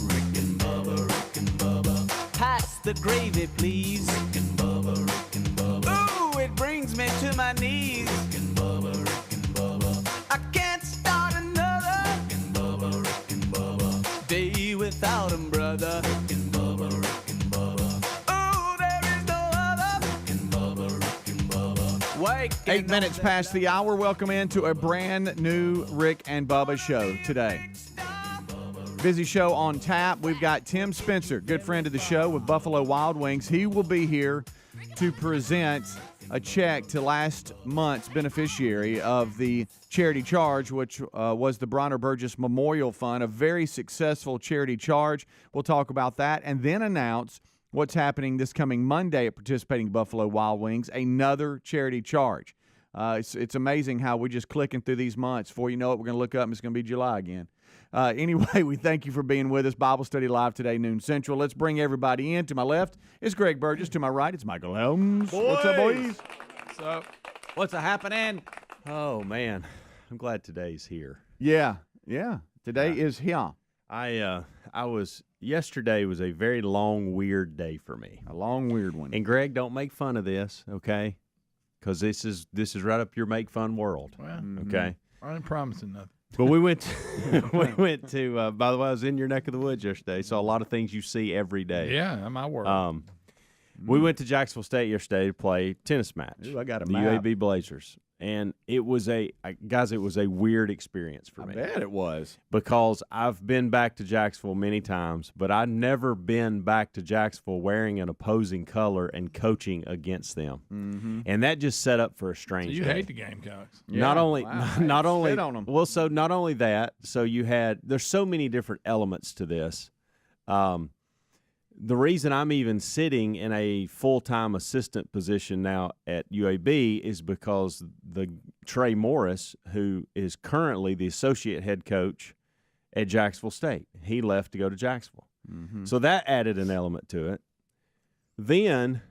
Rick and Bubba. Pass the gravy, please. Rick and Bubba. Ooh, it brings me to my knees. Rick and Bubba. I can't start another Rick and Bubba. day without him, brother. Rick and Bubba. Ooh, there is no other. Rick and Bubba. Wake 8 minutes past the hour. Welcome into a brand new Rick and Bubba show today. Busy show on tap. We've got Tim Spencer, good friend of the show with Buffalo Wild Wings. He will be here to present a check to last month's beneficiary of the charity charge, which was the Bronner Burgess Memorial Fund, a very successful charity charge. We'll talk about that and then announce what's happening this coming Monday at participating Buffalo Wild Wings, another charity charge. It's amazing how we're just clicking through these months. Before you know it, we're going to look up and it's going to be July again. Anyway, we thank you for being with us. Bible study live today, noon Central. Let's bring everybody in. To my left is Greg Burgess. To my right, it's Michael Helms. What's up, boys? What's up? What's happening? Oh, man. I'm glad today's here. Yeah. Today is here. Yesterday was a very long, weird day for me. A long, weird one. And Greg, don't make fun of this, okay? Because this is right up your make fun world. Well, okay? I ain't promising nothing. But we went to by the way, I was in your neck of the woods yesterday, so a lot of things you see every day. Yeah, my world. We went to Jacksonville State yesterday to play a tennis match. Ooh, I got a the map. UAB Blazers. And it was a weird experience for me. I bet it was. Because I've been back to Jacksonville many times, but I've never been back to Jacksonville wearing an opposing color and coaching against them. Mm-hmm. And that just set up for a strange So you day. hate the Gamecocks. Yeah. Not only Spit on 'em. well, so not only that, so there's so many different elements to this. The reason I'm even sitting in a full-time assistant position now at UAB is because the Trey Morris, who is currently the associate head coach at Jacksonville State, he left to go to Jacksonville. Mm-hmm. So that added an element to it. Then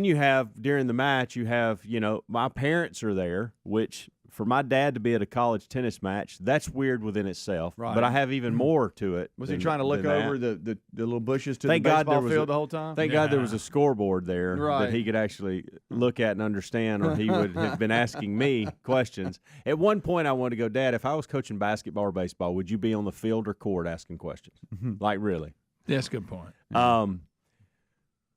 you have, during the match, my parents are there, which for my dad to be at a college tennis match, that's weird within itself. Right. But I have even more to it. Was he trying to look over the little bushes to Thank the God baseball there was field the whole time? Thank God there was a scoreboard there Right. that he could actually look at and understand, or he would have been asking me questions. At one point, I wanted to go, Dad, if I was coaching basketball or baseball, would you be on the field or court asking questions? Like, really? That's a good point.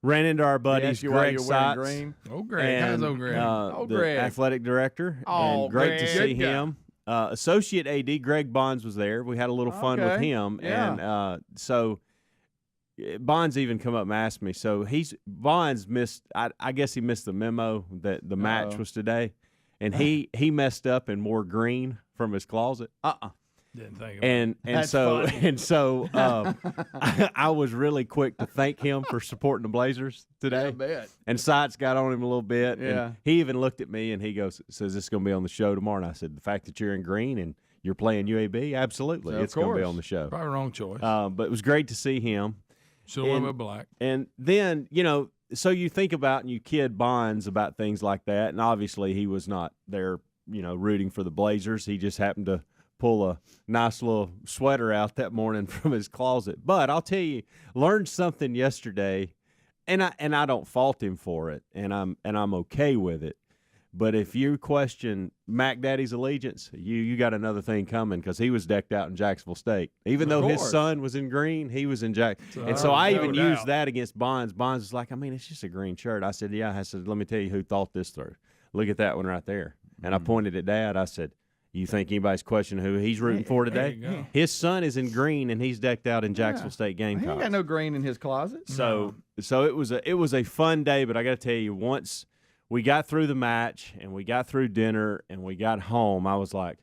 Ran into our buddies, Yes, you are. Greg You're wearing Sotz, green. Oh, Greg. How's old Greg? the Greg. athletic director. Oh, and great to Greg. see Good guy. him. Associate AD, Greg Bonds, was there. We had a little fun with Okay. him. Yeah. And so Bonds even come up and asked me. So Bonds missed, I guess he missed the memo that the match was today. And he messed up and wore green from his closet. Didn't think of And That's so funny. I was really quick to thank him for supporting the Blazers today. I bet. And Sides got on him a little bit. Yeah. And he even looked at me and he says, this is going to be on the show tomorrow. And I said, the fact that you're in green and you're playing UAB, absolutely. So, of it's going to be course. on the show. Probably wrong choice. But it was great to see him. Should have went and- with black. And then, so you think about and you kid Bonds about things like that. And obviously he was not there, rooting for the Blazers. He just happened to pull a nice little sweater out that morning from his closet. But I'll tell you, learned something yesterday, and I don't fault him for it, and I'm okay with it. But if you question Mac Daddy's allegiance, you got another thing coming, because he was decked out in Jacksonville State. Even though his son was in green, he was in and so I even used that against Bonds. Bonds was like, it's just a green shirt. I said, yeah. I said, let me tell you who thought this through. Look at that one right there. And I pointed at Dad. I said, you think anybody's questioning who he's rooting for today? There you go. His son is in green, and he's decked out in Jacksonville State He ain't Gamecocks. got no green in his closet. So it was a fun day, but I got to tell you, once we got through the match and we got through dinner and we got home, I was like,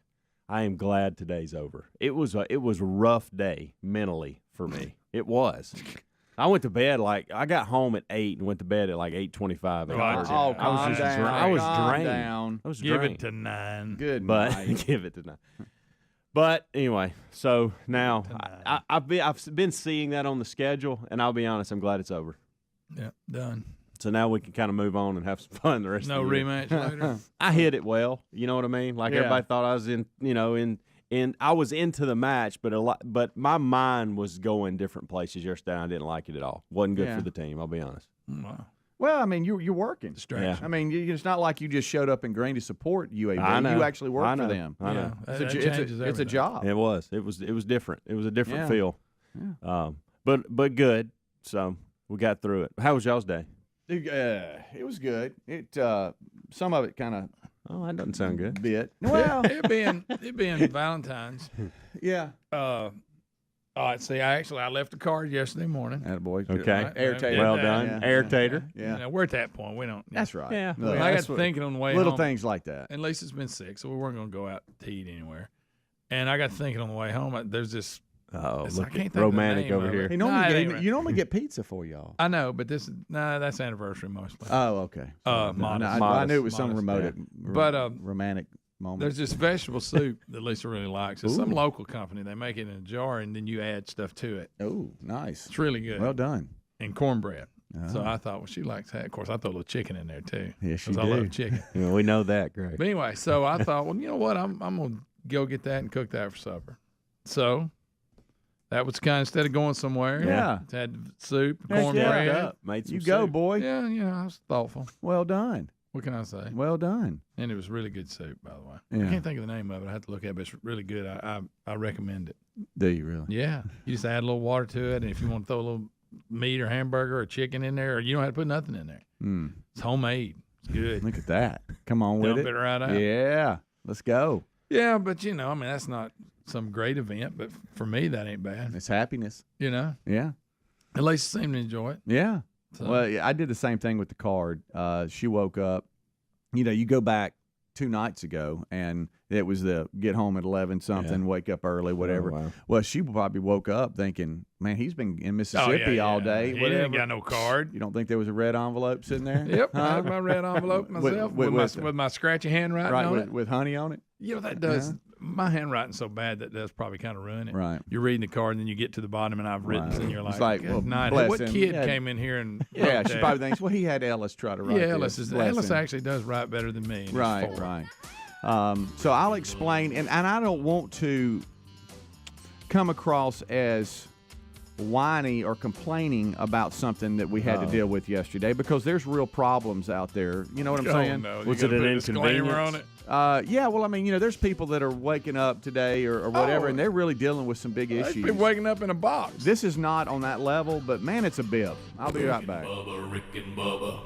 I am glad today's over. It was a rough day mentally for me. It was. I went to bed I got home at 8 and went to bed at 8:25. Gotcha. Oh, I was calm just down. I was Calm drained. down. I was Give drained. it to 9. Good But night. give it to 9. But anyway, so now I've been seeing that on the schedule, and I'll be honest, I'm glad it's over. Yeah, done. So now we can kind of move on and have some fun the rest No of the year. rematch later. I hit it well. You know what I mean? Like Yeah. everybody thought I was in and I was into the match, but my mind was going different places yesterday. I didn't like it at all. Wasn't good for the team. I'll be honest. Wow. Well, I mean, you're working. Distraction. I mean, it's not like you just showed up in Green to support UAB. I know. You actually work I know. for them. I know. That It's changes a everything. job. It was different. It was a different Yeah. feel. Yeah. But good. So we got through it. How was y'all's day? It was good. Some of it kind of Oh, that doesn't sound good. bit. Well, it being Valentine's. yeah. All right. See, I left a card yesterday morning. Attaboy. Okay. Air tater. Well done. Yeah. Air tater. Yeah. You know, we're at that point. We don't. That's right. Yeah. Look, I got that's to what- thinking on the way little home. things like that. And Lisa's been sick, so we weren't going to go out to eat anywhere. And I got thinking on the way home, there's this. Oh, I look can't at think of the romantic name over of here. it. He No, normally it get, ain't right. you normally get pizza for y'all. I know, but that's anniversary mostly. Oh, okay. Modest. I knew it was some Modest, remote, But, romantic moment. There's this vegetable soup that Lisa really likes. It's some local company. They make it in a jar, and then you add stuff to it. Oh, nice. It's really good. Well done. And cornbread. So I thought, well, she likes that. Of course, I throw a little chicken in there, too. Yes, you 'cause I do. love chicken. Yeah, we know that, Greg. But anyway, so I thought, well, you know what? I'm going to go get that and cook that for supper. So that was kind of, instead of going somewhere, Yeah. had soup, Heck cornbread. yeah. Made some You go, soup. boy. Yeah, I was thoughtful. Well done. What can I say? Well done. And it was really good soup, by the way. Yeah. I can't think of the name of it. I have to look at it, but it's really good. I recommend it. Do you really? Yeah. You just add a little water to it, and if you want to throw a little meat or hamburger or chicken in there, or you don't have to put nothing in there. Mm. It's homemade. It's good. Look at that. Come on with Dump it. it right out. Yeah. Let's go. Yeah, but I mean, that's not some great event, but for me, that ain't bad. It's happiness. Yeah. At least seem to enjoy it. Yeah. So. Well, yeah, I did the same thing with the card. She woke up. You go back 2 nights ago, and it was the get home at 11 something, wake up early, whatever. wow. Well, she probably woke up thinking, man, he's been in Mississippi all day. He whatever. ain't got no card. You don't think there was a red envelope sitting there? Yep, I Huh? have my red envelope myself with my scratchy handwriting right, on it. with honey on it. That does. My handwriting's so bad that does probably kind of ruin it. Right. You're reading the card, and then you get to the bottom, and I've written, Right. and you're It's like, like, well, good night. bless What him. kid Yeah. came in here and Yeah, wrote she that? probably thinks, well, he had Ellis try to write Ellis this. is Bless Ellis him. actually does write better than me. and he's Right, 4. right. So I'll explain, and I don't want to come across as whiny or complaining about something that we had to deal with yesterday, because there's real problems out there. You know what I'm saying? Oh, no. Was You it gotta an put a disclaimer on inconvenience? it? Yeah, well, I mean, there's people that are waking up today or whatever, Oh. and they're really dealing with some big They've issues. been waking up in a box. This is not on that level, but man, it's a bib. I'll be right back. Bubba, Rick and Bubba.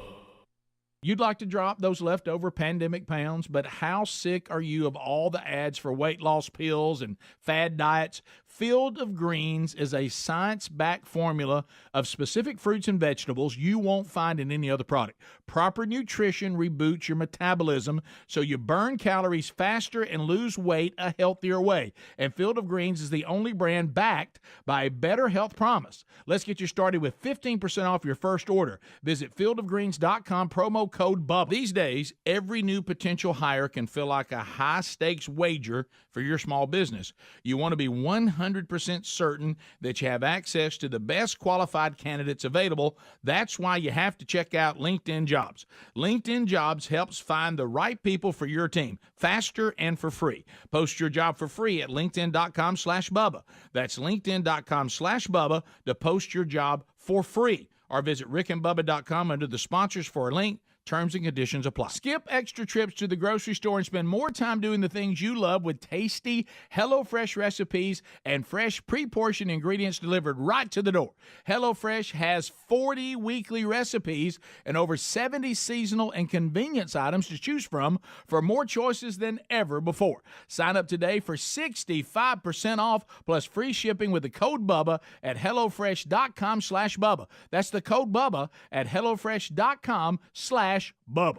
You'd like to drop those leftover pandemic pounds, but how sick are you of all the ads for weight loss pills and fad diets? Field of Greens is a science-backed formula of specific fruits and vegetables you won't find in any other product. Proper nutrition reboots your metabolism so you burn calories faster and lose weight a healthier way. And Field of Greens is the only brand backed by a better health promise. Let's get you started with 15% off your first order. Visit fieldofgreens.com, promo code BUBBA. These days, every new potential hire can feel like a high-stakes wager for your small business. You want to be 100% certain that you have access to the best qualified candidates available. That's why you have to check out LinkedIn Jobs. LinkedIn Jobs helps find the right people for your team faster and for free. Post your job for free at linkedin.com/Bubba. That's linkedin.com/Bubba to post your job for free. Or visit rickandbubba.com under the sponsors for a link. Terms and conditions apply. Skip extra trips to the grocery store and spend more time doing the things you love with tasty HelloFresh recipes and fresh pre-portioned ingredients delivered right to the door. HelloFresh has 40 weekly recipes and over 70 seasonal and convenience items to choose from for more choices than ever before. Sign up today for 65% off plus free shipping with the code BUBBA at HelloFresh.com/Bubba. That's the code BUBBA at HelloFresh.com/Bubba.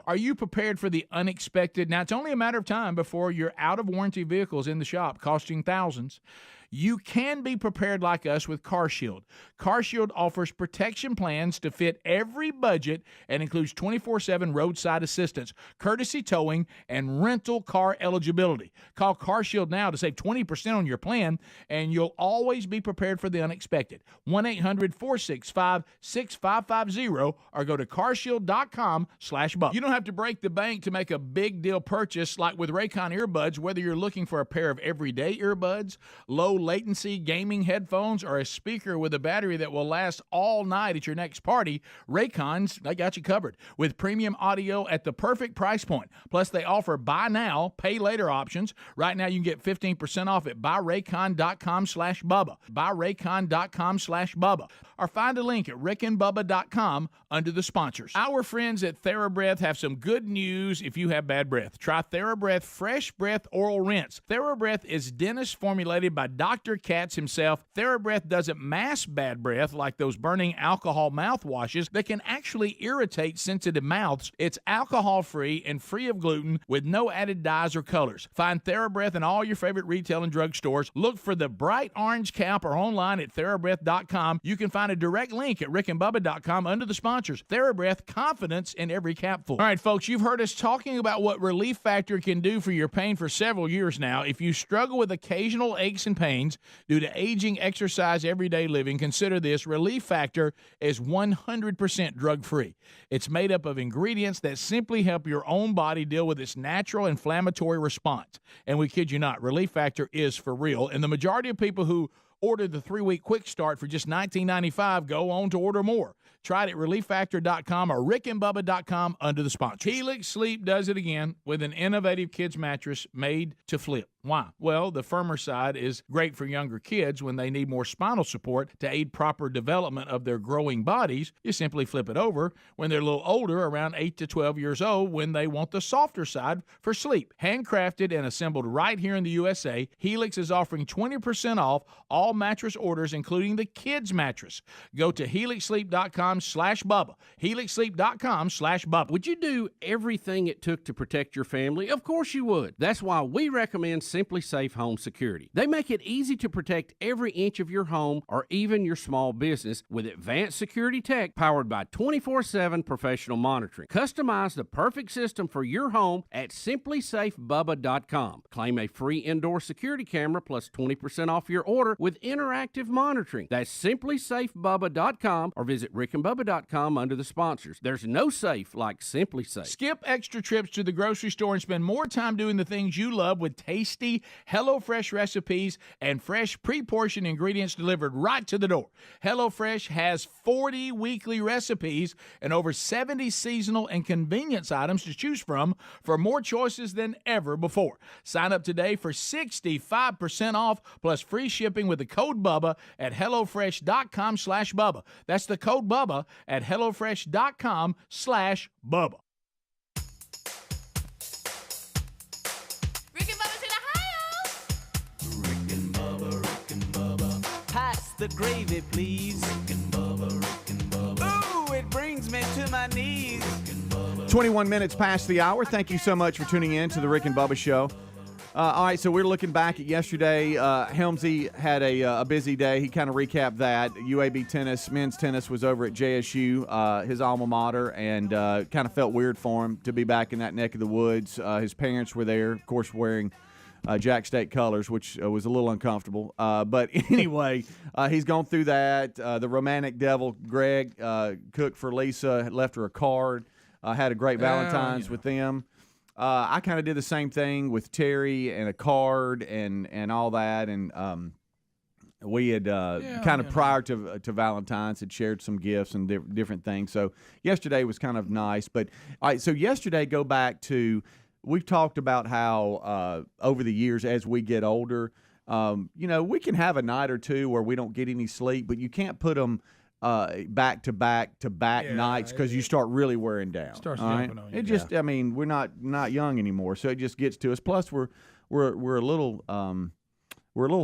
Are you prepared for the unexpected? Now, it's only a matter of time before your out-of-warranty vehicles in the shop costing thousands. You can be prepared like us with CarShield. CarShield offers protection plans to fit every budget and includes 24/7 roadside assistance, courtesy towing, and rental car eligibility. Call CarShield now to save 20% on your plan, and you'll always be prepared for the unexpected. 1-800-465-6550 or go to carshield.com/Bubba. You don't have to break the bank to make a big deal purchase like with Raycon earbuds, whether you're looking for a pair of everyday earbuds, low latency gaming headphones, or a speaker with a battery that will last all night at your next party. Raycons, they got you covered with premium audio at the perfect price point. Plus, they offer buy now, pay later options. Right now, you can get 15% off at buyraycon.com/Bubba. Buyraycon.com/Bubba. Or find a link at rickandbubba.com under the sponsors. Our friends at TheraBreath have some good news if you have bad breath. Try TheraBreath Fresh Breath Oral Rinse. TheraBreath is dentist formulated by Dr. Katz himself. TheraBreath doesn't mask bad breath like those burning alcohol mouthwashes that can actually irritate sensitive mouths. It's alcohol-free and free of gluten with no added dyes or colors. Find TheraBreath in all your favorite retail and drug stores. Look for the bright orange cap or online at TheraBreath.com. You can find a direct link at rickandbubba.com under the sponsors. TheraBreath, confidence in every capful. All right, folks, you've heard us talking about what Relief Factor can do for your pain for several years now. If you struggle with occasional aches and pains due to aging, exercise, everyday living, consider this. Relief Factor is 100% drug-free. It's made up of ingredients that simply help your own body deal with its natural inflammatory response. And we kid you not, Relief Factor is for real. And the majority of people who order the 3-week quick start for just $19.95 go on to order more. Try it at relieffactor.com or rickandbubba.com under the sponsors. Helix Sleep does it again with an innovative kids mattress made to flip. Why? Well, the firmer side is great for younger kids when they need more spinal support to aid proper development of their growing bodies. You simply flip it over when they're a little older, around 8 to 12 years old, when they want the softer side for sleep. Handcrafted and assembled right here in the USA, Helix is offering 20% off all mattress orders, including the kids mattress. Go to helixsleep.com/Bubba. helixsleep.com/Bubba. Would you do everything it took to protect your family? Of course you would. That's why we recommend Simply Safe Home Security. They make it easy to protect every inch of your home or even your small business with advanced security tech powered by 24/7 professional monitoring. Customize the perfect system for your home at simplysafebubba.com. Claim a free indoor security camera plus 20% off your order with interactive monitoring. That's simplysafebubba.com or visit rickandbubba.com under the sponsors. There's no safe like Simply Safe. Skip extra trips to the grocery store and spend more time doing the things you love with tasty HelloFresh recipes and fresh pre-portioned ingredients delivered right to the door. HelloFresh has 40 weekly recipes and over 70 seasonal and convenience items to choose from for more choices than ever before. Sign up today for 65% off plus free shipping with the code BUBBA at HelloFresh.com/Bubba. That's the code BUBBA at HelloFresh.com/Bubba. Rick and Bubba's in Ohio. Rick and Bubba, Rick and Bubba, Pass the gravy, please. Rick and Bubba, Rick and Bubba, Ooh, it brings me to my knees. 21 minutes past the hour. Thank you so much for tuning in to the Rick and Bubba Show. All right, so we're looking back at yesterday. Helmsy had a busy day. He kind of recapped that. UAB tennis, men's tennis, was over at JSU, his alma mater, and kind of felt weird for him to be back in that neck of the woods. His parents were there, of course, wearing Jack State colors, which was a little uncomfortable. But anyway, he's gone through that. The romantic devil, Greg, cooked for Lisa, left her a card, had a great Valentine's with them. I kind of did the same thing with Terry and a card and all that. And we had prior to Valentine's had shared some gifts and different things. So yesterday was kind of nice. But all right, so yesterday, go back to, we've talked about how over the years as we get older, we can have a night or two where we don't get any sleep, but you can't put them back to back nights because you start really wearing down. Starts right? jumping on you. It just, I mean, we're not young anymore, so it just gets to us. Plus, we're a little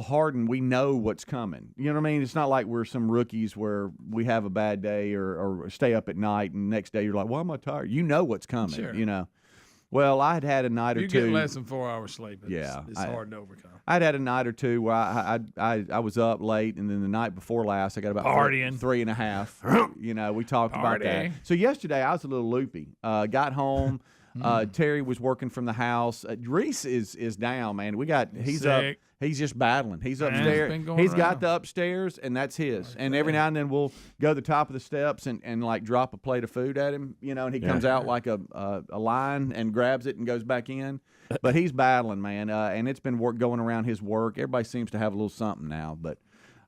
hardened. We know what's coming. You know what I mean? It's not like we're some rookies where we have a bad day or stay up at night and next day you're like, "Why am I tired?" You know what's coming. Sure. You know. Well, I had a night or You two. get less than 4 hours sleep. It's I- hard to overcome. I'd had a night or two where I was up late, and then the night before last, I got about Partying. 3.5. We talked about that. Party. So yesterday, I was a little loopy. Got home. Terry was working from the house. Reese is down, man. He's up. Sick. He's just battling. He's Man, it's upstairs. been going He's got around. the upstairs, and that's his. And every now and then we'll go to the top of the steps and like drop a plate of food at him, and he comes out like a lion and grabs it and goes back in. But he's battling, man, and it's been going around his work. Everybody seems to have a little something now, but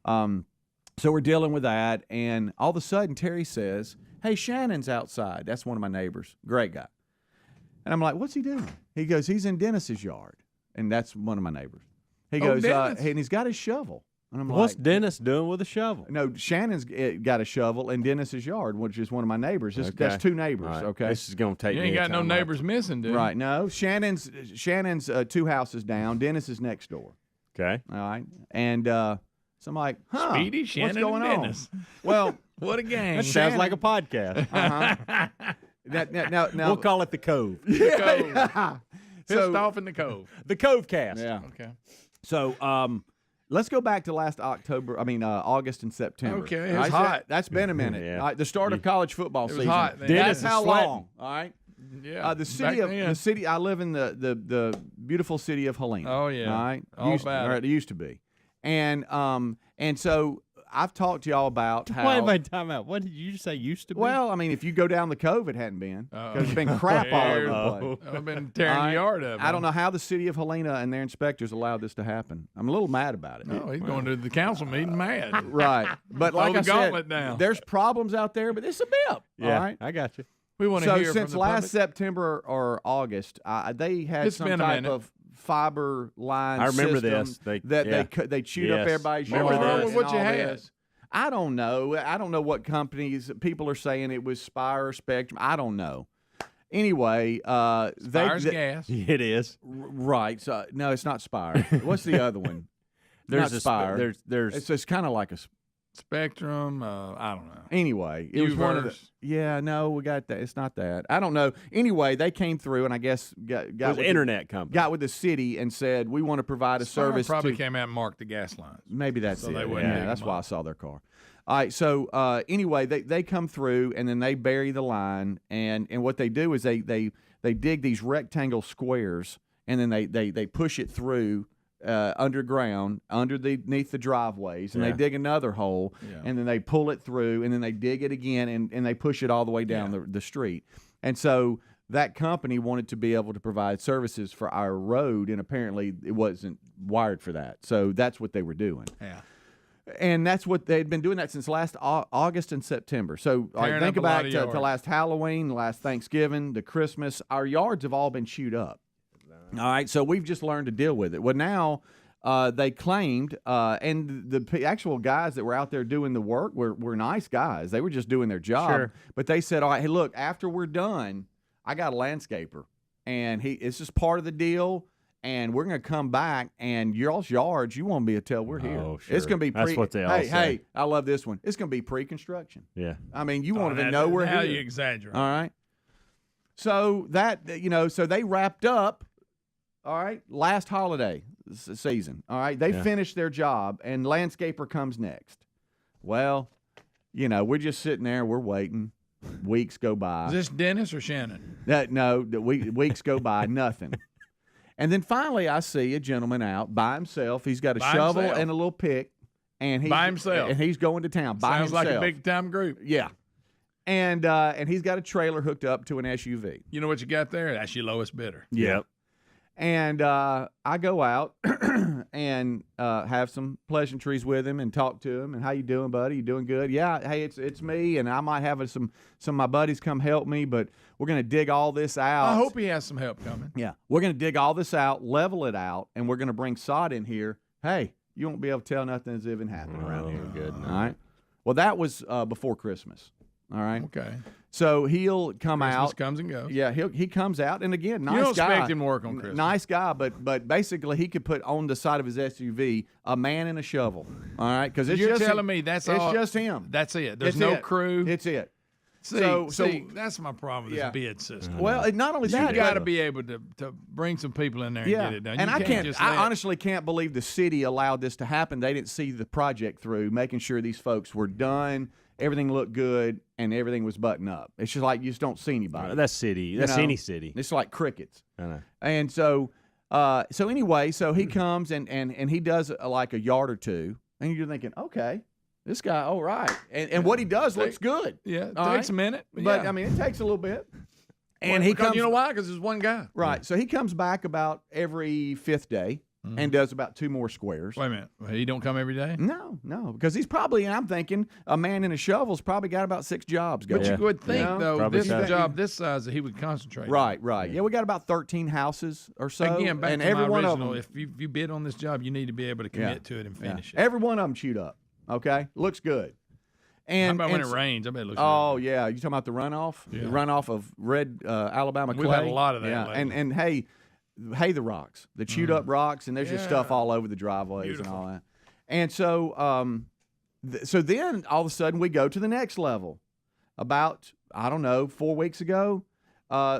so we're dealing with that, and all of a sudden Terry says, "Hey, Shannon's outside." That's one of my neighbors, great guy. And I'm like, "What's he doing?" He goes, "He's in Dennis's yard," and that's one of my neighbors. He goes, Dennis. and he's got his shovel. And I'm What's like, Dennis doing with a shovel? no, Shannon's got a shovel in Dennis's yard, which is one of my neighbors. That's Okay. two neighbors, All right. okay? This is going to take You me ain't a got no time. neighbors missing, dude. Right. No, Shannon's 2 houses down. Dennis is next door. Okay. All right. And so I'm like, huh, Speedy, Shannon, what's going and on? Dennis. Well, What a game. That sounds like a podcast. now, We'll call it The Cove. Pissed off in the cove. The Cove Cast. yeah. Okay. So, let's go back to last August and September. Okay, it All was right, hot. That's been a minute. Yeah. All right, the start of college football was season. hot then. That's Dennis is how sweating. long. All right. Yeah. The city. I live in the beautiful city of Helena. Oh, yeah. All right. All used, about or it. it used to be, and so I've talked to y'all about how. Wait, time out. What did you say used to be? Well, I mean, if you go down the cove, it hadn't been because it's been crap all over the place. I've been tearing All the right? yard up. I don't know how the city of Helena and their inspectors allowed this to happen. I'm a little mad about it. No, he's going to the council meeting mad. Right. But Throw like the I said, gauntlet down. there's problems out there, but it's a bip. yeah, All right. I got you. We want to So hear since from the last public. September or August, they had It's some been a type minute. of fiber line I remember system this. they chewed up Yes. everybody's Remember yards this. and What you all had? this. I don't know. I don't know what companies people are saying it was Spire or Spectrum. I don't know. Anyway, Fire's gas. It is. right. So no, it's not Spire. What's the other one? There's not a Spire. there's It's kind of like a. Spectrum. I don't know. Anyway, it was one of the. Uverse. Yeah, no, we got that. It's not that. I don't know. Anyway, they came through, and I guess got it was with an internet company. got with the city and said we want to provide a Spire service. probably to, came out and marked the gas lines. maybe that's So it. they wouldn't Yeah, pick that's them why I up. saw their car. All right. So anyway, they come through and then they bury the line, and what they do is they dig these rectangle squares, and then they push it through. Underground, underneath the driveways, and they Yeah. dig another hole, Yeah. and then they pull it through, and then they dig it again, and they push it all the way down the street. And so that company wanted to be able to provide services for our road, and apparently it wasn't wired for that. So that's what they were doing. Yeah. And that's what they'd been doing that since last August and September. So Tearing think up a lot back of to yards. last Halloween, last Thanksgiving, the Christmas. Our yards have all been chewed up. All right, so we've just learned to deal with it. Well, now they claimed, and the actual guys that were out there doing the work were nice guys. They were just doing their job. Sure. But they said, all right, hey, look, after we're done, I got a landscaper, and it's just part of the deal. And we're going to come back, and y'all's yards, you won't be able to tell we're here. Oh, It's sure. going to be That's what they all hey, say. hey, I love this one. It's going to be pre-construction. Yeah. I mean, you won't even know we're Now here. you exaggerate. All right. So so they wrapped up. All right, last holiday season. All right, they finished their job, and landscaper comes next. Well, we're just sitting there, we're waiting. Weeks go by. Is this Dennis or Shannon? Weeks go by, nothing. And then finally, I see a gentleman out by himself. He's got a By shovel himself? and a little pick, and By himself? and he's going to town by Sounds himself. like a big time group. Yeah. And he's got a trailer hooked up to an SUV. You know what you got there? That's your lowest bidder. Yep. And I go out and have some pleasantries with him and talk to him. And how you doing, buddy? You doing good? Yeah. Hey, it's me, and I might have some of my buddies come help me, but we're gonna dig all this out. I hope he has some help coming. Yeah, we're gonna dig all this out, level it out, and we're gonna bring sod in here. Hey, you won't be able to tell nothing that's even happened around here. Good. All right. Well, that was before Christmas. All right. Okay. So he'll come Christmas out. comes and goes. Yeah, he comes out, and again, nice You don't guy. expect him to work on Christmas. Nice guy, but basically he could put on the side of his SUV a man and a shovel. All right, because it's You're just telling me that's all. it's just him. That's it. There's It's no it. crew. It's it. See, that's my problem with Yeah. this bid system. Well, not only that, You got to but- be able to bring some people in there and yeah. get it done. And You I can't. just I let- honestly can't believe the city allowed this to happen. They didn't see the project through, making sure these folks were done, everything looked good, and everything was buttoned up. It's just like you just don't see anybody. That's city. That's know? any city. It's like crickets. I know. And so anyway, so he comes and he does like a yard or two, and you're thinking, okay, this guy, all right. And what he does looks good. Yeah, it All takes right? a minute. But yeah. I mean, it takes a little bit. And Well, he because comes, you know why? Because there's one guy. right. So he comes back about every fifth day and does about 2 more squares. Wait a minute. He don't come every day? No, because he's probably, and I'm thinking, a man in a shovel's probably got about 6 jobs going. But you would think, Yeah. though, Probably this so. job this size that he would concentrate on. Right. Yeah, we got about 13 houses or so. Again, back and to every my one original, of them, if you bid on this job, you need to be able to commit to it and finish it. every one of them chewed up. Okay, looks good. And How about when and it rains? I bet it looks Oh really yeah, you talking about the runoff? Yeah. The runoff of red Alabama We've clay. had a lot of that Yeah, lately. and hey, the rocks, the chewed up rocks, and there's just stuff Yeah. all over the driveways Beautiful. and all that. And so, so then all of a sudden we go to the next level. About I don't know 4 weeks ago,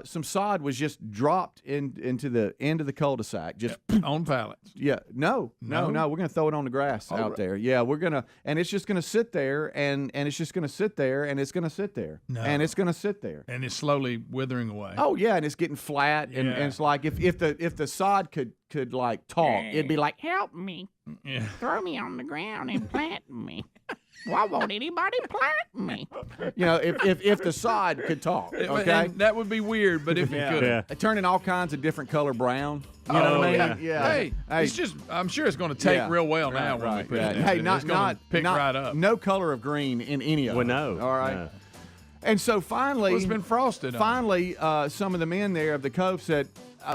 some sod was just dropped into the end of the cul-de-sac. Just good. On pallets. yeah, no. We're gonna throw it on the grass out right. there. Yeah, we're gonna, and it's just gonna sit there, and it's just gonna sit there, and it's gonna sit there, No. and it's gonna sit there. And it's slowly withering away. Oh yeah, and it's getting flat, and Yeah. it's like if the sod could like talk, it'd be like, Help me. Yeah. Throw me on the ground and plant me. Why won't anybody plant me? you know, if the sod could talk, okay, And that would be weird, but if it could. Yeah. turning all kinds of different color brown. You know what I mean? yeah. Hey, it's just, I'm sure it's going to take Yeah. real well now Right, when we right, put right. it in. Hey, It's not gonna pick not- right up. No color of green in any of Well, them. no. All right. No. And so finally, Well, it's been frosted on. Finally, some of the men there of the Cove said,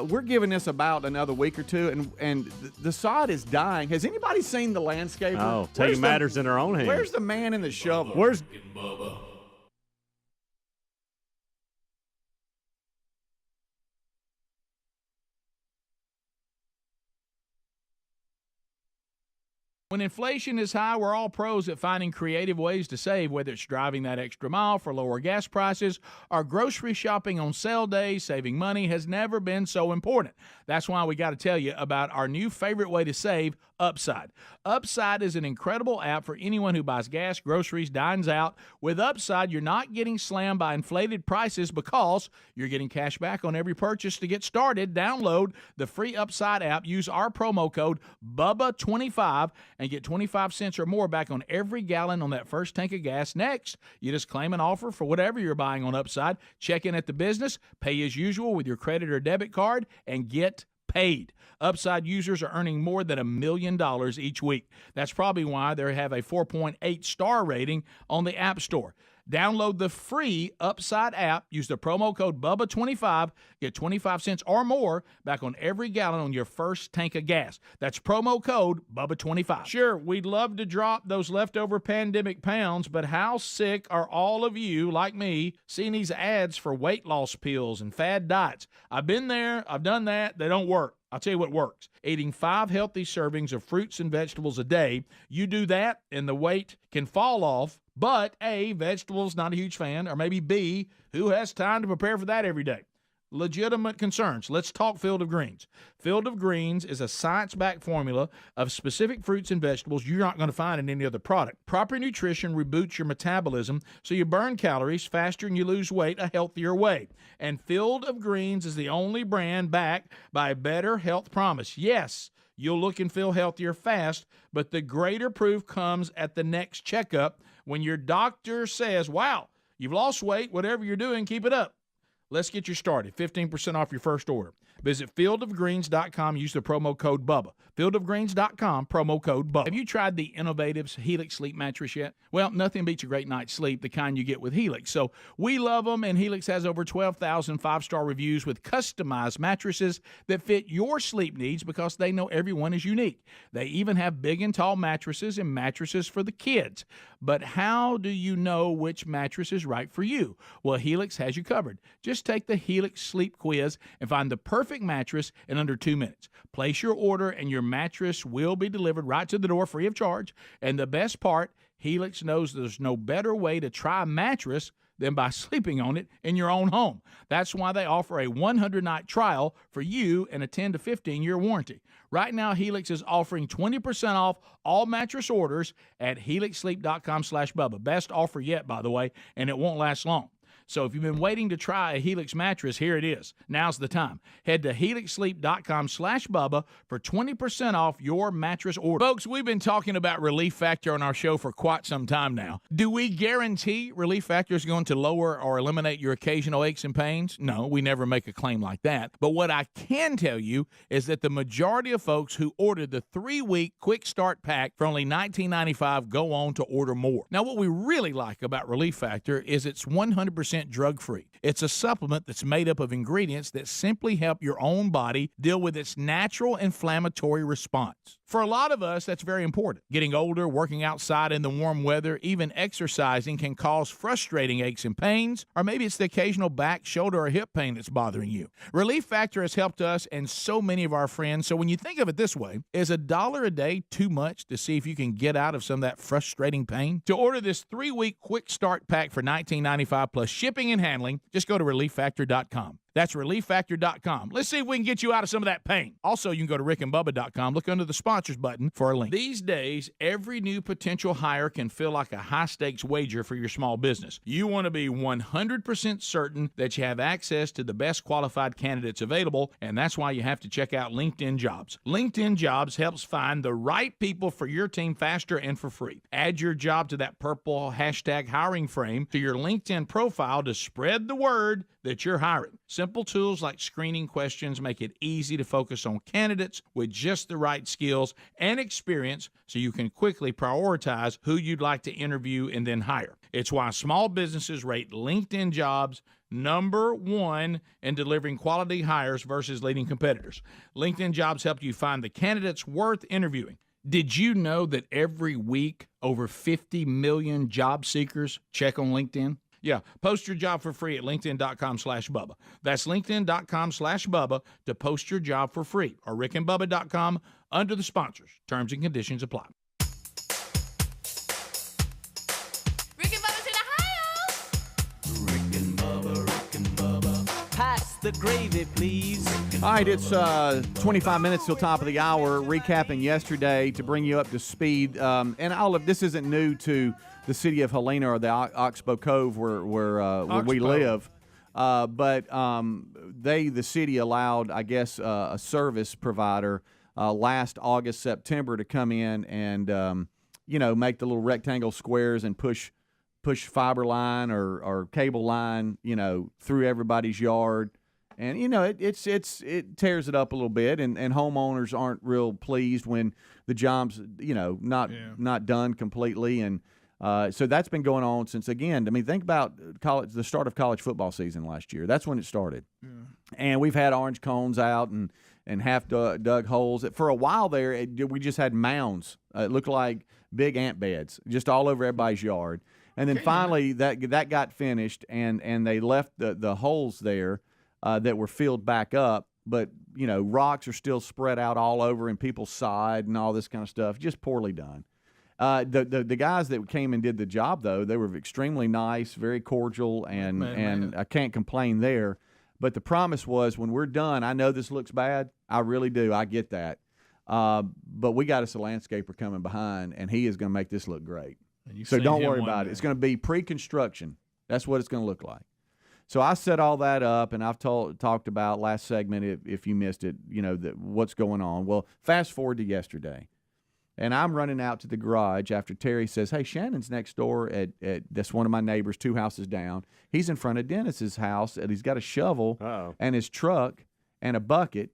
"We're giving this about another week or two, and the sod is dying." Has anybody seen the landscaper? Oh, Where's taking the- matters in their own hands. Where's the man in the shovel? Where's Bubba. When inflation is high, we're all pros at finding creative ways to save, whether it's driving that extra mile for lower gas prices or grocery shopping on sale days. Saving money has never been so important. That's why we got to tell you about our new favorite way to save, Upside. Upside is an incredible app for anyone who buys gas, groceries, dines out. With Upside, you're not getting slammed by inflated prices because you're getting cash back on every purchase. To get started, download the free Upside app, use our promo code BUBBA25 and get 25 cents or more back on every gallon on that first tank of gas. Next, you just claim an offer for whatever you're buying on Upside, check in at the business, pay as usual with your credit or debit card, and get paid. Upside users are earning more than $1 million each week. That's probably why they have a 4.8 star rating on the App Store. Download the free Upside app, use the promo code BUBBA25, get 25 cents or more back on every gallon on your first tank of gas. That's promo code BUBBA25. Sure, we'd love to drop those leftover pandemic pounds, but how sick are all of you, like me, seeing these ads for weight loss pills and fad diets? I've been there, I've done that, they don't work. I'll tell you what works. Eating 5 healthy servings of fruits and vegetables a day. You do that, and the weight can fall off. But A, vegetables, not a huge fan. Or maybe B, who has time to prepare for that every day? Legitimate concerns. Let's talk Field of Greens. Field of Greens is a science-backed formula of specific fruits and vegetables you're not going to find in any other product. Proper nutrition reboots your metabolism so you burn calories faster and you lose weight a healthier way. And Field of Greens is the only brand backed by a better health promise. Yes, you'll look and feel healthier fast, but the greater proof comes at the next checkup when your doctor says, wow, you've lost weight, whatever you're doing, keep it up. Let's get you started. 15% off your first order. Visit fieldofgreens.com. Use the promo code BUBBA. Fieldofgreens.com, promo code BUBBA. Have you tried the innovative Helix sleep mattress yet? Well, nothing beats a great night's sleep, the kind you get with Helix. So we love them, and Helix has over 12,000 five-star reviews with customized mattresses that fit your sleep needs because they know everyone is unique. They even have big and tall mattresses and mattresses for the kids. But how do you know which mattress is right for you? Well, Helix has you covered. Just take the Helix sleep quiz and find the perfect mattress in under 2 minutes. Place your order and your mattress will be delivered right to the door free of charge. And the best part, Helix knows there's no better way to try a mattress than by sleeping on it in your own home. That's why they offer a 100-night trial for you and a 10 to 15-year warranty. Right now, Helix is offering 20% off all mattress orders at helixsleep.com/Bubba. Best offer yet, by the way, and it won't last long. So if you've been waiting to try a Helix mattress, here it is. Now's the time. Head to helixsleep.com/Bubba for 20% off your mattress order. Folks, we've been talking about Relief Factor on our show for quite some time now. Do we guarantee Relief Factor is going to lower or eliminate your occasional aches and pains? No, we never make a claim like that. But what I can tell you is that the majority of folks who ordered the 3-week quick start pack for only $19.95 go on to order more. Now, what we really like about Relief Factor is it's 100% drug-free. It's a supplement that's made up of ingredients that simply help your own body deal with its natural inflammatory response. For a lot of us, that's very important. Getting older, working outside in the warm weather, even exercising can cause frustrating aches and pains, or maybe it's the occasional back, shoulder, or hip pain that's bothering you. Relief Factor has helped us and so many of our friends, so when you think of it this way, is $1 a day too much to see if you can get out of some of that frustrating pain? To order this 3-week quick start pack for $19.95 plus shipping and handling, just go to relieffactor.com. That's relieffactor.com. Let's see if we can get you out of some of that pain. Also, you can go to rickandbubba.com. Look under the sponsors button for a link. These days, every new potential hire can feel like a high-stakes wager for your small business. You want to be 100% certain that you have access to the best qualified candidates available, and that's why you have to check out LinkedIn Jobs. LinkedIn Jobs helps find the right people for your team faster and for free. Add your job to that purple hashtag hiring frame to your LinkedIn profile to spread the word that you're hiring. Simple tools like screening questions make it easy to focus on candidates with just the right skills and experience so you can quickly prioritize who you'd like to interview and then hire. It's why small businesses rate LinkedIn Jobs #1 in delivering quality hires versus leading competitors. LinkedIn Jobs help you find the candidates worth interviewing. Did you know that every week over 50 million job seekers check on LinkedIn? Yeah, post your job for free at linkedin.com/Bubba. That's linkedin.com/Bubba to post your job for free, or rickandbubba.com under the sponsors. Terms and conditions apply. Rick and Bubba's in Ohio. Rick and Bubba. Pass the gravy, please. All right, it's 25 minutes till top of the hour, recapping yesterday to bring you up to speed. And all of this isn't new to the city of Helena or the Oxbow Cove where we live. But the city allowed, I guess, a service provider last August, September to come in and, make the little rectangle squares and push fiber line or cable line, through everybody's yard. And, it tears it up a little bit, and homeowners aren't real pleased when the job's, not done completely. And so that's been going on since, again, think about the start of college football season last year. That's when it started. Yeah. And we've had orange cones out and half dug holes. For a while there, we just had mounds. It looked like big ant beds just all over everybody's yard. And then finally that got finished, and they left the holes there that were filled back up. But, rocks are still spread out all over in people's side and all this kind of stuff. Just poorly done. The guys that came and did the job, though, they were extremely nice, very cordial, and I can't complain there. But the promise was, when we're done, I know this looks bad. I really do. I get that. But we got us a landscaper coming behind, and he is going to make this look great. So don't worry about it. It's going to be pre-construction. That's what it's going to look like. So I set all that up, and I've talked about last segment, if you missed it, what's going on. Well, fast forward to yesterday. And I'm running out to the garage after Terry says, "Hey, Shannon's next door at that's one of my neighbors, 2 houses down. He's in front of Dennis's house, and he's got a shovel and his truck and a bucket,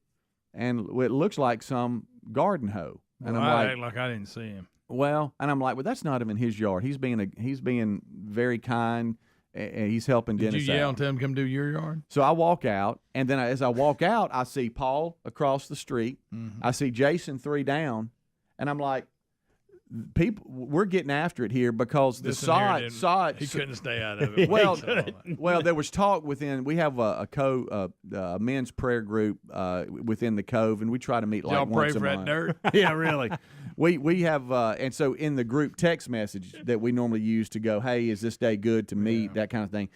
and it looks like some garden hoe." And I act like I didn't see him. Well, and I'm like, well, that's not even his yard. He's being very kind, and he's helping Dennis out. Did you yell and tell him to come do your yard? So I walk out, and then as I walk out, I see Paul across the street. Mm-hmm. I see Jason 3 down. And I'm like, people, we're getting after it here because the sod. He couldn't stay out of it. Well, there was talk within. We have a men's prayer group within the Cove, and we try to meet like y'all pray once a for that month. dirt? Yeah, really. We have, and so in the group text message that we normally use to go, hey, is this day good to meet, that kind of thing.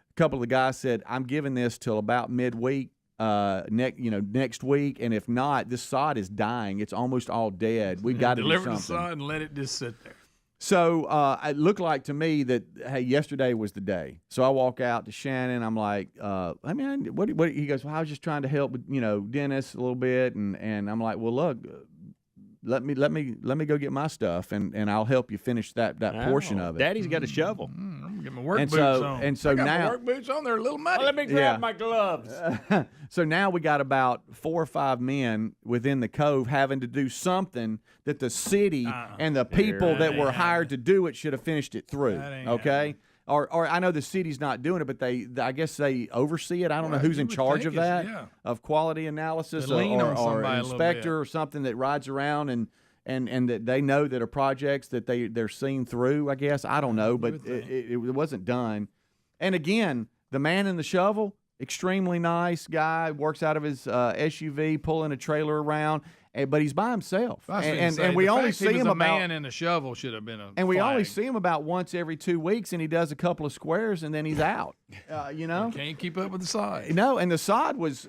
A couple of the guys said, I'm giving this till about midweek. Next week, and if not, this sod is dying. It's almost all dead. We've got to do something. Deliver the sod and let it just sit there. So it looked like to me that, hey, yesterday was the day. So I walk out to Shannon. I'm like, what? He goes, well, I was just trying to help with, Dennis a little bit, and I'm like, well, look, let me go get my stuff, and I'll help you finish that portion of it. Daddy's got a shovel. I'm gonna get my work boots on. And so I got now my work boots on. They're a little muddy. Let me grab my gloves. So now we got about 4 or 5 men within the Cove having to do something that the city and the people that were hired to do it should have finished it through. Okay. Or I know the city's not doing it, but I guess they oversee it. I don't know who's in charge of that, of quality analysis or inspector or something that rides around and that they know that are projects that they're seeing through, I guess. I don't know, but it wasn't done. And again, the man in the shovel, extremely nice guy, works out of his SUV, pulling a trailer around. But he's by himself, and we only see him a about man in a shovel should have been a. And we only see him about once every 2 weeks, and he does a couple of squares, and then he's out. Can't keep up with the sod. No, and the sod was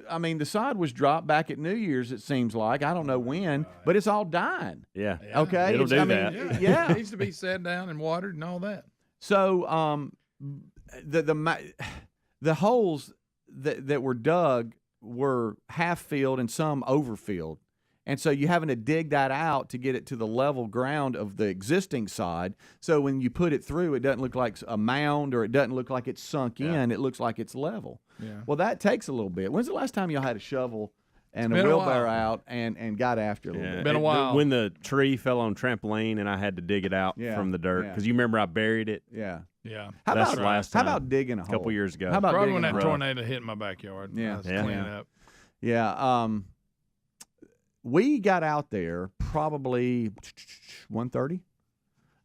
dropped back at New Year's. It seems like I don't know when, but it's all dying. Yeah. Okay. It'll do that. Yeah. It needs to be set down and watered and all that. So the holes that were dug were half filled and some overfilled. And so you're having to dig that out to get it to the level ground of the existing sod. So when you put it through, it doesn't look like a mound or it doesn't look like it's sunk in. It looks like it's level. Yeah. Well, that takes a little bit. When's the last time y'all had a shovel and a wheelbarrow out and got after it a little bit? Been a while. When the tree fell on trampoline and I had to dig it out from the dirt. Because you remember I buried it. Yeah. Yeah. How That's about last time. How about digging a hole? A couple years ago. How about Probably digging when a that hole? tornado hit my backyard. Yeah. I was cleaning up. Yeah. We got out there probably 1:30,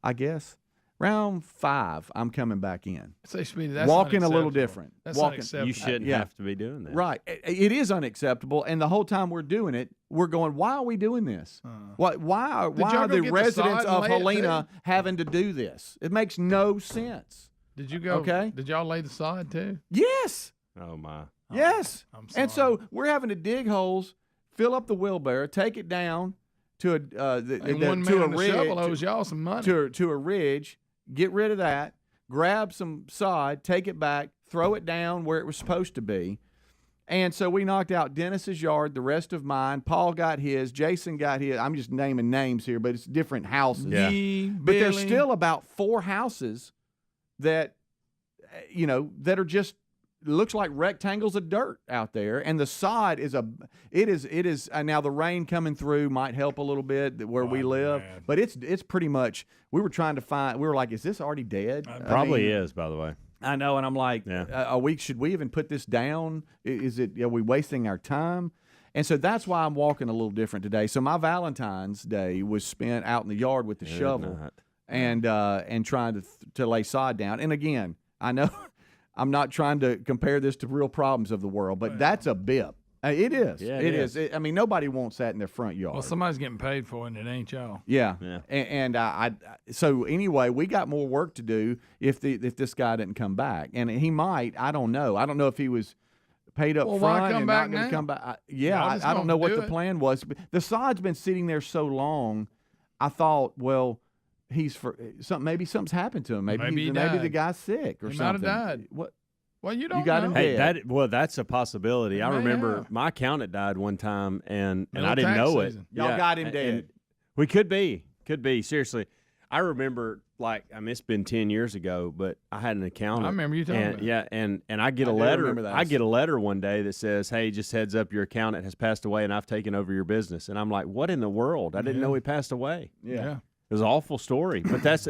I guess. Around 5, I'm coming back in. Say, Speedy, that's walking a little unacceptable. different. That's walking. unacceptable. You shouldn't have to be doing that. Right. It is unacceptable. And the whole time we're doing it, we're going, why are we doing this? Why are y'all the go get residents the sod of and lay it Helena having to do this? It makes no sense. Did you go? Okay. Did y'all lay the sod too? Yes. Oh, my. Yes. I'm sorry. And so we're having to dig holes, fill up the wheelbarrow, take it down to a one to man a in the ridge, shovel owes y'all some money. to a ridge, get rid of that, grab some sod, take it back, throw it down where it was supposed to be. And so we knocked out Dennis's yard, the rest of mine. Paul got his, Jason got his. I'm just naming names here, but it's different houses. Yeah. But there's still about 4 houses that that are just looks like rectangles of dirt out there, and the sod is now the rain coming through might help a little bit where we live, but it's pretty much, we were trying to find, we were like, is this already dead? Probably is, by the way. I know, and I'm like, should we even put this down? Are we wasting our time? And so that's why I'm walking a little different today. So my Valentine's Day was spent out in the yard with the shovel and trying to lay sod down. And again, I know I'm not trying to compare this to real problems of the world, but that's a bip. It is. Yeah, it is. I mean, nobody wants that in their front yard. Well, somebody's getting paid for it, and it ain't y'all. Yeah. And so anyway, we got more work to do if this guy didn't come back, and he might. I don't know. I don't know if he was paid up front why come and back not going to now? come back. I don't know what the plan was. The sod's been sitting there so long. I thought, well, maybe something's happened to him. Maybe the guy's sick or He something. might have died. What? Well, you don't got know. him Hey, dead. that's a possibility. I remember my accountant died one time, and I didn't know it. Y'all got him dead. And we could be. Seriously, I remember. It's been 10 years ago, but I had an accountant. I remember you telling me. Yeah, and I get a letter. I get a letter one day that says, "Hey, just heads up, your accountant has passed away, and I've taken over your business." And I'm like, "What in the world? I didn't know he passed away." Yeah. It was an awful story, but this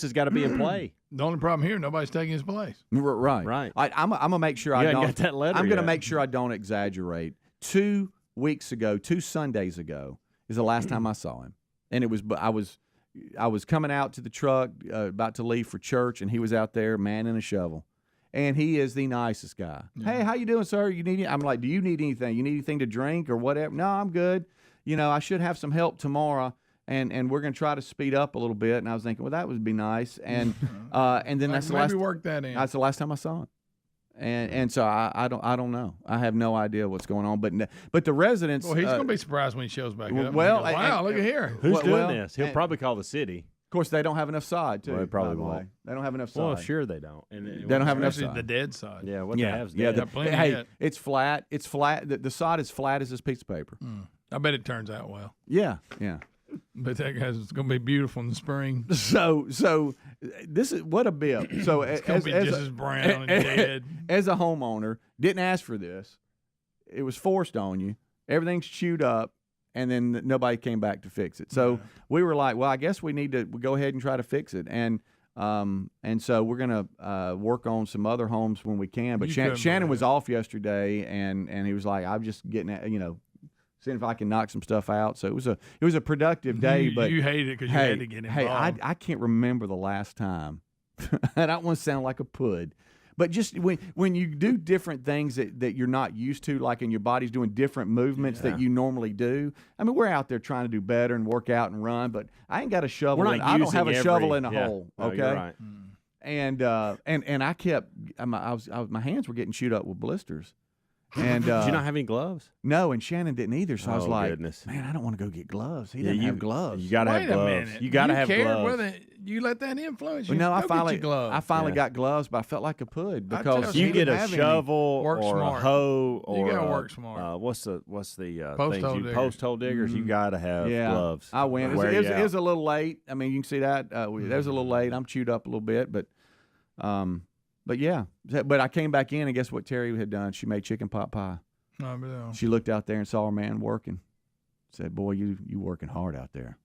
has got to be in play. The only problem here, nobody's taking his place. Right. I'm gonna make sure You I haven't don't. got that letter I'm gonna yet. make sure I don't exaggerate. 2 weeks ago, 2 Sundays ago, is the last time I saw him, and I was I was coming out to the truck, about to leave for church, and he was out there manning a shovel. And he is the nicest guy. Hey, how you doing, sir? You need? I'm like, do you need anything? You need anything to drink or whatever? No, I'm good. I should have some help tomorrow, and we're going to try to speed up a little bit. And I was thinking, well, that would be nice. And then that's the last. Work that in. That's the last time I saw him. And so I don't know. I have no idea what's going on. But the residents. Well, he's going to be surprised when he shows back up. Well, wow, look at here. Who's doing this? He'll probably call the city. Of course, they don't have enough sod, too. Well, they probably by the way. won't. They don't have enough sod. Well, sure they don't. And they don't have enough Especially sod. the dead side. Yeah, what they have is yeah. dead. Hey, it's flat. It's flat. The sod is flat as this piece of paper. I bet it turns out well. Yeah. But that guy's it's going to be beautiful in the spring. So this is what a bip. So It's going to be just as brown and dead. As a homeowner, didn't ask for this. It was forced on you. Everything's chewed up, and then nobody came back to fix it. So we were like, well, I guess we need to go ahead and try to fix it. And so we're gonna work on some other homes when we can. But Shannon was off yesterday, and he was like, I'm just getting at, seeing if I can knock some stuff out. So it was a productive day. But you hated it because you had to get involved. Hey, I can't remember the last time. I don't want to sound like a pud. But just when you do different things that you're not used to, like in your body's doing different movements that you normally do. I mean, we're out there trying to do better and work out and run, but I ain't got a shovel. I don't have a shovel in a hole. Okay, you're right. And I kept my hands were getting chewed up with blisters. And did you not have any gloves? No, and Shannon didn't either. So I was like, goodness. man, I don't want to go get gloves. He didn't have gloves. You got to have gloves. Wait a minute. You got to have cared gloves. whether you let that influence you. No, I Go finally get your gloves. I finally got gloves, but I felt like a pud because You he get didn't a have any. shovel Work or smart. a hoe or You gotta work smart. what's the Post things hole you diggers. post hole diggers? You got to have gloves. I went. It was a little late. I mean, you can see that there was a little late. I'm chewed up a little bit, but yeah. But I came back in, and guess what Terry had done? She made chicken pot pie. She looked out there and saw her man working. Said, "Boy, you working hard out there."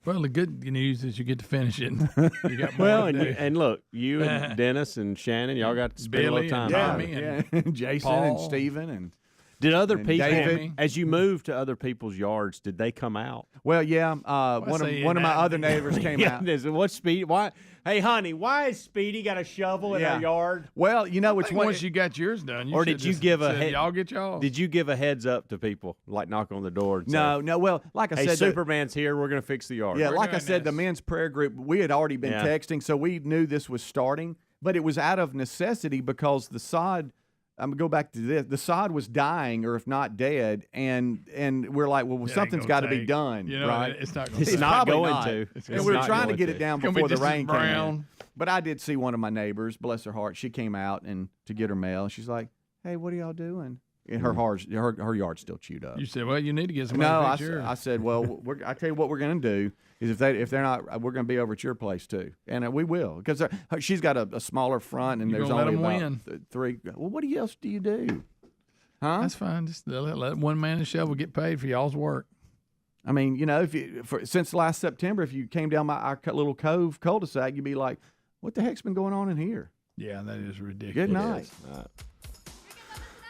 Well, the good news is you get to finish it. You got Well, more to do. and look, you and Dennis and Shannon, y'all got to spend Billy a little time. and together. Tommy Yeah, and Jason Paul. and Steven and Did other And people, David. as you moved to other people's yards, did they come out? well, yeah. One say of my that? other neighbors came out. What Speedy? Why? Hey, honey, why has Speedy got a shovel in Yeah. our yard? Well, you know I which think one. once you got yours done, Or should did you just give a said, head- y'all get y'all? Did you give a heads up to people, like knock on the door? And No. Well, like I say, hey, said, Superman's here. We're going to fix the yard. yeah, We're like I doing said, the this. men's prayer group. We had already been Yeah. texting, so we knew this was starting. But it was out of necessity because the sod. I'm gonna go back to this. The sod was dying, or if not dead, and we're like, well, It ain't something's gonna got to be take. done, You know, right? it's not going It's to not probably going not. to. It's And gonna we were not trying to going get to. it down It's gonna be before the just as rain came in. brown. But I did see one of my neighbors, bless her heart. She came out and to get her mail, and she's like, "Hey, what are y'all doing?" And her yard's still chewed up. You said, well, you need to get some. No, I said, well, I tell you what we're going to do is if they're not, we're going to be over at your place too, and we will because she's got a smaller front and You there's gonna let only 'em about win. three. Well, what else do you do? Huh? That's fine. Just let one man and shovel get paid for y'all's work. I mean, you know, since last September, if you came down our little cove cul-de-sac, you'd be like, what the heck's been going on in here? Yeah, that is ridiculous. Good night.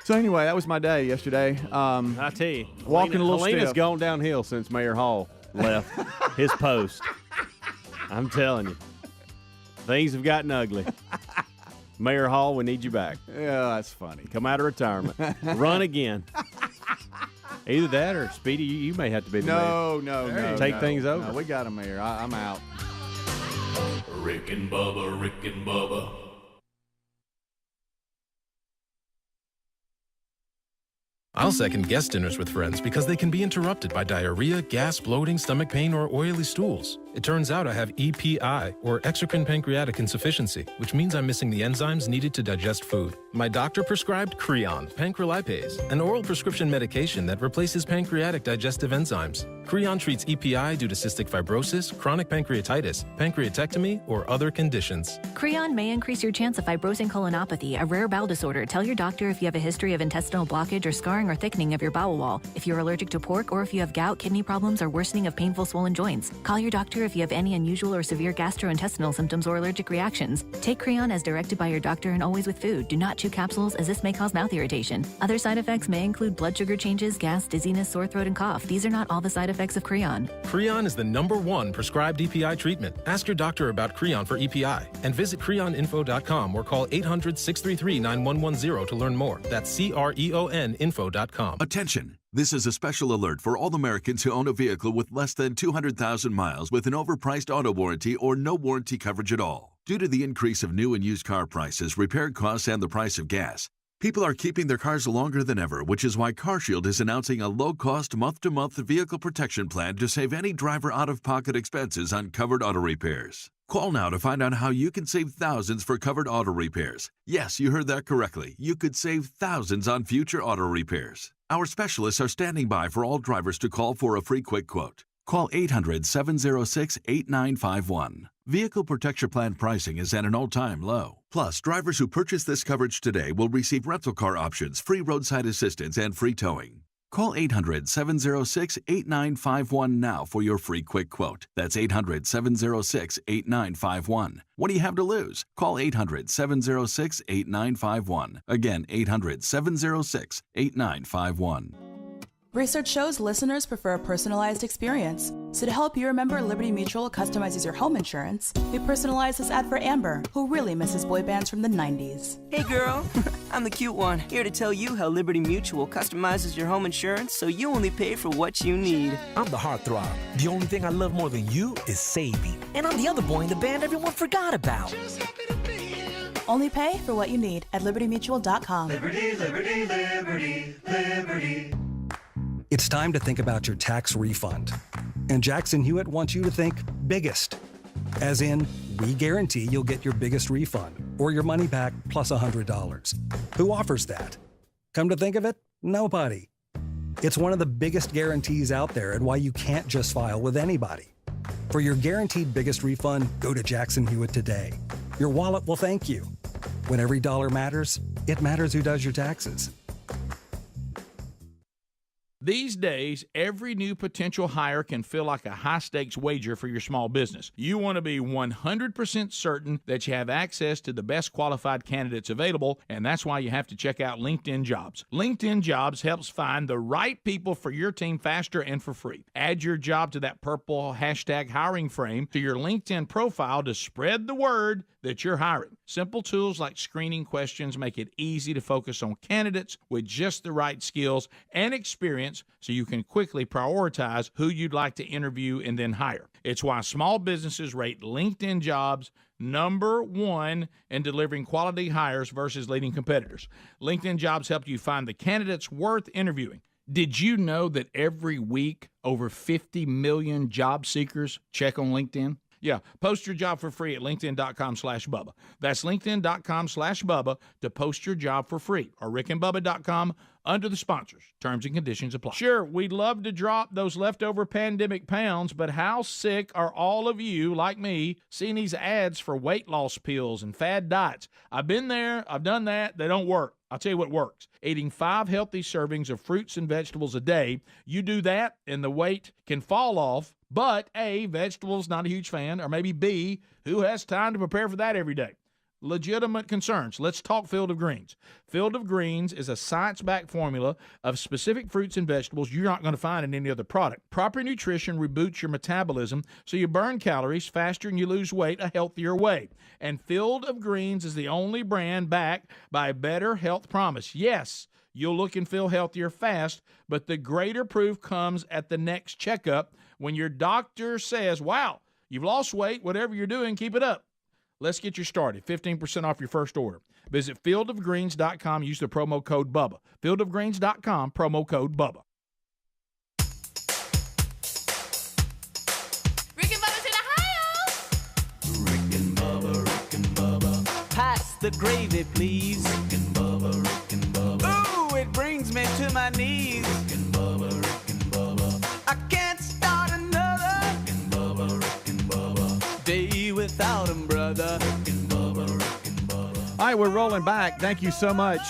So anyway, that was my day yesterday. I tell you, Walking a little Helena's stiff. gone downhill since Mayor Hall left his post. I'm telling you, things have gotten ugly. Mayor Hall, we need you back. Yeah, that's funny. Come out of retirement, run again. Either that or Speedy, you may have to be the mayor. No. Take things over. No, we got him here. I'm out. Rick and Bubba, Rick and Bubba. I'll second guest dinners with friends because they can be interrupted by diarrhea, gas, bloating, stomach pain, or oily stools. It turns out I have EPI, or exocrine pancreatic insufficiency, which means I'm missing the enzymes needed to digest food. My doctor prescribed Creon, pancrelipase, an oral prescription medication that replaces pancreatic digestive enzymes. Creon treats EPI due to cystic fibrosis, chronic pancreatitis, pancreatectomy, or other conditions. Creon may increase your chance of fibrosing colonopathy, a rare bowel disorder. Tell your doctor if you have a history of intestinal blockage or scarring or thickening of your bowel wall, if you're allergic to pork, or if you have gout, kidney problems, or worsening of painful swollen joints. Call your doctor if you have any unusual or severe gastrointestinal symptoms or allergic reactions. Take Creon as directed by your doctor and always with food. Do not chew capsules as this may cause mouth irritation. Other side effects may include blood sugar changes, gas, dizziness, sore throat, and cough. These are not all the side effects of Creon. Creon is the #1 prescribed EPI treatment. Ask your doctor about Creon for EPI and visit creoninfo.com or call 800-633-9110 to learn more. That's CREONinfo.com. Attention! This is a special alert for all Americans who own a vehicle with less than 200,000 miles with an overpriced auto warranty or no warranty coverage at all. Due to the increase of new and used car prices, repair costs, and the price of gas, people are keeping their cars longer than ever, which is why CarShield is announcing a low-cost, month-to-month vehicle protection plan to save any driver out-of-pocket expenses on covered auto repairs. Call now to find out how you can save thousands for covered auto repairs. Yes, you heard that correctly. You could save thousands on future auto repairs. Our specialists are standing by for all drivers to call for a free quick quote. Call 800-706-8951. Vehicle Protection Plan pricing is at an all-time low. Plus, drivers who purchase this coverage today will receive rental car options, free roadside assistance, and free towing. Call 800-706-8951 now for your free quick quote. That's 800-706-8951. What do you have to lose? Call 800-706-8951. Again, 800-706-8951. Research shows listeners prefer a personalized experience. So to help you remember, Liberty Mutual customizes your home insurance. We personalized this ad for Amber, who really misses boy bands from the 90s. Hey girl, I'm the cute one, here to tell you how Liberty Mutual customizes your home insurance so you only pay for what you need. I'm the heartthrob. The only thing I love more than you is Sadie. And I'm the other boy in the band everyone forgot about. Only pay for what you need at libertymutual.com. Liberty, liberty, liberty, liberty. It's time to think about your tax refund. And Jackson Hewitt wants you to think biggest. As in, we guarantee you'll get your biggest refund or your money back plus $100. Who offers that? Come to think of it, nobody. It's one of the biggest guarantees out there and why you can't just file with anybody. For your guaranteed biggest refund, go to Jackson Hewitt today. Your wallet will thank you. When every dollar matters, it matters who does your taxes. These days, every new potential hire can feel like a high-stakes wager for your small business. You want to be 100% certain that you have access to the best qualified candidates available, and that's why you have to check out LinkedIn Jobs. LinkedIn Jobs helps find the right people for your team faster and for free. Add your job to that purple hashtag hiring frame to your LinkedIn profile to spread the word that you're hiring. Simple tools like screening questions make it easy to focus on candidates with just the right skills and experience so you can quickly prioritize who you'd like to interview and then hire. It's why small businesses rate LinkedIn Jobs #1 in delivering quality hires versus leading competitors. LinkedIn Jobs help you find the candidates worth interviewing. Did you know that every week over 50 million job seekers check on LinkedIn? Yeah, post your job for free at linkedin.com/Bubba. That's linkedin.com/Bubba to post your job for free, or rickandbubba.com under the sponsors. Terms and conditions apply. Sure, we'd love to drop those leftover pandemic pounds, but how sick are all of you, like me, seeing these ads for weight loss pills and fad diets? I've been there, I've done that, they don't work. I'll tell you what works. Eating 5 healthy servings of fruits and vegetables a day. You do that, and the weight can fall off. But A, vegetables, not a huge fan, or maybe B, who has time to prepare for that every day? Legitimate concerns. Let's talk Field of Greens. Field of Greens is a science-backed formula of specific fruits and vegetables you're not going to find in any other product. Proper nutrition reboots your metabolism so you burn calories faster and you lose weight a healthier way. And Field of Greens is the only brand backed by a better health promise. Yes, you'll look and feel healthier fast, but the greater proof comes at the next checkup when your doctor says, wow, you've lost weight, whatever you're doing, keep it up. Let's get you started. 15% off your first order. Visit fieldofgreens.com. Use the promo code BUBBA. Fieldofgreens.com, promo code BUBBA. Rick and Bubba's in Ohio. Rick and Bubba, Rick and Bubba. Pass the gravy, please. Rick and Bubba, Rick and Bubba. Ooh, it brings me to my knees. Rick and Bubba, Rick and Bubba. I can't start another Rick and Bubba, Rick and Bubba. day without 'em, brother. Rick and Bubba, Rick and Bubba. All right, we're rolling back. Thank you so much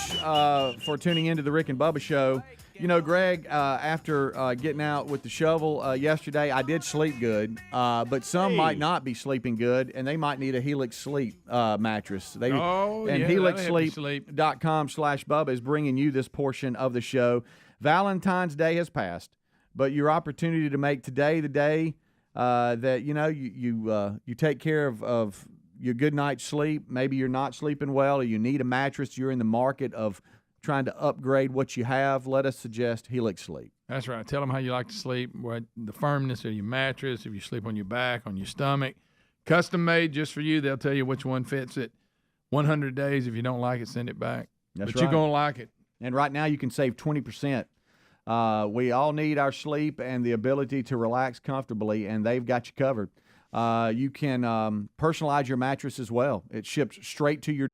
for tuning into the Rick and Bubba Show. You know, Greg, after getting out with the shovel yesterday, I did sleep good, but some might not be sleeping good, and they might need a Helix Sleep mattress. And HelixSleep.com/Bubba is bringing you this portion of the show. Valentine's Day has passed. but your opportunity to make today the day that you take care of your good night's sleep. Maybe you're not sleeping well, or you need a mattress. You're in the market of trying to upgrade what you have. Let us suggest Helix Sleep. That's right. Tell them how you like to sleep, what the firmness of your mattress, if you sleep on your back, on your stomach. Custom made just for you. They'll tell you which one fits it. 100 days. If you don't like it, send it back. That's but you're going to like it. And right now you can save 20%. We all need our sleep and the ability to relax comfortably, and they've got you covered. You can personalize your mattress as well. It's shipped straight to your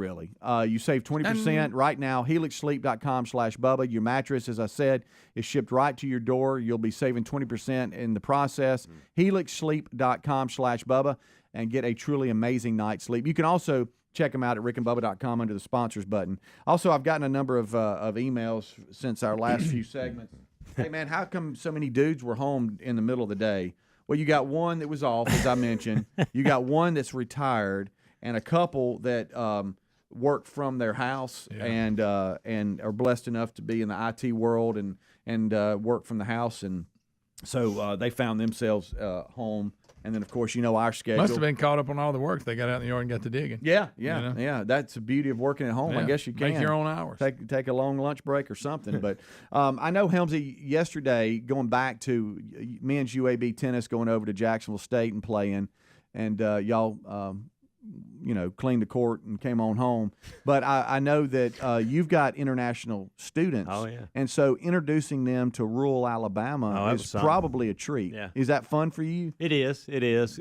you save 20% right now. HelixSleep.com/Bubba. Your mattress, as I said, is shipped right to your door. You'll be saving 20% in the process. HelixSleep.com/Bubba and get a truly amazing night's sleep. You can also check them out at rickandbubba.com under the sponsors button. Also, I've gotten a number of emails since our last few segments. Hey, man, how come so many dudes were home in the middle of the day? Well, you got one that was off, as I mentioned. You got one that's retired, and a couple that work from their house and are blessed enough to be in the IT world and work from the house. And so they found themselves home. And then, of course, our schedule. Must have been caught up on all the work. They got out in the yard and got to digging. Yeah. That's the beauty of working at home. I guess you can. Make your own hours. Take a long lunch break or something. But I know, Helmsy, yesterday, going back to men's UAB tennis, going over to Jacksonville State and playing, and y'all cleaned the court and came on home. But I know that you've got international students. Oh, yeah. And so introducing them to rural Alabama is probably a treat. Yeah. Is that fun for you? It is.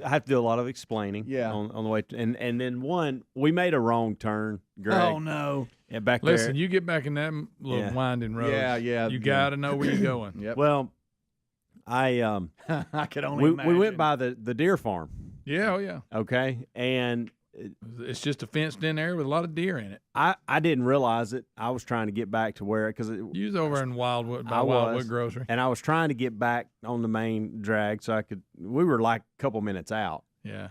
I have to do a lot of explaining on the way. And then we made a wrong turn, Greg. Oh, no. Yeah, back Listen, there. you get back in that little winding road. Yeah. You got to know where you're going. Yep. Well, I could only imagine. We went by the deer farm. Yeah, oh yeah. Okay, and it's just a fenced-in area with a lot of deer in it. I didn't realize it. I was trying to get back to where because you was over in Wildwood by Wildwood Grocery, and I was trying to get back on the main drag so I could. We were like a couple minutes out. Yeah,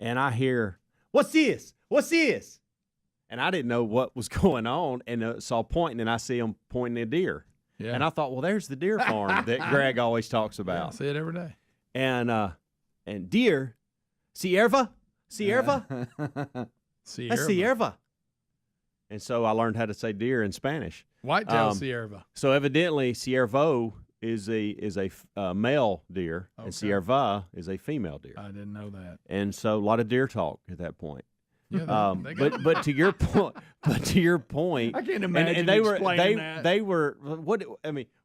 and I hear, "What's this? What's this?" And I didn't know what was going on, and saw pointing, and I see him pointing at deer. Yeah, and I thought, well, there's the deer farm that Greg always talks about. Yeah, I see it every day. And deer. Sierva? Sierra. That's Sierva. And so I learned how to say deer in Spanish. Whitetail Sierva. So evidently Siervo is a male deer, and Sierva is a female deer. I didn't know that. And so a lot of deer talk at that point. Yeah, but to your point, I can't imagine and they explaining that. They were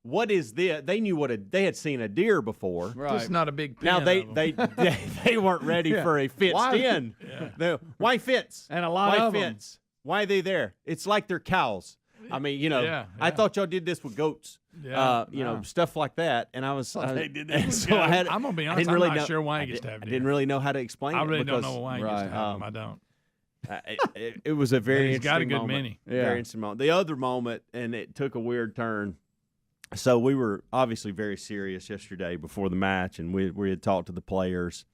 what is this? They knew they had seen a deer before. Right. It's not a big pen. Now they weren't ready for a fenced in. Yeah. Why fence? And a lot why of fence? Them. Why are they there? It's like they're cows. I mean, I thought y'all did this with goats. Yeah. Stuff like that. And I was they did that. So I'm gonna be honest. I'm not sure why I used to have deer. I didn't really know how to explain it. I really because, don't know why I used to have them. I don't. It was a very he's got a good moment. many. Yeah. Very interesting moment. The other moment, and it took a weird turn. So we were obviously very serious yesterday before the match, and we had talked to the players,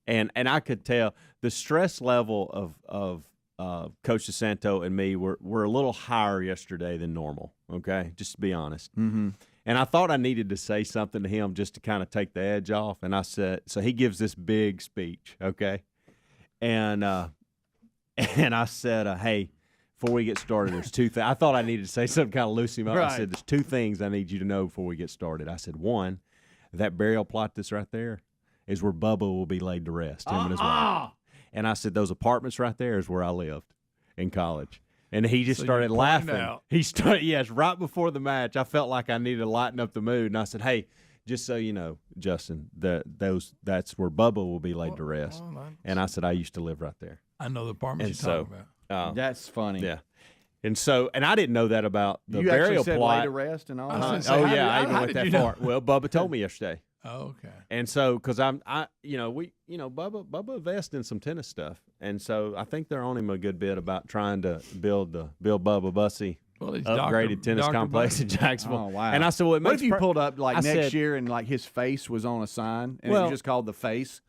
and I could tell the stress level of Coach DeSanto and me were a little higher yesterday than normal. Okay, just to be honest. Mm-hmm. And I thought I needed to say something to him just to kind of take the edge off. And I said, so he gives this big speech, okay, and I said, hey, before we get started, there's two things. I thought I needed to say something kind of loosen him up. Right. I said, there's two things I need you to know before we get started. I said, one, that burial plot that's right there is where Bubba will be laid to rest, him and his wife. And I said, those apartments right there is where I lived in college. And he just started laughing. He started, yes, right before the match. I felt like I needed to lighten up the mood. And I said, hey, just so you know, Justin, that's where Bubba will be laid to rest. And I said, I used to live right there. I know the apartments you're talking about. That's funny. Yeah. And I didn't know that about the you barial actually said plot. Lay to rest and all that. I even went that far. Well, Bubba told me yesterday. Oh, okay. And so, because Bubba invests in some tennis stuff, and so I think they're on him a good bit about trying to build Bubba Bussy upgraded tennis complex in Jacksonville. Oh, wow. And I said, well, what if you pulled up next year and like his face was on a sign and it was just called The Face?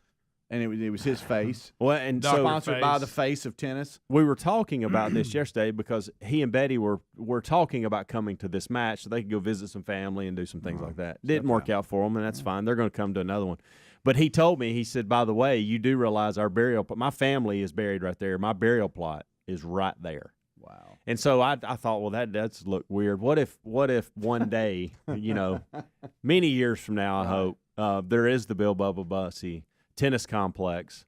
And it was his face. Well, and so so sponsored by the face of tennis. We were talking about this yesterday because he and Betty were talking about coming to this match so they could go visit some family and do some things like that. Didn't work out for them, and that's fine. They're going to come to another one. But he told me, he said, by the way, you do realize our my family is buried right there. My burial plot is right there. Wow. And so I thought, well, that does look weird. What if one day, many years from now, I hope, there is the Bill Bubba Bussey tennis complex,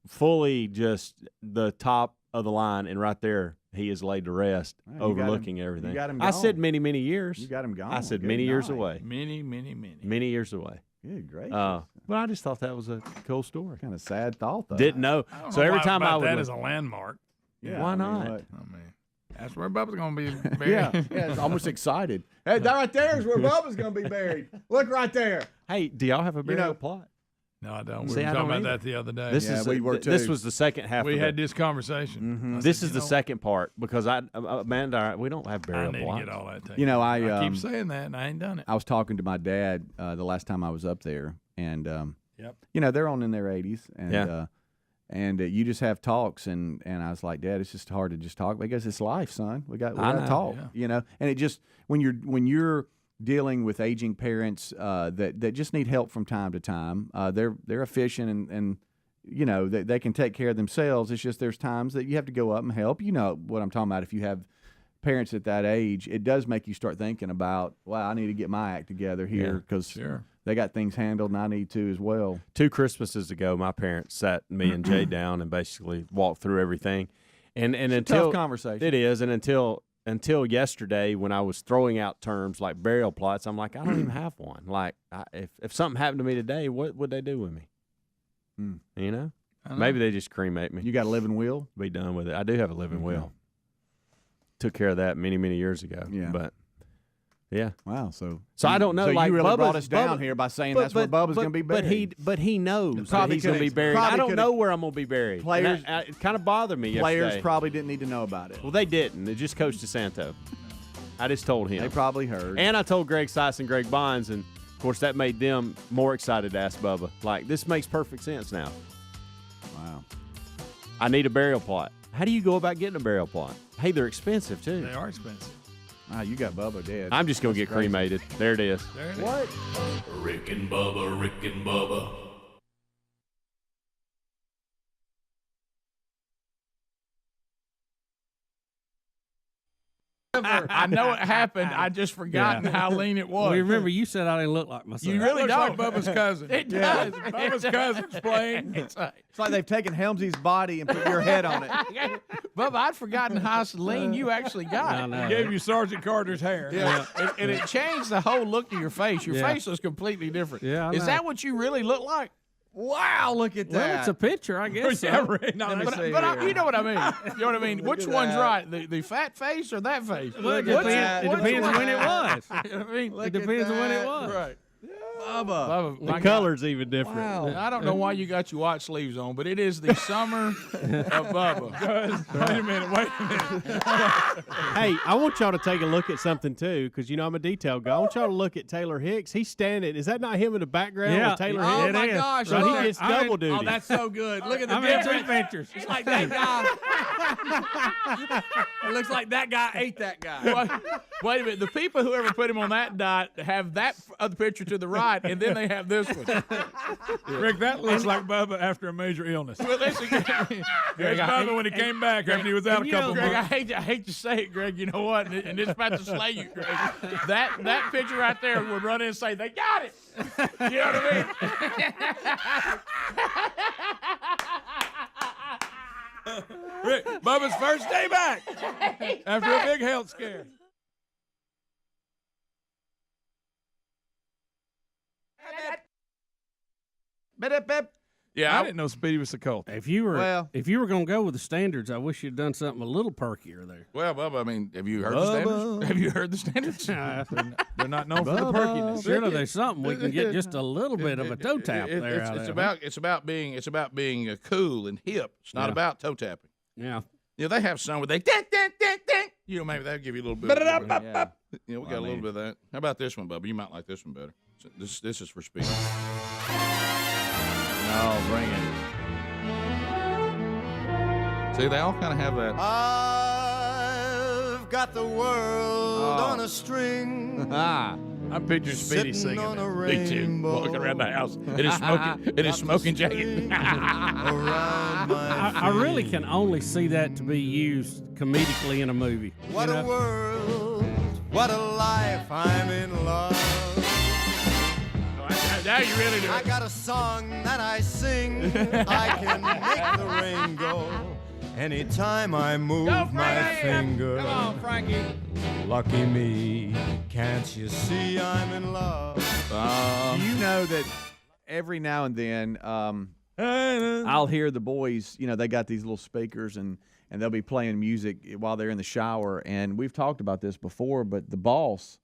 fully just the top of the line, and right there he is laid to rest, overlooking everything. You got him I gone. said many years. You got him gone. I said many years away. Many years away. Good gracious. Well, I just thought that was a cool story. Kind of sad thought, though. Didn't know. So every time I would that as a landmark. Yeah, why not? I mean, that's where Bubba's going to be buried. yeah, it's almost excited. Hey, that right there is where Bubba's going to be buried. Look right there. Hey, do y'all have a burial plot? No, I don't. See, We were I talking don't about either. that the other day. This was the second half. We of had it. this conversation. This is the second part because Amanda, we don't have burial I need plots. to get all that taken. I keep saying that, and I ain't done it. I was talking to my dad the last time I was up there, and Yep. they're on in their 80s, and you just have talks, and I was like, Dad, it's just hard to just talk because it's life, son. We got to talk, and it just when you're dealing with aging parents that just need help from time to time. They're efficient and they can take care of themselves. It's just there's times that you have to go up and help. You know what I'm talking about. If you have parents at that age, it does make you start thinking about, wow, I need to get my act together here because they got things handled and I need to as well. 2 Christmases ago, my parents sat me and Jay down and basically walked through everything. And it's until a tough conversation. It is, and until yesterday when I was throwing out terms like burial plots, I'm like, I don't even have one. Like, if something happened to me today, what would they do with me? Maybe they just cremate me. You got a living will? Be done with it. I do have a living will. Took care of that many, many years ago. Yeah. But, yeah. Wow. So I don't know. So like you really Bubba's, brought us down here by saying that's where Bubba's going to be buried. But he knows that Probably he's going to be buried. I don't know where I'm going to be buried. Players, it kind of bothered me Players yesterday. probably didn't need to know about it. Well, they didn't. They just Coach DeSanto. I just told him. They probably heard. And I told Greg Seiss and Greg Bonds, and, of course, that made them more excited to ask Bubba. Like, this makes perfect sense now. Wow. I need a burial plot. How do you go about getting a burial plot? Hey, they're expensive, too. They are expensive. You got Bubba dead. I'm just going to get cremated. There it is. What? Rick and Bubba, Rick and Bubba. I know it happened. I just forgotten how lean it was. Well, remember, you said I didn't look like myself. You really Looks don't. like Bubba's cousin. It does. Bubba's cousin's playing. It's like they've taken Helmsy's body and put your head on it. Bubba, I'd forgotten how lean you actually got. He gave you Sergeant Carter's hair. Yeah. And it changed the whole look of your face. Your face was completely different. Yeah, I Is know. that what you really look like? Wow, look at that. Well, it's a picture, I guess. So. But you know what I mean. You know what I mean. Which one's right? The fat face or that face? Well, it depends when it was. I mean, It depends on when it was. Right. Bubba. The color's even different. Wow. I don't know why you got your white sleeves on, but it is the summer of Bubba. Wait a minute. Hey, I want y'all to take a look at something, too, because, I'm a detail guy. I want y'all to look at Taylor Hicks. He's standing. Is that not him in the background with Taylor Hicks? Oh, my gosh. So look. he gets double duty. Oh, that's so good. Look at the I'm in difference. 2 pictures. It's like that guy. It looks like that guy ate that guy. Wait a minute. The people who ever put him on that diet have that other picture to the right, and then they have this one. Rick, that looks like Bubba after a major illness. Well, listen, There's Bubba when he came back after he was out a couple Greg, months. I hate to say it, Greg. You know what? And it's about to slay you, Greg. That picture right there would run in and say, "They got it." You know what I mean? Rick, Bubba's first day back after a big health scare. Yeah, I didn't know Speedy was so cold. If you were going to go with the standards, I wish you'd done something a little perkier there. Well, Bubba, I mean, have you heard the standards? Have you heard the standards? They're not known for the perkiness. Surely there's something we can get just a little bit of a toe tap there. It's about being cool and hip. It's not about toe tapping. Yeah. They have some where they ding, ding, ding, ding. Maybe that'll give you a little bit. We got a little bit of that. How about this one, Bubba? You might like this one better. This is for Speedy. Oh, bring it. See, they all kind of have that. I've got the world on a string. I'm picturing Speedy Sitting singing on a it. Me too. rainbow. Walking around the house in his smoking jacket. I really can only see that to be used comedically in a movie. What a world, what a life, I'm in love. Now you really do it. I got a song that I sing. I can make the rain go anytime I move my finger. Come on, Frankie. Lucky me, can't you see I'm in love? Do you know that every now and then I'll hear the boys, they got these little speakers and they'll be playing music while they're in the shower. And we've talked about this before, but the boss,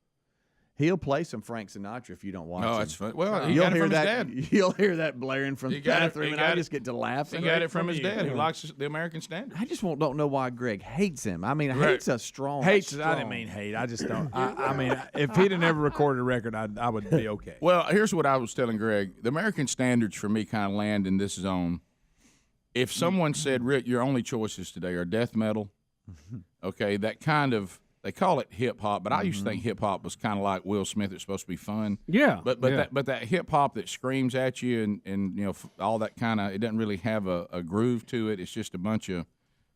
he'll play some Frank Sinatra if you don't watch him. Oh, that's fun. Well, he got it from his dad. You'll hear that blaring from the bathroom, and I just get to laugh. He got it from his dad, who likes the American Standard. I just don't know why Greg hates him. I mean, hate's a strong. Hates. strong. I didn't mean hate. I just don't. I mean, if he'd have never recorded a record, I would be okay. Well, here's what I was telling Greg. The American Standards for me kind of land in this zone. If someone said, Rick, your only choices today are death metal, okay, that kind of. They call it hip hop, but I used to think hip hop was kind of like Will Smith. It's supposed to be fun. Yeah, but that hip hop that screams at you and all that kind of, it doesn't really have a groove to it. It's just a bunch of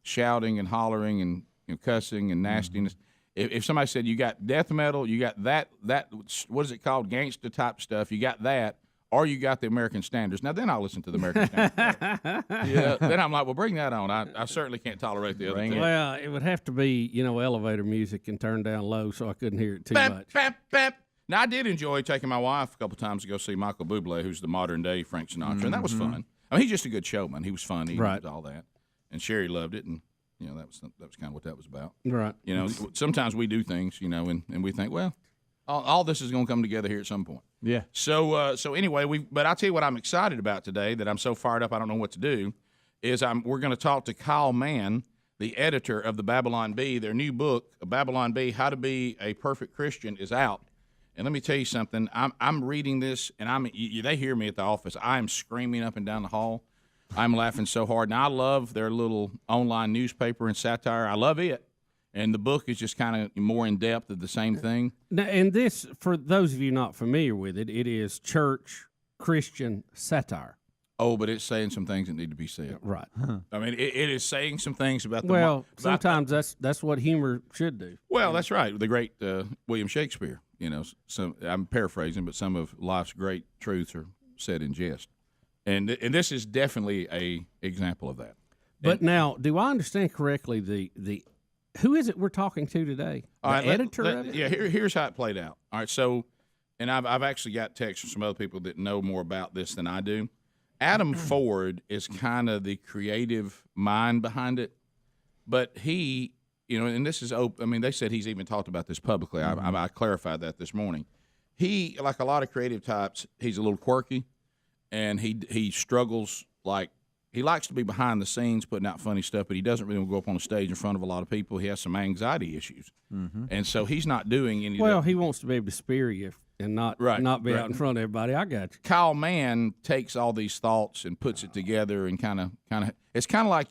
shouting and hollering and cussing and nastiness. If somebody said you got death metal, you got that what is it called, gangster type stuff, you got that, or you got the American Standards. Now then I'll listen to the American Standards. Then I'm like, well, bring that on. I certainly can't tolerate the other thing. Well, it would have to be, elevator music and turned down low so I couldn't hear it too much. Bap, bap. Now, I did enjoy taking my wife a couple times to go see Michael Bublé, who's the modern-day Frank Sinatra, and that was fun. I mean, he's just a good showman. He was funny, and all that. And Sherry loved it, and, that was kind of what that was about. Right. Sometimes we do things, and we think, well, all this is going to come together here at some point. Yeah. So anyway, but I'll tell you what I'm excited about today that I'm so fired up I don't know what to do is we're going to talk to Kyle Mann, the editor of the Babylon Bee. Their new book, Babylon Bee, How to Be a Perfect Christian, is out. And let me tell you something. I'm reading this, and they hear me at the office. I'm screaming up and down the hall. I'm laughing so hard. Now, I love their little online newspaper and satire. I love it. And the book is just kind of more in depth of the same thing. Now, and this, for those of you not familiar with it, it is church Christian satire. Oh, but it's saying some things that need to be said. Right. I mean, it is saying some things about the. Well, sometimes that's what humor should do. Well, that's right. The great William Shakespeare. I'm paraphrasing, but some of life's great truths are said in jest, and this is definitely a example of that. But now, do I understand correctly? The who is it we're talking to today? The editor of it? Yeah, here's how it played out. All right, so, and I've actually got texts from some other people that know more about this than I do. Adam Ford is kind of the creative mind behind it, but he, and this is open. I mean, they said he's even talked about this publicly. I clarified that this morning. He, like a lot of creative types, he's a little quirky, and he struggles like. He likes to be behind the scenes putting out funny stuff, but he doesn't really want to go up on a stage in front of a lot of people. He has some anxiety issues. And so he's not doing any Well, he wants to be able to spear you and not be out in front of everybody. I got you. Kyle Mann takes all these thoughts and puts it together and kind of it's kind of like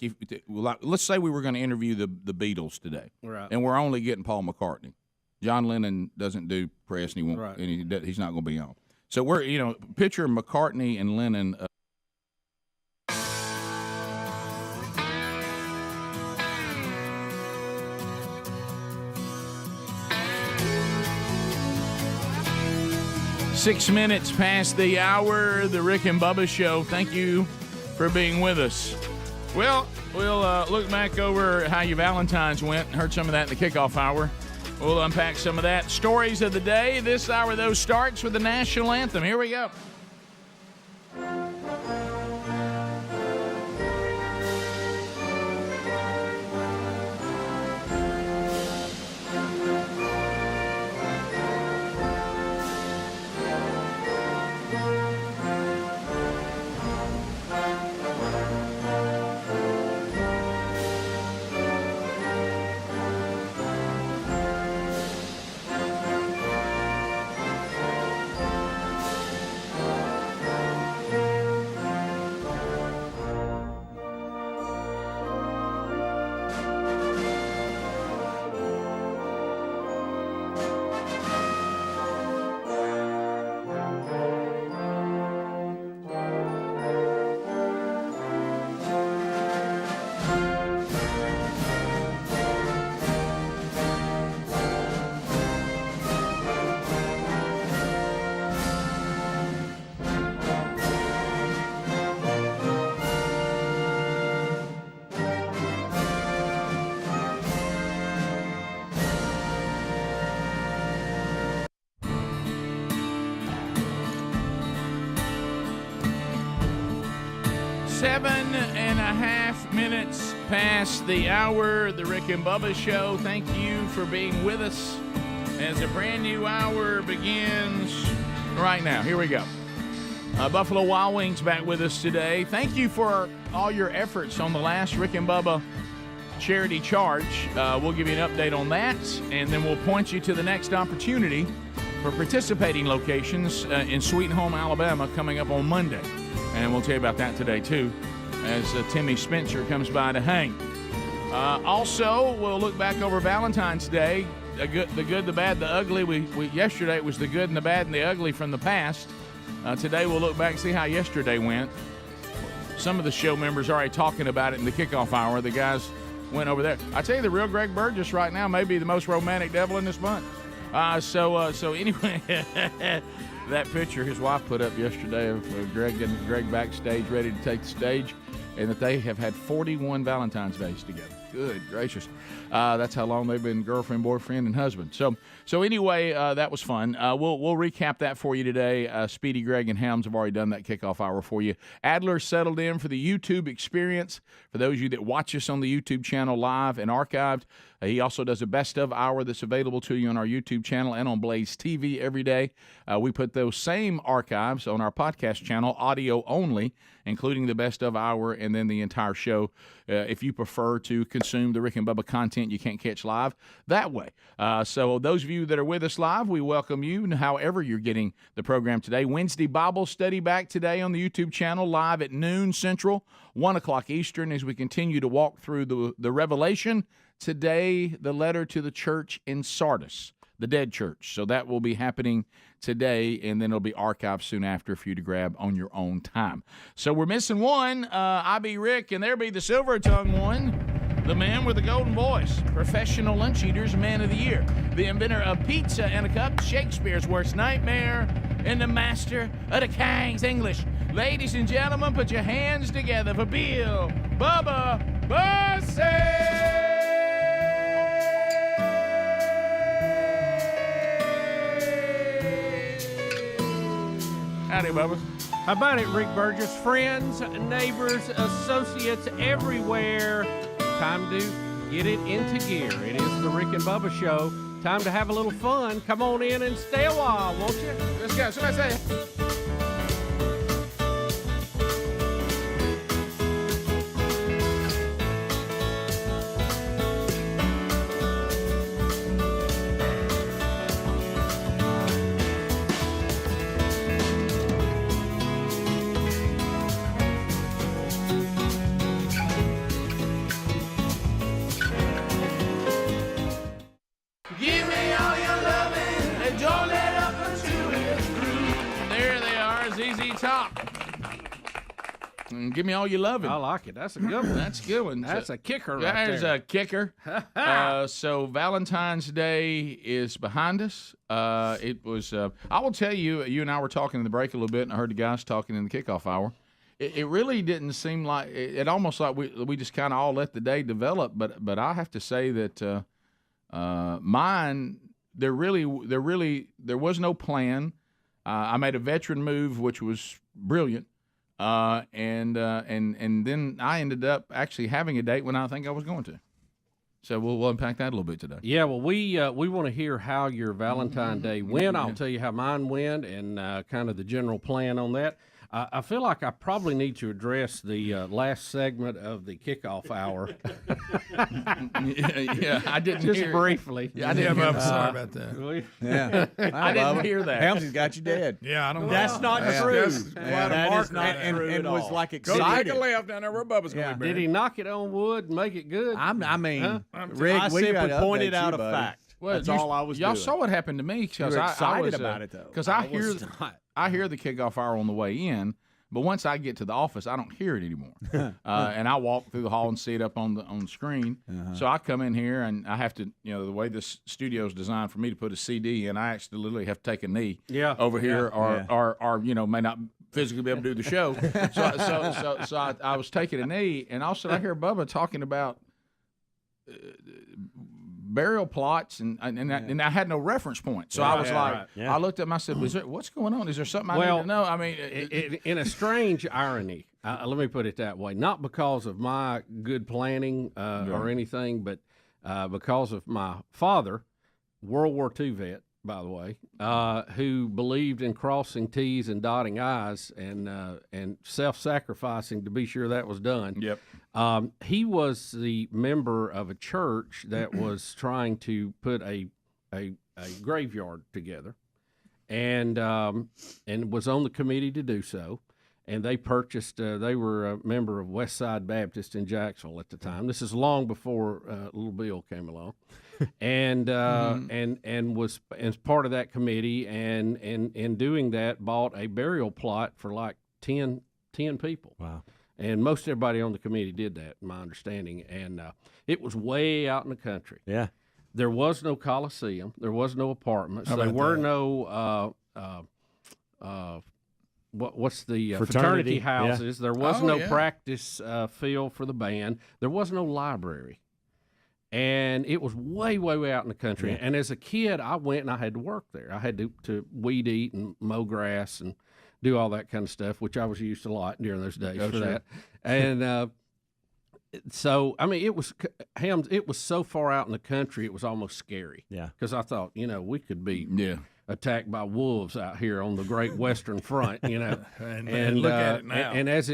let's say we were going to interview the Beatles today. Right. And we're only getting Paul McCartney. John Lennon doesn't do press and he won't and he's not going to be on. So we're picture McCartney and Lennon 6 minutes past the hour, the Rick and Bubba Show. Thank you for being with us. Well, we'll look back over how your Valentines went. Heard some of that in the kickoff hour. We'll unpack some of that. Stories of the day. This hour, though, starts with the national anthem. Here we go. 7.5 minutes past the hour, the Rick and Bubba Show. Thank you for being with us as a brand new hour begins right now. Here we go. Buffalo Wild Wings back with us today. Thank you for all your efforts on the last Rick and Bubba charity charge. We'll give you an update on that, and then we'll point you to the next opportunity for participating locations in Sweet Home, Alabama, coming up on Monday. And we'll tell you about that today, too, as Timmy Spencer comes by to hang. Also, we'll look back over Valentine's Day, the good, the bad, the ugly. Yesterday it was the good and the bad and the ugly from the past. Today we'll look back and see how yesterday went. Some of the show members are already talking about it in the kickoff hour. The guys went over there. I tell you, the real Greg Burgess right now may be the most romantic devil in this bunch. So anyway, that picture his wife put up yesterday of Greg backstage ready to take the stage, and that they have had 41 Valentine's Days together. Good gracious. That's how long they've been girlfriend, boyfriend, and husband. So anyway, that was fun. We'll recap that for you today. Speedy, Greg, and Helms have already done that kickoff hour for you. Adler settled in for the YouTube experience. For those of you that watch us on the YouTube channel live and archived, he also does a best of hour that's available to you on our YouTube channel and on Blaze TV every day. We put those same archives on our podcast channel, audio only, including the best of hour and then the entire show. If you prefer to consume the Rick and Bubba content you can't catch live, that way. So those of you that are with us live, we welcome you, however you're getting the program today. Wednesday Bible study back today on the YouTube channel, live at noon Central, 1 o'clock Eastern, as we continue to walk through the Revelation. Today, the letter to the church in Sardis, the dead church. So that will be happening today, and then it'll be archived soon after for you to grab on your own time. So we're missing one. I be Rick, and there be the silver-tongued one, the man with the golden voice, professional lunch eaters, man of the year, the inventor of pizza and a cup, Shakespeare's worst nightmare, and the master of the King's English. Ladies and gentlemen, put your hands together for Bill Bubba Bussey! Howdy, Bubba. How about it, Rick Burgess? Friends, neighbors, associates everywhere. Time to get it into gear. It is the Rick and Bubba Show. Time to have a little fun. Come on in and stay a while, won't you? Let's go. Somebody say. Give me all your loving. I like it. That's a good one. That's a good one. That's a kicker right there. There's a kicker. So Valentine's Day is behind us. It was, I will tell you, you and I were talking in the break a little bit, and I heard the guys talking in the kickoff hour. It really didn't seem like, it almost like we just kind of all let the day develop, but I have to say that mine, there was no plan. I made a veteran move, which was brilliant. And then I ended up actually having a date when I think I was going to. So we'll unpack that a little bit today. Yeah, well, we want to hear how your Valentine's Day went. I'll tell you how mine went and kind of the general plan on that. I feel like I probably need to address the last segment of the kickoff hour. yeah, I didn't just hear briefly. Yeah, I didn't. I'm sorry about that. Really? Yeah, I didn't hear that. Helmsy's got you dead. Yeah, I don't know. That's not true. That is not true at all. was like Go excited. take a left down there where Bubba's going to be. Did he knock it on wood and make it good? I mean, Rick, I we simply gotta pointed update out you, a buddy. fact. Well, That's all I was y'all doing. saw what happened to me because You were I excited was, about it, though. Because I hear the kickoff hour on the way in, but once I get to the office, I don't hear it anymore. And I walk through the hall and see it up on the screen. So I come in here and I have to, the way this studio is designed for me to put a CD in, I actually literally have to take a knee over here, or may not physically be able to do the show. So I was taking a knee, and all of a sudden I hear Bubba talking about burial plots, and I had no reference point. So I was I looked at him, I said, what's going on? Is there something I need to know? I mean, in a strange irony, let me put it that way, not because of my good planning or anything, but because of my father, World War II vet, by the way, who believed in crossing T's and dotting I's and self-sacrificing to be sure that was done. Yep. He was the member of a church that was trying to put a graveyard together, and was on the committee to do so. And they purchased. They were a member of West Side Baptist in Jacksonville at the time. This is long before Little Bill came along, and was as part of that committee. And in doing that, bought a burial plot for like 10 people. Wow. And most everybody on the committee did that, in my understanding. And it was way out in the country. Yeah. There was no Coliseum. There was no apartments. There were no. What's the fraternity houses? Yeah. There was no practice field for the band. There was no library, and it was way out in the country. Yeah. And as a kid, I went and I had to work there. I had to weed eat and mow grass and do all that kind of stuff, which I was used to a lot during those days for that. And so, I mean, it was so far out in the country, it was almost scary. Yeah, because I thought, we could be attacked by wolves out here on the Great Western Front, and look at it now. And as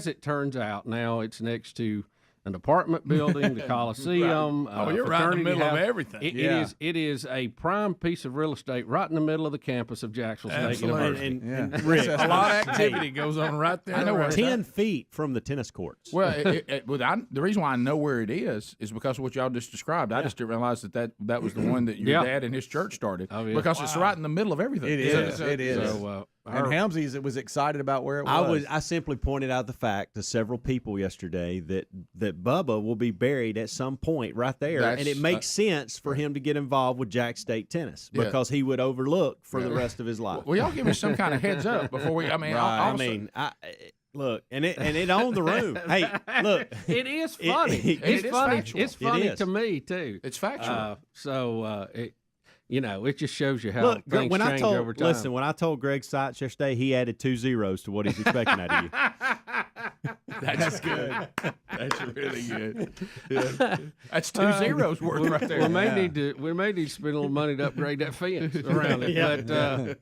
it turns out, now it's next to an apartment building, the Coliseum. Right. You're right in the middle of everything. It is a prime piece of real estate right in the middle of the campus of Jacksonville State University. And Rick, a lot of activity goes on right there. I know 10 feet from the tennis courts. Well, the reason why I know where it is because of what y'all just described. I just didn't realize that was the one that your dad and his church started. Oh, yeah. Because it's right in the middle of everything. It is. So, it is. So, and Helmsy was excited about where it was. I simply pointed out the fact to several people yesterday that Bubba will be buried at some point right there, and it makes sense for him to get involved with Jack State tennis because he would overlook for the rest of his life. Well, y'all give me some kind of heads up before we. I mean, look, and it owned the room. Hey, look, it is funny. It's funny. Factual. It's funny to me too. It's factual. It just shows you how things change over time. Listen, when I told Greg Seitz yesterday, he added 2 zeros to what he's expecting out of you. That's good. That's really good. Yeah. That's 2 zeros worth right there. We may need to spend a little money to upgrade that fence around it. But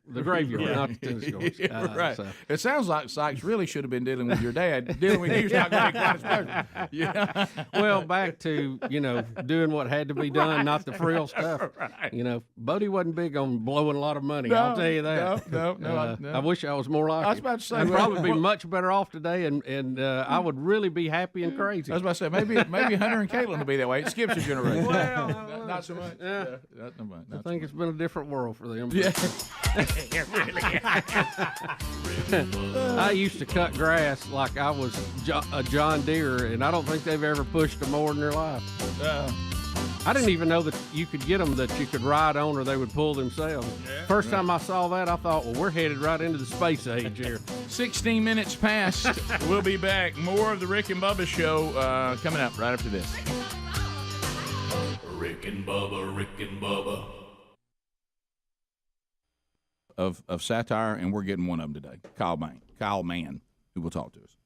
the graveyard, not the tennis courts. Right. So. It sounds like Sykes really should have been dealing with your dad. Dealing with you's not going to be quite as pleasant. Yeah. Well, back to doing what had to be done, not the frill stuff. Right. Bodie wasn't big on blowing a lot of money. I'll tell you that. No. I wish I was more like him. I was about to say, I'd probably be much better off today, and I would really be happy and crazy. I was about to say maybe Hunter and Caitlin will be that way. It skips a generation. Well, not so much. Yeah. Not so much. I think it's been a different world for them. Yeah. I used to cut grass like I was a John Deere, and I don't think they've ever pushed a mower in their life. I didn't even know that you could get them that you could ride on or they would pull themselves. First time I saw that, I thought, well, we're headed right into the space age here. 16 minutes past. We'll be back. More of the Rick and Bubba Show coming up right after this. Rick and Bubba. Of Satire, and we're getting one of them today. Kyle Mann, who will talk to us.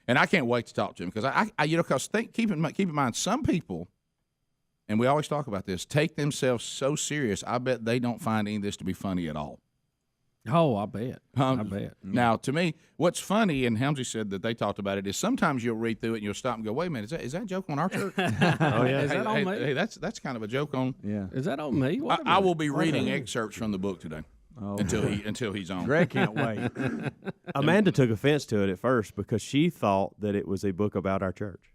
And I can't wait to talk to him because keep in mind, some people, and we always talk about this, take themselves so serious, I bet they don't find any of this to be funny at all. Oh, I bet. I bet. Now, to me, what's funny, and Helmsy said that they talked about it, is sometimes you'll read through it and you'll stop and go, wait a minute, is that a joke on our church? Oh, yeah. Is that on me? Hey, that's kind of a joke on. Yeah. Is that on me? I will be reading excerpts from the book today. Oh, until he's on. Greg can't wait. Amanda took offense to it at first because she thought that it was a book about our church.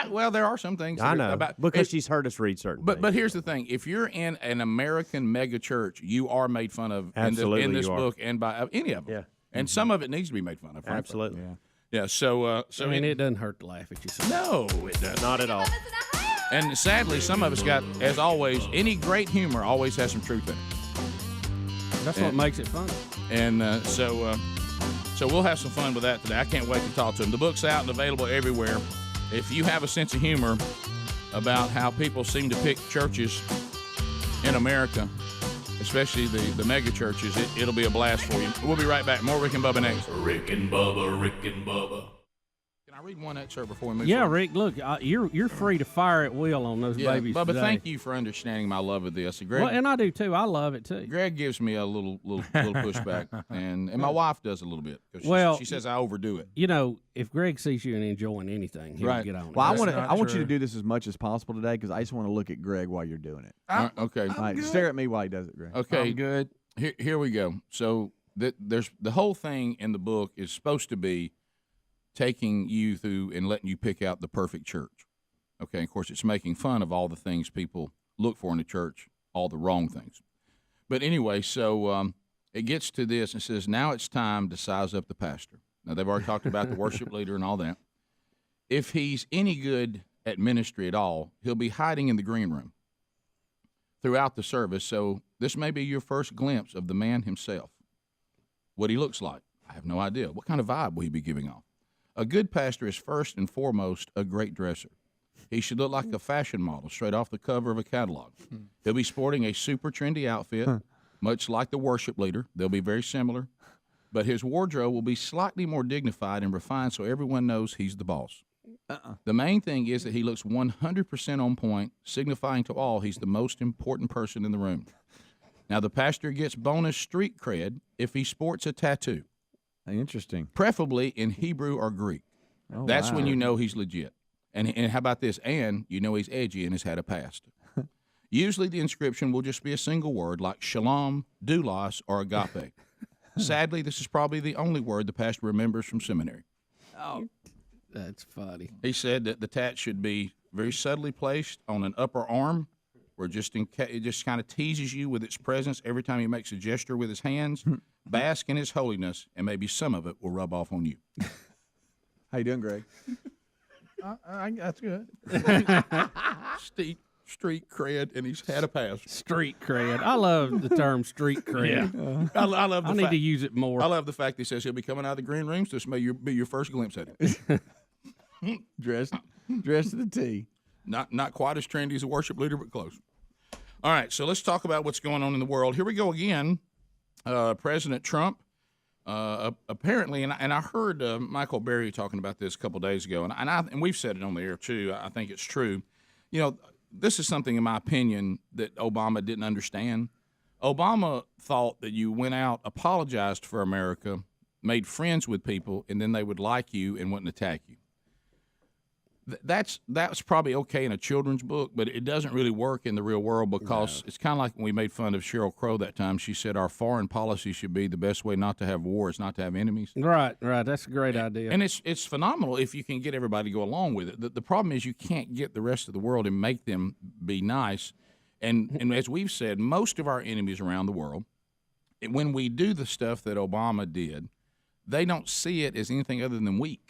Well, there are some things I know because she's heard us read certain things. But here's the thing: if you're in an American mega church, you are made fun of in this book and by any of them. Yeah. And some of it needs to be made fun of. Frankly. Absolutely. Yeah. So I mean, it doesn't hurt to laugh at you. No, it doesn't. Not at all. And sadly, some of us got, as always, any great humor always has some truth in it. That's what makes it funny. And so we'll have some fun with that today. I can't wait to talk to him. The book's out and available everywhere. If you have a sense of humor, about how people seem to pick churches in America, especially the mega churches. It'll be a blast for you. We'll be right back. More Rick and Bubba next. Rick and Bubba, Rick and Bubba. Can I read one excerpt before we move Yeah, forward? Rick, look, you're free to fire at will on those babies Bubba, today. thank you for understanding my love of this. Greg, Well, and I do too. I love it too. Greg gives me a little pushback, and my wife does a little bit. 'Cause she says I overdo it. You know, if Greg sees you and enjoying anything, he'll Right. get on it. Well, I want you to do this as much as possible today because I just want to look at Greg while you're doing it. Okay. All right, stare at me while he does it, Greg. Okay, I'm good. Here we go. So there's the whole thing in the book is supposed to be taking you through and letting you pick out the perfect church. Okay, of course, it's making fun of all the things people look for in a church, all the wrong things. But anyway, so it gets to this and says, now it's time to size up the pastor. Now, they've already talked about the worship leader and all that. If he's any good at ministry at all, he'll be hiding in the green room throughout the service. So this may be your first glimpse of the man himself. What he looks like, I have no idea. What kind of vibe will he be giving off? A good pastor is first and foremost a great dresser. He should look like a fashion model straight off the cover of a catalog. He'll be sporting a super trendy outfit, much like the worship leader. They'll be very similar. But his wardrobe will be slightly more dignified and refined so everyone knows he's the boss. The main thing is that he looks 100% on point, signifying to all he's the most important person in the room. Now, the pastor gets bonus street cred if he sports a tattoo. Interesting. Preferably in Hebrew or Greek. Oh, That's wow. when you know he's legit. And how about this? And you know he's edgy and has had a past. Usually the inscription will just be a single word like shalom, doulos, or agape. Sadly, this is probably the only word the pastor remembers from seminary. Oh, that's funny. He said that the tat should be very subtly placed on an upper arm where it just kind of teases you with its presence every time he makes a gesture with his hands. Bask in his holiness, and maybe some of it will rub off on you. How you doing, Greg? That's good. Street cred, and he's had a past. Street cred. I love the term street cred. Yeah. I love the I need to use it more. I love the fact that he says he'll be coming out of the green rooms. This may be your first glimpse at it. dressed to the T. Not quite as trendy as a worship leader, but close. All right, so let's talk about what's going on in the world. Here we go again. President Trump, apparently, and I heard Michael Berry talking about this a couple days ago, and we've said it on the air too. I think it's true. You know, this is something, in my opinion, that Obama didn't understand. Obama thought that you went out, apologized for America, made friends with people, and then they would like you and wouldn't attack you. That's probably okay in a children's book, but it doesn't really work in the real world because it's kind of like when we made fun of Sheryl Crow that time. She said our foreign policy should be the best way not to have war is not to have enemies. Right. That's a great idea. And it's phenomenal if you can get everybody to go along with it. The problem is you can't get the rest of the world and make them be nice. And as we've said, most of our enemies around the world, when we do the stuff that Obama did, they don't see it as anything other than weak.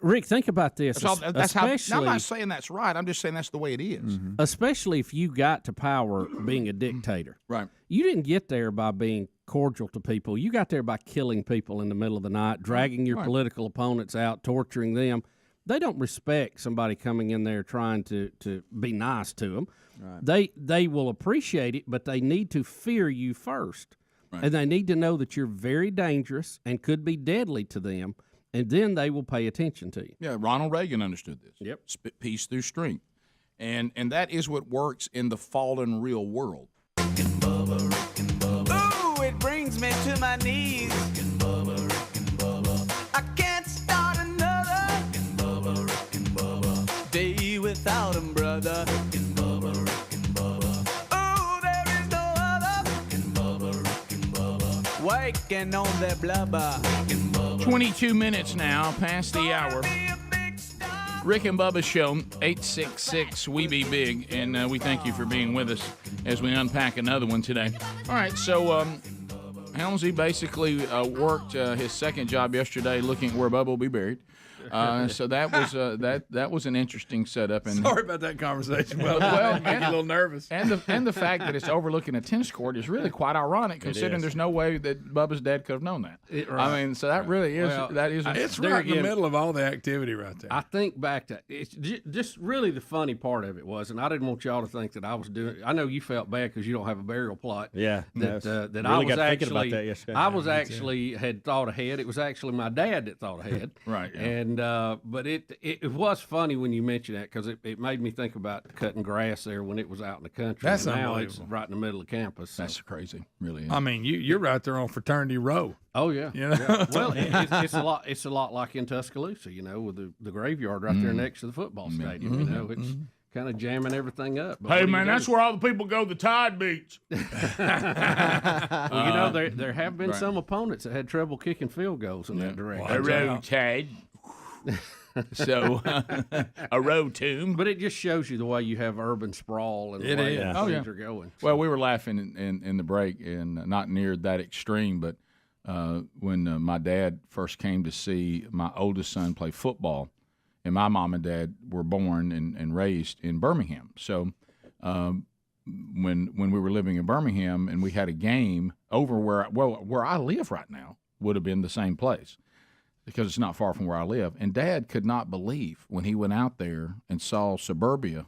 Rick, think about this. That's how. I'm not saying that's right. I'm just saying that's the way it is. Mm-hmm. Especially if you got to power being a dictator. Right. You didn't get there by being cordial to people. You got there by killing people in the middle of the night, dragging your political opponents out, torturing them. They don't respect somebody coming in there trying to be nice to them. Right. They will appreciate it, but they need to fear you first. Right. And they need to know that you're very dangerous and could be deadly to them. And then they will pay attention to you. Yeah, Ronald Reagan understood this. Yep. Peace through strength. And that is what works in the fallen real world. Ooh, it brings me to my knees. I can't start another day without him, brother. Ooh, there is no other waking on their blubber. 22 minutes now, past the hour. Rick and Bubba Show, 866-WE-BE-BIG, and we thank you for being with us as we unpack another one today. All right, so Helmsy basically worked his second job yesterday looking at where Bubba will be buried. So that was an interesting setup. And Sorry about that conversation. Well, and, a little nervous. And the fact that it's overlooking a tennis court is really quite ironic, considering there's no way that Bubba's dad could have known that. I mean, so that really is It's right in the middle of all the activity right there. I think back to it's just really the funny part of it was, and I didn't want y'all to think that I was doing. I know you felt bad because you don't have a burial plot. Yeah, that really I was got thinking about actually that yesterday. I was actually had thought ahead. It was actually my dad that thought ahead. Right. Yeah. And but it was funny when you mentioned that because it made me think about cutting grass there when it was out in the country. That's and now it's unbelievable. right in the middle of campus. So. That's crazy, really. Is. I mean, you're right there on Fraternity Row. Oh yeah, you know? Yeah. Well, it's a lot. It's a lot like in Tuscaloosa, you know, with the graveyard right there next to the football stadium. You know, it's kind of jamming everything up. But hey man, that's where all the people go. The tide beach. Well, you know, there have been some opponents that had trouble kicking field goals in that direction. A road tide. So a road tomb. But it just shows you the way you have urban sprawl and the way things are going. So. Well, we were laughing in the break, and not near that extreme, but when my dad first came to see my oldest son play football, and my mom and dad were born and raised in Birmingham. So when we were living in Birmingham and we had a game over where I live right now would have been the same place, because it's not far from where I live. And Dad could not believe when he went out there and saw Suburbia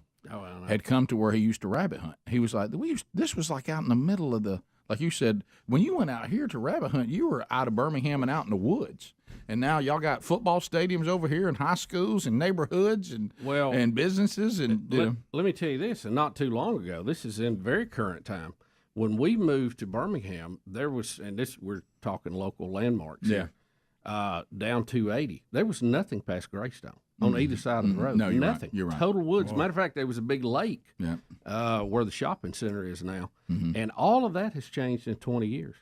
had come to where he used to rabbit hunt. He was like, this was like out in the middle of the, like you said, when you went out here to rabbit hunt, you were out of Birmingham and out in the woods. And now y'all got football stadiums over here and high schools and neighborhoods and businesses. And let me tell you this, and not too long ago, this is in very current time. When we moved to Birmingham, there was, and this we're talking local landmarks. Yeah. Down 280, there was nothing past Greystone on either side of the road. No, you're nothing. Right. You're right. Total woods. Matter of fact, there was a big lake where the shopping center is now, and all of that has changed in 20 years.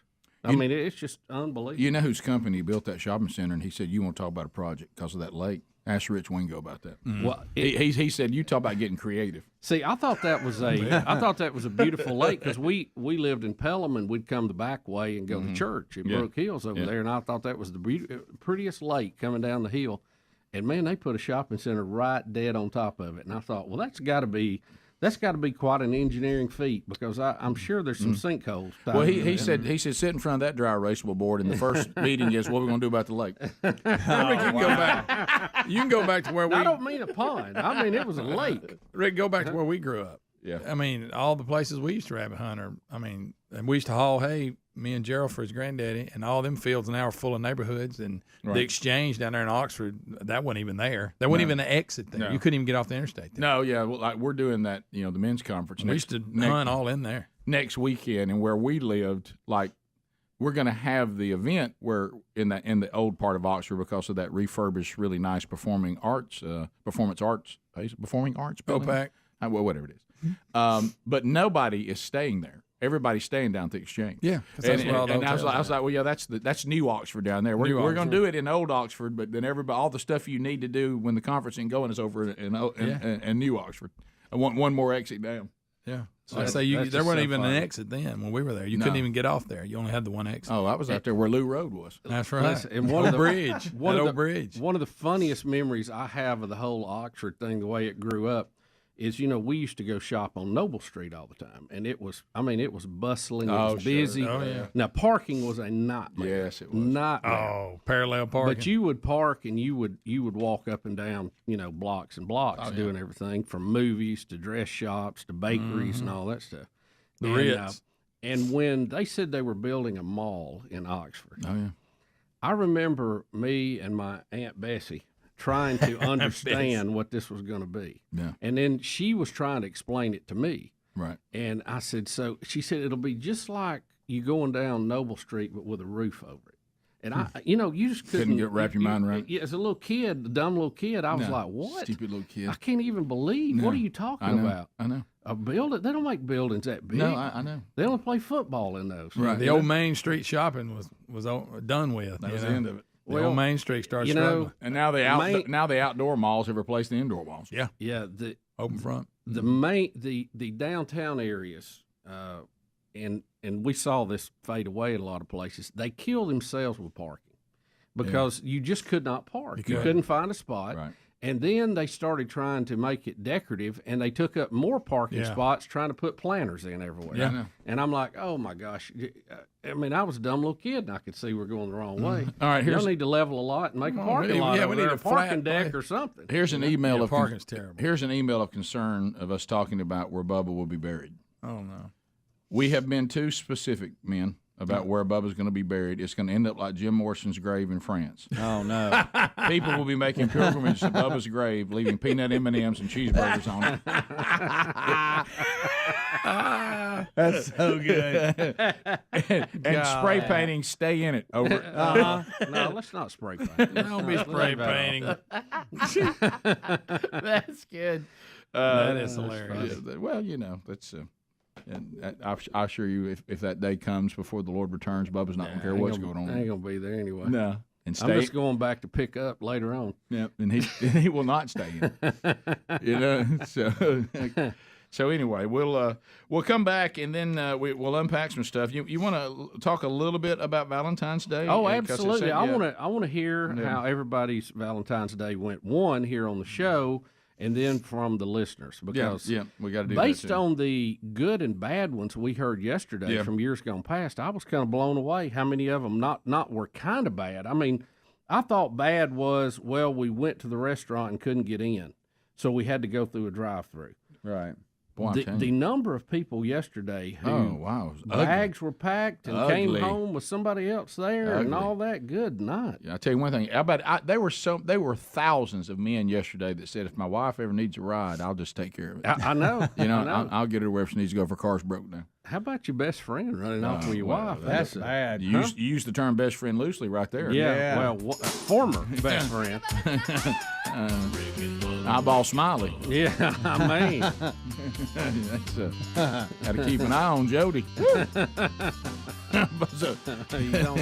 I mean, it's just unbelievable. You know whose company built that shopping center, and he said, you want to talk about a project because of that lake? Ask Rich Wingo about that. Well, he said, you talk about getting creative. See, I thought that was a beautiful lake because we lived in Pelham and we'd come the back way and go to church in Brook Hills over there, and I thought that was the prettiest lake coming down the hill. And man, they put a shopping center right dead on top of it, and I thought, well, that's got to be quite an engineering feat because I'm sure there's some sinkholes. Well, he said sit in front of that dry erasable board in the first meeting is what we're going to do about the lake. Rick, you can go back to where I don't mean a pond. I mean it was a lake. Rick, go back to where we grew up. Yeah. I mean, all the places we used to rabbit hunt and we used to haul hay, me and Gerald for his granddaddy, and all them fields now are full of neighborhoods. And the exchange down there in Oxford, that wasn't even there. There wasn't even an exit there. No. You couldn't even get off the interstate there. No, yeah. Well, like we're doing that, the men's conference. We used to hunt all in there. Next weekend, and where we lived, like, we're going to have the event where in the old part of Oxford because of that refurbished, really nice performing arts building. OPAC. Well, whatever it is. But nobody is staying there. Everybody's staying down at the exchange. Yeah, that's where all the I was like, well, yeah, that's New Oxford down there. We're going to do it in Old Oxford, but then all the stuff you need to do when the conference ain't going is over in New Oxford. I want one more exit down. Yeah. So there wasn't even an exit then when we were there. You couldn't even get off there. You only had the one exit. Oh, I was out there where Lou Road was. That's right. Listen, and one of the bridge. One of the funniest memories I have of the whole Oxford thing, the way it grew up, is we used to go shop on Noble Street all the time, and it was bustling, it was busy. Oh, yeah. Now parking was a nightmare. Yes, it was. Nightmare. Oh, parallel parking. But you would park and you would walk up and down, blocks and blocks doing everything from movies to dress shops to bakeries and all that stuff. The Ritz. And when they said they were building a mall in Oxford, I remember me and my Aunt Bessie trying to understand what this was going to be. Yeah. And then she was trying to explain it to me. Right. And I said, she said, it'll be just like you going down Noble Street, but with a roof over it. And you just couldn't wrap your mind around. Yeah, as a little kid, a dumb little kid, I was like, what? Stupid little kid. I can't even believe. What are you talking about? I know. A building? They don't make buildings that big. No, I know. They only play football in those. Right. The old Main Street shopping was done with. That was the end of it. The old Main Street started struggling. And now the outdoor malls have replaced the indoor malls. Yeah. Yeah. The open front. The downtown areas, and we saw this fade away in a lot of places. They kill themselves with parking because you just could not park. You couldn't find a spot. Right. And then they started trying to make it decorative, and they took up more parking spots trying to put planters in everywhere. Yeah. And I'm like, oh, my gosh. I mean, I was a dumb little kid, and I could see we're going the wrong way. All right, y'all need to level a lot and make a parking lot. We need a parking deck or something. Here's an email of parking's terrible. Here's an email of concern of us talking about where Bubba will be buried. Oh, no. We have been too specific, men, about where Bubba's going to be buried. It's going to end up like Jim Morrison's grave in France. Oh, no. People will be making pilgrimage to Bubba's grave, leaving peanut M&Ms and cheeseburgers on it. That's so good. and spray painting, stay in it. Over. No, let's not spray paint. Don't be spray painting. That's good. That is hilarious. Well, you know, that's. And I assure you, if that day comes before the Lord returns, Bubba's not going to care what's going on. I ain't going to be there anyway. No. And I'm just going back to pick up later on. Yeah, and he will not stay in. You know, so anyway, we'll come back and then we'll unpack some stuff. You want to talk a little bit about Valentine's Day? Oh, absolutely. I want to hear how everybody's Valentine's Day went. One here on the show. And then from the listeners, because we got to do based that too. on the good and bad ones we heard yesterday from years gone past, I was kind of blown away how many of them not were kind of bad. I mean, I thought bad was, well, we went to the restaurant and couldn't get in, so we had to go through a drive-through. Right. Boy, the number of people yesterday who bags were packed and came home with somebody else there and all that. Good night. Yeah, I'll tell you one thing. There were thousands of men yesterday that said, if my wife ever needs a ride, I'll just take care of it. I know. You know, I know. I'll get her wherever she needs to go if her car's broke down. How about your best friend running off with your wife? That's bad. You use the term best friend loosely right there. Yeah. Well, former best friend. Eyeball Smiley. Yeah, I mean. Got to keep an eye on Jody. You don't.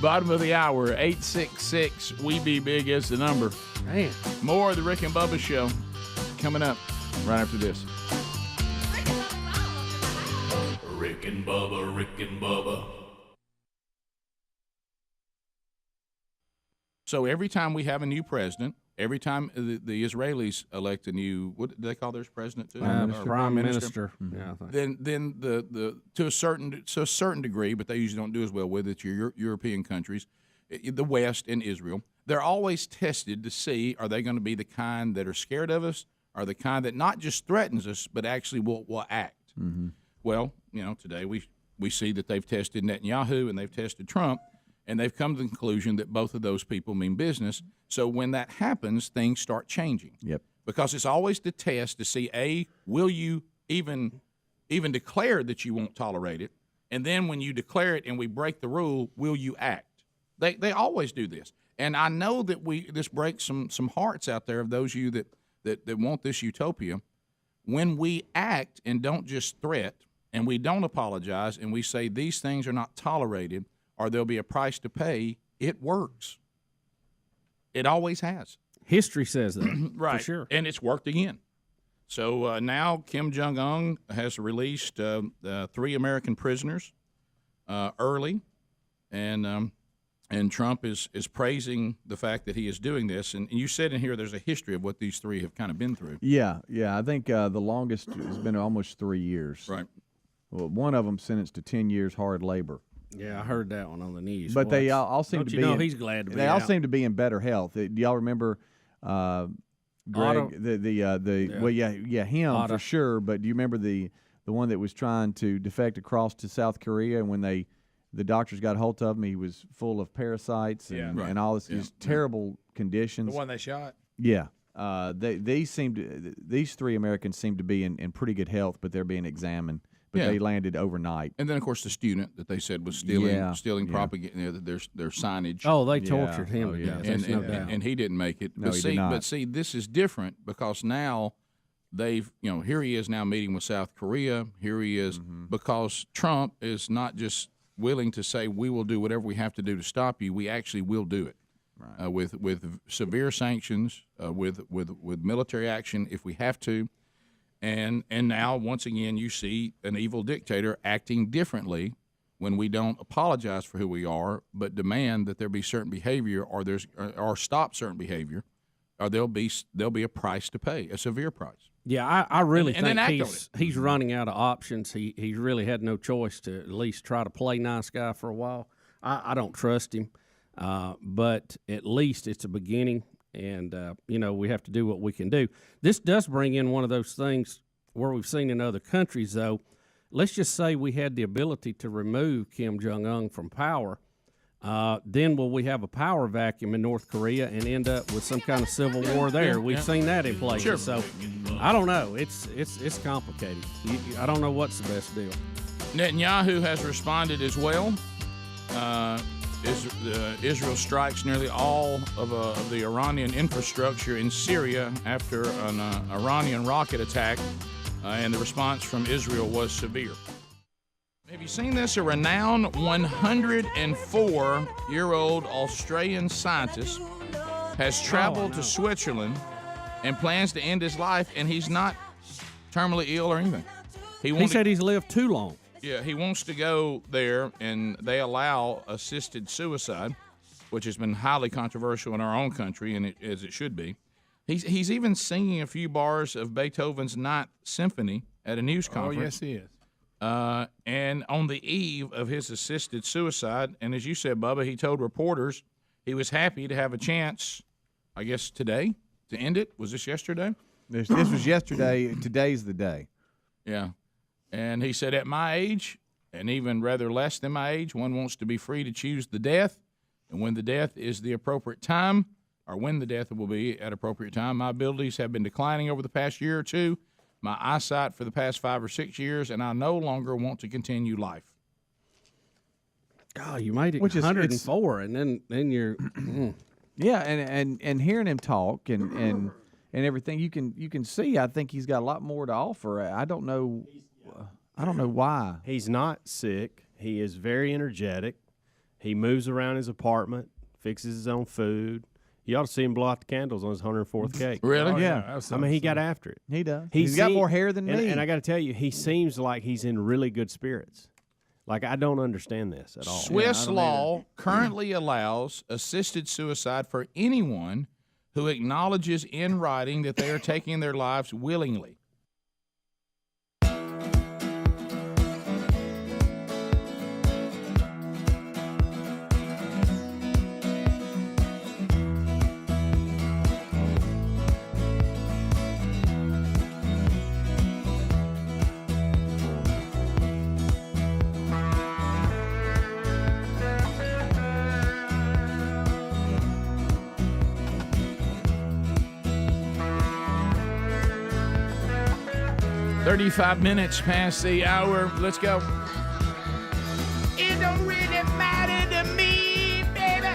Bottom of the hour, 866 We Be Big is the number. Man. More of the Rick and Bubba Show coming up right after this. Rick and Bubba, Rick and Bubba. So every time we have a new president, every time the Israelis elect a new, what do they call theirs, president too? Prime Minister. Yeah, then the to a certain degree, but they usually don't do as well with it. Your European countries, the West and Israel, they're always tested to see, are they going to be the kind that are scared of us, or the kind that not just threatens us but actually will act. Mm-hmm. Well, you know, today we see that they've tested Netanyahu and they've tested Trump. And they've come to the conclusion that both of those people mean business. So when that happens, things start changing. Yep. Because it's always the test to see, will you even declare that you won't tolerate it? And then when you declare it and we break the rule, will you act? They always do this. And I know that this breaks some hearts out there of those of you that want this utopia. When we act and don't just threat, and we don't apologize, and we say these things are not tolerated, or there'll be a price to pay, it works. It always has. History says that. Right. For sure. And it's worked again. So now Kim Jong-un has released 3 American prisoners early, and Trump is praising the fact that he is doing this. And you said in here there's a history of what these 3 have kind of been through. Yeah. I think the longest has been almost 3 years. Right. Well, one of them sentenced to 10 years hard labor. Yeah, I heard that one on the news. But they all seem to be. He's glad to be. They all seem to be in better health. Do y'all remember Greg? Him Otto. for sure. But do you remember the one that was trying to defect across to South Korea, and when the doctors got hold of him, he was full of parasites and all this these terrible conditions. The one they shot. Yeah. These 3 Americans seem to be in pretty good health, but they're being examined. But they landed overnight. And then, of course, the student that they said was stealing propaganda, their signage. Oh, they tortured him. And he didn't make it. No, he did not. But see, this is different because now here he is now meeting with South Korea. Here he is because Trump is not just willing to say we will do whatever we have to do to stop you. We actually will do it. Right. With severe sanctions, with military action if we have to. And now, once again, you see an evil dictator acting differently when we don't apologize for who we are, but demand that there be certain behavior, or stop certain behavior, or there'll be a price to pay, a severe price. Yeah, I really And then think act on he's running out of options. He really had no choice to at least try to play nice guy for a while. I don't trust him, but at least it's a beginning, and we have to do what we can do. This does bring in one of those things where we've seen in other countries, though. Let's just say we had the ability to remove Kim Jong-un from power. Then will we have a power vacuum in North Korea and end up with some kind of civil war there? We've seen that in places. Sure. So I don't know. It's complicated. I don't know what's the best deal. Netanyahu has responded as well. Israel strikes nearly all of the Iranian infrastructure in Syria after an Iranian rocket attack, and the response from Israel was severe. Have you seen this? A renowned 104-year-old Australian scientist has traveled to Switzerland and plans to end his life, and he's not terminally ill or anything. He said he's lived too long. Yeah, he wants to go there, and they allow assisted suicide, which has been highly controversial in our own country, and as it should be. He's even singing a few bars of Beethoven's Ninth Symphony at a news conference. Oh, yes, he is. And on the eve of his assisted suicide, and as you said, Bubba, he told reporters he was happy to have a chance, I guess today, to end it. Was this yesterday? This was yesterday. Today's the day. Yeah. And he said, at my age, and even rather less than my age, one wants to be free to choose the death. And when the death is the appropriate time, or when the death will be at appropriate time, my abilities have been declining over the past year or two, my eyesight for the past 5 or 6 years, and I no longer want to continue life. God, you made it 104, and then you're yeah, and hearing him talk and everything, you can see. I think he's got a lot more to offer. I don't know why. He's not sick. He is very energetic. He moves around his apartment, fixes his own food. You ought to see him blow out the candles on his 104th cake. Really? Oh, yeah. I mean, he got after it. He does. He's got more hair than me. And I got to tell you, he seems like he's in really good spirits. Like, I don't understand this at all. Swiss law currently allows assisted suicide for anyone who acknowledges in writing that they are taking their lives willingly. "35 minutes past the hour. Let's go." It don't really matter to me, baby.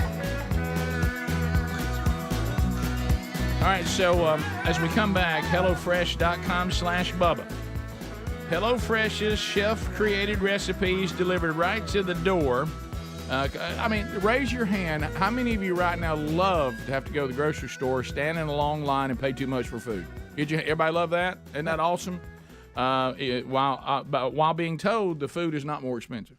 All right, so as we come back, HelloFresh.com/Bubba. HelloFresh's chef-created recipes delivered right to the door. I mean, raise your hand. How many of you right now love to have to go to the grocery store, stand in a long line, and pay too much for food? Everybody love that? Isn't that awesome? While being told the food is not more expensive.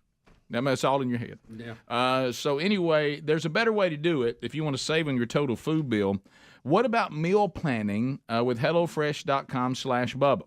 That's all in your head. Yeah. So anyway, there's a better way to do it if you want to save on your total food bill. What about meal planning with HelloFresh.com/Bubba?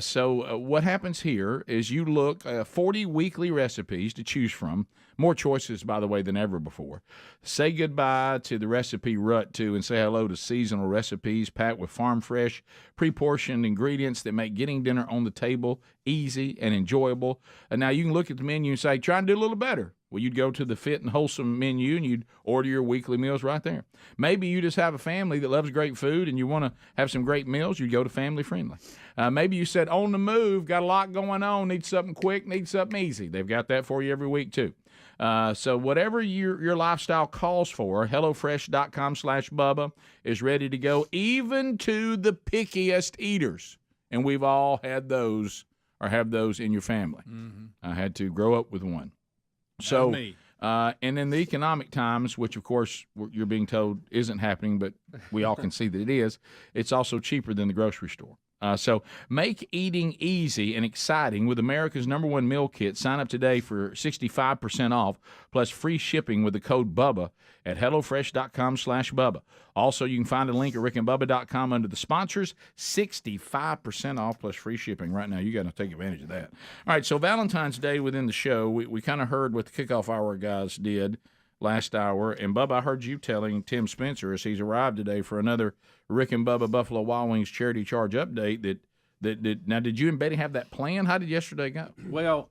So what happens here is you look 40 weekly recipes to choose from. More choices, by the way, than ever before. Say goodbye to the recipe rut, too, and say hello to seasonal recipes packed with farm-fresh, pre-portioned ingredients that make getting dinner on the table easy and enjoyable. And now you can look at the menu and say, try and do a little better. Well, you'd go to the fit and wholesome menu and you'd order your weekly meals right there. Maybe you just have a family that loves great food and you want to have some great meals, you'd go to Family Friendly. Maybe you said, on the move, got a lot going on, need something quick, need something easy. They've got that for you every week, too. So whatever your lifestyle calls for, HelloFresh.com/Bubba is ready to go, even to the pickiest eaters. And we've all had those or have those in your family. Mm-hmm. I had to grow up with one. So, and in the economic times, which, of course, you're being told isn't happening, but we all can see that it is, it's also cheaper than the grocery store. So make eating easy and exciting with America's #1 meal kit. Sign up today for 65% off plus free shipping with the code BUBBA at HelloFresh.com/Bubba. Also, you can find a link at RickandBubba.com under the sponsors. 65% off plus free shipping right now. You got to take advantage of that. All right, so Valentine's Day within the show, we kind of heard what the kickoff hour guys did last hour. And, Bubba, I heard you telling Tim Spencer as he's arrived today for another Rick and Bubba Buffalo Wild Wings charity charge update that now, did you and Betty have that plan? How did yesterday go? Well,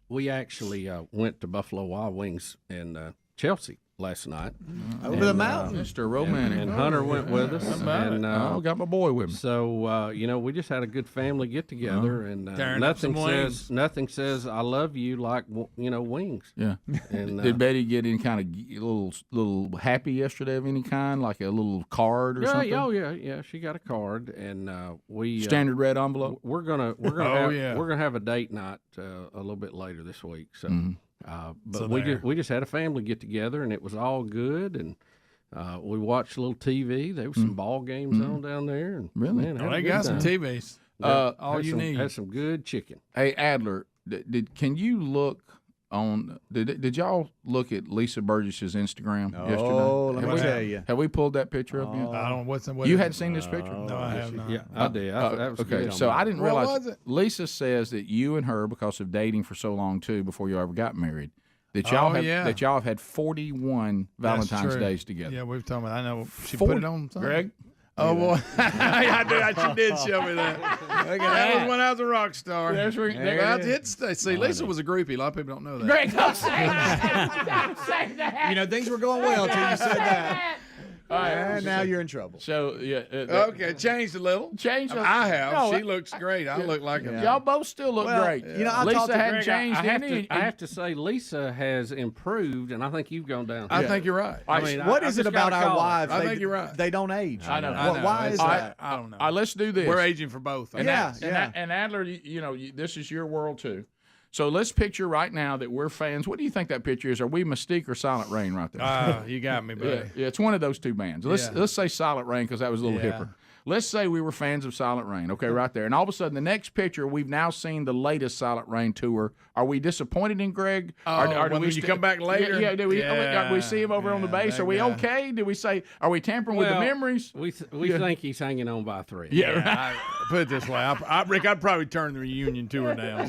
we actually went to Buffalo Wild Wings in Chelsea last night. Over the mountain. Mr. Romantic. And Hunter went with us. And got my boy with me. So, we just had a good family get-together. And nothing says I love you like, wings. Yeah. And, did Betty get any kind of little happy yesterday of any kind, like a little card or something? Yeah. She got a card, and we standard red envelope. We're gonna have a date night a little bit later this week. So. Mm-hmm. But we just had a family get together, and it was all good. And we watched a little TV. There was some ball games on down there. And, really? Man, they got some TVs. All you need. Had some good chicken. Hey, Adler, can you look on? Did y'all look at Lisa Burgess's Instagram yesterday? Oh, let me tell you. Have we pulled that picture up yet? I don't. What you hadn't seen this picture? No, I have not. Yeah, I did. That was okay. good. So I didn't realize. What was it? Lisa says that you and her, because of dating for so long too, before you ever got married, that y'all have had 41 Valentine's days together. Yeah, we've talked about. I know she 40, put it on. Something. Greg. Oh boy, she did show me that. That was when I was a rock star. That's where See, Lisa was a groupie. A lot of people don't know that. Greg, don't say that. Don't say that. Things were going well until you said that. All right, and now you're in trouble. So okay, changed a little. I have. No, she looks great. I look like a. Y'all both still look great. I Lisa hadn't Greg, changed I have to say, Lisa has improved, and I think you've gone down. I think you're right. What is it about our wives? I think you're right. They don't age. I know. Why is that? I don't know. All right, let's do this. We're aging for both. And Adler, this is your world too. So let's picture right now that we're fans. What do you think that picture is? Are we Mystique or Silent Rain right there? You got me, buddy. Yeah, it's one of those two bands. Let's say Silent Rain because that was a little hipper. Let's say we were fans of Silent Rain, okay, right there. And all of a sudden, the next picture, we've now seen the latest Silent Rain tour. Are we disappointed in Greg? Or do we come back later? Yeah, do we see him over on the base? Are we okay? Do we say, are we tampering with the memories? We think he's hanging on by a thread. Yeah, put it this way. Rick, I'd probably turn the reunion tour down.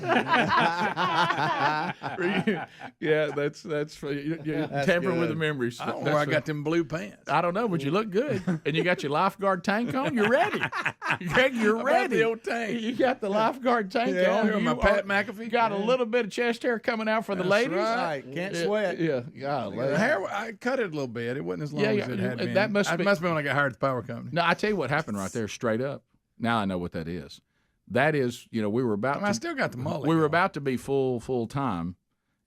That's tampering with the memories. I don't know where I got them blue pants. I don't know, but you look good. And you got your lifeguard tank on. You're ready. Greg, you're ready. The old tank. You got the lifeguard tank on. You my Pat McAfee. Got a little bit of chest hair coming out for the ladies. Right. Can't sweat. Yeah. The hair, I cut it a little bit. It wasn't as long as it had been. That must be when I got hired at the power company. No, I tell you what happened right there, straight up. Now I know what that is. That is, we were about. I still got the mullet. We were about to be full time,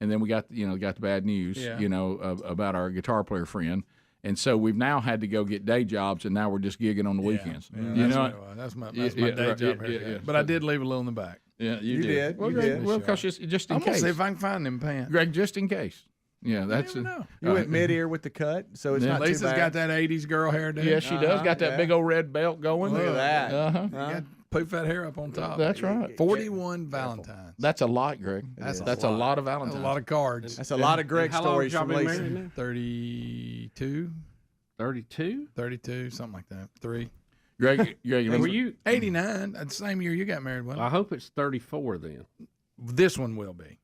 and then we got the bad news. About our guitar player friend. And so we've now had to go get day jobs, and now we're just gigging on the weekends. That's my day job. But I did leave a little in the back. Yeah, you did. Well, Greg, because just in case. I'm gonna see if I can find them pants. Greg, just in case. Yeah, that's you went mid-ear with the cut, so it's not Lisa's too bad. got that 80s girl hair down. Yeah, she does. Got that big old red belt going. Look at that. Got poof that hair up on top. That's right. 41 Valentines. That's a lot, Greg. That's a lot of Valentines. That's a lot of cards. That's a lot of Greg stories from Lisa. 32. 32? 32, something like that. 3. Greg, were you 89? The same year you got married, wasn't it? I hope it's 34 then. This one will be.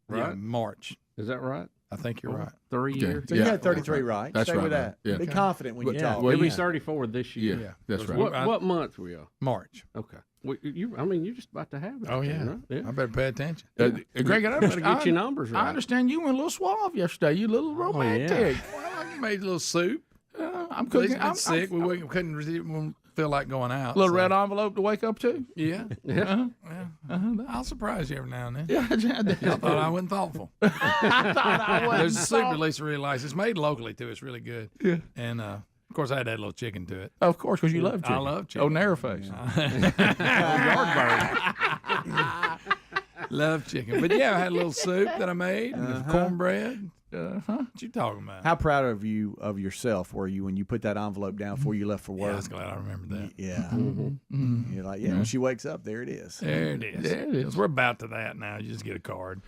Right? Yeah, March. Is that right? I think you're right. 3 years. So you got 33 right. That's Stay right. with that. Yeah. Be confident when you talk. Well, it'll be 34 this year. Yeah, that's right. What month were you? March. Okay. Well, you're just about to have it. Oh, yeah. Right? Yeah. I better pay attention. Greg, I better get your numbers right. I understand you went a little suave yesterday. You a little romantic. Well, I made a little soup. I'm cooking. I'm sick. We couldn't feel like going out. A little red envelope to wake up to? Yeah. I'll surprise you every now and then. Yeah, I thought I wasn't thoughtful. I thought I wasn't. There's a soup release realized. It's made locally, too. It's really good. Yeah. And, of course, I had to add a little chicken to it. Of course, because you love chicken. I love chicken. Oh, narrow face. Love chicken. But, yeah, I had a little soup that I made, and cornbread. What you talking about? How proud of yourself were you when you put that envelope down before you left for work? Yeah, I was glad I remember that. Yeah. You're like, when she wakes up, there it is. There it is. There it is. We're about to that now. You just get a card,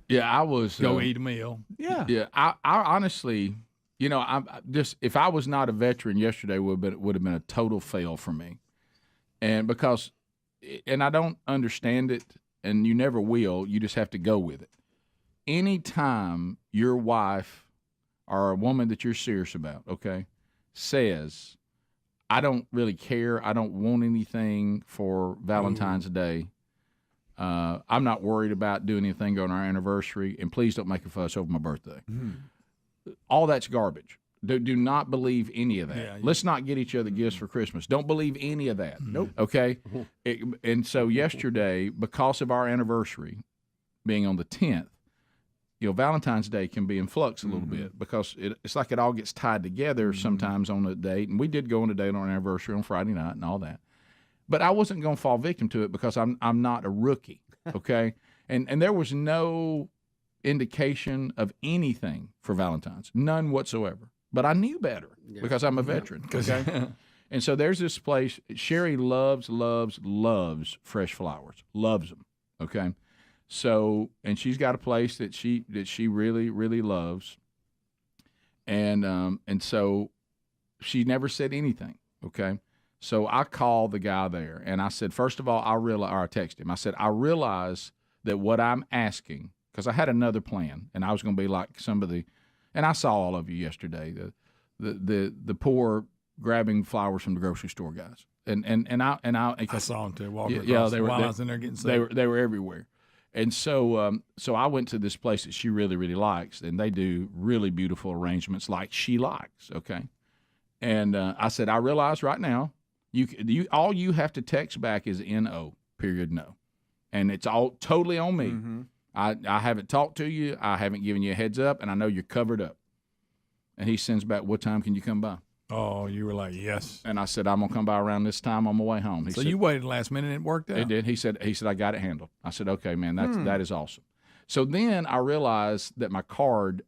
Yeah, I was. Go eat a meal. Yeah. Yeah, I honestly, I'm just, if I was not a veteran yesterday, would have been a total fail for me, and because I don't understand it, and you never will. You just have to go with it. Anytime your wife or a woman that you're serious about, okay, says, I don't really care, I don't want anything for Valentine's Day, I'm not worried about doing anything on our anniversary, and please don't make a fuss over my birthday. All that's garbage. Do not believe any of that. Yeah, Let's not get each other gifts for Christmas. Don't believe any of that. Nope. Okay? And so yesterday, because of our anniversary being on the 10th, Valentine's Day can be in flux a little bit because it's like it all gets tied together sometimes on a date. And we did go on a date on our anniversary on Friday night and all that. But I wasn't going to fall victim to it because I'm not a rookie, okay? and there was no indication of anything for Valentine's, none whatsoever. But I knew better because I'm a veteran, okay? And so there's this place. Sherry loves fresh flowers, loves them, okay? So, and she's got a place that she really, really loves. And so she never said anything, okay? So I called the guy there, and I said, first of all, I texted him. I said, I realize that what I'm asking, because I had another plan, and I was going to be like somebody, and I saw all of you yesterday, the poor grabbing flowers from the grocery store guys, and I saw them too. Walking yeah, across they were. While I was in there getting sick. They were everywhere, and so I went to this place that she really, really likes, and they do really beautiful arrangements like she likes. Okay, and I said, I realize right now. You all you have to text back is NO, period, no. And it's all totally on me. I haven't talked to you. I haven't given you a heads up, and I know you're covered up. And he sends back, what time can you come by? Oh, you were like, yes. And I said, I'm going to come by around this time on my way home. He so said, you waited last minute and it worked out? It did. He said, I got it handled. I said, okay, man, that is awesome. So then I realized that my card,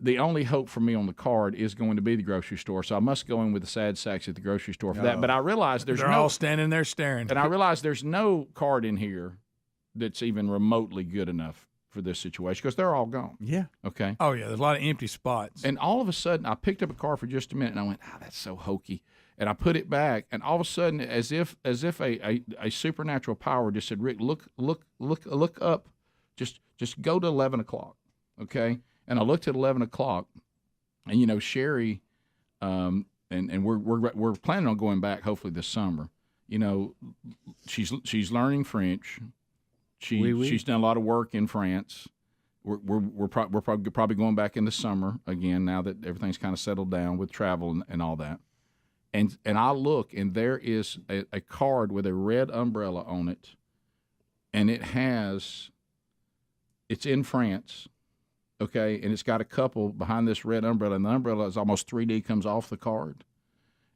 the only hope for me on the card is going to be the grocery store. So I must go in with the sad sacks at the grocery store for that. But I realized they're all standing there staring. And I realized there's no card in here that's even remotely good enough for this situation because they're all gone. Yeah. Okay. Oh, yeah. There's a lot of empty spots. And all of a sudden, I picked up a card for just a minute, and I went, that's so hokey. And I put it back, and all of a sudden, as if a supernatural power just said, Rick, look up. Just go to 11 o'clock, okay? And I looked at 11 o'clock, and Sherry, and we're planning on going back hopefully this summer. She's learning French. She's done a lot of work in France. We're probably going back in the summer again now that everything's kind of settled down with travel and all that. And I look, and there is a card with a red umbrella on it, and it's in France. Okay, and it's got a couple behind this red umbrella, and the umbrella is almost 3D, comes off the card.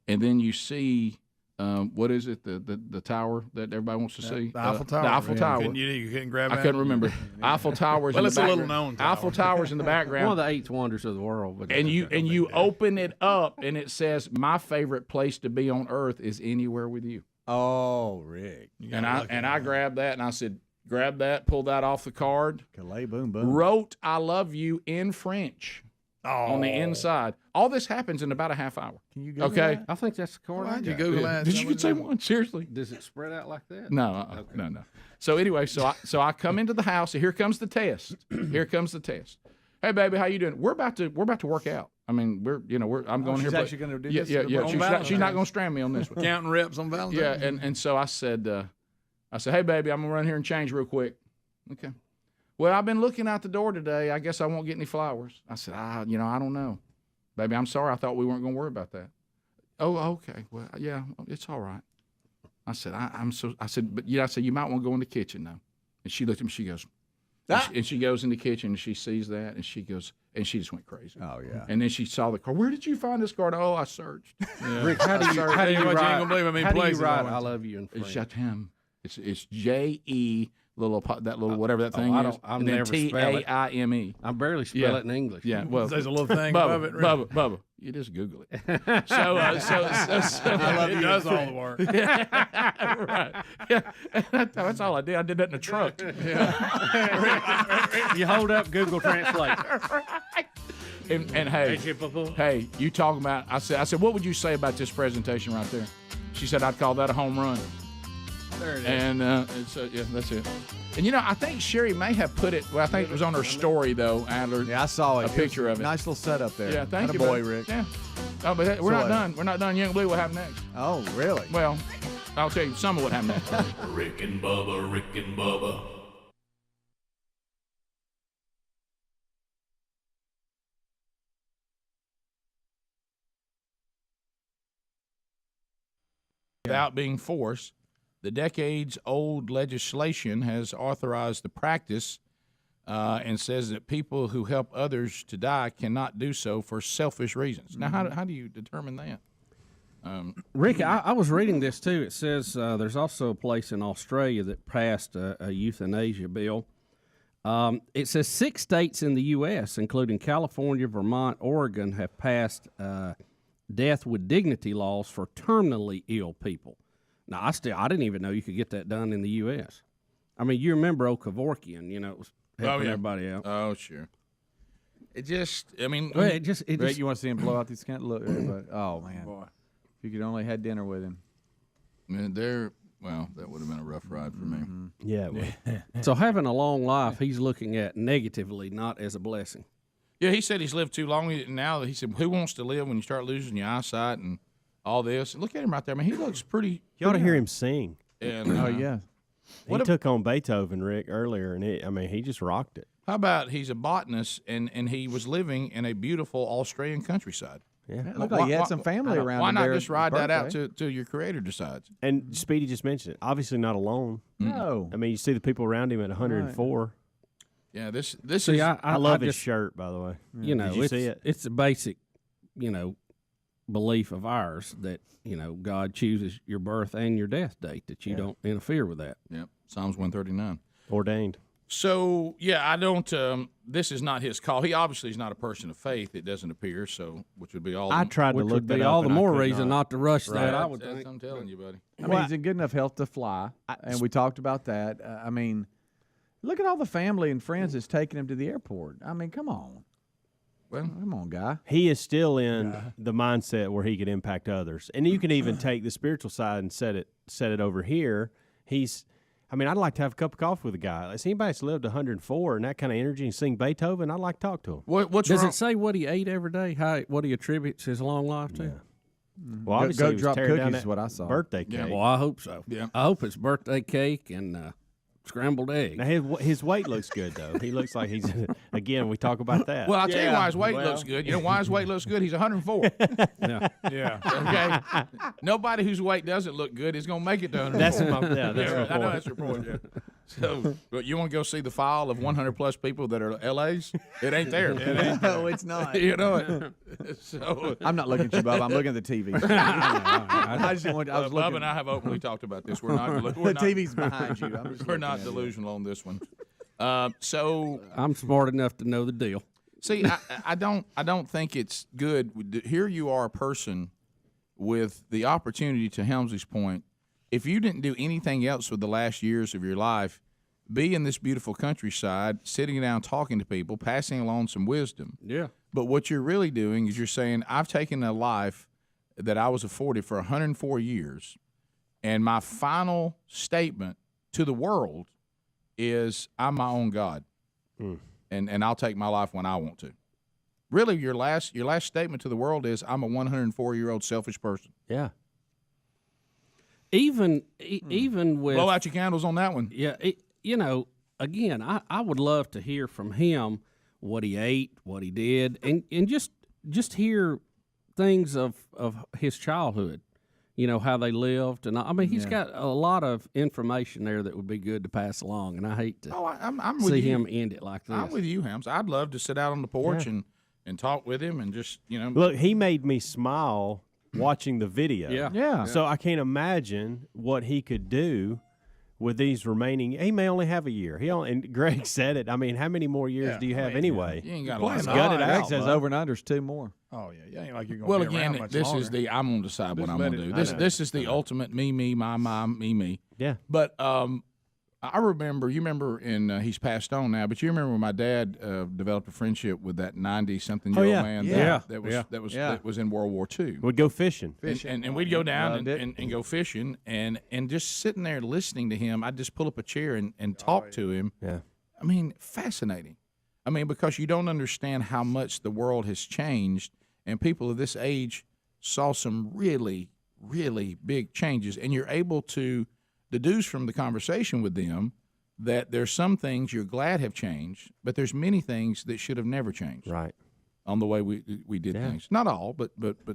And then you see, what is it, the tower that everybody wants to see? The Eiffel Tower. The Eiffel Tower. You couldn't grab it? I couldn't remember. Eiffel Tower's in the it's background. a little known tower. Eiffel Tower's in the background. One of the 8 wonders of the world. But and you open it up, and it says, my favorite place to be on earth is anywhere with you. Oh, Rick. And I grabbed that, and I said, grab that, pull that off the card. Calais, boom, boom. Wrote I love you in French on the inside. All this happens in about a half hour. Can you go okay? I think that's the card. Why'd you Google that? Did you say one? Seriously? Does it spread out like that? No, no. So anyway, so I come into the house, and here comes the test. Here comes the test. Hey, baby, how you doing? We're about to work out. I mean, I'm going here. She's actually going to do this? Yeah. She's not going to strand me on this one. Counting reps on Valentine. Yeah, and so I said, hey, baby, I'm going to run here and change real quick. Okay. Well, I've been looking out the door today. I guess I won't get any flowers. I said, I don't know. Baby, I'm sorry. I thought we weren't going to worry about that. Oh, okay. Well, yeah, it's all right. I said, I said, you might want to go in the kitchen now. And she looked at me, she goes, and she goes in the kitchen, and she sees that, and she goes, and she just went crazy. Oh, yeah. And then she saw the card. Where did you find this card? Oh, I searched. Yeah. Rick, how do you write? You ain't gonna believe how many places I love you in French? It's J'aime. It's J-E that little whatever that thing is. I'll and then never spell it. TAIME. I barely spell it in English. Yeah, well, there's a little thing Bubba, above it. Bubba, you just Google it. So I love it. Does all the work. Right. Yeah. That's all I did. I did that in the truck. You hold up Google Translate. And hey, you talking about? I said, what would you say about this presentation right there? She said, I'd call that a home run. There it is. And yeah, that's it. And I think Sherry may have put it. Well, I think it was on her story though. Adler. Yeah, I saw it. A picture of it. Nice little setup there. Yeah, thank you, boy, buddy. Rick. Yeah. Oh, but we're not done. We're not done. Young Blue, what happened next? Oh, really? Well, I'll tell you some of what happened next. Rick and Bubba, Rick and Bubba. Without being forced, the decades-old legislation has authorized the practice and says that people who help others to die cannot do so for selfish reasons. Now, how do you determine that? Rick, I was reading this too. It says there's also a place in Australia that passed a euthanasia bill. It says 6 states in the U.S., including California, Vermont, Oregon, have passed death with dignity laws for terminally ill people. Now, I didn't even know you could get that done in the U.S. I mean, you remember old Kevorkian, it was helping everybody out. Oh, sure. It just, I mean. Well, Rick, you want to see him blow out these candles? Look, everybody. Oh, man. Boy. If you could only had dinner with him. Well, that would have been a rough ride for me. Yeah. So having a long life, he's looking at negatively, not as a blessing. Yeah, he said he's lived too long. Now he said, who wants to live when you start losing your eyesight and all this? Look at him right there. I mean, he looks pretty. You ought to hear him sing. And, yeah. He took on Beethoven, Rick, earlier, and he just rocked it. How about he's a botanist, and he was living in a beautiful Australian countryside? Yeah. It looked like he had some family around him. Why not there just ride birthday. that out till your creator decides? And Speedy just mentioned it. Obviously not alone. No. I mean, you see the people around him at 104. Yeah, this See, is. I love his just, shirt, by the way. Did you see it? It's a basic, belief of ours that, God chooses your birth and your death date, that you don't interfere with that. Yep, Psalms 139. Ordained. So, yeah, I don't, this is not his call. He obviously is not a person of faith, it doesn't appear, so, which would be all. I tried to Which look would that be up, all the and I more could reason not to rush Right. that, I would That's think. I'm telling you, buddy. I mean, he's in good enough health to fly, and we talked about that. I mean, look at all the family and friends that's taking him to the airport. I mean, come on. Well, come on, guy. He is still in the mindset where he could impact others, and you can even take the spiritual side and set it over here. I'd like to have a cup of coffee with a guy. If anybody's lived 104 and that kind of energy and sing Beethoven, I'd like to talk to him. What's Does wrong? it say what he ate every day? What he attributes his long life to? Yeah. Well, obviously Go he was drop tearing down cookies that is what I saw. birthday cake. Yeah. Well, I hope so. Yeah. I hope it's birthday cake and scrambled eggs. Now his weight looks good though. He looks like he's again. We talk about that. Well, I'll tell you why his weight looks good. You know why his weight looks good? He's 104. Yeah. Okay. Nobody whose weight doesn't look good is going to make it to 104. That's my I know point. that's your point. Yeah. So, but you want to go see the file of 100 plus people that are LAs? It ain't there. No, it's not. You know it. So I'm not looking at you, Bub. I'm looking at the TV. I just want. I was Bub looking. and I have openly talked about this. We're not. The TV's behind you. I'm just We're looking not at it. delusional on this one. So I'm smart enough to know the deal. see, I don't think it's good. Here you are, a person with the opportunity, to Helmsley's point. If you didn't do anything else with the last years of your life, be in this beautiful countryside, sitting down, talking to people, passing along some wisdom. Yeah. But what you're really doing is you're saying, I've taken a life that I was afforded for 104 years, and my final statement to the world is, I'm my own God, and I'll take my life when I want to. Really, your last statement to the world is, I'm a 104-year-old selfish person. Yeah. Even with Blow out your candles on that one. Yeah, again, I would love to hear from him what he ate, what he did, and just hear things of his childhood, how they lived. And I mean, he's got a lot of information there that would be good to pass along, and I hate to I'm with see you. him end it like this. I'm with you, Hams. I'd love to sit out on the porch and talk with him and just, Look, he made me smile watching the video. Yeah. Yeah. So I can't imagine what he could do with these remaining, he may only have a year. And Greg said it. I mean, how many more years do you have anyway? You ain't got Let's a gut lot. it out. Greg says over and under's 2 more. Oh yeah, ain't like you're going. Well, to be around again, much this longer. is the I'm going to decide what Just I'm let going to it- do. This is the ultimate me, my, me. Yeah. But I remember, you remember, and he's passed on now, but you remember when my dad developed a friendship with that 90-something-year-old man that was in World War II. We'd go fishing. And we'd go down and go fishing, and just sitting there listening to him, I'd just pull up a chair and talk to him. Yeah. I mean, fascinating. I mean, because you don't understand how much the world has changed, and people of this age saw some really, really big changes, and you're able to deduce from the conversation with them that there's some things you're glad have changed, but there's many things that should have never changed. Right. On the way we did things. Not all, but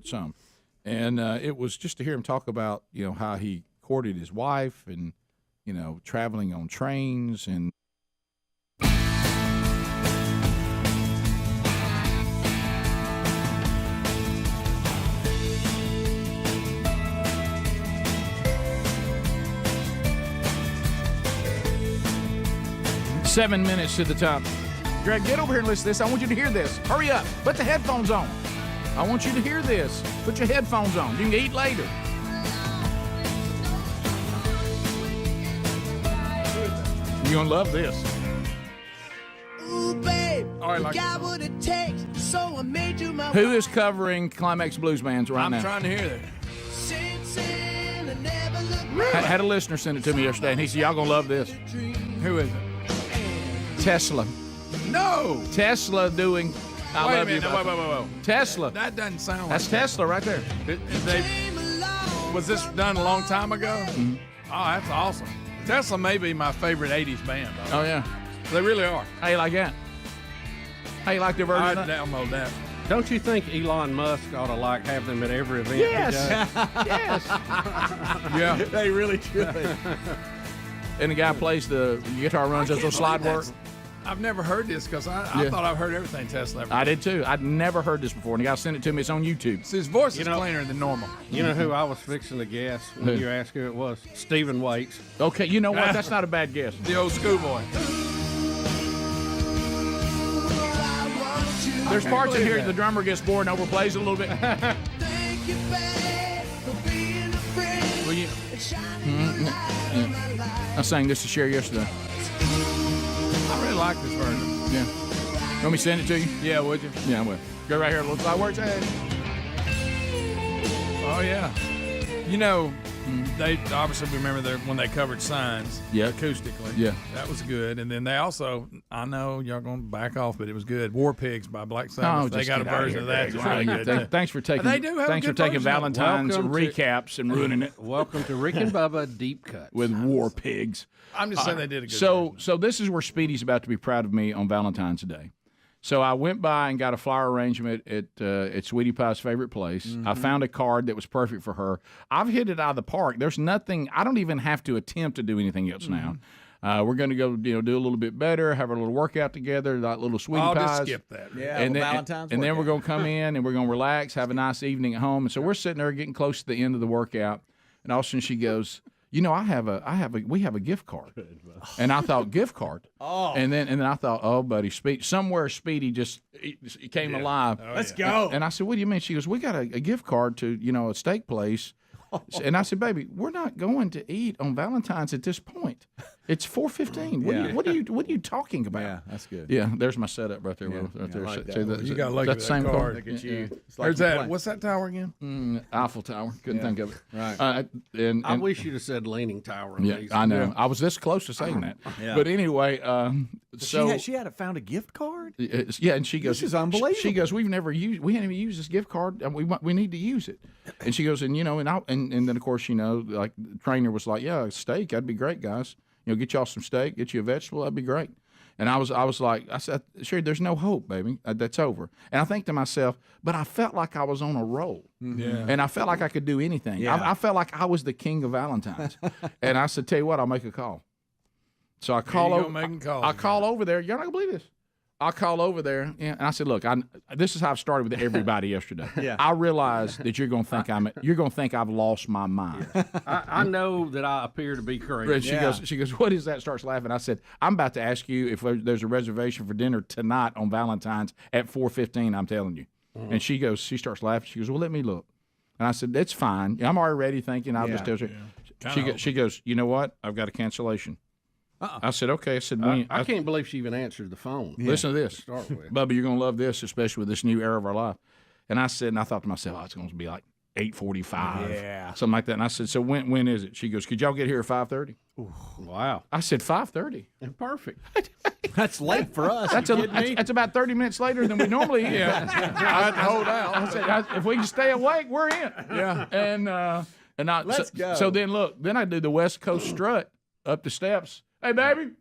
some. And it was just to hear him talk about, how he courted his wife and, traveling on trains and. Seven minutes to the top. Greg, get over here and listen to this. I want you to hear this. Hurry up. Put the headphones on. I want you to hear this. Put your headphones on. You can eat later. You're going to love this. Ooh, babe, All right, like- got what it takes, so I made you my Who is covering Climax Blues Bands right now? I'm trying to hear that. I had a listener send it to me yesterday, and he said, y'all going to love this. Who is it? Tesla. No. Tesla doing I Wait a Love You. minute. Whoa. Tesla. That doesn't sound like That's that. Tesla right there. Was this done a long time ago? Mm-hmm. Oh, that's awesome. Tesla may be my favorite 80s band, though. Oh, yeah. They really are. How you like that? How you like their version I'd of that? download that. Don't you think Elon Musk ought to have them at every event? Yes. Yes. Yeah. They really should. And the guy plays the guitar, runs those little slide work. I've never heard this because I thought I've heard everything Tesla ever I did too. I'd never heard this before, and the guy sent it to me. It's on YouTube. So his voice is cleaner than normal. You know who I was fixing to guess when you asked who it was? Stephen Waits. Okay, you know what? That's not a bad guess. The old schoolboy. There's parts in here the drummer gets bored and overplays it a little bit. Well, you, I sang this to Sherry yesterday. I really like this version. Yeah. You want me to send it to you? Yeah, would you? Yeah, I will. Go right here. Looks like where it's at. Oh, yeah. You know, they obviously remember when they covered Signs acoustically. Yeah. That was good. And then they also, I know y'all going to back off, but it was good. War Pigs by Black Sabbath. They got a version of that. That's really good. Thanks for taking. They do have thanks a for good taking version of it. Valentine's Welcome to- recaps and ruining it Welcome to Rick and Bubba Deep Cut. with War Pigs. I'm just saying they did a good So this is where Speedy's about to be proud of me on Valentine's Day. So I went by and got a flower arrangement at Sweetie Pie's favorite place. I found a card that was perfect for her. I've hit it out of the park. There's nothing. I don't even have to attempt to do anything else now. We're going to go, do a little bit better, have a little workout together, like little Sweetie I'll Pies. just skip that. Yeah, and then, Valentine's and then we're workout. going to come in and we're going to relax, have a nice evening at home. And so we're sitting there getting close to the end of the workout, and all of a sudden she goes, we have a gift card. And I thought, gift card? Oh. And then I thought, oh, buddy, Speedy just he came alive. Oh, Let's go. And I said, what do you mean? She goes, we got a gift card to, a steak place. And I said, baby, we're not going to eat on Valentine's at this point. It's 4:15. What are you talking about? Yeah, that's good. Yeah, there's my setup right there. Right there. I like that. See You got to look at that's that the same card. Look at you. It's Where's you that? play. What's that tower again? Eiffel Tower. Couldn't think of it. Right. And I wish you'd have said Leaning Tower. At yeah, least. I know. I was this close to saying that. Yeah. But anyway, so she had found a gift card. yeah, and she goes, This is unbelievable. She goes, we haven't even used this gift card. And we need to use it. And she goes, and and then of course, like the trainer was like, yeah, steak, that'd be great, guys. Get y'all some steak, get you a vegetable, that'd be great. And I was like, I said, Sherry, there's no hope, baby. That's over. And I think to myself, but I felt like I was on a roll. Yeah. And I felt like I could do anything. Yeah. I felt like I was the king of Valentine's. And I said, tell you what, I'll make a call. So I call over. making calls. I call over there. You're not gonna believe this. I call over there, and I said, "Look, this is how I started with everybody yesterday. Yeah. I realize that you're going to think I've lost my mind." I know that I appear to be crazy. She goes, "What is that?" Starts laughing. I said, "I'm about to ask you if there's a reservation for dinner tonight on Valentine's at 4:15. I'm telling you." Mm-hmm. And she starts laughing. She goes, "Well, let me look." And I said, "It's fine. I'm already thinking I'll just tell you." She goes, "You know what? I've got a cancellation." I said, "Okay." I said, I can't believe she even answered the phone. Listen to this. To start with. Bubba, you're going to love this, especially with this new era of our life. And I thought to myself, it's going to be like 8:45, something like that. And I said, "So when is it?" She goes, "Could y'all get here at 5:30?" Wow. I said, 5:30. Perfect. That's late for us. That's about 30 minutes later than we normally eat. I had to hold out. I said, if we can stay awake, we're in. Yeah. And Let's go. So then I do the West Coast strut up the steps. "Hey, baby,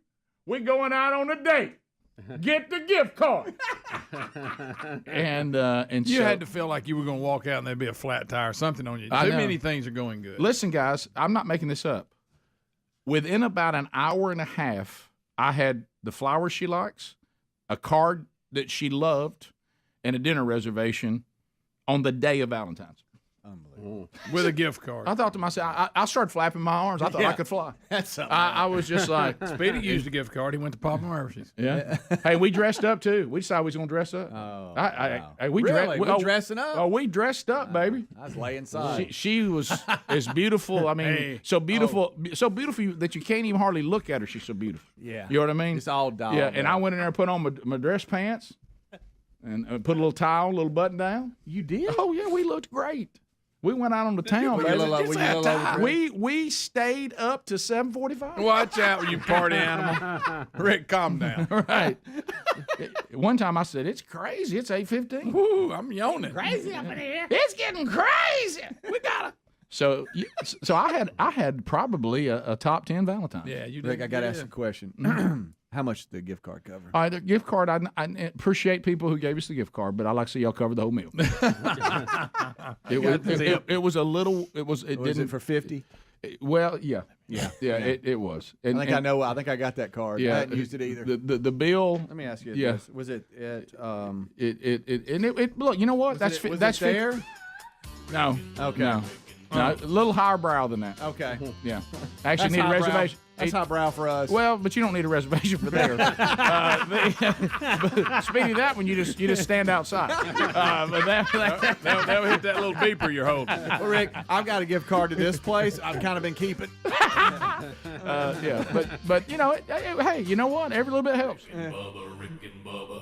we're going out on a date. Get the gift card." and You so, had to feel like you were going to walk out and there'd be a flat tire or something on you. I Too know. many things are going good. Listen, guys, I'm not making this up. Within about an hour and a half, I had the flowers she likes, a card that she loved, and a dinner reservation on the day of Valentine's. Unbelievable. With a gift card. I thought to myself, I started flapping my arms. I thought I could fly. That's something. I was just like, Speedy used a gift card. He went to Papa Murphy's. yeah. Hey, we dressed up too. We decided we was gonna dress up. Oh, wow. Really? We're dressing up? Oh, we dressed up, baby. I was laying inside. She was as beautiful. I mean, so beautiful that you can't even hardly look at her. She's so beautiful. Yeah. You know what I mean? It's all doll. Yeah, and I went in there and put on my dress pants and put a little towel, a little button down. You did? Oh yeah, we looked great. We went out on the town, baby. We stayed up to 7:45. Watch out, you party animal. Rick, calm down. Right. One time I said, "It's crazy. It's 8:15. Woo, I'm yawning. Crazy up in here. It's getting crazy. We gotta." So I had probably a top 10 Valentine. Yeah, you Rick, did. I got to ask a question. How much did the gift card cover? All right, the gift card, I appreciate people who gave us the gift card, but I like to see y'all cover the whole meal. It was a little. Was it for 50? Well, yeah. It was. And, I think I got that card. Yeah, I hadn't used it either. The bill. Let me ask you Yeah. this: was it at? Look. You know what? Was that's it there? No. Okay. No. No, a little higher brow than that. Okay. Yeah. Actually, That's need a highbrow. reservation. That's highbrow for us. Well, but you don't need a reservation for there. Speedy, that one you just stand outside. But That'll hit that little beeper you're holding. Well, Rick, I've got a gift card to this place. I've kind of been keeping. Yeah, but you know, hey, you know what? Every little bit helps. Bubba, Rick and Bubba.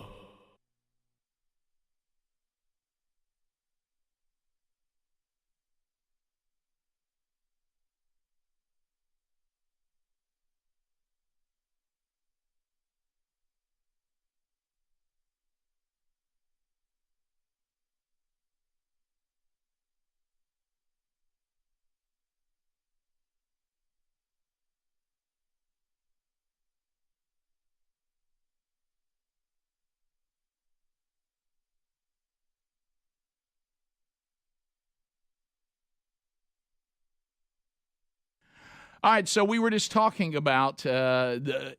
All right, so we were just talking about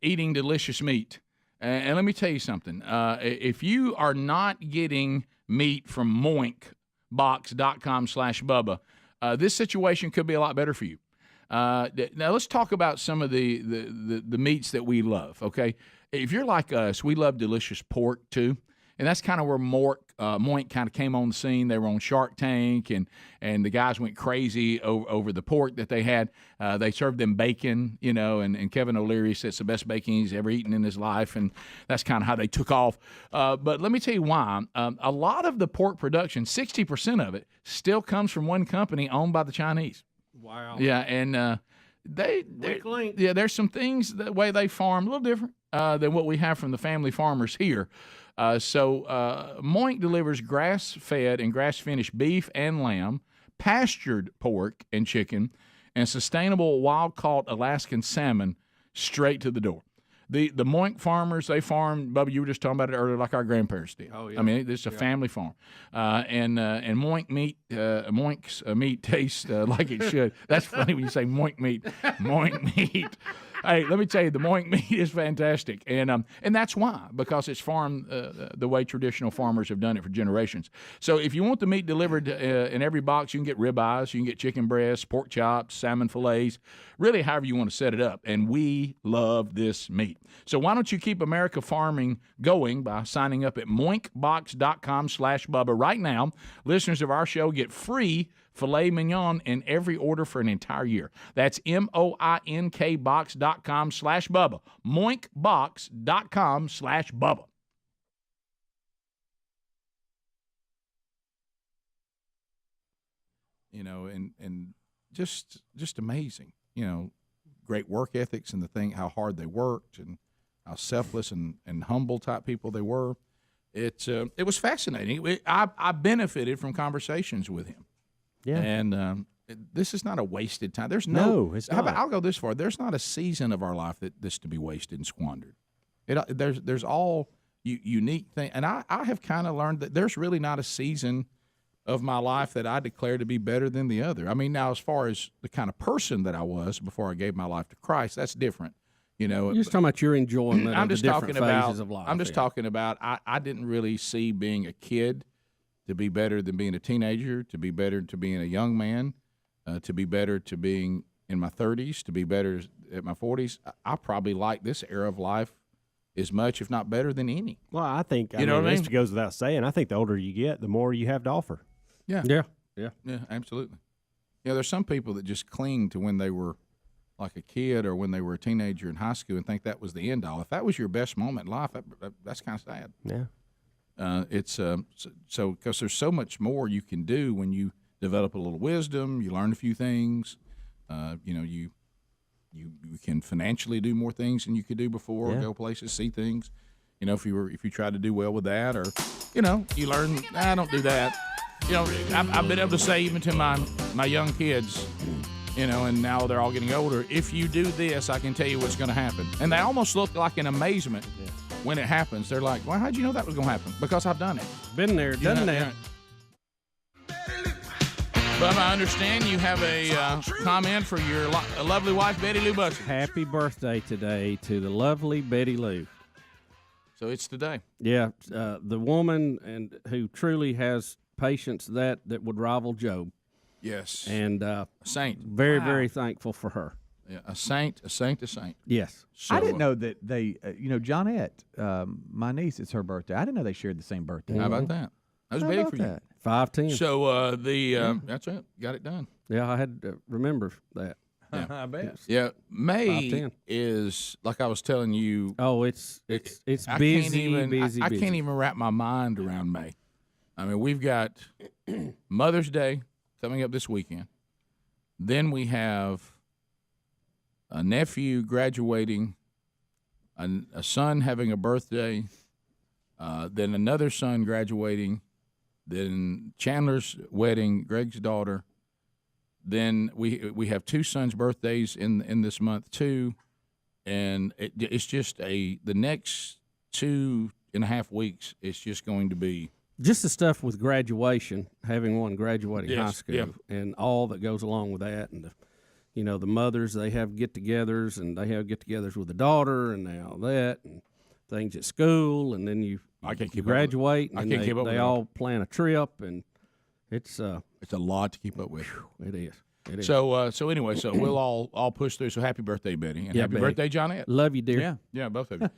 eating delicious meat. And let me tell you something. If you are not getting meat from moinkbox.com/Bubba, this situation could be a lot better for you. Now, let's talk about some of the meats that we love, okay? If you're like us, we love delicious pork, too. And that's kind of where Moink kind of came on the scene. They were on Shark Tank, and the guys went crazy over the pork that they had. They served them bacon, you know, and Kevin O'Leary said it's the best bacon he's ever eaten in his life, and that's kind of how they took off. But let me tell you why. A lot of the pork production, 60% of it, still comes from one company owned by the Chinese. Wow. Yeah, and there's some things, the way they farm, a little different than what we have from the family farmers here. So Moink delivers grass-fed and grass-finished beef and lamb, pastured pork and chicken, and sustainable wild-caught Alaskan salmon straight to the door. The Moink farmers, they farm, Bubba, you were just talking about it earlier, like our grandparents did. Oh, yeah. I mean, it's a family farm. And Moink meat, Moink's meat tastes like it should. That's funny when you say Moink meat. Moink meat. Hey, let me tell you, the Moink meat is fantastic, and that's why, because it's farmed the way traditional farmers have done it for generations. So if you want the meat delivered in every box, you can get ribeyes, you can get chicken breasts, pork chops, salmon fillets, really however you want to set it up. And we love this meat. So why don't you keep America farming going by signing up at moinkbox.com/Bubba right now. Listeners of our show get free filet mignon in every order for an entire year. That's moinkbox.com/Bubba. moinkbox.com/Bubba. You know, and just amazing. You know, great work ethics and the thing, how hard they worked and how selfless and humble type people they were. It was fascinating. I benefited from conversations with him. Yeah. And this is not a wasted time. There's No, it's not. I'll go this far. There's not a season of our life that this to be wasted and squandered. There's all unique things. And I have kind of learned that there's really not a season of my life that I declare to be better than the other. I mean, now as far as the kind of person that I was before I gave my life to Christ, that's different. You know, You're just talking about your enjoyment of the different phases of life. I'm just talking about I didn't really see being a kid to be better than being a teenager, to be better to being a young man, to be better to being in my 30s, to be better at my 40s. I probably like this era of life as much, if not better, than any. Well, I think You know what I mean? this goes without saying. I think the older you get, the more you have to offer. Yeah. Yeah, absolutely. Yeah, there's some people that just cling to when they were like a kid or when they were a teenager in high school and think that was the end all. If that was your best moment in life, that's kind of sad. Yeah. It's so because there's so much more you can do when you develop a little wisdom, you learn a few things. You know, you can financially do more things than you could do before. Yeah. Go places, see things. You know, if you try to do well with that, or you know, you learn. I don't do that. You know, I've been able to say even to my young kids, you know, and now they're all getting older. If you do this, I can tell you what's going to happen. And they almost look like an amazement when it happens. They're like, "Well, how'd you know that was going to happen?" Because I've done it. Been there, done that. But I understand you have a comment for your lovely wife, Betty Lou Bussey. Happy birthday today to the lovely Betty Lou. So it's today. Yeah, the woman who truly has patience that would rival Job. Yes. And saint. Very, very thankful for her. Yeah, a saint. Yes. So, I didn't know that they, Johnette, my niece, it's her birthday. I didn't know they shared the same birthday. How about that? That was big for you. 5'10". So that's it. Got it done. Yeah, I had to remember that. Yeah. I bet. Yeah, May 5'10". is like I was telling you. Oh, it's busy. I can't even wrap my mind around May. I mean, we've got Mother's Day coming up this weekend. Then we have a nephew graduating, a son having a birthday, then another son graduating, then Chandler's wedding, Greg's daughter. Then we have two sons' birthdays in this month too, and it's just the next 2.5 weeks. It's just going to be just the stuff with graduation, having one graduating high school, yeah. and all that goes along with that, and the mothers, they have get-togethers, and they have get-togethers with the daughter, and all that, and things at school, and then I can't keep graduate, up with it. and they all plan a trip, and it's a lot to keep up with. It is. It is. So anyway, we'll all push through. So happy birthday, Betty, and happy Betty. birthday, Johnette. Love you, dear. Yeah, both of you.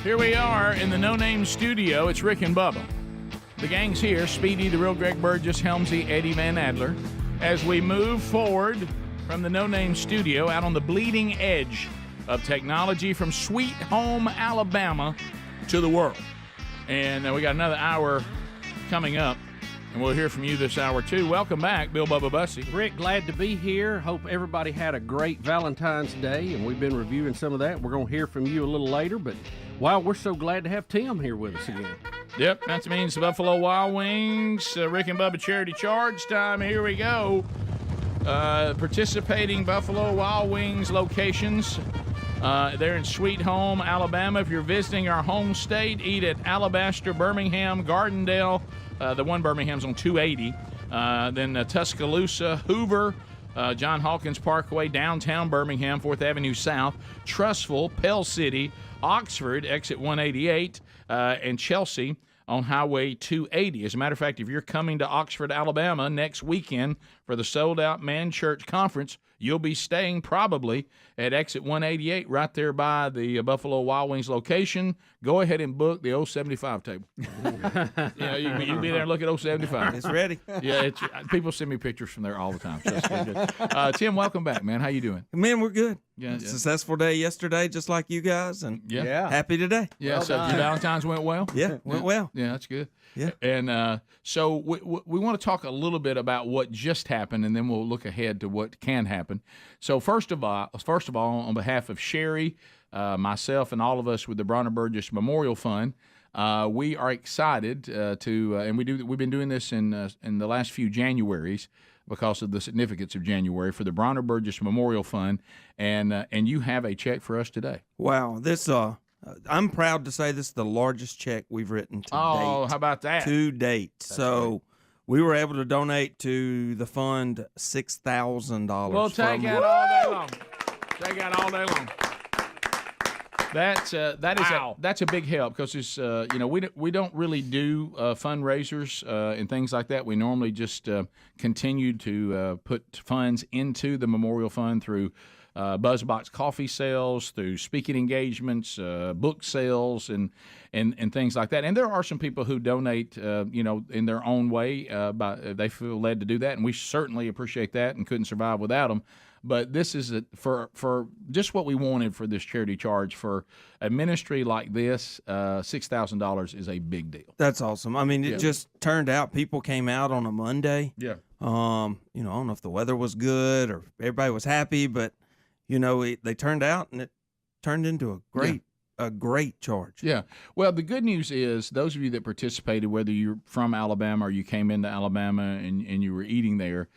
Here we are in the No Name studio. It's Rick and Bubba. The gang's here. Speedy, the real Greg Burgess, Helmsy, Eddie Van Adler. As we move forward from the No Name studio out on the bleeding edge of technology from Sweet Home, Alabama to the world. And we got another hour coming up. And we'll hear from you this hour, too. Welcome back, Bill Bubba Bussey. Rick, glad to be here. Hope everybody had a great Valentine's Day, and we've been reviewing some of that. We're going to hear from you a little later, but wow, we're so glad to have Tim here with us again. Yep, that means the Buffalo Wild Wings, Rick and Bubba Charity Charge time. Here we go. Participating Buffalo Wild Wings locations. They're in Sweet Home, Alabama. If you're visiting our home state, eat at Alabaster, Birmingham, Gardendale. The one Birmingham's on 280. Then Tuscaloosa, Hoover, John Hawkins Parkway, downtown Birmingham, 4th Avenue South, Trussville, Pell City, Oxford, exit 188, and Chelsea on Highway 280. As a matter of fact, if you're coming to Oxford, Alabama next weekend for the sold-out Man Church Conference, you'll be staying probably at exit 188 right there by the Buffalo Wild Wings location. Go ahead and book the 075 table. Yeah, you can be there and look at 075. It's ready. Yeah, people send me pictures from there all the time. So it's good. Tim, welcome back, man. How you doing? Man, we're good. Yeah. Successful day yesterday, just like you guys, and happy today. Yeah, well so your Valentine's went well? Yeah, went well. Yeah, that's good. Yeah. And so we want to talk a little bit about what just happened, and then we'll look ahead to what can happen. So first of all, on behalf of Sherry, myself, and all of us with the Bronner Burgess Memorial Fund, we are excited and we've been doing this in the last few Januaries because of the significance of January for the Bronner Burgess Memorial Fund, and you have a check for us today. Wow, this I'm proud to say this is the largest check we've written to date. Oh, how about that? To date. That's so great. We were able to donate to the fund $6,000. We'll take out all day long. Take out all day long. That's a big help because it's we don't really do fundraisers and things like that. We normally just continue to put funds into the Memorial Fund through BuzzBox coffee sales, through speaking engagements, book sales, and things like that. And there are some people who donate, in their own way, they feel led to do that, and we certainly appreciate that and couldn't survive without them. But this is for just what we wanted for this charity charge. For a ministry like this, $6,000 is a big deal. That's awesome. I mean, it just turned out people came out on a Monday. Yeah. I don't know if the weather was good or everybody was happy, but they turned out and it turned into a great charge. Yeah. Well, the good news is those of you that participated, whether you're from Alabama or you came into Alabama and you were eating there,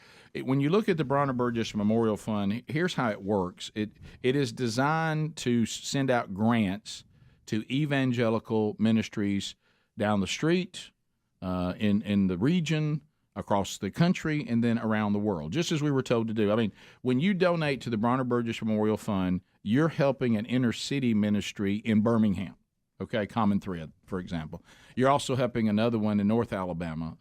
when you look at the Bronner Burgess Memorial Fund, here's how it works. It is designed to send out grants to evangelical ministries down the street, in the region, across the country, and then around the world, just as we were told to do. I mean, when you donate to the Bronner Burgess Memorial Fund, you're helping an inner city ministry in Birmingham, okay, Common Thread, for example. You're also helping another one in North Alabama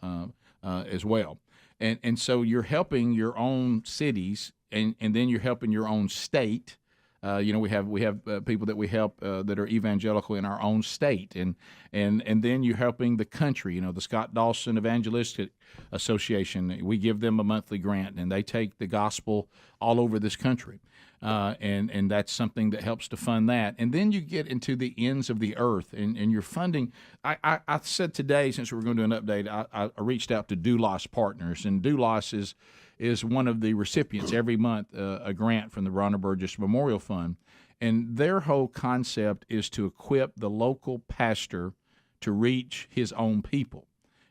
as well. And so you're helping your own cities, and then you're helping your own state. We have people that we help that are evangelical in our own state, and then you're helping the country. The Scott Dawson Evangelistic Association, we give them a monthly grant, and they take the gospel all over this country, and that's something that helps to fund that. And then you get into the ends of the earth, and you're funding. I said today, since we were going to do an update, I reached out to Doulos Partners, and Doulos is one of the recipients every month, a grant from the Bronner Burgess Memorial Fund. And their whole concept is to equip the local pastor to reach his own people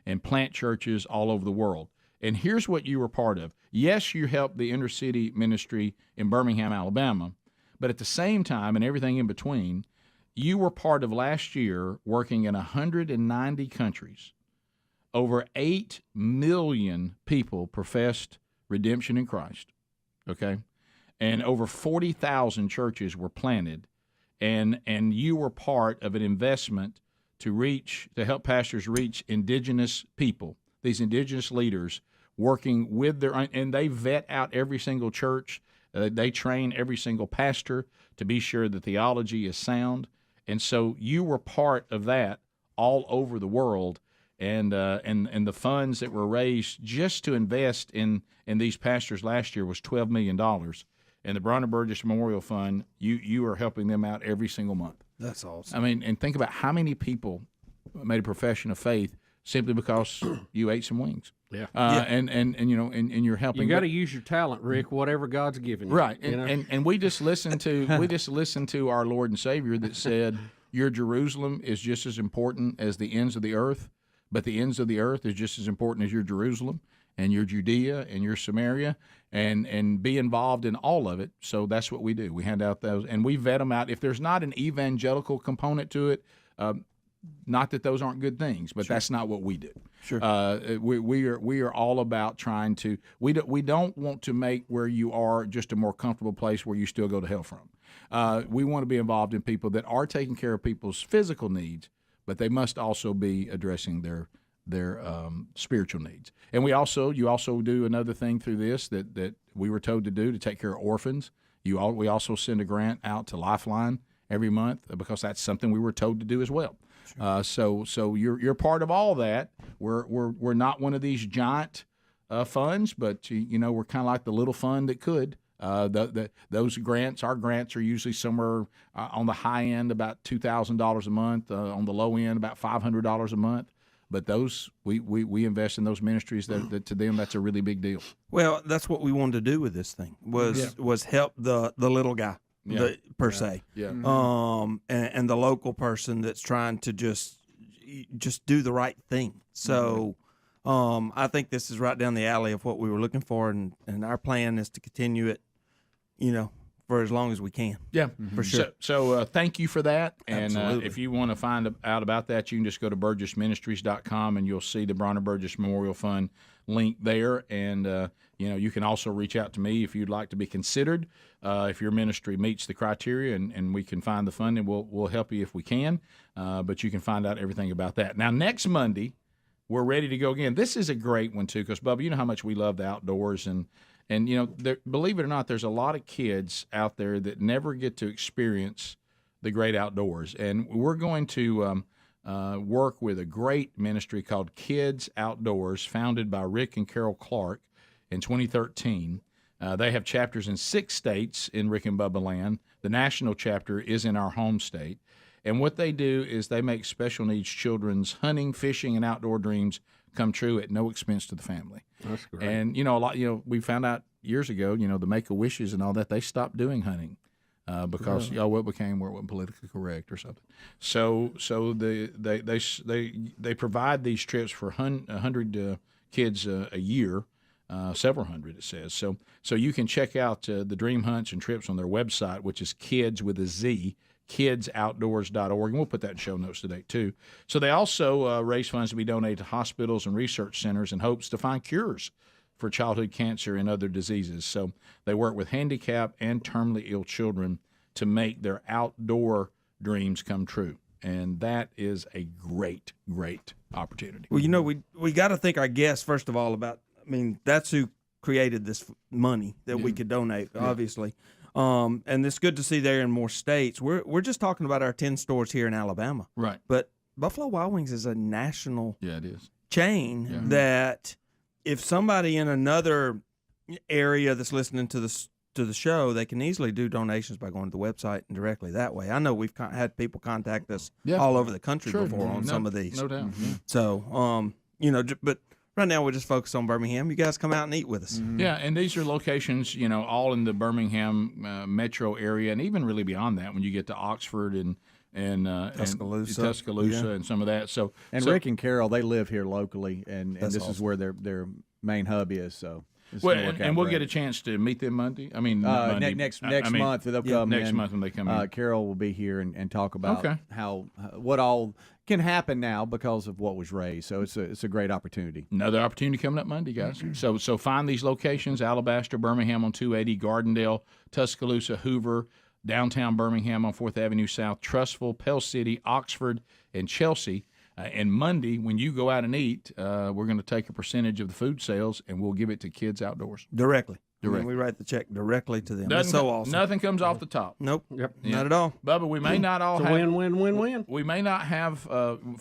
and plant churches all over the world. And here's what you were part of. Yes, you helped the inner city ministry in Birmingham, Alabama, but at the same time and everything in between, you were part of last year working in 190 countries. Over 8 million people professed redemption in Christ, okay? And over 40,000 churches were planted, and you were part of an investment to help pastors reach indigenous people, these indigenous leaders working with and they vet out every single church. They train every single pastor to be sure the theology is sound. And so you were part of that all over the world. And the funds that were raised just to invest in these pastors last year was $12 million. And the Bronner Burgess Memorial Fund, you are helping them out every single month. That's awesome. I mean, and think about how many people made a profession of faith simply because you ate some wings. Yeah. And you know, and you're helping. You got to use your talent, Rick, whatever God's given you. Right. You know? And we just listened to our Lord and Savior that said, your Jerusalem is just as important as the ends of the earth, but the ends of the earth is just as important as your Jerusalem and your Judea and your Samaria, and be involved in all of it. So that's what we do. We hand out those, and we vet them out. If there's not an evangelical component to it, not that those aren't good things, but that's not what we do. Sure. We are all about trying to. We don't want to make where you are just a more comfortable place where you still go to hell from. We want to be involved in people that are taking care of people's physical needs, but they must also be addressing their spiritual needs. And you also do another thing through this that we were told to do, to take care of orphans. We also send a grant out to Lifeline every month because that's something we were told to do as well. Sure. So you're part of all that. We're not one of these giant funds, but we're kind of like the little fund that could. Those grants, our grants are usually somewhere on the high end about $2,000 a month, on the low end about $500 a month. But those we invest in those ministries that to them that's a really big deal. Well, that's what we wanted to do with this thing was help the little guy per se. Yeah. And the local person that's trying to just do the right thing. So I think this is right down the alley of what we were looking for, and our plan is to continue it, for as long as we can. Yeah, for sure. So thank you for that. And Absolutely. if you want to find out about that, you can just go to burgessministries.com, and you'll see the Bronner Burgess Memorial Fund link there. And you can also reach out to me if you'd like to be considered. If your ministry meets the criteria, and we can find the funding, we'll help you if we can. But you can find out everything about that. Now, next Monday, we're ready to go again. This is a great one too, because Bubba, you know how much we love the outdoors, and believe it or not, there's a lot of kids out there that never get to experience the great outdoors, and we're going to work with a great ministry called Kids Outdoors, founded by Rick and Carol Clark in 2013. They have chapters in 6 states in Rick and Bubba land. The national chapter is in our home state. And what they do is they make special needs children's hunting, fishing, and outdoor dreams come true at no expense to the family. That's great. And we found out years ago, the Make-A-Wishes and all that, they stopped doing hunting because what became where it wasn't politically correct or something. So they provide these trips for 100 kids a year. Several hundred, it says. So you can check out the dream hunts and trips on their website, which is kids with a Z, kidsoutdoors.org, and we'll put that in show notes today too. So they also raise funds to be donated to hospitals and research centers in hopes to find cures for childhood cancer and other diseases. So they work with handicapped and terminally ill children to make their outdoor dreams come true. And that is a great, great opportunity. Well, we got to thank our guests, first of all, that's who created this money that we could donate, obviously. And it's good to see they're in more states. We're just talking about our 10 stores here in Alabama. Right. But Buffalo Wild Wings is a national it is. chain that if somebody in another area that's listening to the show, they can easily do donations by going to the website and directly that way. I know we've had people contact us all over the country before on some of these. No doubt. Mm-hmm. So, but right now we're just focused on Birmingham. You guys come out and eat with us. Mm-hmm. Yeah, and these are locations, all in the Birmingham metro area, and even really beyond that when you get to Oxford and Tuscaloosa and some of that. So Rick and Carol, they live here locally, and this is where their main hub is. So. We'll get a chance to meet them Monday. I mean, Monday. next month they'll come. Next month when they come in. Carol will be here and talk about what all can happen now because of what was raised. So it's a great opportunity. Another opportunity coming up Monday, guys. So find these locations: Alabaster, Birmingham on 280, Gardendale, Tuscaloosa, Hoover, downtown Birmingham on 4th Avenue South, Trussville, Pell City, Oxford, and Chelsea. And Monday, when you go out and eat, we're going to take a percentage of the food sales, and we'll give it to Kids Outdoors. Directly. We write the check directly to them. That's so awesome. Nothing comes off the top. Nope. Yep. Not at all. Bubba, we may not all have. It's a win-win-win-win. We may not have,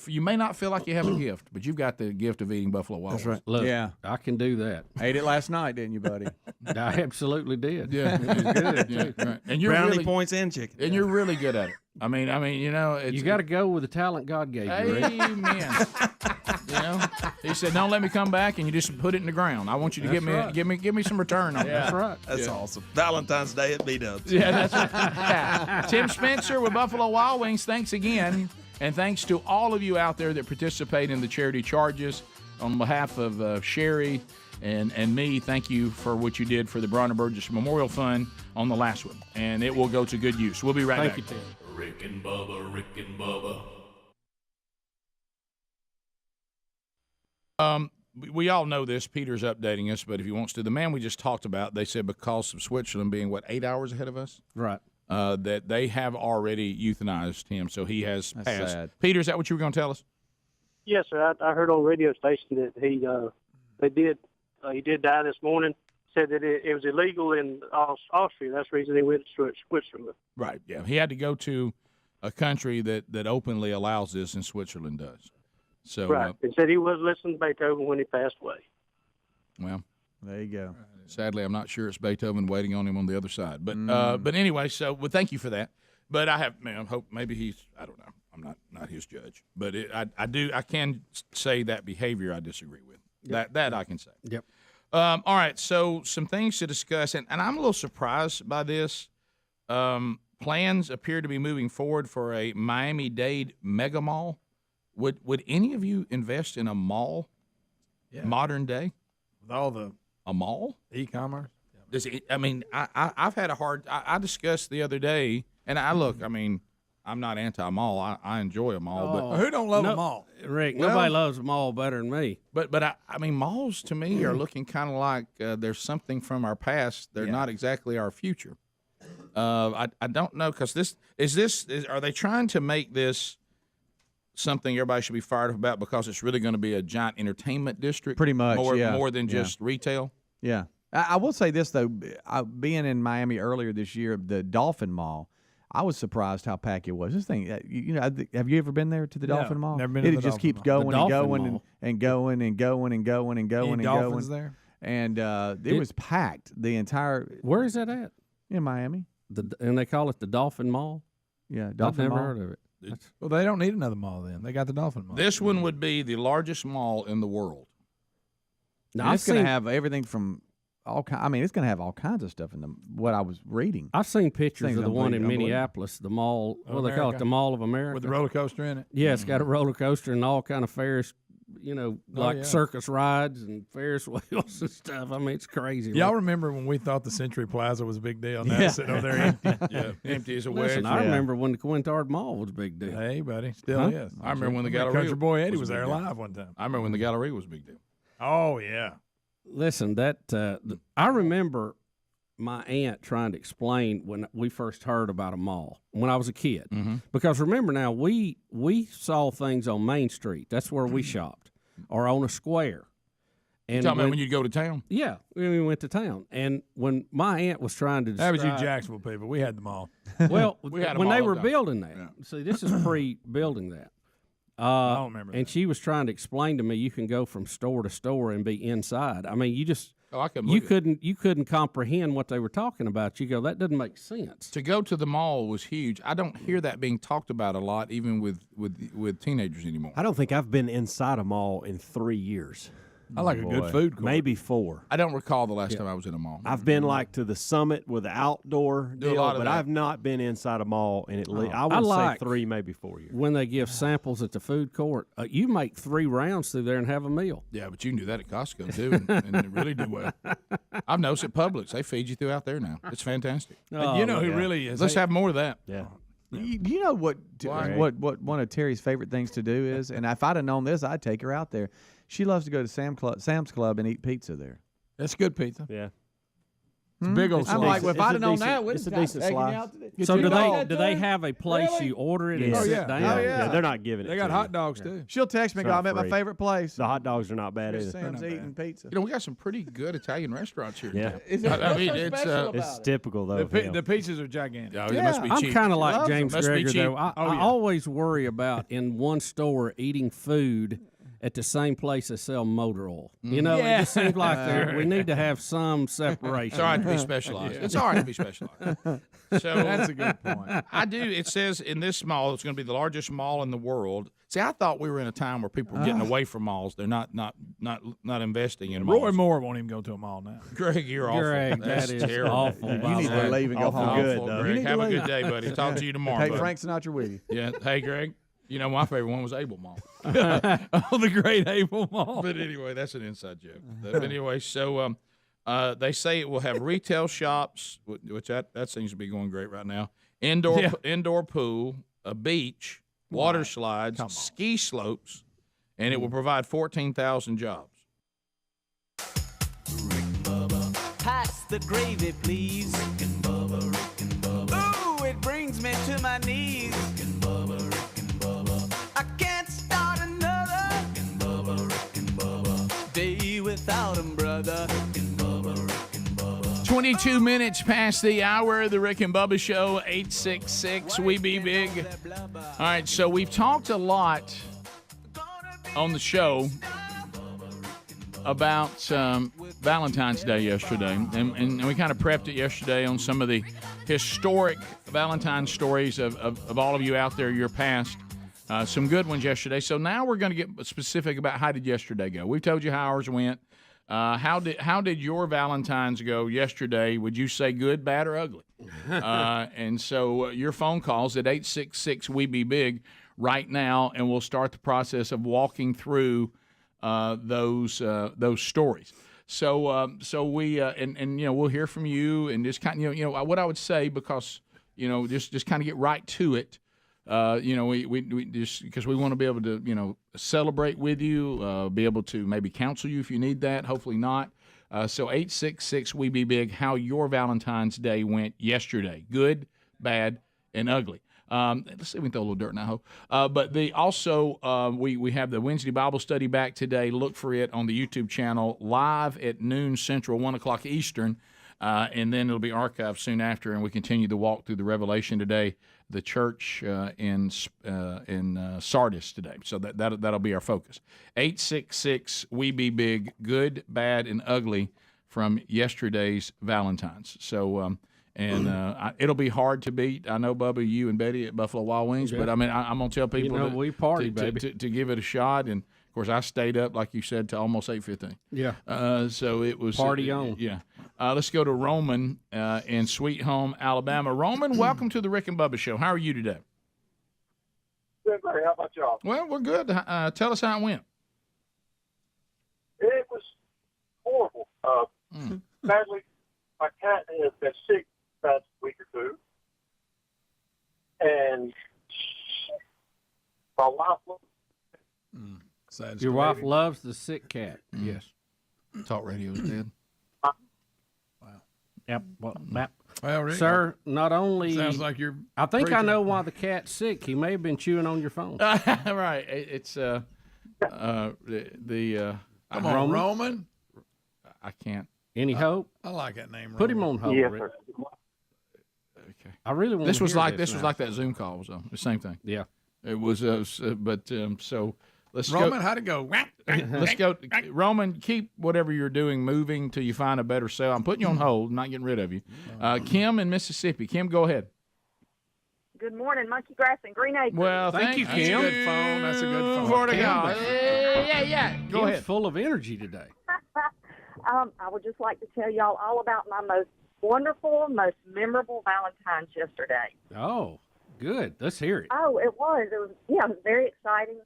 you may not feel like you have a gift, but you've got the gift of eating Buffalo Wild Wings. That's right. Look, I can do that. Ate it last night, didn't you, buddy? I absolutely did. Yeah. It was good. Yeah, right. And you're brownie points and chicken. And you're really good at it. I mean, you got to go with the talent God gave you. Amen. You know, he said, "Don't let me come back, and you just put it in the ground. I want you to give me some return on that." That's right. That's awesome. Valentine's Day at B-Dubs. Yeah, that's right. Yeah. Tim Spencer with Buffalo Wild Wings, thanks again. And thanks to all of you out there that participate in the charity charges. On behalf of Sherry and me, thank you for what you did for the Bronner Burgess Memorial Fund on the last one. And it will go to good use. We'll be right back. Thank you, Tim. Rick and Bubba, Rick and Bubba. We all know this. Peter's updating us, but if he wants to, the man we just talked about, they said because of Switzerland being, 8 hours ahead of us? Right. That they have already euthanized him, so he has passed. Sad. Peter, is that what you were going to tell us? Yes, sir. I heard on radio station that he did die this morning. Said that it was illegal in Austria. That's the reason he went to Switzerland. Right, yeah. He had to go to a country that openly allows this, and Switzerland does. So, right. And said he was listening to Beethoven when he passed away. Well, there you go. Sadly, I'm not sure it's Beethoven waiting on him on the other side. But anyway, so thank you for that. But I hope maybe he's, I don't know. I'm not his judge. But I can say that behavior I disagree with. Yep. That I can say. Yep. All right, so some things to discuss, and I'm a little surprised by this. Plans appear to be moving forward for a Miami-Dade mega mall. Would any of you invest in a mall, modern day? With all a mall? E-commerce? Does it, I mean, I've had a hard. I discussed the other day, and I'm not anti-mall. I enjoy a mall, but who don't love a mall? Rick, nobody loves a mall better than me. But I mean, malls to me are looking kind of like there's something from our past. They're not exactly our future. I don't know, because are they trying to make this something everybody should be fired up about because it's really going to be a giant entertainment district? Pretty much, more than just retail. Yeah. I will say this, though. Being in Miami earlier this year, the Dolphin Mall, I was surprised how packed it was. This thing, have you ever been there to the Dolphin Mall? Never been to the It just keeps going and going and going and going and going and going and going. Dolphins there? And it was packed the entire. Where is that at? In Miami. And they call it the Dolphin Mall? Yeah, Dolphin I've never Mall. heard of it. Well, they don't need another mall then. They got the Dolphin Mall. This one would be the largest mall in the world. Now, it's going to have everything from it's going to have all kinds of stuff in what I was reading. I've seen pictures of the one in Minneapolis, the mall. What do they call it? The Mall of America, with the roller coaster in it. Yeah, it's got a roller coaster and all kind of Ferris, circus rides and Ferris wheels and stuff. I mean, it's crazy. Y'all remember when we thought the Century Plaza was a big deal? Now it's sitting over there empty. Empty as a wedge. Listen, I remember when the Quintard Mall was a big deal. Hey, buddy, still is. I remember when the Galleria. Country Boy Eddie was a big there deal. live one time. I remember when the Galleria was a big deal. Oh yeah. Listen, I remember my aunt trying to explain when we first heard about a mall when I was a kid. Mm-hmm. Because remember now, we saw things on Main Street. That's where we shopped, or on a square. And You talking about when you go to town? Yeah, when we went to town. And when my aunt was trying to That describe, was you Jacksonville people. We had the mall. Well, We had a when mall they all were the time. building that. See, this is pre-building that. I don't remember. And she was trying to explain to me you can go from store to store and be inside. I mean, I couldn't you believe it. couldn't comprehend what they were talking about. You go, that doesn't make sense. To go to the mall was huge. I don't hear that being talked about a lot, even with teenagers anymore. I don't think I've been inside a mall in 3 years. I like a good food court. Maybe 4. I don't recall the last time I was in a mall. I've been to the Summit with the outdoor Do a deal, lot of but that. I've not been inside a mall in at least I I would like say 3, maybe 4 years. When they give samples at the food court, you make 3 rounds through there and have a meal. Yeah, but you can do that at Costco too, and really do well. I've noticed at Publix they feed you through out there now. It's fantastic. You know who really is? Let's have more of that. Yeah. You know what one of Terry's favorite things to do is, and if I'd have known this, I'd take her out there. She loves to go to Sam's Club and eat pizza there. That's good pizza. Yeah. It's a big old I'm slice. like, well, if I'd have known that, it's a decent slice. So do they have a place you order it and Yes. sit down? Yeah, they're not giving it. They got to hot you. dogs too. She'll text me, It's "I'm not at my free. favorite place." The hot dogs are not bad either. Sam's eating pizza. We got some pretty good Italian restaurants here. Yeah. I mean, It's typical though. of him. The pizzas are gigantic. Oh, it must be I'm cheap. kind of like Loves them. James Must be Greger, cheap. though. I always worry about in one store eating food at the same place they sell motor oil. You know, it just seems like we need to have some separation. It's all right to be specialized. It's all right to be specialized. So that's a good point. I do. It says in this mall, it's going to be the largest mall in the world. See, I thought we were in a time where people were getting away from malls. They're not investing in malls. Roy Moore won't even go to a mall now. Greg, you're awful. Greg, That's that is terrible. awful. You need to leave and go home. Good, Greg. Have a good day, buddy. Talk to you tomorrow. Take buddy. Frank Sinatra with you. Yeah. Hey, Greg. You know, my favorite one was Able Mall. The great Able Mall. But anyway, that's an inside joke. But anyway, so they say it will have retail shops, which that seems to be going great right now. Indoor pool, a beach, water slides, ski slopes, and it will provide 14,000 jobs. Pass the gravy, please. Ooh, it brings me to my knees. I can't start another day without him, brother. 22 minutes past the hour of the Rick and Bubba Show, 866 We Be Big. All right, so we've talked a lot on the show about Valentine's Day yesterday, and we kind of prepped it yesterday on some of the historic Valentine stories of all of you out there, your past. Some good ones yesterday. So now we're going to get specific about how did yesterday go. We told you how ours went. How did your Valentine's go yesterday? Would you say good, bad, or ugly? And so your phone calls at 866-WE-BE-BIG right now, and we'll start the process of walking through those stories. So we and you know, we'll hear from you and just kind of, you know what I would say, because just kind of get right to it. We just, because we want to be able to, celebrate with you, be able to maybe counsel you if you need that. Hopefully not. So 866-WE-BE-BIG, how your Valentine's Day went yesterday. Good, bad, and ugly. Let's see if we can throw a little dirt in that hole. But we have the Wednesday Bible study back today. Look for it on the YouTube channel live at noon Central, 1 o'clock Eastern. And then it'll be archived soon after, and we continue to walk through the Revelation today, the church in Sardis today. So that'll be our focus. 866-WE-BE-BIG, good, bad, and ugly from yesterday's Valentine's. So it'll be hard to beat. I know, Bubba, you and Betty at Buffalo Wild Wings, but I mean, I'm gonna tell people we party, baby, to give it a shot. And of course, I stayed up, like you said, to almost 8:15. Yeah. So it was party on. Yeah. Let's go to Roman in Sweet Home, Alabama. Roman, welcome to the Rick and Bubba Show. How are you today? Good, buddy. How about y'all? Well, we're good. Tell us how it went. It was horrible. Sadly, my cat has been sick the past week or two, and my wife. Your wife loves the sick cat. Yes. Talk radio's dead. Yep. Well, Rick, sir, not only sounds like you're. I think preaching. I know why the cat's sick. He may have been chewing on your phone. Right. It's Come on, Roman. I can't. Any hope? I like that name. Put him on hold. Yes, Rick. sir. Okay. I really want. This was like that Zoom call was the same thing. Yeah. It was. So let's Roman, go. how'd it go? Let's go. Roman, keep whatever you're doing moving till you find a better cell. I'm putting you on hold, not getting rid of you. Kim in Mississippi. Kim, go ahead. Good morning, Monkey Grass and Green Acres. Well, thank you, Kim. That's a good phone. That's a good phone. Florida Kim, guy. Yeah. Go Kim's ahead. full of energy today. I would just like to tell y'all all about my most wonderful, most memorable Valentine's yesterday. Oh, good. Let's hear it. Oh, it was. It was very exciting.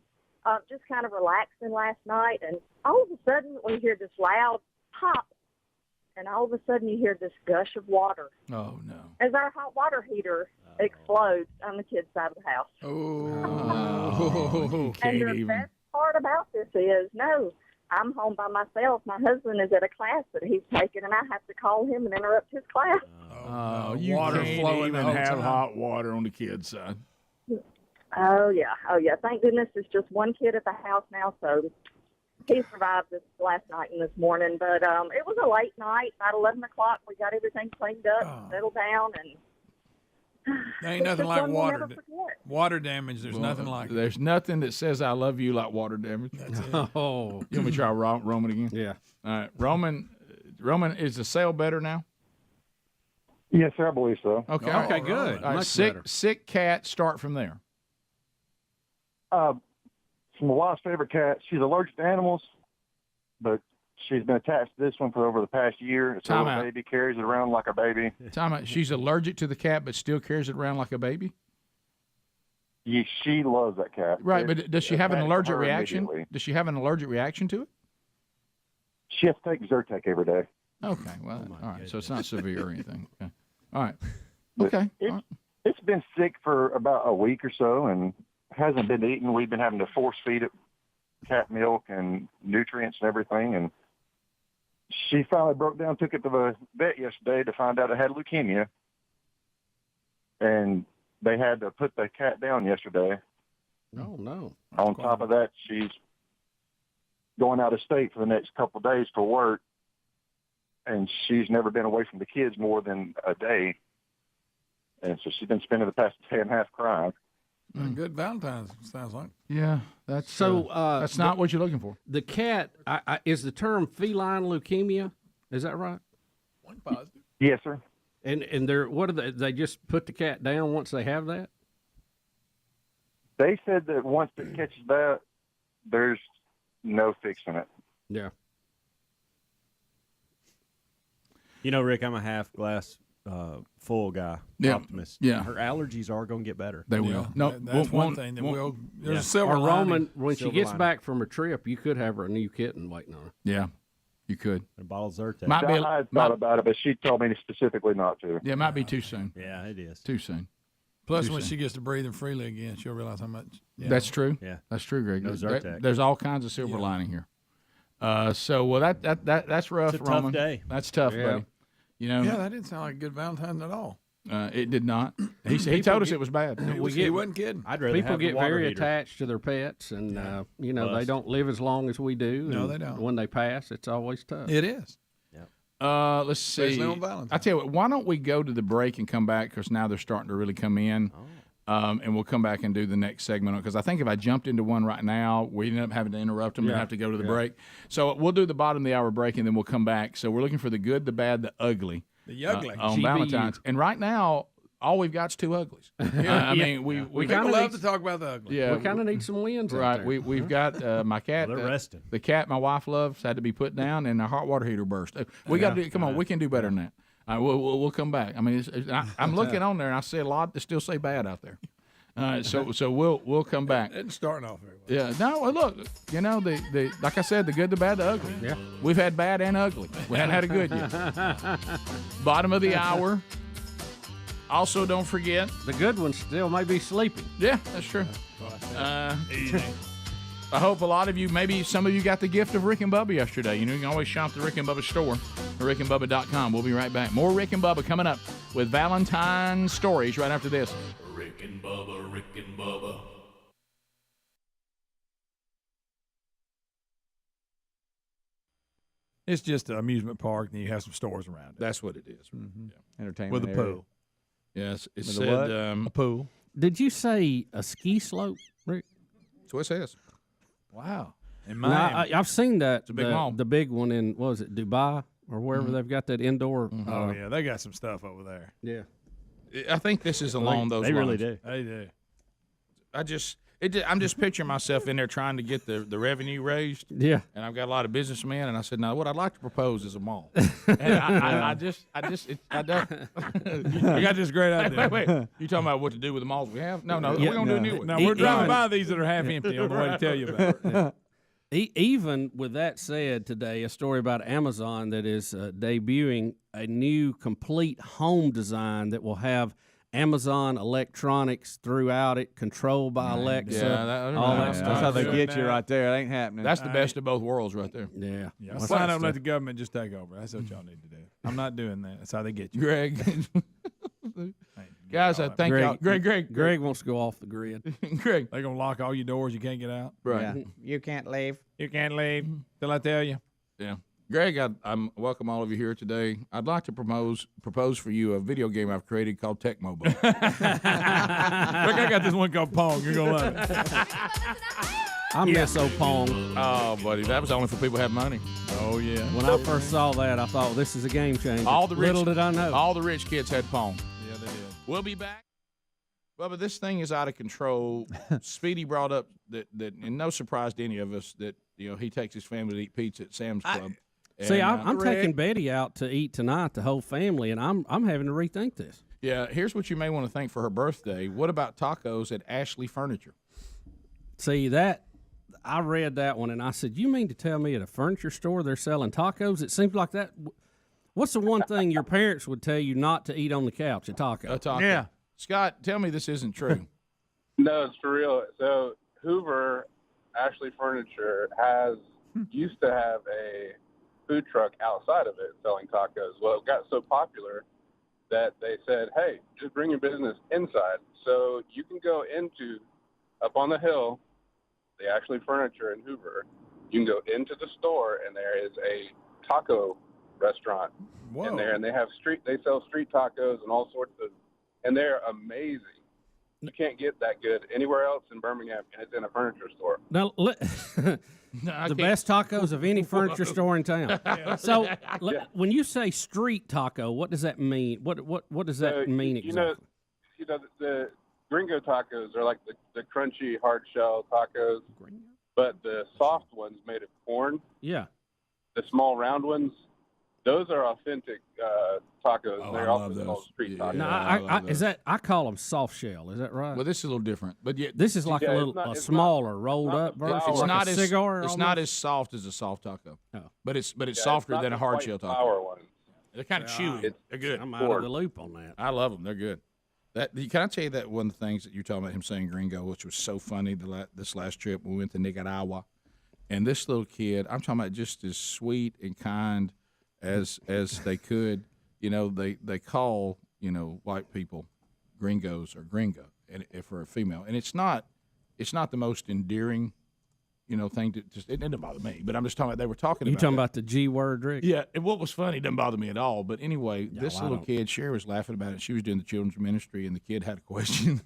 Just kind of relaxing last night, and all of a sudden we hear this loud pop, and all of a sudden you hear this gush of water. Oh, no. As our hot water heater explodes on the kids' side of the house. Oh, and the best part about this is, I'm home by myself. My husband is at a class that he's taking, and I have to call him and interrupt his class. Oh, you water can't flowing even the whole have time. hot water on the kids' side. Oh, yeah. Thank goodness it's just one kid at the house now, so he survived this last night and this morning. But it was a late night. About 11 o'clock, we got everything cleaned up, settled down, and There ain't It's nothing just like one we'll water. never forget. Water damage. There's nothing like it. There's nothing that says I love you like water damage. That's it. Oh, You want me to try Roman again? yeah. All right, Roman, is the sale better now? Yes, sir, I believe so. Okay. Okay, good. All right, Much sick, better. sick cat. Start from there. It's my wife's favorite cat. She's allergic to animals, but she's been attached to this one for over the past year. It's a Time little out. baby, carries it around like a baby. Time out. She's allergic to the cat, but still carries it around like a baby. Yeah, she loves that cat. Right, but does she have an Attached allergic her reaction? immediately. Does she have an allergic reaction to it? She has to take Zyrtec every day. Okay, well, all right. So it's not severe or anything. Okay. All right. But Okay. All right. It's been sick for about a week or so and hasn't been eating. We've been having to force feed it cat milk and nutrients and everything. And she finally broke down, took it to the vet yesterday to find out it had leukemia. And they had to put the cat down yesterday. Oh, no. On top of that, she's going out of state for the next couple of days for work. And she's never been away from the kids more than a day. And so she's been spending the past day and a half crying. A good Valentine's sounds like. Yeah, that's So that's not what you're looking for. The cat is the term feline leukemia. Is that right? One positive. Yes, sir. And they're what are they just put the cat down once they have that? They said that once it catches that, there's no fixing it. Yeah. You know, Rick, I'm a half glass full guy. Yeah. Optimist. Yeah. Her allergies are going to get better. They will. No, That's one thing that will. There's a silver Or lining. Roman, when she Silver gets lining. back from her trip, you could have her a new kitten waiting on her. Yeah, you could. A bottle of Zyrtec. Might be. I thought about it, but she told me specifically not to. Yeah, it might be too soon. Yeah, it is. Too soon. Plus, Too when soon. she gets to breathing freely again, she'll realize how much. Yeah. That's true. Yeah. That's true, Greg. No Zyrtec. There's all kinds of silver lining here. So well, that's rough, It's a tough Roman. day. That's tough, Yeah. buddy. You know, Yeah, that didn't sound like a good Valentine's at all. it did not. He told us it was bad. He wasn't kidding. I'd rather People have the get water very heater. attached to their pets, and they Bust. don't live as long as we do. No, and they don't. When they pass, it's always tough. It is. Let's see. Especially on Valentine's. I tell you what, why don't we go to the break and come back because now they're starting to really come in. And we'll come back and do the next segment because I think if I jumped into one right now, we end up having to interrupt them and have to go to the break. So we'll do the bottom of the hour break and then we'll come back. So we're looking for the good, the bad, the ugly. The ugly. On GBU. Valentine's. And right now, all we've got is two uglies. I mean, we People kind of love to talk about the ugly. Yeah, We kind of need some wins out right. there. We've got my cat. They're resting. The cat my wife loves had to be put down, and the hot water heater burst. We got to do. Come on, we can do better than that. All right, we'll come back. I mean, I'm looking on there, and I see a lot that still say bad out there. All right, so we'll come back. It's starting off very well. Yeah. No, well, look, you know the like I said, the good, the bad, the ugly. Yeah. We've had bad and ugly. We hadn't had a good yet. Bottom of the hour. Also, don't forget. The good ones still may be sleeping. Yeah, that's true. I hope a lot of you, maybe some of you got the gift of Rick and Bubba yesterday. You know, you can always shop the Rick and Bubba store at rickandbubba.com. We'll be right back. More Rick and Bubba coming up with Valentine stories right after this. Rick and Bubba, Rick and Bubba. It's just an amusement park, and you have some stores around it. That's what it is. Entertainment With a area. pool. Yes, it With a said. what? A pool. Did you say a ski slope, Rick? That's what it says. Wow. In No, Miami. I've seen that. a big mall. The big one in, what was it, Dubai or wherever they've got that indoor. Oh, yeah. They got some stuff over there. Yeah. I think this is along those They lines. really do. They do. I'm just picturing myself in there trying to get the revenue raised. Yeah. And I've got a lot of businessmen, and I said, no, what I'd like to propose is a mall. And I don't. I got this great idea. Wait. You talking about what to do with the malls we have? No, Yeah, we're going to do a new one. No, we're driving by these that are half empty on the way to tell you about it. Even with that said, today a story about Amazon that is debuting a new complete home design that will have Amazon electronics throughout it, controlled by Alexa. Yeah, all that That's stuff. how they Doing get you that. right there. It ain't happening. That's the best of both worlds right there. Yeah. Yeah, sign up and let the government just take over. That's what y'all need to do. I'm not doing that. That's how they get you. Greg. Guys, I thank y'all. Greg wants to go off the grid. Greg. They're going to lock all your doors. You can't get out. Right. You can't leave. You can't leave till I tell you. Yeah. Greg, I'm welcome all of you here today. I'd like to propose for you a video game I've created called Tecmo Bowl. Rick, I got this one called Pong. You're gonna love it. I miss old Pong. Oh, buddy, that was only for people who have money. Oh yeah. When I first saw that, I thought this is a game changer. Little did I know. All the rich kids had Pong. Yeah, they did. We'll be back. Bubba, this thing is out of control. Speedy brought up that, and no surprise to any of us, that he takes his family to eat pizza at Sam's Club. I'm taking Betty out to eat tonight, the whole family, and I'm having to rethink this. Yeah, here's what you may want to think for her birthday. What about tacos at Ashley Furniture? See, that I read that one, and I said, you mean to tell me at a furniture store they're selling tacos? It seems like that. What's the one thing your parents would tell you not to eat on the couch? A taco. A taco. Yeah. Scott, tell me this isn't true. No, it's for real. So Hoover, Ashley Furniture, used to have a food truck outside of it selling tacos. Well, it got so popular that they said, hey, just bring your business inside. So you can go up on the hill, the Ashley Furniture in Hoover. You can go into the store, and there is a taco restaurant in there, and they sell street tacos and all sorts of, and they're amazing. You can't get that good anywhere else in Birmingham, and it's in a furniture store. Now, the best tacos of any furniture store in town. Yeah. So, when you say street taco, what does that mean? What does that mean exactly? The gringo tacos are like the crunchy hard shell tacos, but the soft ones made of corn. Yeah. The small round ones, those are authentic tacos. Oh, They're I also love those. called street tacos. No, I call them soft shell. Is that right? Well, this is a little different, but this is like a smaller rolled up version. It's like not a as cigar. It's not as soft as a soft taco. No. But it's softer than a hard shell taco. One. They're kind of chewy. They're good. I'm out of the loop on that. I love them. They're good. Can I tell you that one of the things that you're talking about him saying gringo, which was so funny this last trip we went to Nicaragua, and this little kid, I'm talking about just as sweet and kind as they could. They call white people gringos or gringo, and for a female, and it's not the most endearing thing to just. It didn't bother me, but I'm just talking about they were talking. You about talking that. about the G word, Rick? Yeah, and what was funny didn't bother me at all. But anyway, this little kid, Sherry, was laughing about it. She was doing the children's ministry, and the kid had a question.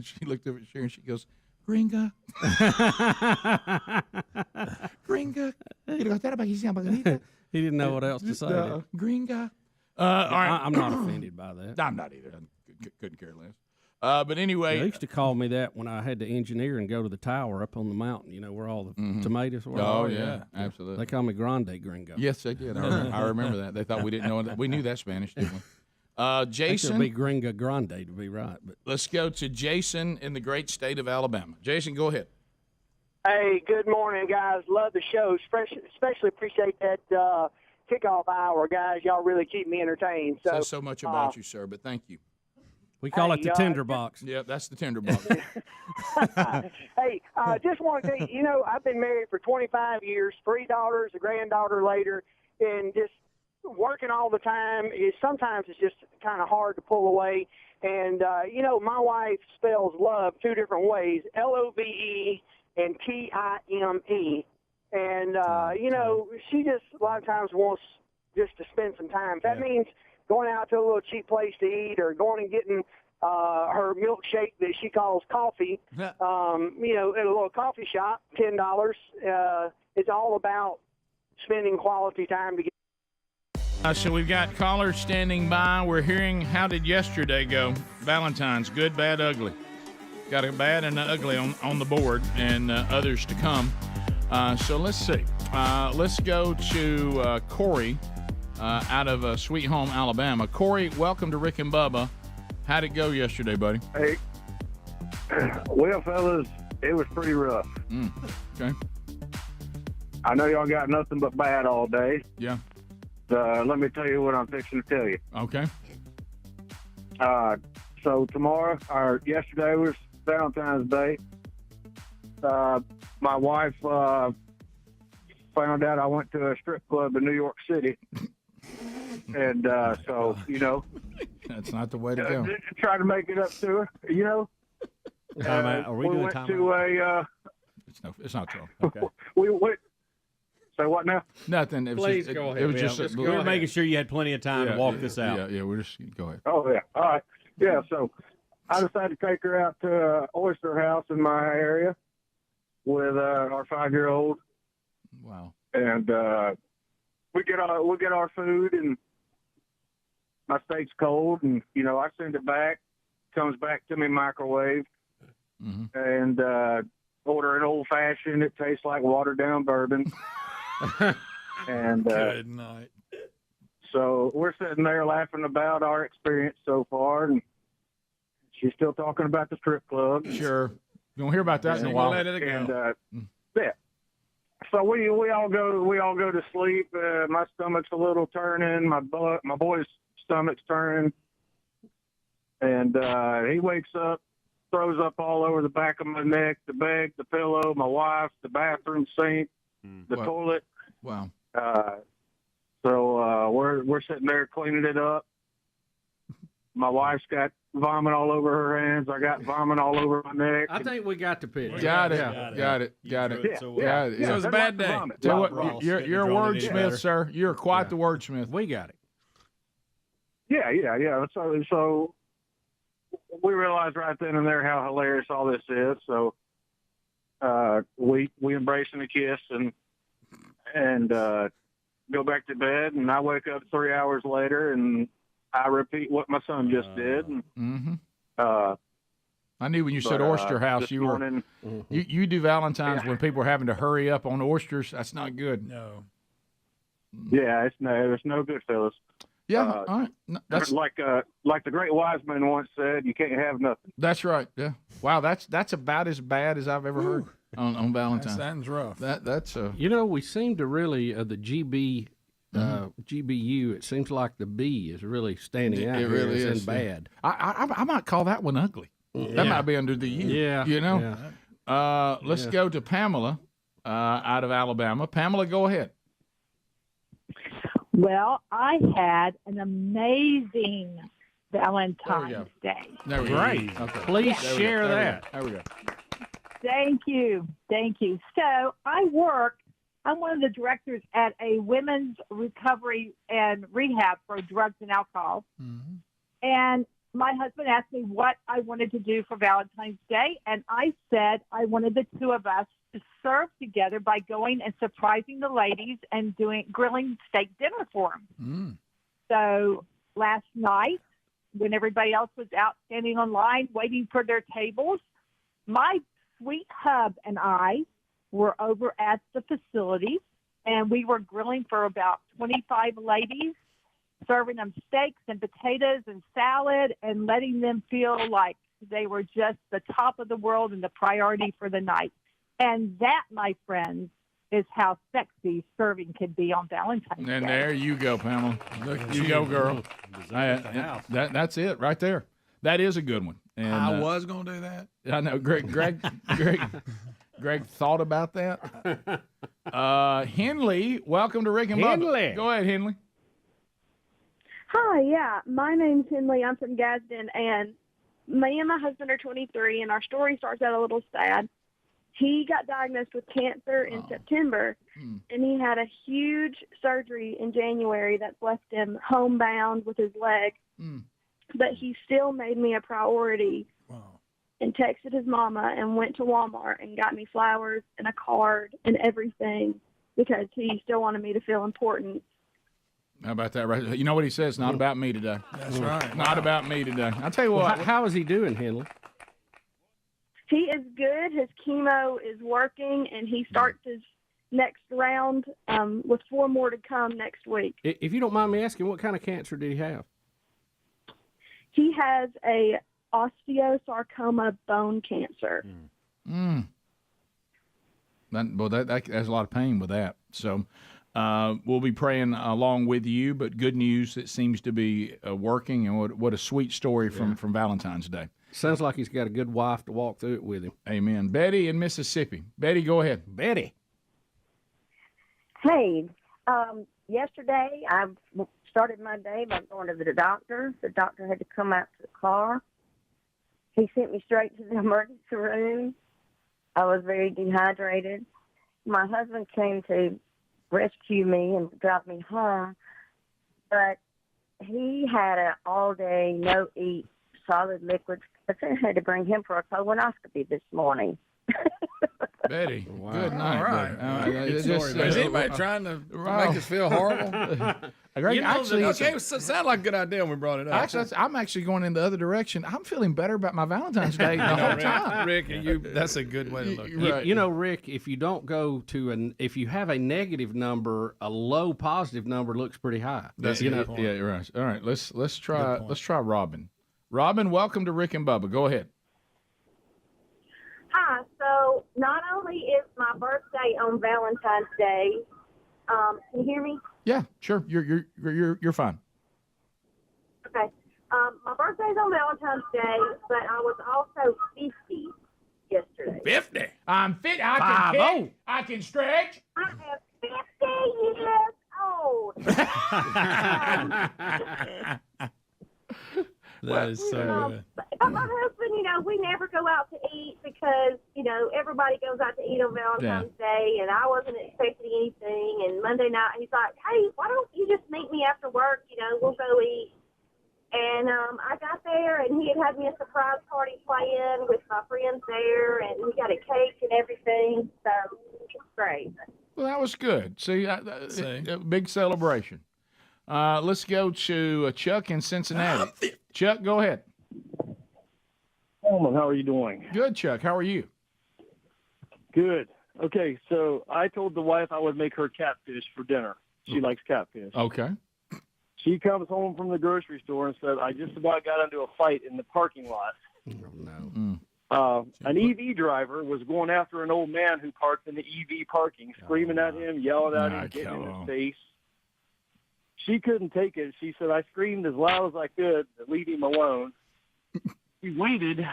She looked over at Sherry, and she goes, "Gringa, gringa." He didn't know what else to say. Gringa. All right. I'm not offended by that. I'm not either. I couldn't care less. But anyway, they used to call me that when I had to engineer and go to the tower up on the mountain. Where all the tomatoes were. Oh yeah, absolutely. They call me Grande Gringo. Yes, they did. I remember that. They thought we didn't know that. We knew that Spanish, didn't we? Jason, it'll be Gringa Grande to be right. But let's go to Jason in the great state of Alabama. Jason, go ahead. Hey, good morning, guys. Love the show. Especially appreciate that kickoff hour, guys. Y'all really keep me entertained. Says so much about you, sir. But thank you. We call it the tinder box. Yeah, that's the tinder box. Hey, just want to tell you, I've been married for 25 years, 3 daughters, a granddaughter later, and just working all the time. Sometimes it's just kind of hard to pull away. And, my wife spells love 2 different ways, Love and Time. And, she just a lot of times wants just to spend some time. If that means going out to a little cheap place to eat or going and getting her milkshake that she calls coffee, at a little coffee shop, $10. It's all about spending quality time together. So we've got callers standing by. We're hearing, how did yesterday go? Valentine's, good, bad, ugly. Got a bad and an ugly on the board, and others to come. So let's see. Let's go to Corey out of Sweet Home, Alabama. Corey, welcome to Rick and Bubba. How'd it go yesterday, buddy? Hey, well, fellas, it was pretty rough. Okay. I know y'all got nothing but bad all day. Yeah. Let me tell you what I'm fixing to tell you. Okay. So yesterday was Valentine's Day. My wife found out I went to a strip club in New York City. And so, that's not the way to go. Try to make it up to her, Are we doing went time? to a. It's not true. Okay. We went. So what now? Nothing. It was Please just, go it ahead. was just we were making sure you had plenty of time to walk this out. Yeah, we're just go ahead. Oh yeah. All right. Yeah. So I decided to take her out to an oyster house in my area with our 5-year-old. Wow. And we get our food, and my steak's cold, and I send it back. Comes back to me microwave, and order an old fashioned. It tastes like watered down bourbon. And good night. So we're sitting there laughing about our experience so far, and she's still talking about the strip club. Sure, you won't hear about that in a while. Let it go. And, yeah. So we all go to sleep. My stomach's a little turning. My boy's stomach's turning, and he wakes up, throws up all over the back of my neck, the bed, the pillow, my wife, the bathroom sink, the toilet. Wow. So we're sitting there cleaning it up. My wife's got vomit all over her hands. I got vomit all over my neck. I think we got the picture. Got it. Yeah. So it was a bad day. Tell you what, you're a wordsmith, sir. You're quite the wordsmith. We got it. Yeah. So we realized right then and there how hilarious all this is. So we embrace and a kiss and go back to bed. And I wake up 3 hours later and I repeat what my son just did. And, I knew when you said oyster house, you were you do Valentine's when people are having to hurry up on oysters. That's not good. No. Yeah, it's no good, fellas. Yeah, all right. No, that's like the great wise man once said, you can't have nothing. That's right. Yeah. Wow, that's about as bad as I've ever heard on Valentine's. That sounds rough. That's we seem to really the GBU. It seems like the B is really standing out. It really here is bad. I might call that one ugly. That might be under the U. Yeah. Let's go to Pamela out of Alabama. Pamela, go ahead. Well, I had an amazing Valentine's Day. There we go. Great. Okay. Please share that. There we go. Thank you. So I'm one of the directors at a women's recovery and rehab for drugs and alcohol. Mm-hmm. And my husband asked me what I wanted to do for Valentine's Day. And I said I wanted the two of us to serve together by going and surprising the ladies and grilling steak dinner for them. So last night, when everybody else was out standing in line waiting for their tables, my sweet hub and I were over at the facility, and we were grilling for about 25 ladies, serving them steaks and potatoes and salad and letting them feel like they were just the top of the world and the priority for the night. And that, my friends, is how sexy serving can be on Valentine's Day. And there you go, Pamela. You go, girl. That's it right there. That is a good one. And, I was going to do that. I know. Greg thought about that. Henley, welcome to Rick and Bubba. Go ahead, Henley. Hi, yeah. My name's Henley. I'm from Gadsden, and me and my husband are 23, and our story starts out a little sad. He got diagnosed with cancer in September, and he had a huge surgery in January that's left him homebound with his leg. But he still made me a priority and texted his mama and went to Walmart and got me flowers and a card and everything because he still wanted me to feel important. How about that? Right? You know what he says? Not about me today. That's right. Not about me today. I'll tell you what. How is he doing, Henley? He is good. His chemo is working, and he starts his next round with 4 more to come next week. If you don't mind me asking, what kind of cancer did he have? He has a osteosarcoma bone cancer. There's a lot of pain with that. So we'll be praying along with you, but good news, it seems to be working, and what a sweet story from Valentine's Day. Sounds like he's got a good wife to walk through it with him. Amen. Betty in Mississippi. Betty, go ahead. Betty. Hey, yesterday I started my day by going to the doctor. The doctor had to come out to the car. He sent me straight to the emergency room. I was very dehydrated. My husband came to rescue me and drive me home. But he had an all-day, no-eat, solid liquid. But I had to bring him for a colonoscopy this morning. Betty, good night. All right. Is anybody trying to make us feel horrible? Greg, it sounded like a good idea when we brought it up. Actually, I'm actually going in the other direction. I'm feeling better about my Valentine's Day the whole time. Rick, that's a good way to look at it. You know, Rick, if you don't go to if you have a negative number, a low positive number looks pretty high. That's yeah, right. All right, let's try Robin. Robin, welcome to Rick and Bubba. Go ahead. Hi. So not only is my birthday on Valentine's Day, can you hear me? Yeah, sure. You're fine. Okay. My birthday's on Valentine's Day, but I was also 50 yesterday. 50. I'm fit. I can stretch. I am 50 years old. That is so good. But my husband, we never go out to eat because, everybody goes out to eat on Valentine's Day, and I wasn't expecting anything. And Monday night, he's like, hey, why don't you just meet me after work? We'll go eat. And I got there, and he had me a surprise party playing with my friends there, and we got a cake and everything. So it's great. Well, that was good. See, a big celebration. Let's go to Chuck in Cincinnati. Chuck, go ahead. Coleman, how are you doing? Good, Chuck. How are you? Good. Okay, so I told the wife I would make her catfish for dinner. She likes catfish. Okay. She comes home from the grocery store and said, I just about got into a fight in the parking lot. Oh, no. An EV driver was going after an old man who parked in the EV parking, screaming at him, yelling at him, getting in his face. She couldn't take it. She said, I screamed as loud as I could to leave him alone. He waited,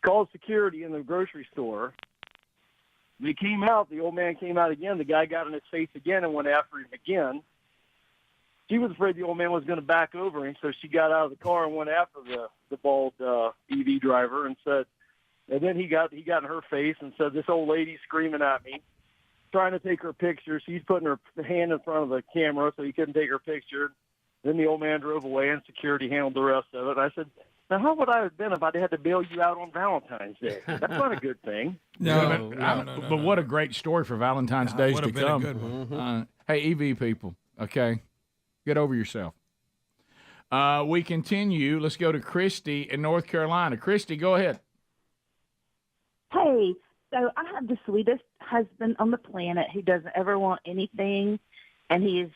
called security in the grocery store. They came out. The old man came out again. The guy got in his face again and went after him again. She was afraid the old man was going to back over him, so she got out of the car and went after the bald EV driver and said, and then he got in her face and said, this old lady's screaming at me, trying to take her picture. She's putting her hand in front of the camera so he couldn't take her picture. Then the old man drove away and security handled the rest of it. I said, now how would I have been if I'd had to bail you out on Valentine's Day? That's not a good thing. No, but what a great story for Valentine's Days to come. Been a good one. Hey, EV people, okay, get over yourself. We continue. Let's go to Christy in North Carolina. Christy, go ahead. Hey, so I have the sweetest husband on the planet who doesn't ever want anything, and he is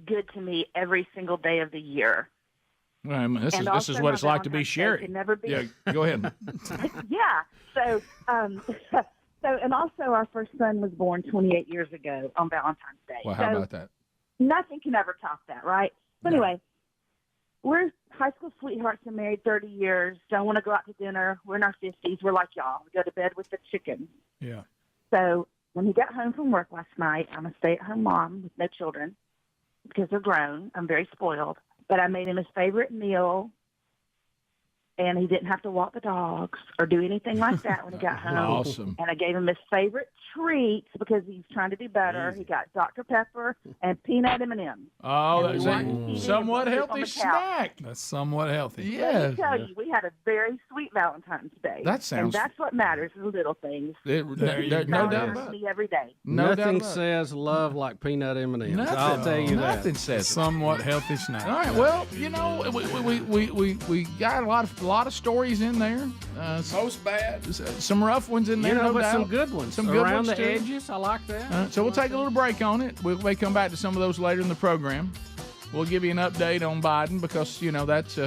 good to me every single day of the year. Well, this is what it's like to be Sherry. Yeah, go ahead. Yeah. So, and also our first son was born 28 years ago on Valentine's Day. Well, how about that? Nothing can ever top that, right? So anyway, we're high school sweethearts and married 30 years. Don't want to go out to dinner. We're in our 50s. We're like y'all. We go to bed with the chickens. Yeah. So when he got home from work last night, I'm a stay-at-home mom with no children because they're grown. I'm very spoiled. But I made him his favorite meal, and he didn't have to walk the dogs or do anything like that when he got home. Awesome. And I gave him his favorite treats because he's trying to do better. He got Dr. Pepper and peanut M&Ms. Oh, that's a somewhat healthy snack. That's somewhat healthy. Yeah. Let me tell you, we had a very sweet Valentine's Day. That sounds. And that's what matters, the little things. No doubt about it. Me every day. Nothing says love like peanut M&Ms. I'll tell you that. Nothing says somewhat healthy snack. All right. Well, we got a lot of stories in there. Most bad. Some rough ones in there. No but doubt. some good ones. Some good around ones the too. edges. I like that. So we'll take a little break on it. We may come back to some of those later in the program. We'll give you an update on Biden because that's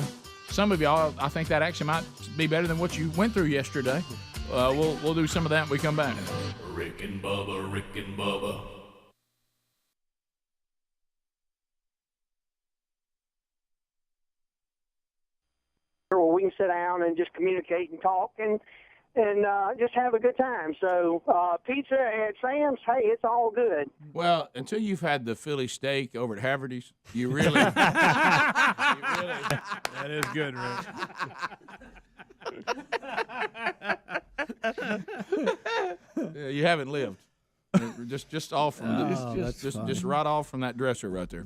some of y'all. I think that actually might be better than what you went through yesterday. We'll do some of that when we come back. Rick and Bubba, Rick and Bubba. Where we can sit down and just communicate and talk and just have a good time. So pizza at Sam's, hey, it's all good. Well, until you've had the Philly steak over at Haverty's, you really, that is good, Rick. You haven't lived. just off from just right off from that dresser right there.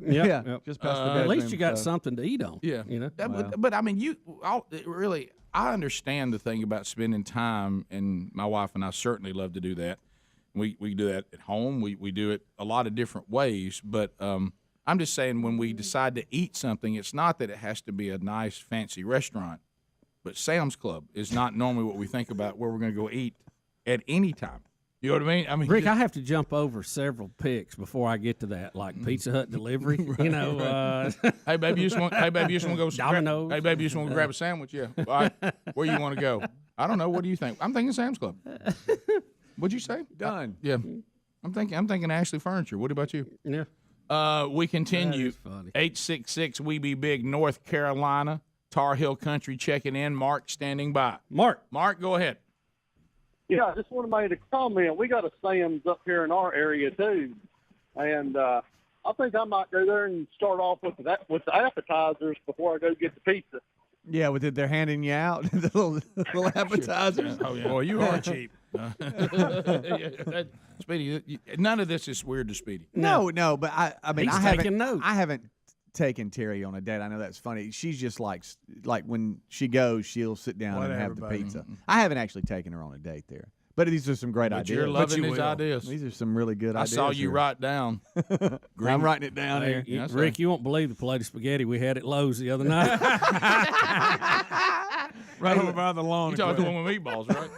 Just past the at least you got something to eat on. Yeah, you know. But I mean, really, I understand the thing about spending time, and my wife and I certainly love to do that. We do that at home. We do it a lot of different ways, but I'm just saying when we decide to eat something, it's not that it has to be a nice fancy restaurant, but Sam's Club is not normally what we think about where we're going to go eat at any time. You know what I mean? Rick, I have to jump over several picks before I get to that, like Pizza Hut delivery. You know, hey baby, you just want to go Domino's. Hey baby, you just want to grab a sandwich? Yeah. All right. Where you want to go? I don't know. What do you think? I'm thinking Sam's Club. What'd you say? Done. Yeah. I'm thinking Ashley Furniture. What about you? Yeah. We continue. 866 We Be Big, North Carolina, Tar Heel Country checking in. Mark standing by. Mark, go ahead. Yeah, I just wanted to make a comment. We got a Sam's up here in our area too, and I think I might go there and start off with the appetizers before I go get the pizza. Yeah, they're handing you out the little appetizers. Oh yeah. Boy, you are cheap. Speedy, none of this is weird to Speedy. No, but I mean, He's taking notes. I haven't taken Terry on a date. I know that's funny. She's just like when she goes, she'll sit down and have the pizza. I haven't actually taken her on a date there. But these are some great ideas. You're loving these ideas. These are some really good ideas. I saw you write down. I'm writing it down here. Rick, you won't believe the plate of spaghetti we had at Lowe's the other night. Right over by the lawn. You talking the one with meatballs, right?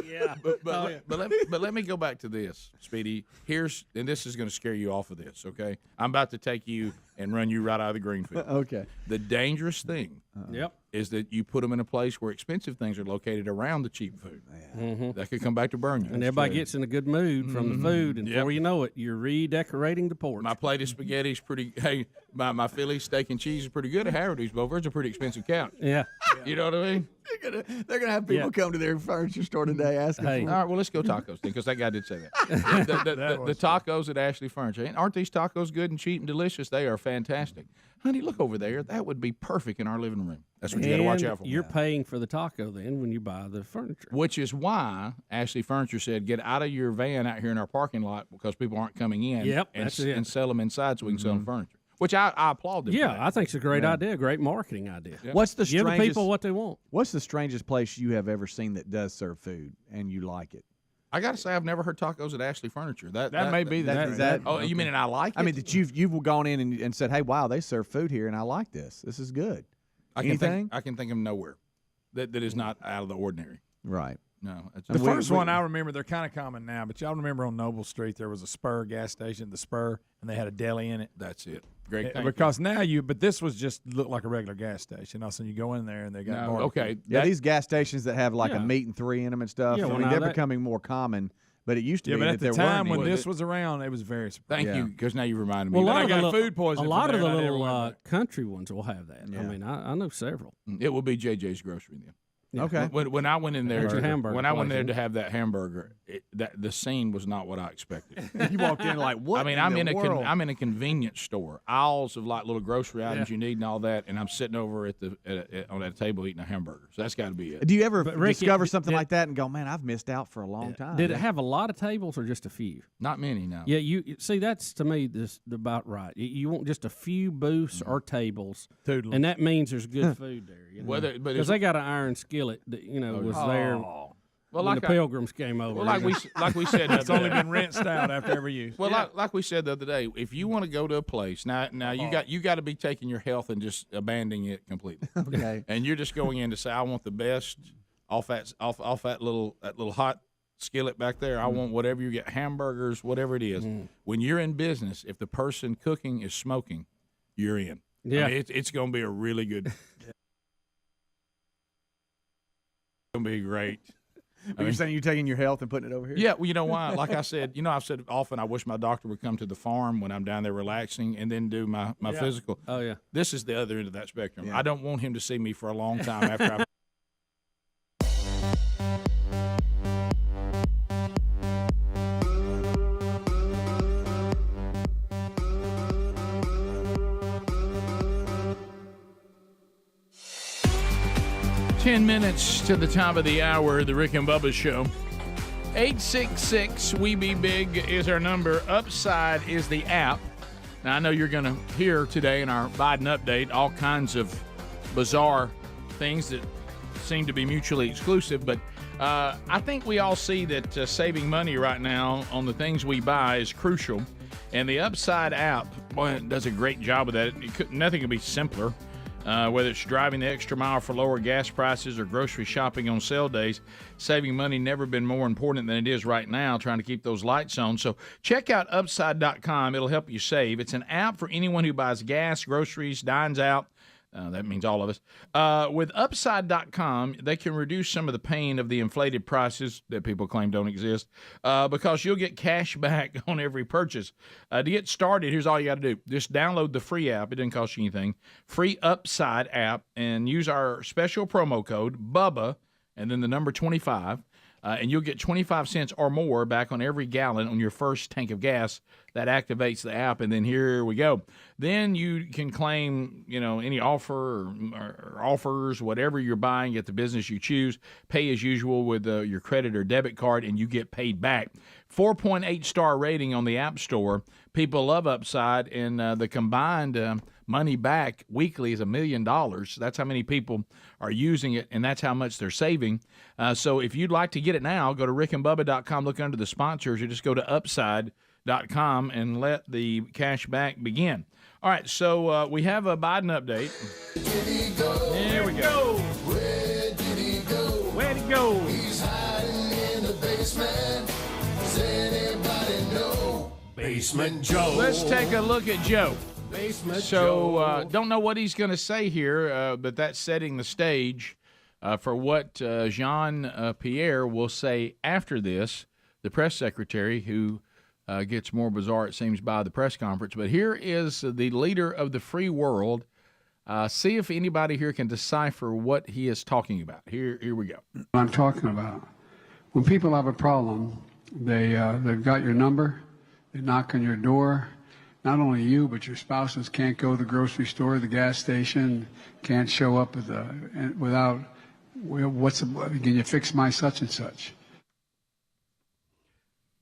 Yeah. But let me go back to this, Speedy. And this is going to scare you off of this, okay? I'm about to take you and run you right out of the green field. Okay. The dangerous thing is that you put them in a place where expensive things are located around the cheap food. That could come back to burn you. And everybody gets in a good mood from the food, and before you know it, you're redecorating the porch. My plate of spaghetti is pretty. Hey, my Philly steak and cheese is pretty good at Harrody's, but it's a pretty expensive couch. Yeah. You know what I mean? They're gonna have people come to their furniture store today asking. All right, well, let's go tacos then, because that guy did say that. the tacos at Ashley Furniture, aren't these tacos good and cheap and delicious? They are fantastic. Honey, look over there. That would be perfect in our living room. That's what you got to watch out for. You're paying for the taco then when you buy the furniture. Which is why Ashley Furniture said, get out of your van out here in our parking lot because people aren't coming in and sell them inside so we can sell them furniture. Which I applaud them for that. I think it's a great idea, great marketing idea. Yeah. What's the Give strangest, people what they want. What's the strangest place you have ever seen that does serve food and you like it? I got to say, I've never heard tacos at Ashley Furniture. That may be that. Oh, you mean and I like it? I mean that you've gone in and said, hey, wow, they serve food here and I like this. This is good. I can think of nowhere that is not out of the ordinary. Right. No. The first one I remember, they're kind of common now, but y'all remember on Noble Street there was a Spur gas station, the Spur, and they had a deli in it. That's it. Great. Because now but this was just looked like a regular gas station. All of a sudden you go in there and they got more. Okay. Yeah, these gas stations that have like a meat and three in them and stuff, they're becoming more common. But it used to be but that at there the time weren't when any. this was around, it was very surprising. Thank you, because now you reminded me. Well, I got food poisoning. A lot of the from there, little country ones will have that. I mean, I know several. It will be JJ's Grocery then. Okay. When I went in there, I went there to have that hamburger, the scene was not what I expected. You walked in like, what? I mean, I'm in a convenience store, aisles of like little grocery items you need and all that, and I'm sitting over on that table eating a hamburger. So that's got to be it. Do you ever discover something like that and go, man, I've missed out for a long time? Did it have a lot of tables or just a few? Not many, no. Yeah, you see, that's to me about right. You want just a few booths or tables, and that means there's good food there. You know? Because they got an iron skillet that was there when the Pilgrims came over. Well, like we said, it's only been rinsed out after every use. Well, like we said the other day, if you want to go to a place now you got to be taking your health and just abandoning it completely. Okay. And you're just going in to say, I want the best off that little hot skillet back there. I want whatever you get, hamburgers, whatever it is. When you're in business, if the person cooking is smoking, you're in. Yeah, I mean, it's going to be a really good. Going to be great. You're saying you're taking your health and putting it over here? Yeah, well, you know why? Like I said, I've said often I wish my doctor would come to the farm when I'm down there relaxing and then do my physical. Oh, yeah. This is the other end of that spectrum. Yeah. I don't want him to see me for a long time after I've. 10 minutes to the top of the hour, the Rick and Bubba Show. 866-WE-BE-BIG is our number. Upside is the app. Now, I know you're going to hear today in our Biden update all kinds of bizarre things that seem to be mutually exclusive, but I think we all see that saving money right now on the things we buy is crucial, and the Upside app, boy, it does a great job of that. Nothing could be simpler. Whether it's driving the extra mile for lower gas prices or grocery shopping on sale days, saving money never been more important than it is right now, trying to keep those lights on. So check out Upside.com. It'll help you save. It's an app for anyone who buys gas, groceries, dines out. That means all of us. With Upside.com, they can reduce some of the pain of the inflated prices that people claim don't exist because you'll get cash back on every purchase. To get started, here's all you got to do. Just download the free app. It doesn't cost you anything. Free Upside app, and use our special promo code, Bubba, and then the number 25, and you'll get 25 cents or more back on every gallon on your first tank of gas. That activates the app, and then here we go. Then you can claim, any offer or offers, whatever you're buying at the business you choose. Pay as usual with your credit or debit card, and you get paid back. 4.8 star rating on the App Store. People love Upside, and the combined money back weekly is $1 million. That's how many people are using it, and that's how much they're saving. So if you'd like to get it now, go to rickandbubba.com, look under the sponsors, or just go to Upside.com and let the cash back begin. All right, so we have a Biden update. There we go. Where did he go? Where'd he go? He's hiding in the basement. Does anybody know? Basement Joe. Let's take a look at Joe. Basement Joe. Don't know what he's going to say here, but that's setting the stage for what Jean-Pierre will say after this, the press secretary, who gets more bizarre, it seems, by the press conference. But here is the leader of the free world. See if anybody here can decipher what he is talking about. Here we go. I'm talking about. When people have a problem, they've got your number, they knock on your door. Not only you, but your spouses can't go to the grocery store, the gas station, can't show up without, can you fix my such and such?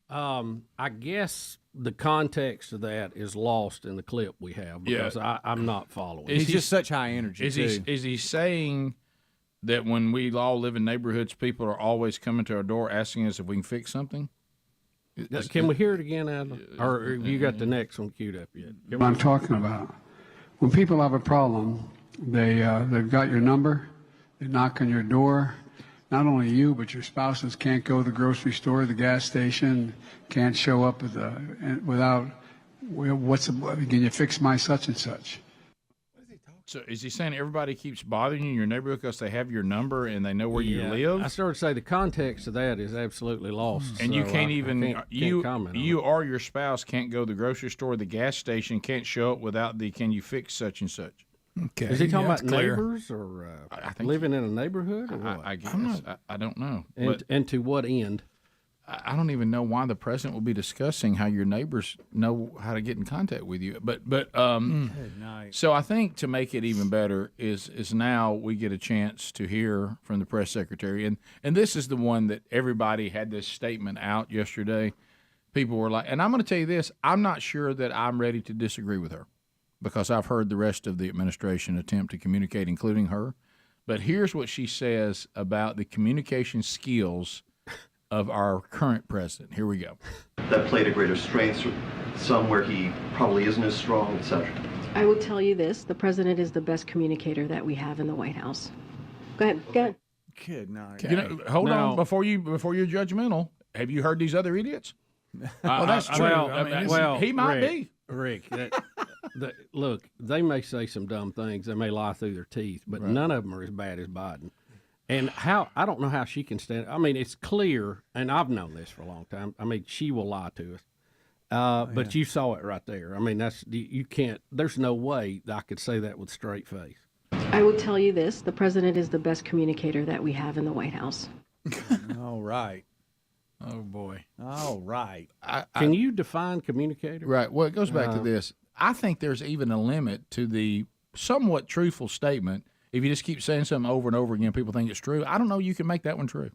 I guess the context of that is lost in the clip we have because I'm not following. He's just such high energy. Is he saying that when we all live in neighborhoods, people are always coming to our door asking us if we can fix something? Can we hear it again, Adam? Or have you got the next one queued up yet? What I'm talking about. When people have a problem, they've got your number, they knock on your door. Not only you, but your spouses can't go to the grocery store, the gas station, can't show up without, can you fix my such and such? So is he saying everybody keeps bothering you in your neighborhood because they have your number and they know where you live? I started to say the context of that is absolutely lost. And so you can't can't comment on you it. or your spouse can't go to the grocery store, the gas station, can't show up without the can you fix such and such. Okay. Is he talking about clear. neighbors or I think living in a neighborhood? Or what? I guess. I don't know. And to what end? I don't even know why the president will be discussing how your neighbors know how to get in contact with you. But so I think to make it even better is now we get a chance to hear from the press secretary. And this is the one that everybody had this statement out yesterday. People were like, and I'm going to tell you this, I'm not sure that I'm ready to disagree with her because I've heard the rest of the administration attempt to communicate, including her. But here's what she says about the communication skills of our current president. Here we go. That played a greater strength, some where he probably isn't as strong, etc. I will tell you this, the president is the best communicator that we have in the White House. Go ahead. Good night. Hold on, before you're judgmental, have you heard these other idiots? Well, that's true. He might be. Rick, look, they may say some dumb things. They may lie through their teeth, but none of them are as bad as Biden. And I don't know how she can stand. I mean, it's clear, and I've known this for a long time. I mean, she will lie to us. But you saw it right there. I mean, you can't. There's no way that I could say that with a straight face. I will tell you this, the president is the best communicator that we have in the White House. All right. Oh, boy. All right. Can you define communicator? Right. Well, it goes back to this. I think there's even a limit to the somewhat truthful statement. If you just keep saying something over and over again, people think it's true. I don't know you can make that one true.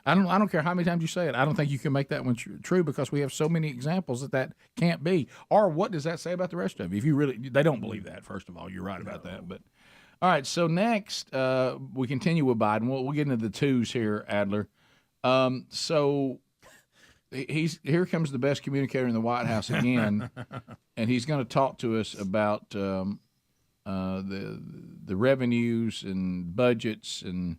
I don't care how many times you say it. I don't think you can make that one true because we have so many examples that can't be. Or what does that say about the rest of you? If you really, they don't believe that. First of all, you're right about that. But all right, so next we continue with Biden. We'll get into the twos here, Adler. So here comes the best communicator in the White House again, and he's going to talk to us about the revenues and budgets and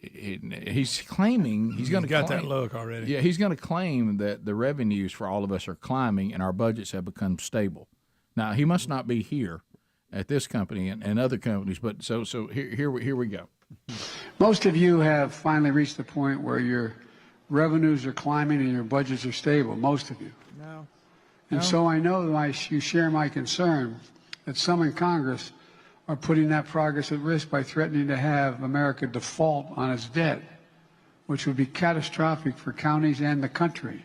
he's claiming he's going to got that look already. Yeah, he's going to claim that the revenues for all of us are climbing and our budgets have become stable. Now he must not be here at this company and other companies, but so here we go. Most of you have finally reached the point where your revenues are climbing and your budgets are stable. Most of you. No. And so I know that you share my concern that some in Congress are putting that progress at risk by threatening to have America default on its debt, which would be catastrophic for counties and the country.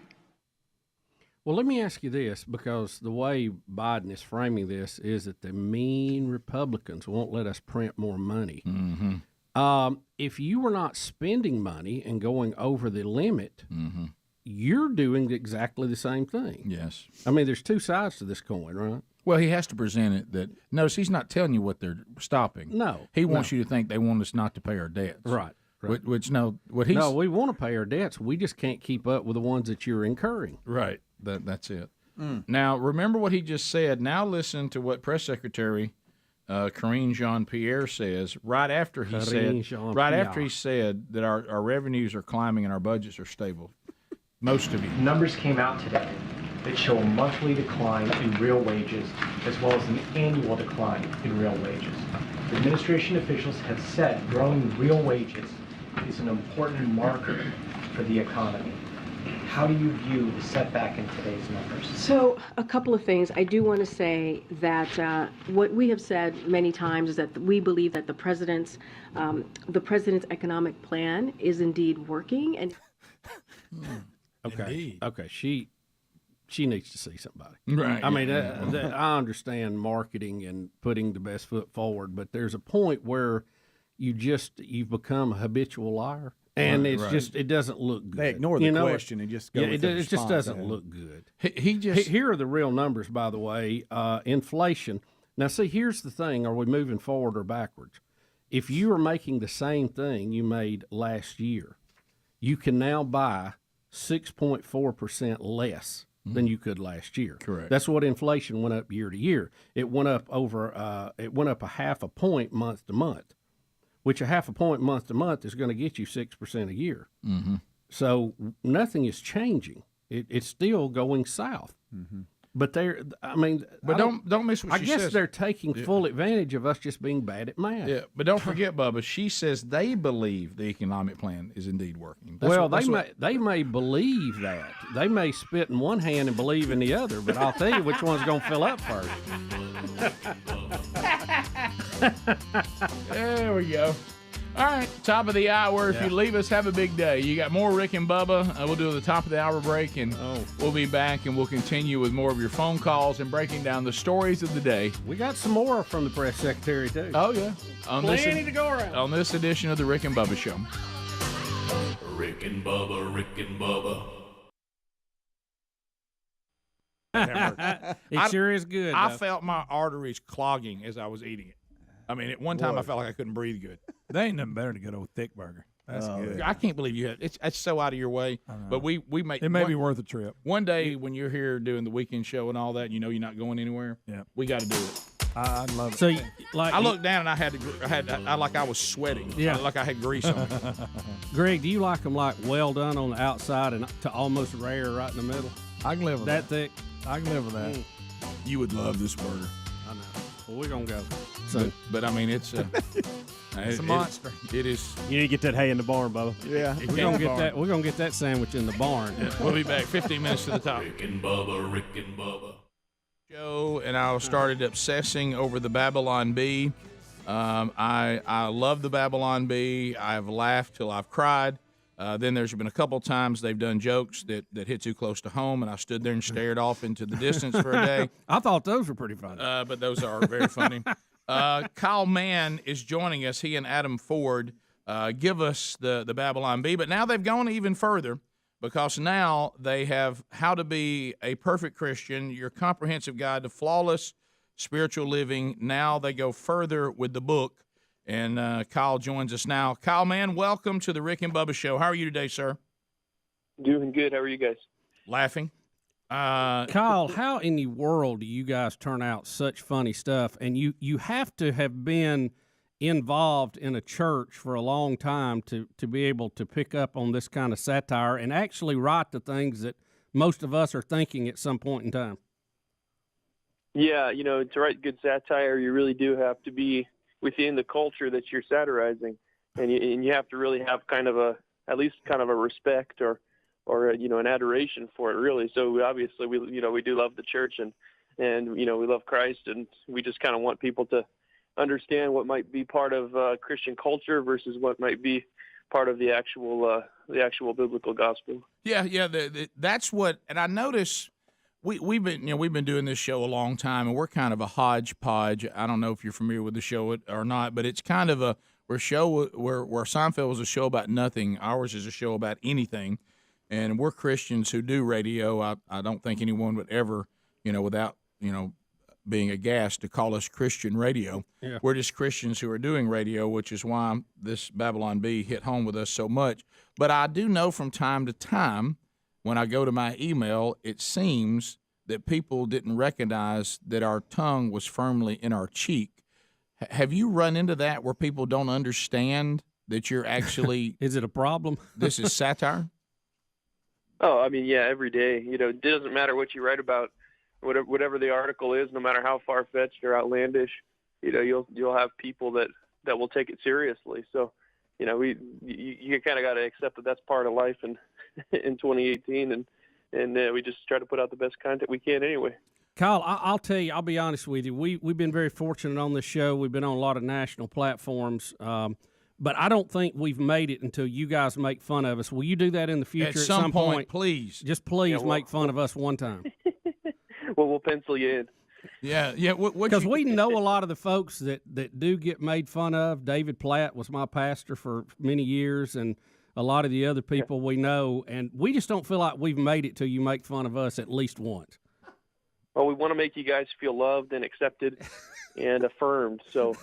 Well, let me ask you this, because the way Biden is framing this is that the mean Republicans won't let us print more money. Mm-hmm. If you were not spending money and going over the limit, you're doing exactly the same thing. Yes. I mean, there's two sides to this coin, right? Well, he has to present it that, notice he's not telling you what they're stopping. No. He wants you to think they want us not to pay our debts. Right. Which No, we want to pay our debts. We just can't keep up with the ones that you're incurring. Right. That's it. Now, remember what he just said. Now listen to what Press Secretary Karine Jean-Pierre says right after he said that our revenues are climbing and our budgets are stable. Most of you. Numbers came out today that show a monthly decline in real wages as well as an annual decline in real wages. Administration officials have said growing real wages is an important marker for the economy. How do you view the setback in today's numbers? So a couple of things. I do want to say that what we have said many times is that we believe that the president's economic plan is indeed working. And Okay. She needs to see somebody. Right. I mean, I understand marketing and putting the best foot forward, but there's a point where you've become a habitual liar. And it doesn't look good. They ignore the question and just go with the it just response. doesn't look good. Here are the real numbers, by the way. Inflation. Now, see, here's the thing. Are we moving forward or backwards? If you are making the same thing you made last year, you can now buy 6.4% less than you could last year. Correct. That's what inflation went up year to year. It went up a half a point month to month, which a half a point month to month is going to get you 6% a year. Mm-hmm. So nothing is changing. It's still going south. Mm-hmm. But don't miss what she says. I guess they're taking full advantage of us just being bad at math. Yeah, but don't forget, Bubba. She says they believe the economic plan is indeed working. They may believe that. They may spit in one hand and believe in the other, but I'll tell you which one's going to fill up first. There we go. All right, top of the hour. If you leave us, have a big day. You got more Rick and Bubba. We'll do the top of the hour break, and we'll be back, and we'll continue with more of your phone calls and breaking down the stories of the day. We got some more from the press secretary, too. Oh, yeah. Plenty to go around. On this edition of the Rick and Bubba Show. Rick and Bubba, Rick and Bubba. It sure is good. I felt my arteries clogging as I was eating it. I mean, at one time I felt like I couldn't breathe good. They ain't nothing better than a good old thick burger. That's good. I can't believe you had it's so out of your way. But we make it may be worth a trip. One day when you're here doing the weekend show and all that, and you know you're not going anywhere. Yeah, we got to do it. I love it. So, I looked down and I was sweating. Yeah, like I had grease on me. Greg, do you like them like well done on the outside and to almost rare right in the middle? I can live with that thick. I can live with that. You would love this burger. I know. Well, we're gonna go. So, but I mean, it's it's a monster. It is. You need to get that hay in the barn, Bubba. Yeah, we're gonna get that. We're gonna get that sandwich in the barn. Yeah, we'll be back 15 minutes to the top. Rick and Bubba, Rick and Bubba. Joe and I started obsessing over the Babylon Bee. I love the Babylon Bee. I've laughed till I've cried. Then there's been a couple times they've done jokes that hit too close to home, and I stood there and stared off into the distance for a day. I thought those were pretty funny. But those are very funny. Kyle Mann is joining us. He and Adam Ford give us the Babylon Bee. But now they've gone even further, because now they have How to Be a Perfect Christian, your comprehensive guide to flawless spiritual living. Now they go further with the book, and Kyle joins us now. Kyle, man, welcome to the Rick and Bubba Show. How are you today, sir? Doing good. How are you guys? Laughing. Kyle, how in the world do you guys turn out such funny stuff? And you have to have been involved in a church for a long time to be able to pick up on this kind of satire and actually write the things that most of us are thinking at some point in time. Yeah, to write good satire, you really do have to be within the culture that you're satirizing, and you have to really have at least kind of a respect or an adoration for it, really. So obviously we do love the church and we love Christ, and we just kind of want people to understand what might be part of Christian culture versus what might be part of the actual biblical gospel. Yeah. That's what, and I notice we've been doing this show a long time, and we're kind of a hodgepodge. I don't know if you're familiar with the show or not, but it's kind of where Seinfeld was a show about nothing. Ours is a show about anything, and we're Christians who do radio. I don't think anyone would ever, without being aghast, to call us Christian radio. Yeah. We're just Christians who are doing radio, which is why this Babylon Bee hit home with us so much. But I do know from time to time, when I go to my email, it seems that people didn't recognize that our tongue was firmly in our cheek. Have you run into that where people don't understand that you're actually... Is it a problem? This is satire? Oh, I mean, yeah, every day. It doesn't matter what you write about, whatever the article is, no matter how far-fetched or outlandish, you'll have people that will take it seriously. So, you kind of got to accept that that's part of life in 2018, and we just try to put out the best content we can anyway. Kyle, I'll tell you, I'll be honest with you. We've been very fortunate on this show. We've been on a lot of national platforms, but I don't think we've made it until you guys make fun of us. Will you do that in the future at some point? Please. Just please make fun of us one time. Well, we'll pencil you in. Yeah. Because we know a lot of the folks that do get made fun of. David Platt was my pastor for many years, and a lot of the other people we know, and we just don't feel like we've made it till you make fun of us at least once. Well, we want to make you guys feel loved and accepted and affirmed. So,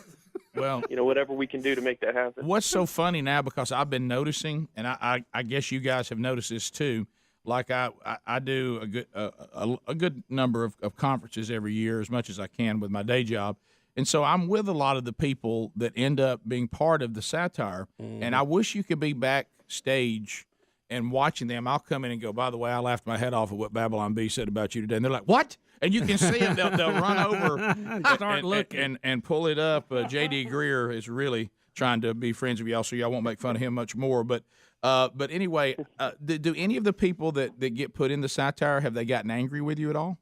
well, whatever we can do to make that happen. What's so funny now, because I've been noticing, and I guess you guys have noticed this too. Like I do a good number of conferences every year, as much as I can with my day job. And so I'm with a lot of the people that end up being part of the satire. And I wish you could be backstage and watching them. I'll come in and go, by the way, I laughed my head off at what Babylon Bee said about you today. And they're like, what? And you can see them. They'll run over and start looking and pull it up. J.D. Greer is really trying to be friends with y'all, so y'all won't make fun of him much more. But anyway, do any of the people that get put in the satire, have they gotten angry with you at all?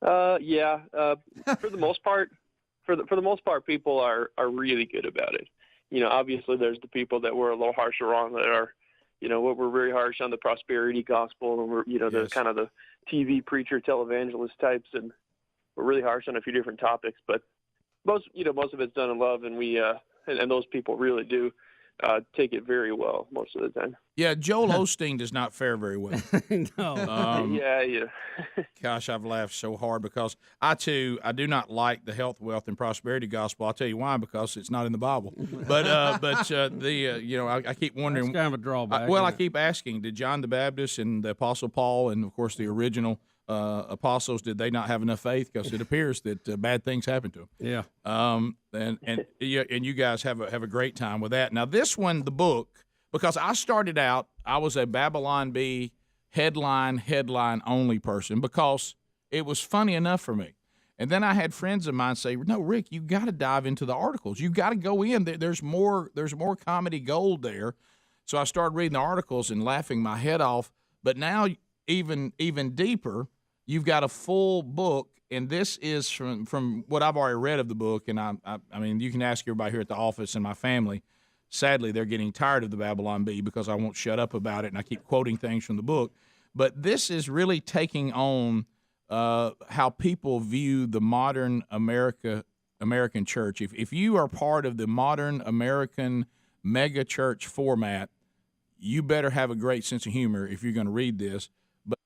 Yeah. For the most part, people are really good about it. Obviously there's the people that we're a little harsher on that are, we're very harsh on the prosperity gospel, and we're, the kind of the TV preacher, televangelist types, and we're really harsh on a few different topics. But most of it's done in love, and we, and those people really do take it very well most of the time. Yeah, Joel Osteen does not fare very well. No. Yeah. Gosh, I've laughed so hard because I do not like the health, wealth, and prosperity gospel. I'll tell you why, because it's not in the Bible. But I keep wondering. That's kind of a drawback. I keep asking, did John the Baptist and the Apostle Paul and, of course, the original apostles, did they not have enough faith? Because it appears that bad things happen to them. Yeah. And you guys have a great time with that. Now, this one, the book, because I started out, I was a Babylon Bee headline only person because it was funny enough for me. And then I had friends of mine say, no, Rick, you got to dive into the articles. You got to go in. There's more comedy gold there. So I started reading the articles and laughing my head off. But now even deeper, you've got a full book, and this is from what I've already read of the book. And I mean, you can ask everybody here at the office and my family. Sadly, they're getting tired of the Babylon Bee because I won't shut up about it, and I keep quoting things from the book. But this is really taking on how people view the modern American church. If you are part of the modern American mega church format, you better have a great sense of humor if you're going to read this. But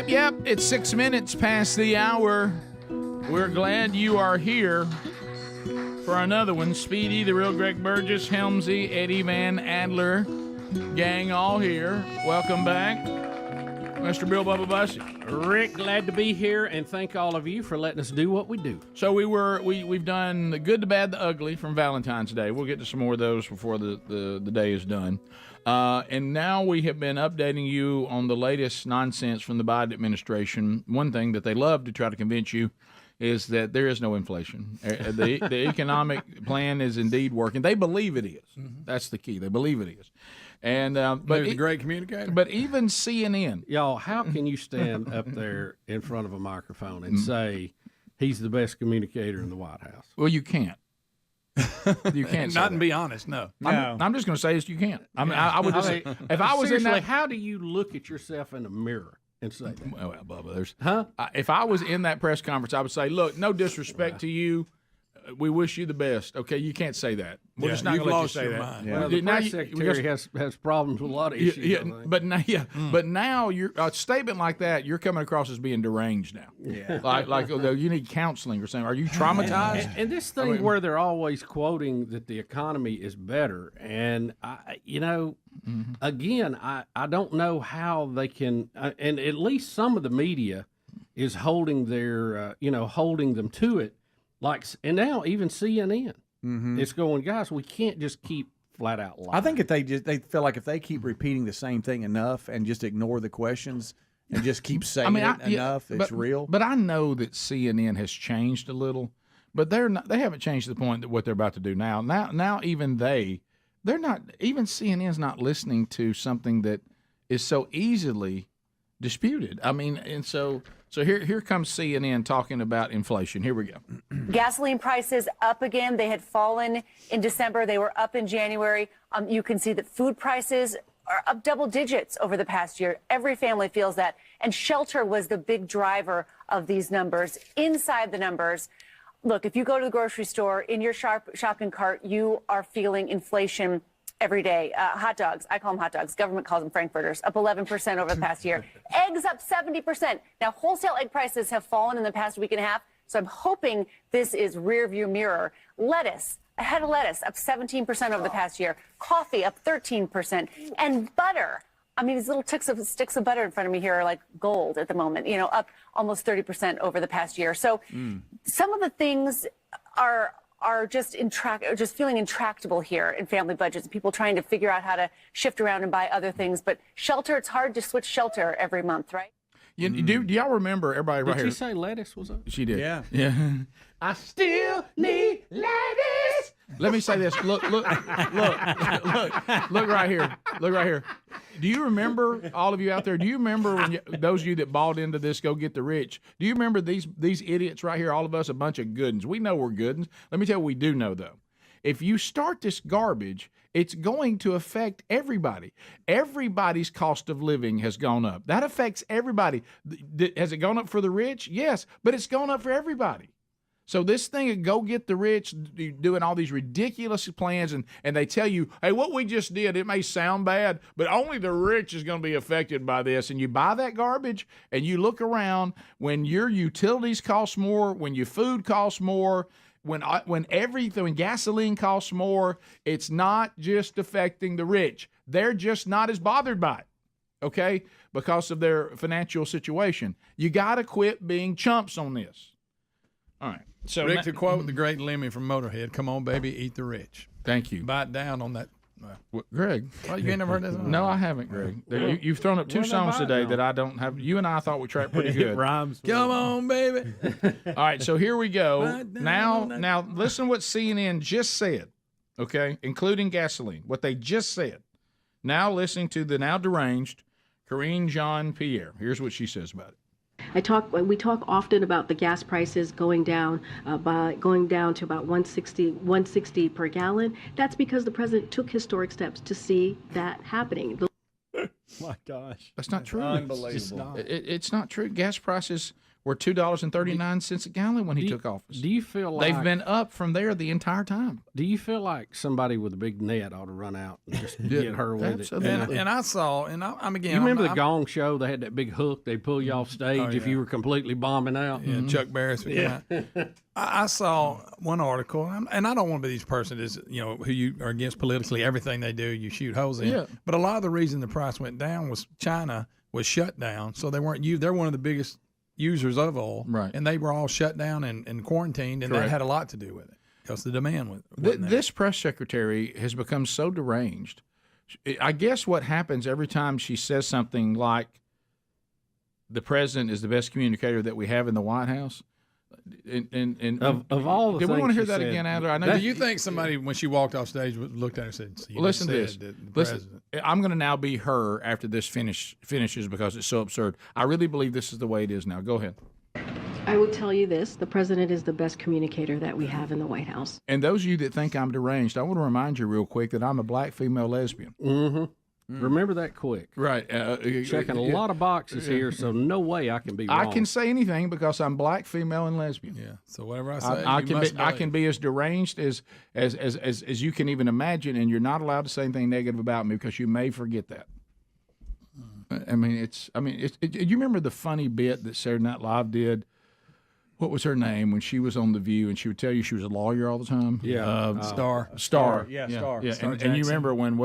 Yep. It's 6 minutes past the hour. We're glad you are here for another one. Speedy, the real Greg Burgess, Helmsy, Eddie Van Adler, gang all here. Welcome back, Mr. Bill Bubba Bussey. Rick, glad to be here, and thank all of you for letting us do what we do. So we've done the good, the bad, the ugly from Valentine's Day. We'll get to some more of those before the day is done. And now we have been updating you on the latest nonsense from the Biden administration. One thing that they love to try to convince you is that there is no inflation. The economic plan is indeed working. They believe it is. That's the key. They believe it is. And but the great communicator. But even CNN, y'all, how can you stand up there in front of a microphone and say he's the best communicator in the White House? Well, you can't. You can't. Not and be honest. No. I'm just going to say this. You can't. I mean, I would just say if I was in that. How do you look at yourself in the mirror and say that? Well, Bubba, if I was in that press conference, I would say, look, no disrespect to you. We wish you the best. Okay, you can't say that. We're just not going to let you say that. Well, the press secretary has problems with a lot of issues. But now you're a statement like that. You're coming across as being deranged now. Yeah, like you need counseling or something. Are you traumatized? And this thing where they're always quoting that the economy is better, and again, I don't know how they can. And at least some of the media is holding their holding them to it. And now even CNN, it's going, guys, we can't just keep flat out lying. I think if they feel like if they keep repeating the same thing enough and just ignore the questions and just keep saying enough, it's real. But I know that CNN has changed a little, but they haven't changed to the point that what they're about to do now. Now even they're not, even CNN's not listening to something that is so easily disputed. I mean, and so here comes CNN talking about inflation. Here we go. Gasoline prices up again. They had fallen in December. They were up in January. You can see that food prices are up double digits over the past year. Every family feels that. And shelter was the big driver of these numbers. Inside the numbers, look, if you go to the grocery store, in your shopping cart, you are feeling inflation every day. Hot dogs, I call them hot dogs. Government calls them Frankfurters, up 11% over the past year. Eggs up 70%. Now, wholesale egg prices have fallen in the past week and a half, so I'm hoping this is rear view mirror. Lettuce, a head of lettuce, up 17% over the past year. Coffee, up 13%. And butter, I mean, these little sticks of butter in front of me here are like gold at the moment, up almost 30% over the past year. So some of the things are just feeling intractable here in family budgets, and people trying to figure out how to shift around and buy other things. But shelter, it's hard to switch shelter every month, right? Do y'all remember everybody right here? Did she say lettuce was up? She did. Yeah. I still need lettuce. Let me say this. Look right here. Look right here. Do you remember, all of you out there, do you remember when those of you that bought into this Go Get the Rich, do you remember these idiots right here, all of us, a bunch of good uns? We know we're good uns. Let me tell you what we do know, though. If you start this garbage, it's going to affect everybody. Everybody's cost of living has gone up. That affects everybody. Has it gone up for the rich? Yes, but it's gone up for everybody. So this thing of Go Get the Rich, doing all these ridiculous plans, and they tell you, hey, what we just did, it may sound bad, but only the rich is going to be affected by this. And you buy that garbage, and you look around when your utilities cost more, when your food costs more, when gasoline costs more, it's not just affecting the rich. They're just not as bothered by it, okay, because of their financial situation. You got to quit being chumps on this. All right. So Rick, to quote the great Lemmy from Motorhead, "Come on, baby, eat the rich." Thank you. Bite down on that. Greg. Well, you ain't never heard that song? No, I haven't, Greg. You've thrown up two songs today that I don't have. You and I thought we tracked pretty good. It rhymes. Come on, baby. All right, so here we go. Now, listen what CNN just said, okay, including gasoline, what they just said. Now listening to the now deranged Karine Jean-Pierre. Here's what she says about it. We talk often about the gas prices going down to about 160 per gallon. That's because the president took historic steps to see that happening. My gosh. That's not true. Unbelievable. It's not true. Gas prices were $2.39 a gallon when he took office. Do you feel like they've been up from there the entire time? Do you feel like somebody with a big net ought to run out and just get her with Absolutely. it? And I saw, and I'm again. You remember the Gong Show? They had that big hook. They pull you off stage if you were completely bombing out. Yeah, Chuck Barris. Yeah. I saw one article, and I don't want to be these person is who you are against politically. Everything they do, you shoot holes in. Yeah. But a lot of the reason the price went down was China was shut down, so they weren't. They're one of the biggest users of oil, right? And they were all shut down and quarantined, and Correct. that had a lot to do with it because the demand was. This press secretary has become so deranged. I guess what happens every time she says something like, "The president is the best communicator that we have in the White House." And of all the do we things want to hear she that said, again, Adler? I know. Do you think somebody, when she walked off stage, looked at her and said, so you Listen to just this. said that the Listen, president. I'm going to now be her after this finishes because it's so absurd. I really believe this is the way it is now. Go ahead. I would tell you this: the president is the best communicator that we have in the White House. And those of you that think I'm deranged, I want to remind you real quick that I'm a black female lesbian. Mm-hmm. Remember that quick. Right. Checking a lot of boxes here, so no way I can be wrong. I can say anything because I'm black, female, and lesbian. Yeah. So whatever I say, I can be as deranged as you can even imagine, and you're not allowed to say anything negative about me because you may forget that. I mean, you remember the funny bit that Saturday Night Live did? What was her name when she was on The View and she would tell you she was a lawyer all the time? Yeah. Star. Yeah, Star. Yeah. Star And you remember when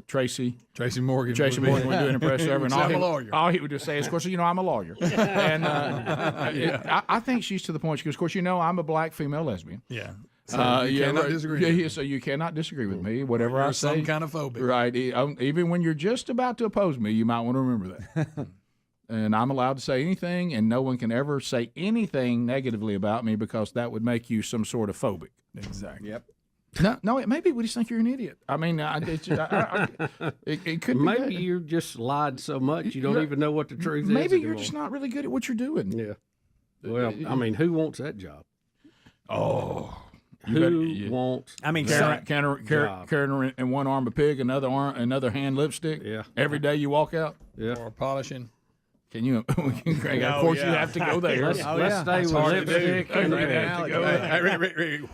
Tracy Morgan was doing a press service, and I'm a lawyer. all he would just say is, of course, I'm a lawyer. And I think she's to the point. She goes, of course, I'm a black female lesbian. Yeah. So you cannot disagree. Yeah, so you cannot disagree with me. Whatever I say, some kind of phobic. Right. Even when you're just about to oppose me, you might want to remember that. And I'm allowed to say anything, and no one can ever say anything negatively about me because that would make you some sort of phobic. Exactly. Yep. No, maybe we just think you're an idiot. I mean, it could be Maybe you just lied so much you don't even know what the truth is. Maybe you're anymore. just not really good at what you're doing. Yeah. Well, I mean, who wants that job? Oh. Who wants? I mean, carrying in one arm a pig, another hand lipstick. Yeah. Every day you walk out. Yeah. Or polishing. Can you? Greg, of course, you have to go there. Let's stay with lipstick and a pig.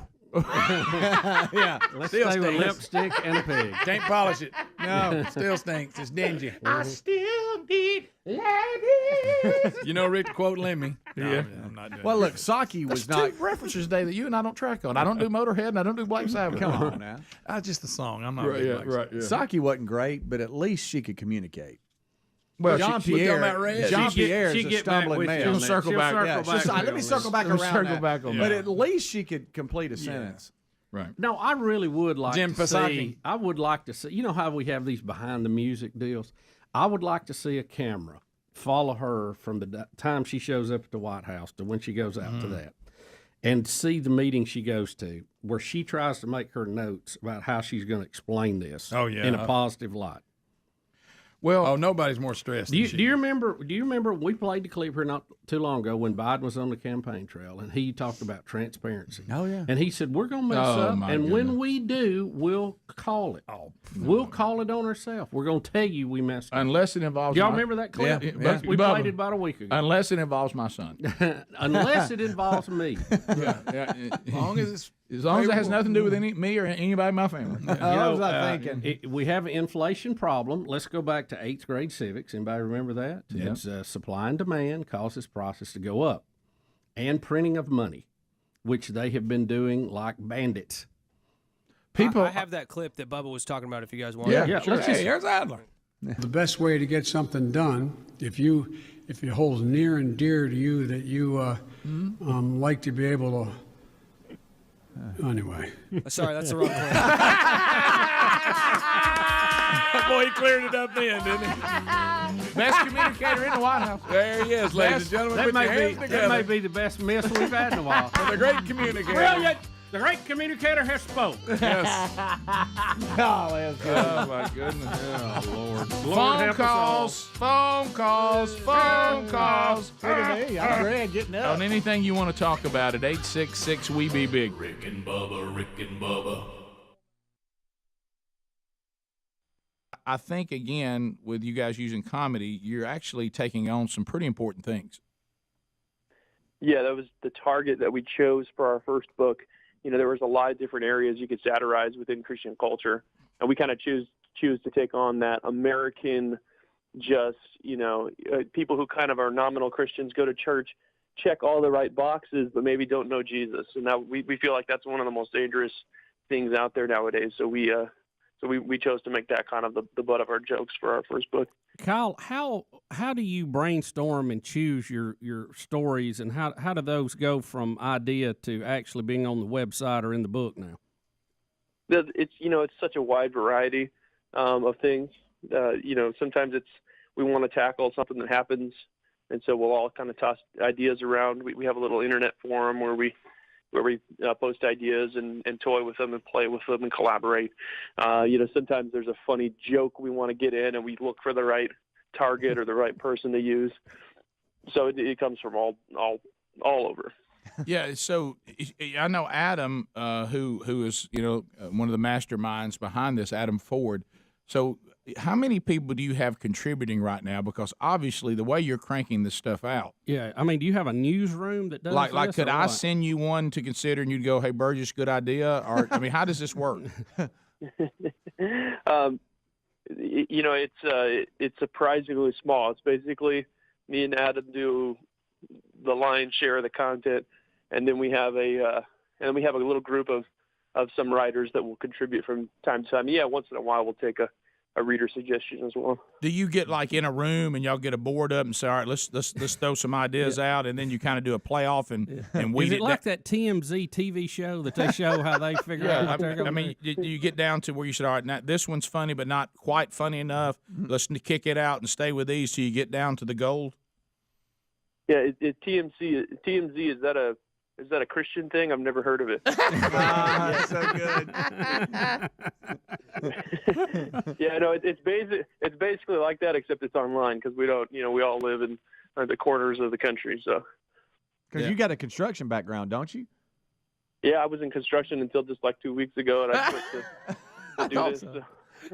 Yeah. Let's stay with lipstick and a pig. Can't polish it. No. Still stinks. It's dingy. I still need ladies. Rick quote Lemmy. Yeah. I'm not doing Well, look, Saki was That's not. two references today that you and I don't track on. I don't do Motorhead and I don't do Black Sabbath. Come on now. That's just the song. I'm not. Right, really yeah, like right. Yeah. Saki wasn't great, but at least she could communicate. Well, Jean-Pierre is a stumbling man. She'll circle back. Let me circle back around that. on But that. at least she could complete a sentence. Right. No, I really would like Jim to Pasaki. see. I would like to see. You know how we have these behind the music deals? I would like to see a camera follow her from the time she shows up at the White House to when she goes out to that, and see the meeting she goes to where she tries to make her notes about how she's going to explain this. Oh, yeah. In a positive light. Well, nobody's more stressed. Do you remember? Do you remember we played the clip here not too long ago when Biden was on the campaign trail and he talked about transparency? Oh yeah. And he said we're going to mess up, and when we do, we'll call it. We'll call it on ourselves. We're going to tell you we messed up. Unless it involves. Y'all remember that clip? Yeah. We played it about a week ago. Unless it involves my son. Unless it involves me. As long as it has nothing to do with me or anybody in my family. I was not thinking. We have an inflation problem. Let's go back to 8th grade civics. Anybody remember that? Yeah. It's supply and demand causes prices to go up. And printing of money, which they have been doing like bandits. I have that clip that Bubba was talking about if you guys want. Yeah, sure. Here's Adler. The best way to get something done, if it holds near and dear to you that you like to be able to. Anyway. Sorry, that's the wrong clip. Boy, he cleared it up then, didn't he? Best communicator in the White House. There he is, ladies and gentlemen. That Put your hands may together. be the best miss we've had in a while. For the great communicator. Brilliant. The great communicator has spoke. Yes. Oh, that's good. Oh, my goodness. Oh, Lord. Phone calls. Look at me. I'm Greg getting up. On anything you want to talk about at 866-WE-BE-BIG. Rick and Bubba. I think, again, with you guys using comedy, you're actually taking on some pretty important things. Yeah, that was the target that we chose for our first book. There was a lot of different areas you could satirize within Christian culture, and we kind of choose to take on that American, just people who kind of are nominal Christians, go to church, check all the right boxes, but maybe don't know Jesus. And now we feel like that's one of the most dangerous things out there nowadays. So we chose to make that kind of the butt of our jokes for our first book. Kyle, how do you brainstorm and choose your stories, and how do those go from idea to actually being on the website or in the book now? It's such a wide variety of things. Sometimes we want to tackle something that happens, and so we'll all kind of toss ideas around. We have a little internet forum where we post ideas and toy with them and play with them and collaborate. Sometimes there's a funny joke we want to get in, and we look for the right target or the right person to use. So it comes from all over. Yeah, so I know Adam, who is one of the masterminds behind this, Adam Ford. So how many people do you have contributing right now? Because obviously the way you're cranking this stuff out. Yeah, I mean, do you have a newsroom that does like this, could or I what? send you one to consider, and you'd go, "Hey, Burgess, good idea," or I mean, how does this work? It's surprisingly small. It's basically me and Adam do the lion's share of the content, and then we have a little group of some writers that will contribute from time to time. Yeah, once in a while we'll take a reader suggestion as well. Do you get like in a room and y'all get a board up and say, all right, let's throw some ideas out, and then you kind of do a playoff and weed Is it it like that TMZ TV show that they show how they figure out what they're going to do you get down to where you said, all right, now this one's funny but not quite funny enough. Let's kick it out and stay with these till you get down to the gold? Yeah, TMZ, is that a Christian thing? I've never heard of it. So good. Yeah, no, it's basically like that, except it's online because we don't, we all live in the corners of the country. So, because you got a construction background, don't you? Yeah, I was in construction until just like 2 weeks ago, and I quit to do this.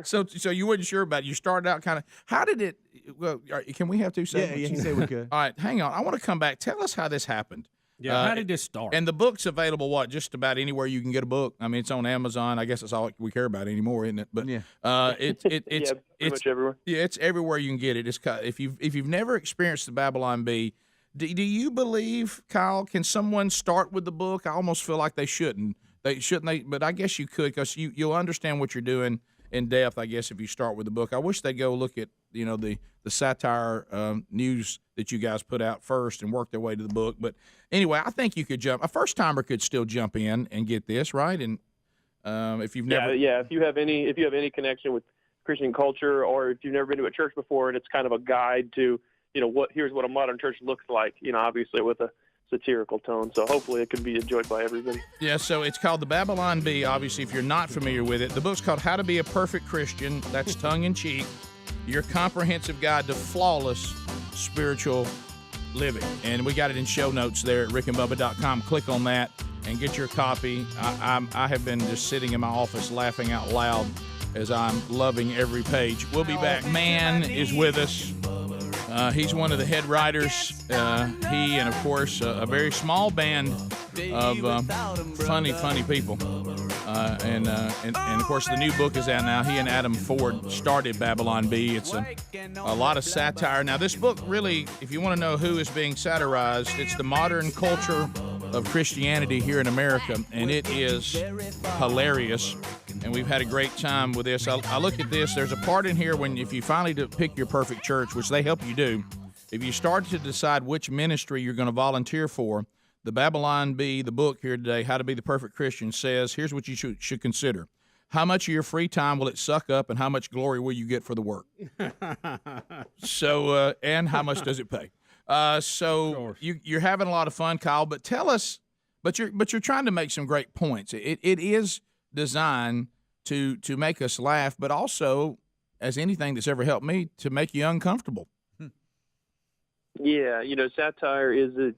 So you weren't sure about it. You started out kind of. How did it? Well, can we have two segments? Yeah, he said we could. All right, hang on. I want to come back. Tell us how this happened. Yeah, how did this start? And the book's available, just about anywhere you can get a book. I mean, it's on Amazon. I guess that's all we care about anymore, isn't it? But it's pretty much everywhere. Yeah, it's everywhere you can get it. It's if you've never experienced the Babylon Bee, do you believe, Kyle? Can someone start with the book? I almost feel like they shouldn't. But I guess you could, because you'll understand what you're doing in depth, I guess, if you start with the book. I wish they'd go look at the Satire news that you guys put out first and work their way to the book. But anyway, I think you could jump. A first timer could still jump in and get this, right? And if you've never, if you have any connection with Christian culture, or if you've never been to a church before, and it's kind of a guide to here's what a modern church looks like. Obviously with a satirical tone. So hopefully it can be enjoyed by everybody. Yeah, so it's called The Babylon Bee, obviously, if you're not familiar with it. The book's called How to Be a Perfect Christian. That's tongue-in-cheek. Your comprehensive guide to flawless spiritual living. And we got it in show notes there at rickandbubba.com. Click on that and get your copy. I have been just sitting in my office laughing out loud as I'm loving every page. We'll be back. Man is with us. He's one of the head writers. He and, of course, a very small band of funny people. And of course, the new book is out now. He and Adam Ford started Babylon Bee. It's a lot of satire. Now, this book really, if you want to know who is being satirized, it's the modern culture of Christianity here in America, and it is hilarious. And we've had a great time with this. I look at this. There's a part in here if you finally pick your perfect church, which they help you do, if you start to decide which ministry you're going to volunteer for, the Babylon Bee, the book here today, How to Be the Perfect Christian, says, here's what you should consider. How much of your free time will it suck up, and how much glory will you get for the work? So, and how much does it pay? So you're having a lot of fun, Kyle, but tell us, But you're trying to make some great points. It is designed to make us laugh, but also, as anything that's ever helped me, to make you uncomfortable. Yeah, satire is an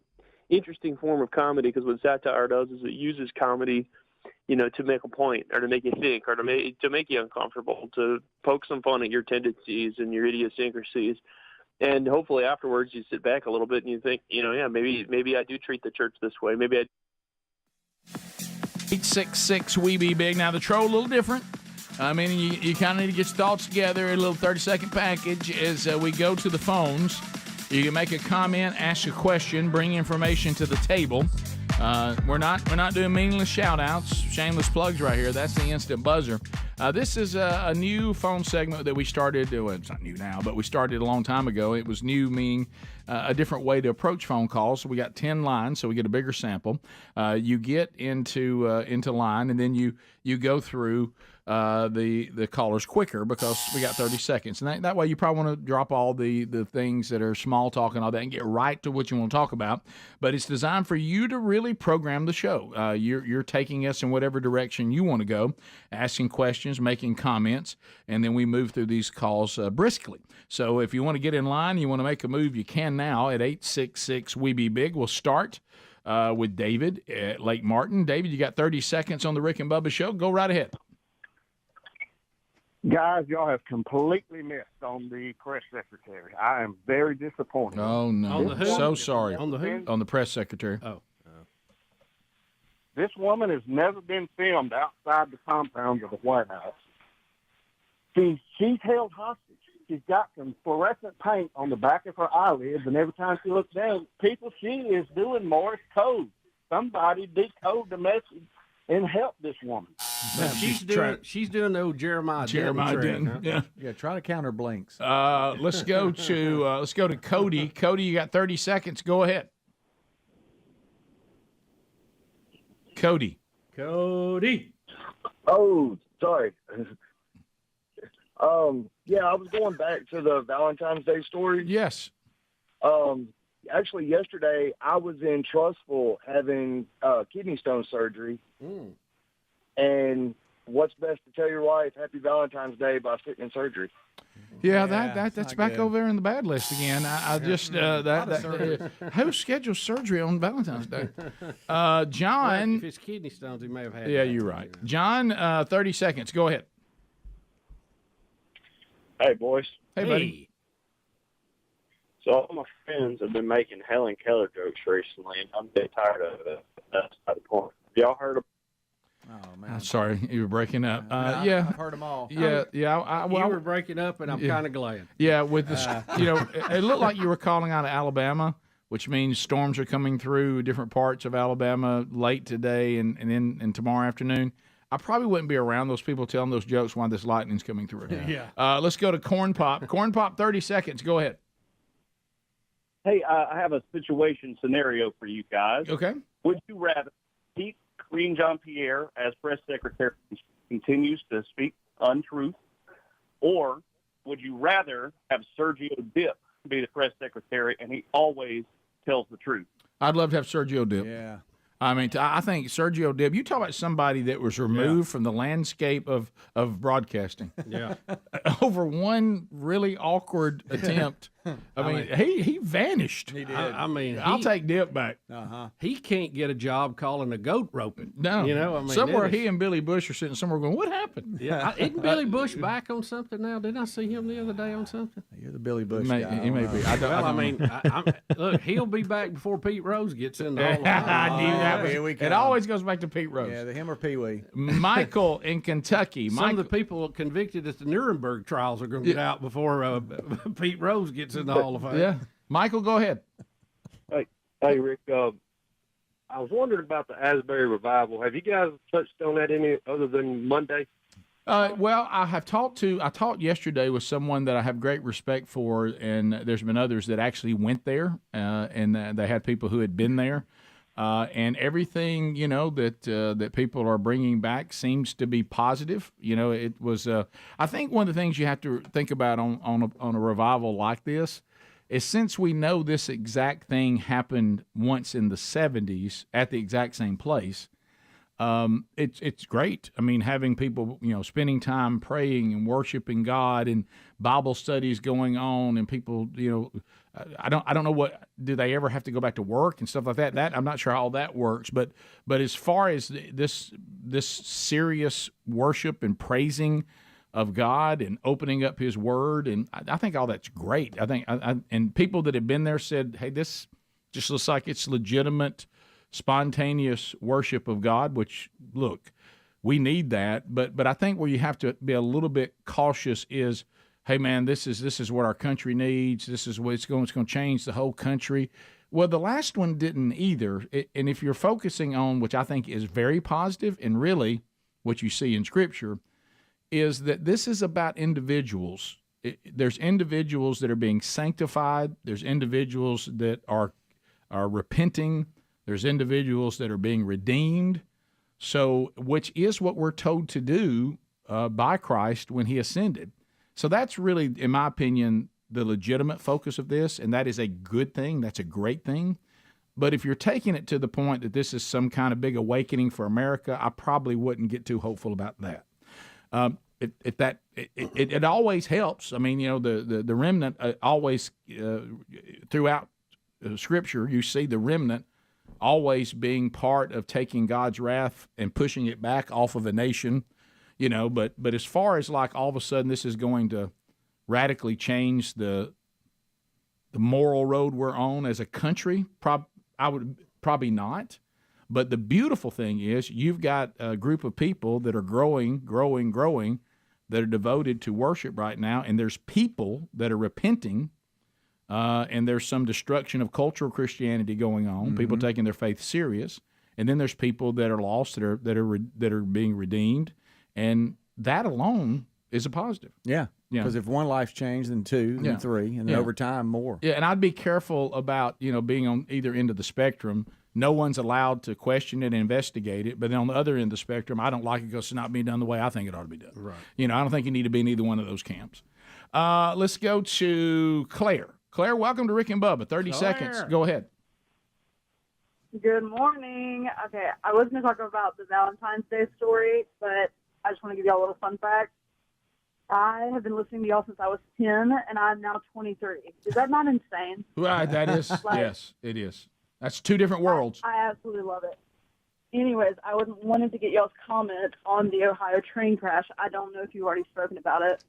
interesting form of comedy because what satire does is it uses comedy, to make a point or to make you think or to make you uncomfortable, to poke some fun at your tendencies and your idiosyncrasies. And hopefully afterwards you sit back a little bit and you think, maybe I do treat the church this way. Maybe I 866 We Be Big. Now, the troll a little different. I mean, you kind of need to get your thoughts together in a little 30-second package as we go to the phones. You can make a comment, ask a question, bring information to the table. We're not doing meaningless shout-outs, shameless plugs right here. That's the instant buzzer. This is a new phone segment that we started. Well, it's not new now, but we started a long time ago. It was new, meaning a different way to approach phone calls. So we got 10 lines, so we get a bigger sample. You get into line, and then you go through the callers quicker because we got 30 seconds. And that way you probably want to drop all the things that are small talk and all that and get right to what you want to talk about. But it's designed for you to really program the show. You're taking us in whatever direction you want to go, asking questions, making comments, and then we move through these calls briskly. So if you want to get in line, you want to make a move, you can now at 866 We Be Big. We'll start with David at Lake Martin. David, you got 30 seconds on the Rick and Bubba Show. Go right ahead. Guys, y'all have completely missed on the press secretary. I am very disappointed. Oh, no. So sorry. On the who? On the press secretary. Oh. This woman has never been filmed outside the compounds of the White House. She's held hostage. She's got some fluorescent paint on the back of her eyelids, and every time she looks down, she is doing Morse code. Somebody decode the message and help this woman. She's doing the old Jeremiah Denton. Huh? Yeah. Try to counter blinks. Let's go to Cody. Cody, you got 30 seconds. Go ahead. Cody. Oh, sorry. I was going back to the Valentine's Day story. Yes. Actually, yesterday I was in Trustful having kidney stone surgery. And what's best to tell your wife Happy Valentine's Day by sitting in surgery? Yeah, that's back over there in the bad list again. I just who schedules surgery on Valentine's Day? John. Well, if it's kidney stones, he may have had. Yeah, you're right. John, 30 seconds. Go ahead. Hey, boys. Hey, buddy. So all my friends have been making Helen Keller jokes recently, and I'm getting tired of it. That's not the point. Have y'all heard of? Oh man. I'm sorry, you were breaking up. I've heard them all. Yeah. You were breaking up, and I'm kind of glad. Yeah, with this, it looked like you were calling out of Alabama, which means storms are coming through different parts of Alabama late today and tomorrow afternoon. I probably wouldn't be around those people telling those jokes while this lightning's coming through. Yeah. Let's go to Corn Pop. Corn Pop, 30 seconds. Go ahead. Hey, I have a situation scenario for you guys. Okay. Would you rather keep Karine Jean-Pierre as press secretary continues to speak untruth, or would you rather have Sergio Dip be the press secretary and he always tells the truth? I'd love to have Sergio Dip. Yeah. I mean, I think Sergio Dip, you talk about somebody that was removed from the landscape of broadcasting. Yeah. Over one really awkward attempt. I mean, he vanished. He did. I'll take Dip back. He can't get a job calling a goat roping. No. Somewhere he and Billy Bush are sitting somewhere going, what happened? Yeah. Isn't Billy Bush back on something now? Didn't I see him the other day on something? You're the Billy Bush guy. guy. He may be. Look, he'll be back before Pete Rose gets in the Hall of Fame. It always goes back to Pete Rose. Yeah, him or Pee Wee. Michael in Kentucky. Some of the people convicted at the Nuremberg trials are going to get out before Pete Rose gets in the Hall of Fame. Yeah. Michael, go ahead. Hey, Rick. I was wondering about the Asbury revival. Have you guys touched on that any other than Monday? Well, I talked yesterday with someone that I have great respect for, and there's been others that actually went there, and they had people who had been there. And everything, that people are bringing back seems to be positive. It was. I think one of the things you have to think about on a revival like this is since we know this exact thing happened once in the 70s at the exact same place, it's great. I mean, having people, spending time praying and worshiping God and Bible studies going on and people, I don't know do they ever have to go back to work and stuff like that? That I'm not sure how all that works, but as far as this serious worship and praising of God and opening up His Word, and I think all that's great. I think, and people that have been there said, "Hey, this just looks like it's legitimate, spontaneous worship of God." Which, look, we need that, but I think where you have to be a little bit cautious is, hey, man, this is what our country needs. This is what it's going to change the whole country. Well, the last one didn't either. And if you're focusing on, which I think is very positive, and really what you see in Scripture, is that this is about individuals. There's individuals that are being sanctified. There's individuals that are repenting. There's individuals that are being redeemed. So, which is what we're told to do by Christ when He ascended. So that's really, in my opinion, the legitimate focus of this, and that is a good thing. That's a great thing. But if you're taking it to the point that this is some kind of big awakening for America, I probably wouldn't get too hopeful about that. It always helps. I mean, the remnant always throughout Scripture, you see the remnant always being part of taking God's wrath and pushing it back off of a nation. But as far as like all of a sudden this is going to radically change the moral road we're on as a country, I would probably not. But the beautiful thing is you've got a group of people that are growing, that are devoted to worship right now, and there's people that are repenting, and there's some destruction of cultural Christianity going on, people taking their faith serious, and then there's people that are lost that are being redeemed, and that alone is a positive. Yeah. Because if one life's changed, then two, then three, and then over time more. Yeah, and I'd be careful about being on either end of the spectrum. No one's allowed to question it and investigate it. But then on the other end of the spectrum, I don't like it because it's not being done the way I think it ought to be done. Right. I don't think you need to be in either one of those camps. Let's go to Claire. Claire, welcome to Rick and Bubba. 30 seconds. Go ahead. Good morning. Okay, I was going to talk about the Valentine's Day story, but I just want to give y'all a little fun fact. I have been listening to y'all since I was 10, and I'm now 23. Is that not insane? Right, that is. Yes, it is. That's two different worlds. I absolutely love it. Anyways, I wanted to get y'all's comment on the Ohio train crash. I don't know if you've already spoken about it.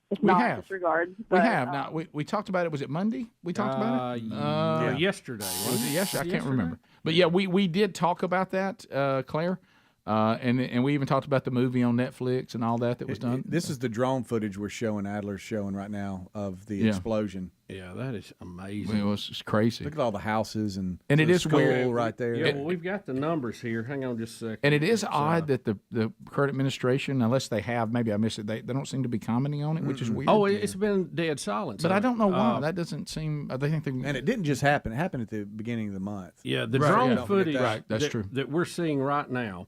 If not, disregard. But, we have. Now, we talked about it. Was it Monday we talked about it? Yesterday. Was it yesterday? I can't remember. But, yeah, we did talk about that, Claire. And we even talked about the movie on Netflix and all that was done. This is the drone footage we're showing, Adler's showing right now of the explosion. Yeah, that is amazing. It was crazy. Look at all the houses and it is school weird right there. Yeah, well, we've got the numbers here. Hang on just a second. And it is odd that the current administration, unless they have, maybe I missed it, they don't seem to be commenting on it, which is weird. Oh, it's been dead silence. But I don't know why. That doesn't seem. They think and it didn't just happen. It happened at the beginning of the month. Yeah, the drone footage that's true. That we're seeing right now.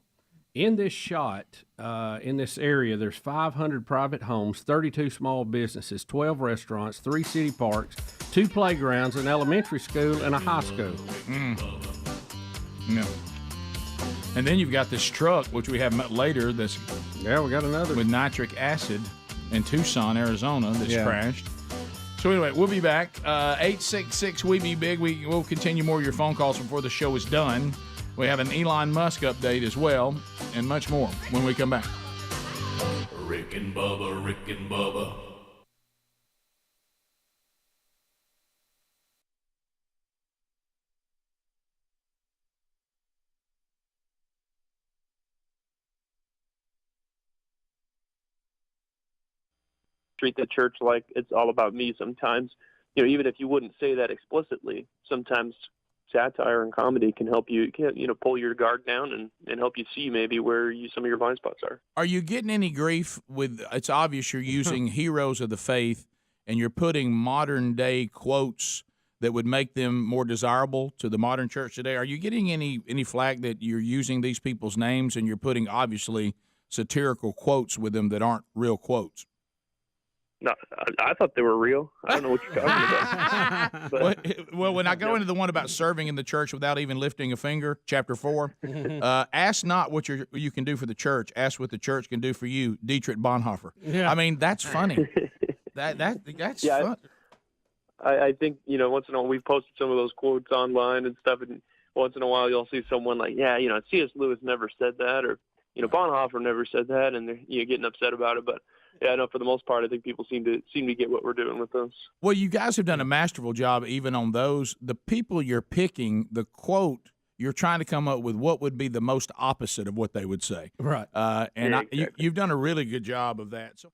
In this shot, in this area, there's 500 private homes, 32 small businesses, 12 restaurants, 3 city parks, 2 playgrounds, an elementary school, and a high school. No. And then you've got this truck, which we have later. We got another with nitric acid in Tucson, Arizona, that's crashed. So anyway, we'll be back. 866-WE-BE-BIG. We'll continue more of your phone calls before the show is done. We have an Elon Musk update as well, and much more when we come back. Rick and Bubba, Rick and Bubba. Treat the church like it's all about me sometimes. Even if you wouldn't say that explicitly, sometimes satire and comedy can help you, pull your guard down and help you see maybe where some of your blind spots are. Are you getting any grief with? It's obvious you're using heroes of the faith, and you're putting modern day quotes that would make them more desirable to the modern church today. Are you getting any flack that you're using these people's names and you're putting obviously satirical quotes with them that aren't real quotes? No, I thought they were real. I don't know what you're talking about. But, well, when I go into the one about serving in the church without even lifting a finger, chapter 4, ask not what you can do for the church. Ask what the church can do for you, Dietrich Bonhoeffer. Yeah. I mean, that's funny. That's fun. I think, once in a while we've posted some of those quotes online and stuff, and once in a while you'll see someone like, C.S. Lewis never said that, or, Bonhoeffer never said that, and they're getting upset about it. But yeah, I know for the most part, I think people seem to get what we're doing with those. Well, you guys have done a masterful job even on those. The people you're picking, the quote, you're trying to come up with what would be the most opposite of what they would say. Right. And you've done a really good job of that. So.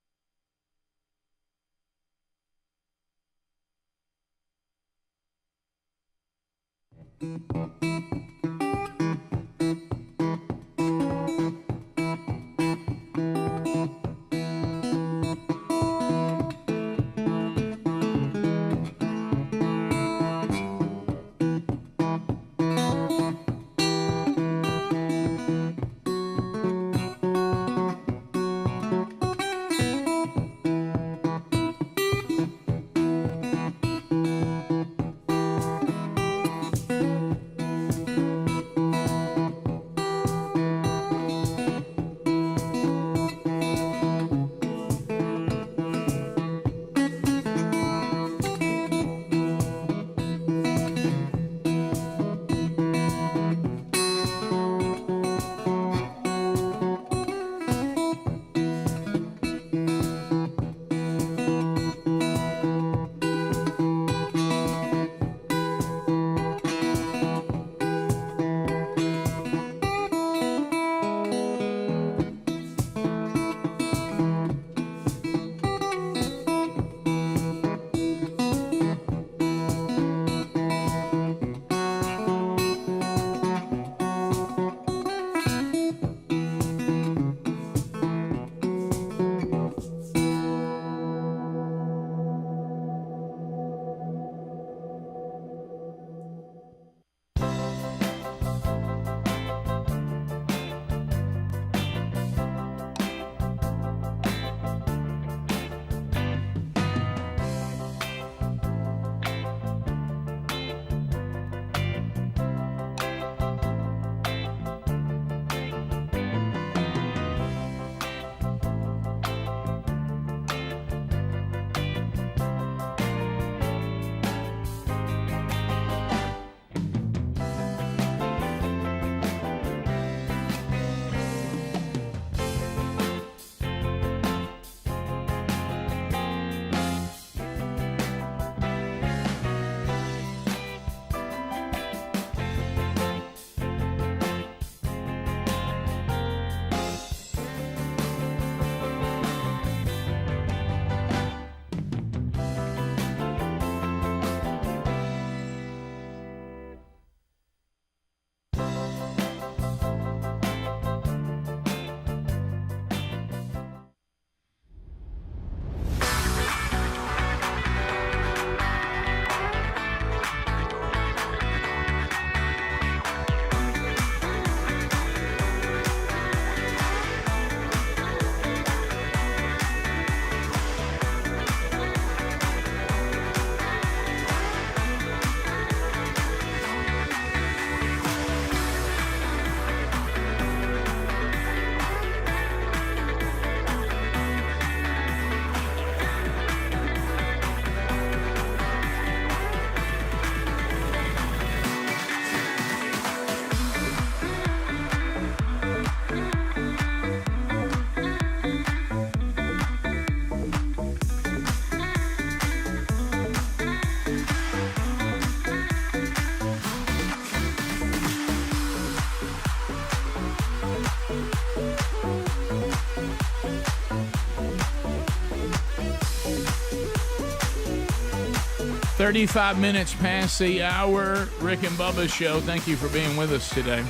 "35 minutes past the hour, Rick and Bubba show. Thank you for being with us today.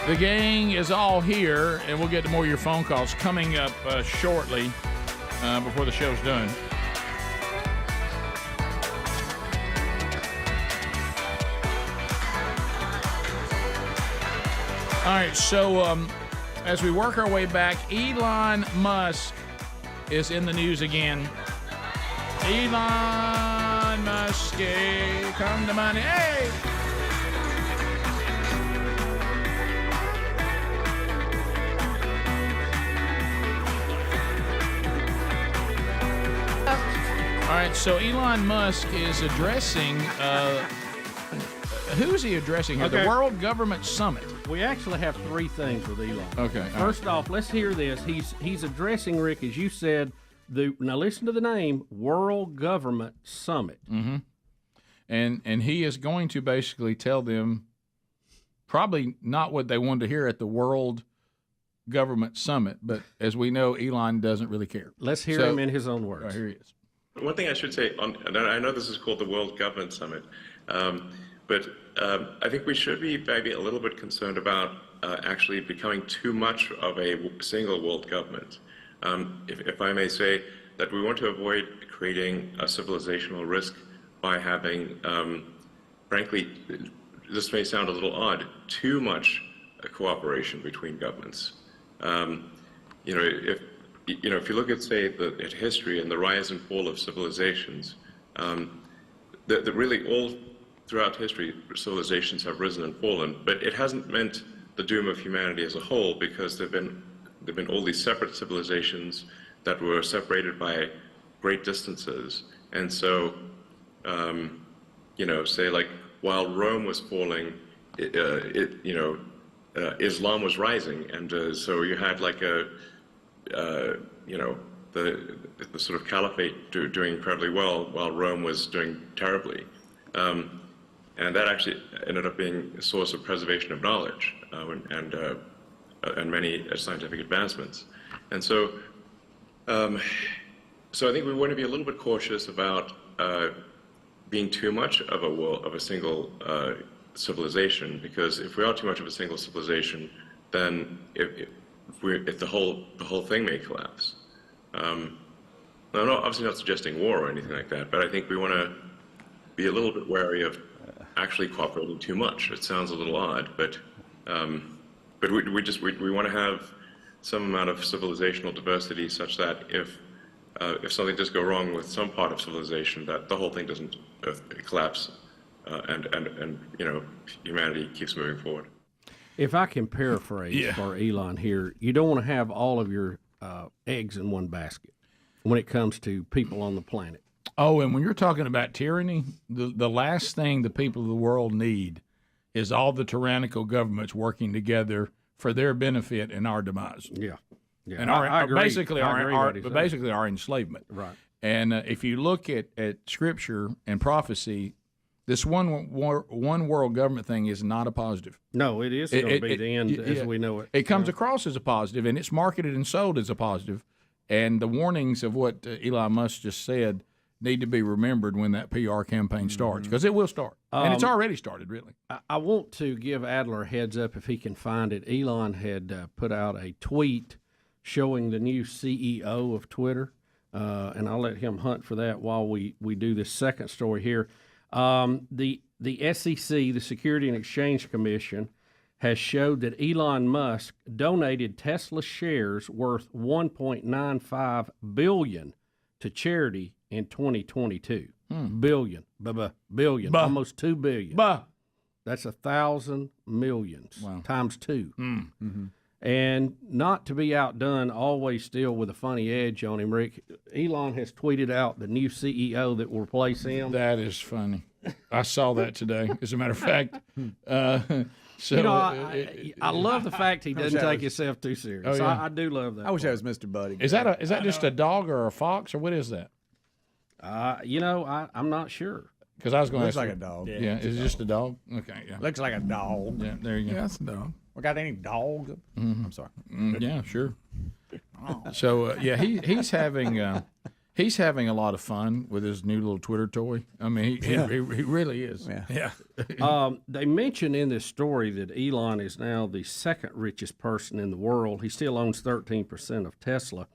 The gang is all here, and we'll get to more of your phone calls coming up shortly before the show's done. All right, so as we work our way back, Elon Musk is in the news again. Elon Musk, come to money. Hey! All right, so Elon Musk is addressing, who is he addressing here? Okay. The World Government Summit. We actually have three things with Elon. Okay. First off, let's hear this. He's addressing, Rick, as you said, now listen to the name, World Government Summit. Mm-hmm. And he is going to basically tell them probably not what they wanted to hear at the World Government Summit, but as we know, Elon doesn't really care. Let's hear him in his own words. Right, here he is. One thing I should say, and I know this is called the World Government Summit, but I think we should be maybe a little bit concerned about actually becoming too much of a single world government. If I may say that we want to avoid creating a civilizational risk by having, frankly, this may sound a little odd, too much cooperation between governments. If you look at, say, at history and the rise and fall of civilizations, that really all throughout history, civilizations have risen and fallen, but it hasn't meant the doom of humanity as a whole, because there've been all these separate civilizations that were separated by great distances. And so, say like while Rome was falling, Islam was rising, and so you had like the sort of caliphate doing incredibly well while Rome was doing terribly. And that actually ended up being a source of preservation of knowledge and many scientific advancements. And so, so I think we want to be a little bit cautious about being too much of a single civilization, because if we are too much of a single civilization, then if the whole thing may collapse. I'm obviously not suggesting war or anything like that, but I think we want to be a little bit wary of actually cooperating too much. It sounds a little odd, but we want to have some amount of civilizational diversity, such that if something does go wrong with some part of civilization, that the whole thing doesn't collapse, and humanity keeps moving forward. If I can paraphrase for Elon here, you don't want to have all of your eggs in one basket when it comes to people on the planet. Oh, and when you're talking about tyranny, the last thing the people of the world need is all the tyrannical governments working together for their benefit and our demise. Yeah. And I agree. basically I our enslavement. Right. And if you look at Scripture and prophecy, this one world government thing is not a positive. No, it is going to be the end as we know it. It comes across as a positive, and it's marketed and sold as a positive. And the warnings of what Elon Musk just said need to be remembered when that PR campaign starts, because it will start. And it's already started, really. I want to give Adler a heads up if he can find it. Elon had put out a tweet showing the new CEO of Twitter, and I'll let him hunt for that while we do this second story here. The SEC, the Security and Exchange Commission, has showed that Elon Musk donated Tesla shares worth $1.95 billion to charity in 2022. Billion, billion, almost $2 billion. That's 1,000 millions times two. Mm-hmm. And not to be outdone, always still with a funny edge on him, Rick, Elon has tweeted out the new CEO that will replace him. That is funny. I saw that today, as a matter of fact. So, I love the fact he doesn't take himself too serious. Oh, yeah. I do love that. I wish I was Mr. Buddy. Is that just a dog or a fox, or what is that? I'm not sure. Because I was going to looks ask like a dog. Yeah, is it just a dog? Okay, yeah. Looks like a dog. Yeah, there you go. Yeah, that's a dog. We got any dog? Mm-hmm. I'm sorry. Yeah, sure. So he's having a lot of fun with his new little Twitter toy. I mean, he really is. Yeah. They mention in this story that Elon is now the second richest person in the world. He still owns 13% of Tesla.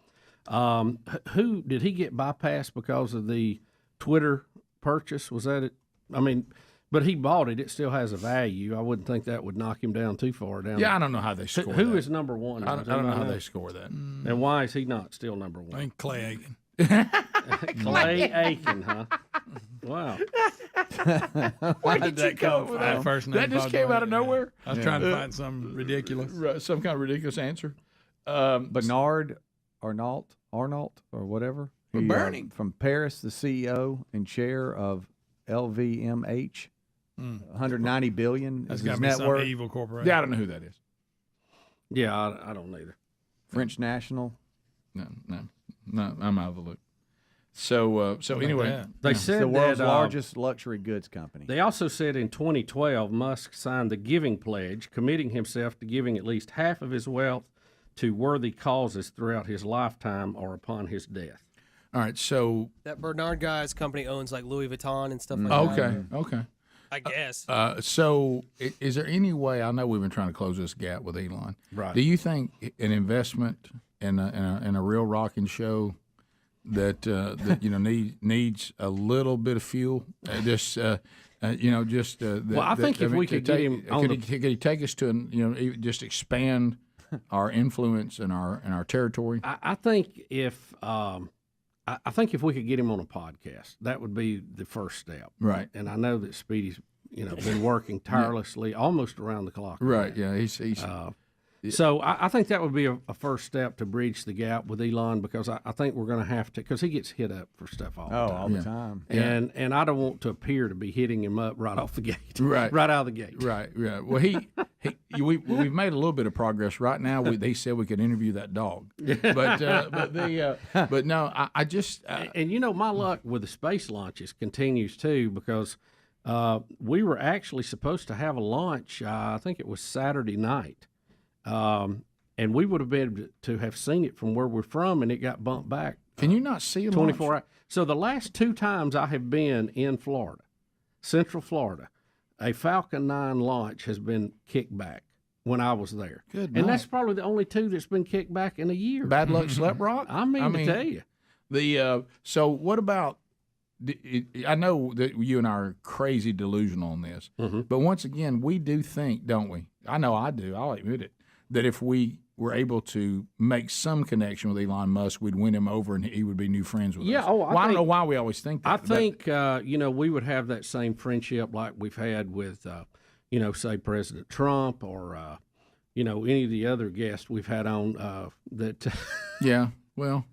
Who did he get bypassed because of the Twitter purchase? Was that it? I mean, But he bought it. It still has a value. I wouldn't think that would knock him down too far down. Yeah, I don't know how they score Who that. is number one? I don't know how they score that. And why is he not still number one? I think Clay Aiken. Clay Aiken, huh? Wow. Where did that come from? That first name That just popped came in my out of head. nowhere. I was trying to find some ridiculous. Some kind of ridiculous answer. Bernard Arnault, or whatever. He, Bernie. from Paris, the CEO and chair of LVMH. 190 billion That's is got his to be net some worth. evil corporation. Yeah, I don't know who that is. Yeah, I don't either. French National. No, I'm out of the loop. So anyway, They It's said the world's that, largest luxury goods company. They also said in 2012, Musk signed the Giving Pledge, committing himself to giving at least half of his wealth to worthy causes throughout his lifetime or upon his death. All right, so That Bernard guy's company owns like Louis Vuitton and stuff like that. okay. I guess. So is there any way? I know we've been trying to close this gap with Elon. Right. Do you think an investment in a real rocking show that needs a little bit of fuel? Well, I think if we could get him on could he take us to just expand our influence and our territory? I think if I think if we could get him on a podcast, that would be the first step. Right. And I know that Speedy's been working tirelessly, almost around the clock. Right. Yeah. He's So I think that would be a first step to bridge the gap with Elon, because I think we're going to have to, because he gets hit up for stuff all the time. All the time. And I don't want to appear to be hitting him up right off the gate. Right. Right out of the gate. Right. Yeah. Well, we've made a little bit of progress. Right now, they said we could interview that dog. But no, I just and my luck with the space launches continues too, because we were actually supposed to have a launch. I think it was Saturday night. And we would have been able to have seen it from where we're from, and it got bumped back. Can you not see a 24 launch? hours? So the last two times I have been in Florida, Central Florida, a Falcon 9 launch has been kicked back when I was there. Good and night. that's probably the only two that's been kicked back in a year. Bad luck, Slep Rock. I mean to tell you. So what about? I know that you and I are crazy delusional on this, but once again, we do think, don't we? I know I do. I'll admit it. That if we were able to make some connection with Elon Musk, we'd win him over, and he would be new friends with us. I don't know why we always think that. I think we would have that same friendship like we've had with, say President Trump or, any of the other guests we've had on that. Yeah. Well.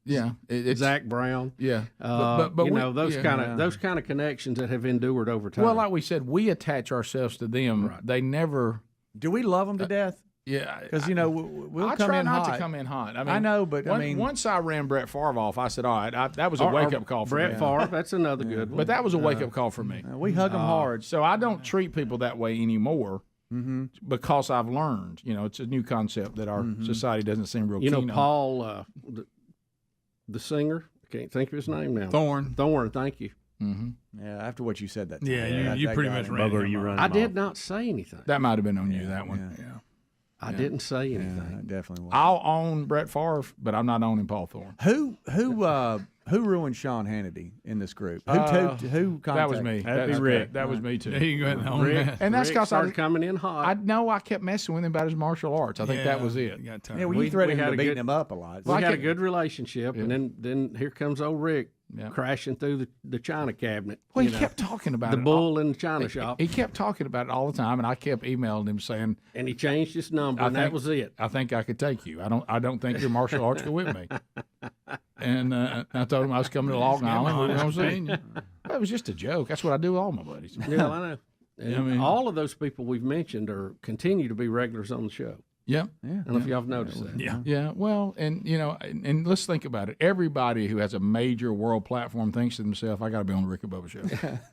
Yeah, it's Zach Brown. Yeah, but those kind of connections that have endured over time. Well, like we said, we attach ourselves to them. Right. They never. Do we love them to death? Yeah, because we'll I come try in not hot. to come in hot. I know, but once I ran Brett Favre off, I said, all right, that was a wake up call for Brett me. Favre. That's another good one. But that was a wake up call for me. We hug them hard, so I don't treat people that way anymore. Because I've learned, it's a new concept that our society doesn't seem real keen on. Paul, the singer, I can't think of his name now. Thorne, thank you. Yeah, after what you said that time. Yeah, you pretty much ran him. I did not say anything. That might have been on you, that one. Yeah. I didn't say anything. Yeah, definitely was. I'll own Brett Favre, but I'm not owning Paul Thorne. Who ruined Sean Hannity in this group? Who contacted? That was me. That'd be Rick. That was me too. Yeah, you go ahead and own that. And that's because started coming in hot. I know I kept messing with him about his martial arts. I think that was it. You threatened him to beat him up a lot. We had a good relationship, and then here comes old Rick crashing through the china cabinet. Well, he kept talking about the it. bull in the china shop. He kept talking about it all the time, and I kept emailing him saying. And he changed his number, and that was it. I think I could take you. I don't think your martial arts go with me. And I told him I was coming to Long Island. We were going to see you. That was just a joke. That's what I do with all my buddies. Yeah, I know. And all of those people we've mentioned continue to be regulars on the show. Yep. I don't know if y'all have noticed that. Yeah. Yeah. Well, and and let's think about it. Everybody who has a major world platform thinks to themselves, "I got to be on the Rick and Bubba show."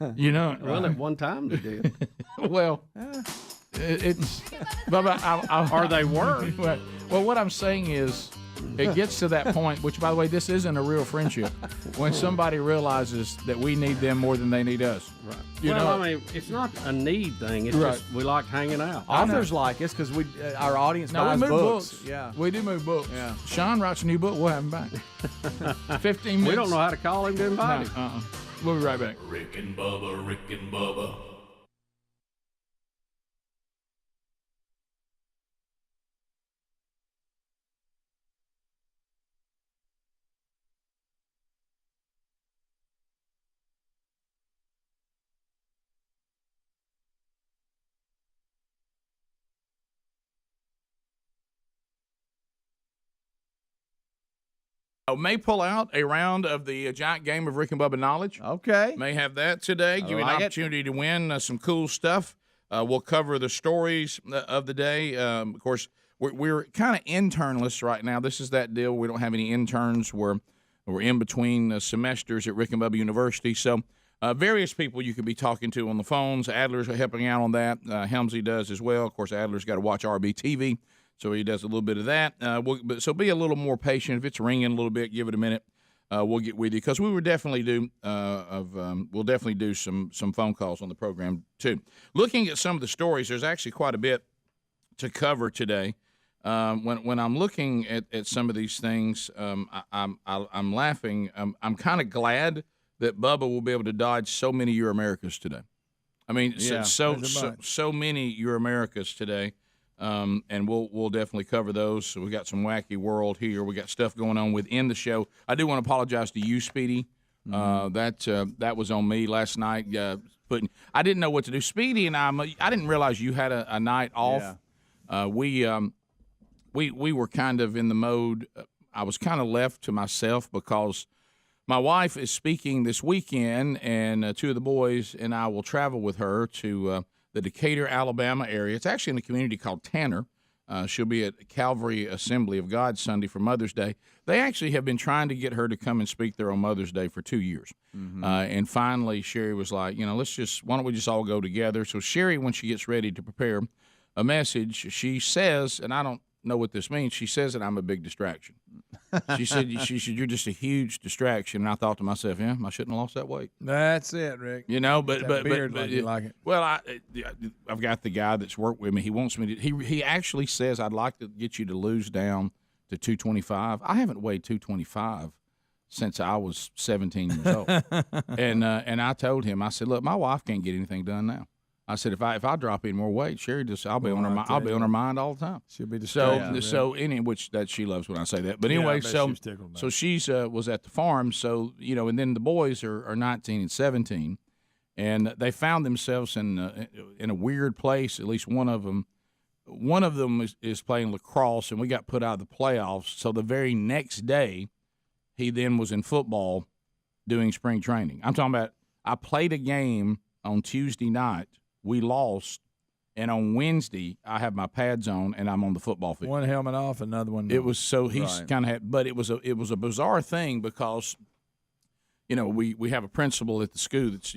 Well, at one time they did. Well, it's. Bubba, or they were. Well, what I'm saying is, it gets to that point. Which, by the way, this isn't a real friendship. When somebody realizes that we need them more than they need us. Right. I mean, it's not a need thing. It's just we like hanging out. Authors like us because our audience buys we move books. Yeah, we do move books. Yeah. Sean writes a new book. We'll have him back. 15 minutes. We don't know how to call him to invite him. We'll be right back. Rick and Bubba, Rick and Bubba. May pull out a round of the giant game of Rick and Bubba Knowledge. Okay. May have that today. Give you an opportunity to win some cool stuff. We'll cover the stories of the day. Of course, we're kind of internless right now. This is that deal. We don't have any interns. We're in between semesters at Rick and Bubba University. So various people you could be talking to on the phones. Adler's helping out on that. Helmsy does as well. Of course, Adler's got to watch RBTV. So he does a little bit of that. So be a little more patient. If it's ringing a little bit, give it a minute. We'll get with you because we would definitely do. We'll definitely do some phone calls on the program too. Looking at some of the stories, there's actually quite a bit to cover today. When I'm looking at some of these things, I'm laughing. I'm kind of glad that Bubba will be able to dodge so many Your Americas today. I mean, so many Your Americas today. And we'll definitely cover those. So we got some wacky world here. We got stuff going on within the show. I do want to apologize to you, Speedy. That was on me last night. I didn't know what to do. Speedy and I didn't realize you had a night off. Yeah. We were kind of in the mode. I was kind of left to myself because my wife is speaking this weekend, and two of the boys and I will travel with her to the Decatur, Alabama area. It's actually in a community called Tanner. She'll be at Calvary Assembly of God Sunday for Mother's Day. They actually have been trying to get her to come and speak there on Mother's Day for 2 years. Mm-hmm. And finally, Sherry was like, why don't we just all go together? So Sherry, when she gets ready to prepare a message, she says, and I don't know what this means, she says that I'm a big distraction. She said, you're just a huge distraction. And I thought to myself, I shouldn't have lost that weight. That's it, Rick. But you like it. Well, I've got the guy that's worked with me. He wants me to. He actually says I'd like to get you to lose down to 225. I haven't weighed 225 since I was 17 years old. and I told him, I said, look, my wife can't get anything done now. I said, if I drop any more weight, Sherry I'll be on her mind all the time. She'll be distracted. Which that she loves when I say that. But anyway, so she's was at the farm. So and then the boys are 19 and 17, and they found themselves in a weird place. At least one of them is playing lacrosse, and we got put out of the playoffs. So the very next day, he then was in football, doing spring training. I'm talking about. I played a game on Tuesday night. We lost, and on Wednesday I have my pads on and I'm on the football field. One helmet off, another one. It was so he's kind of but it was a bizarre thing because we have a principal at the school that's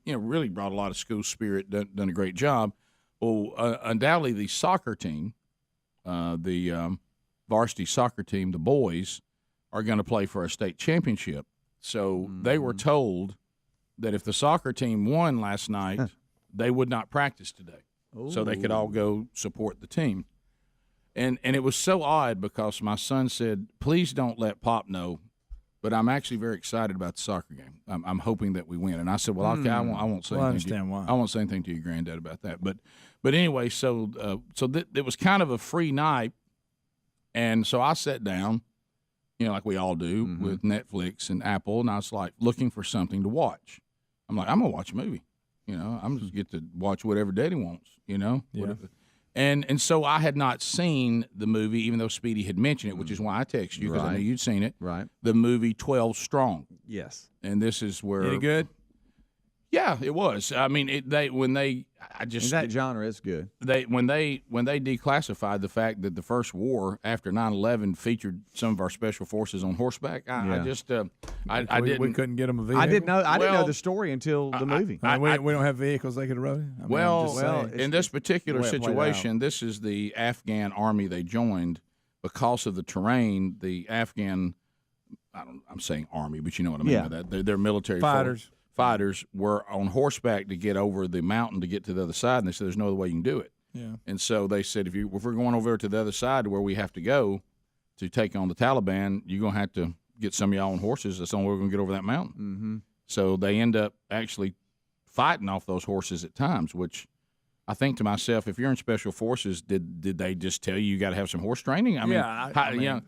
really brought a lot of school spirit, done a great job. Well, undoubtedly the soccer team, the varsity soccer team, the boys are going to play for a state championship. So they were told that if the soccer team won last night, they would not practice today. So they could all go support the team. And it was so odd because my son said, please don't let Pop know, but I'm actually very excited about the soccer game. I'm hoping that we win. And I said, well, okay, I won't say anything. I won't say anything to your granddad about that. But anyway, so it was kind of a free night. And so I sat down, like we all do with Netflix and Apple, and I was like looking for something to watch. I'm like, I'm going to watch a movie. I'm just get to watch whatever Daddy wants, Yeah. And so I had not seen the movie, even though Speedy had mentioned it, which is why I texted you, because I knew you'd seen it. Right. The movie 12 Strong. Yes. And this is where. Any good? Yeah, it was. I mean, that genre is good. When they declassified the fact that the first war after 9/11 featured some of our special forces on horseback, we couldn't get them a vehicle. I didn't know the story until the movie. We don't have vehicles they could have rode in. In this particular situation, this is the Afghan army they joined because of the terrain. The Afghan, I'm saying army, but you know what I mean by that. They're military fighters. Fighters were on horseback to get over the mountain to get to the other side, and they said there's no other way you can do it. Yeah. And so they said if we're going over to the other side to where we have to go to take on the Taliban, you're going to have to get some of y'all on horses. That's the only way we're going to get over that mountain. Mm-hmm. So they end up actually fighting off those horses at times, which I think to myself, if you're in special forces, did they just tell you got to have some horse training? I mean, you know.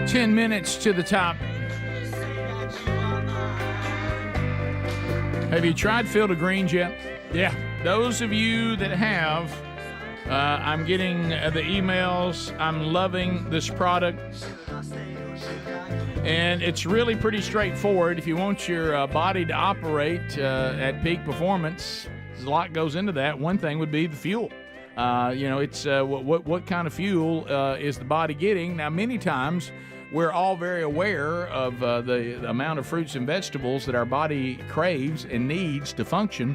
Ten minutes to the top. Have you tried Field of Greens yet? Yeah. Those of you that have, I'm getting the emails. I'm loving this product. And it's really pretty straightforward. If you want your body to operate at peak performance, a lot goes into that. One thing would be the fuel. It's what kind of fuel is the body getting? Now, many times, we're all very aware of the amount of fruits and vegetables that our body craves and needs to function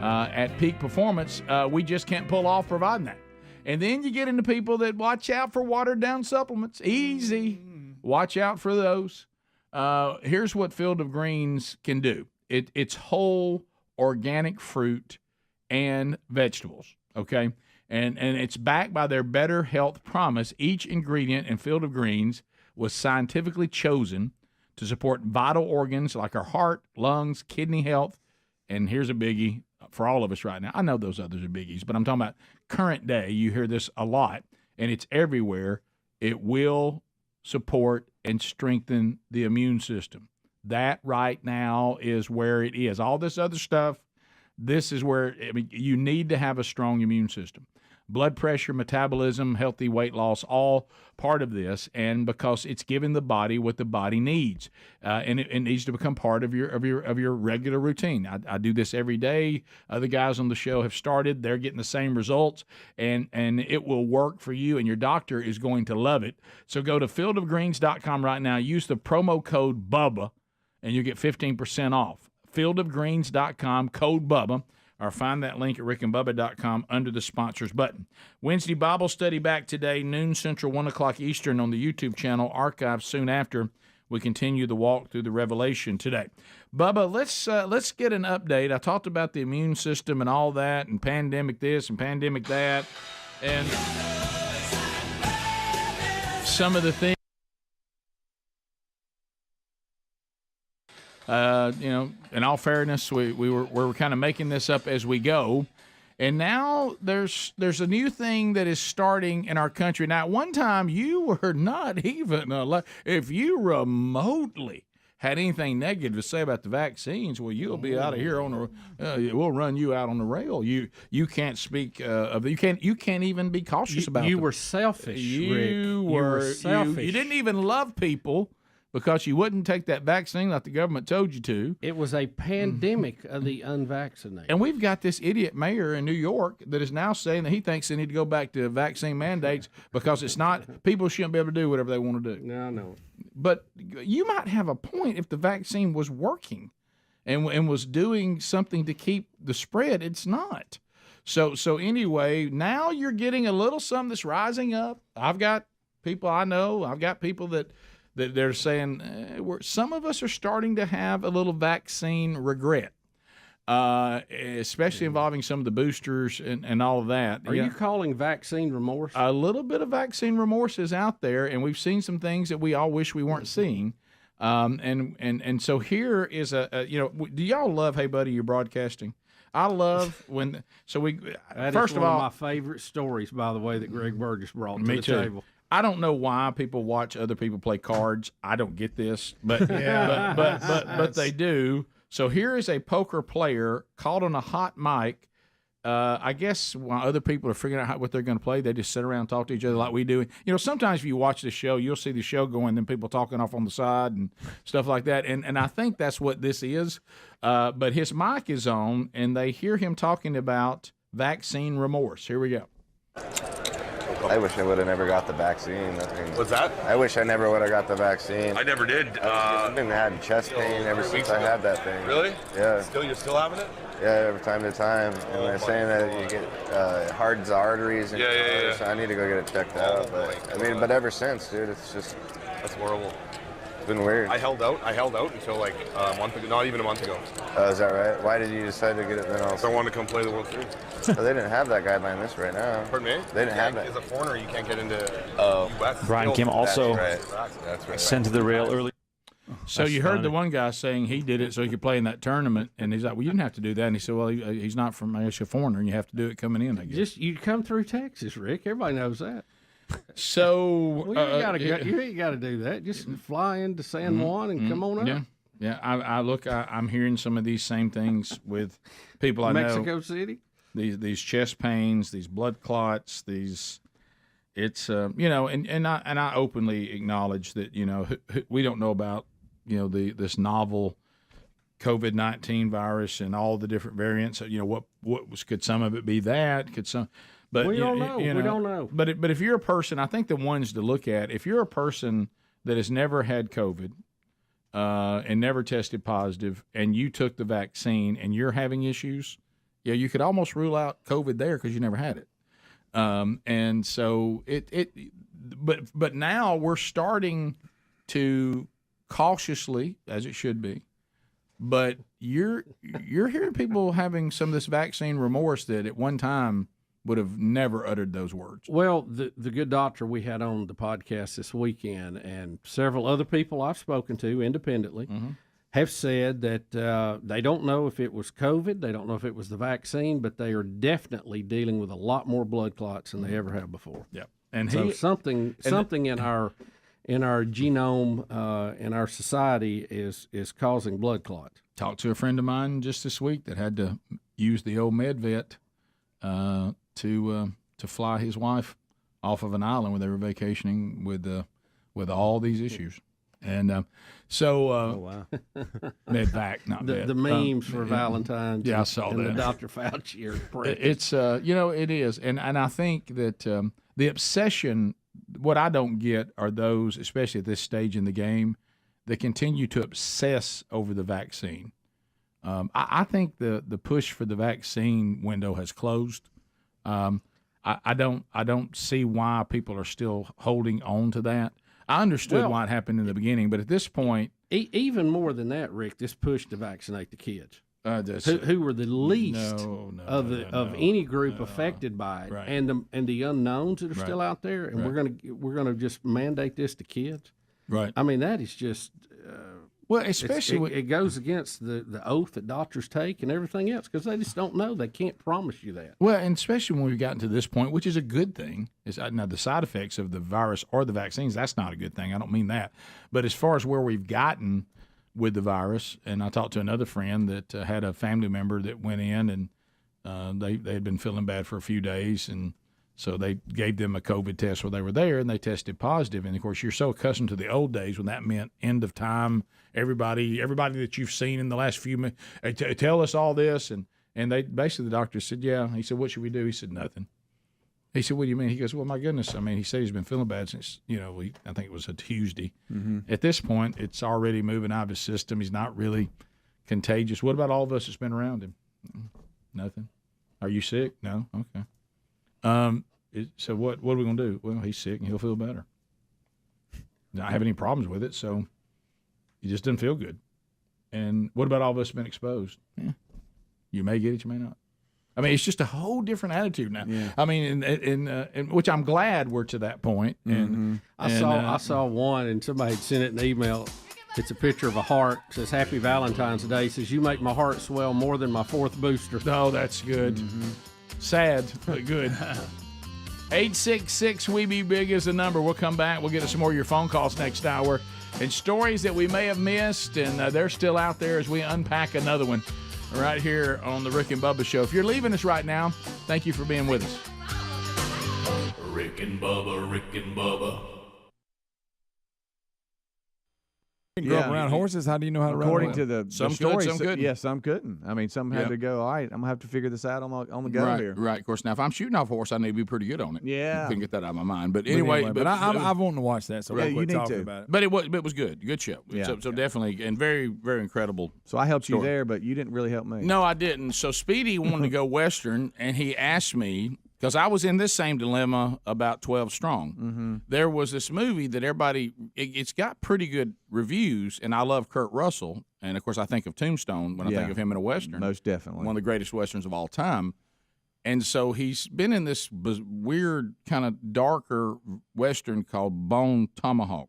at peak performance. We just can't pull off providing that. And then you get into people that watch out for watered-down supplements. Easy. Watch out for those. Here's what Field of Greens can do. It's whole organic fruit and vegetables, okay? And it's backed by their Better Health promise. Each ingredient in Field of Greens was scientifically chosen to support vital organs like our heart, lungs, kidney health, and here's a biggie for all of us right now. I know those others are biggies, but I'm talking about current day. You hear this a lot, and it's everywhere. It will support and strengthen the immune system. That right now is where it is. All this other stuff, this is where you need to have a strong immune system. Blood pressure, metabolism, healthy weight loss, all part of this, and because it's giving the body what the body needs, and it needs to become part of your regular routine. I do this every day. Other guys on the show have started; they're getting the same results, and it will work for you. And your doctor is going to love it. So go to fieldofgreens.com right now. Use the promo code Bubba, and you get 15% off. Fieldofgreens.com, code Bubba. Or find that link at rickandbubba.com under the sponsors button. Wednesday Bible study back today, noon Central, 1 o'clock Eastern on the YouTube channel, archived soon after we continue the walk through the Revelation today. Bubba, let's get an update. I talked about the immune system and all that, and pandemic this and pandemic that, and some of the things. In all fairness, we were kind of making this up as we go, and now there's a new thing that is starting in our country. Now, at one time you were not even if you remotely had anything negative to say about the vaccines, well, you'll be out of here on the. We'll run you out on the rail. You can't speak of. You can't even be cautious about. You were selfish, Rick. You were selfish. You didn't even love people because you wouldn't take that vaccine like the government told you to. It was a pandemic of the unvaccinated. And we've got this idiot mayor in New York that is now saying that he thinks they need to go back to vaccine mandates because it's not, people shouldn't be able to do whatever they want to do. No, no. But you might have a point if the vaccine was working and was doing something to keep the spread. It's not. So anyway, now you're getting a little something that's rising up. I've got people I know, I've got people that they're saying some of us are starting to have a little vaccine regret, especially involving some of the boosters and all of that. Are you calling vaccine remorse? A little bit of vaccine remorse is out there, and we've seen some things that we all wish we weren't seeing. And so here is do y'all love Hey Buddy, you're broadcasting? I love when first of all, my favorite stories, by the way, that Greg Burgess brought to the table. I don't know why people watch other people play cards. I don't get this, but but they do. So here is a poker player caught on a hot mic. I guess while other people are figuring out what they're going to play, they just sit around and talk to each other like we do. Sometimes if you watch the show, you'll see the show going, then people talking off on the side and stuff like that. And I think that's what this is. But his mic is on, and they hear him talking about vaccine remorse. Here we go. I wish I would have never got the vaccine. What's that? I wish I never would have got the vaccine. I never did. I've been having chest pain ever since I had that thing. Really? Yeah. You're still having it? Yeah, every time to time. And they're saying that you get hardens the arteries. And yeah. So I need to go get it checked out. But ever since, dude, it's just That's horrible. It's been weird. I held out until like a month ago, not even a month ago. Oh, is that right? Why did you decide to get it then also? So I wanted to come play the World Series. Well, they didn't have that guideline this right now. Pardon me? They didn't have that. As a foreigner, you can't get into U.S. Brian Kim also That's right. sent to the rail early. So you heard the one guy saying he did it so he could play in that tournament, and he's like, "Well, you didn't have to do that." And he said, "Well, he's not from a foreigner, and you have to do it coming in." I guess. Just you come through Texas, Rick. Everybody knows that. So Well, you ain't got to do that. Just fly into San Juan and come on up. Yeah. I'm hearing some of these same things with people I know. Mexico City. These chest pains, these blood clots, these. It's and I openly acknowledge that we don't know about this novel COVID-19 virus and all the different variants. Could some of it be that? Could some? But we don't know. We don't know. But if you're a person, I think the ones to look at, if you're a person that has never had COVID and never tested positive, and you took the vaccine and you're having issues, you could almost rule out COVID there because you never had it. And so but now we're starting to cautiously, as it should be, but you're hearing people having some of this vaccine remorse that at one time would have never uttered those words. Well, the good doctor we had on the podcast this weekend and several other people I've spoken to independently have said that they don't know if it was COVID, they don't know if it was the vaccine, but they are definitely dealing with a lot more blood clots than they ever have before. Yep. And so something in our genome in our society is causing blood clots. Talked to a friend of mine just this week that had to use the old med vet to fly his wife off of an island where they were vacationing with all these issues. And Medvac, not Med. The memes for Valentine's. Yeah, I saw and that. The Dr. Fauci are it's it is, and I think that the obsession. What I don't get are those, especially at this stage in the game, that continue to obsess over the vaccine. I think the push for the vaccine window has closed. I don't see why people are still holding on to that. I understood why it happened in the beginning, but at this point, even more than that, Rick, this push to vaccinate the kids, who were the least of any group affected by it, right. and the unknowns that are still out there, and we're gonna just mandate this to kids. Right. I mean, that is just. Well, especially it goes against the oath that doctors take and everything else because they just don't know. They can't promise you that. Well, and especially when we've gotten to this point, which is a good thing. Is now the side effects of the virus or the vaccines, that's not a good thing. I don't mean that. But as far as where we've gotten with the virus, and I talked to another friend that had a family member that went in and they had been feeling bad for a few days, and so they gave them a COVID test while they were there, and they tested positive. And of course, you're so accustomed to the old days when that meant end of time. Everybody that you've seen in the last few minutes, tell us all this. And they basically, the doctor said, yeah. He said, what should we do? He said, nothing. He said, what do you mean? He goes, well, my goodness. I mean, he said he's been feeling bad since, I think it was a Tuesday. Mm-hmm. At this point, it's already moving out of his system. He's not really contagious. What about all of us that's been around him? Nothing. Are you sick? No? Okay. So what are we going to do? Well, he's sick and he'll feel better. Not have any problems with it, so he just doesn't feel good. And what about all of us been exposed? Yeah. You may get it, you may not. I mean, it's just a whole different attitude now. Yeah. I mean, in which I'm glad we're to that point. And I saw one, and somebody had sent it in an email. It's a picture of a heart. It says, Happy Valentine's Day. It says, you make my heart swell more than my fourth booster. Oh, that's good. Mm-hmm. Sad, but good. 866 We Be Big is the number. We'll come back. We'll get to some more of your phone calls next hour. And stories that we may have missed, and they're still out there as we unpack another one right here on the Rick and Bubba Show. If you're leaving us right now, thank you for being with us. Rick and Bubba, Rick and Bubba. You grew up around horses. How do you know how to ride? According to the some stories, could, some couldn't. Yeah, some couldn't. I mean, some had to go. All right, I'm gonna have to figure this out on the go here. Right. Of course. Now, if I'm shooting off a horse, I need to be pretty good on it. Yeah, I couldn't get that out of my mind. But anyway, I've wanted to watch that. So you need talking to. About it. But it was good. Good show. Yeah. So definitely, and very, very incredible. So I helped story. you there, but you didn't really help me. No, I didn't. So Speedy wanted to go Western, and he asked me. because I was in this same dilemma about 12 Strong. Mm-hmm. There was this movie that it's got pretty good reviews, and I love Kurt Russell. And, of course, I think of Tombstone when I think of him in a Western. Most definitely. One of the greatest Westerns of all time. And so he's been in this weird kind of darker Western called Bone Tomahawk.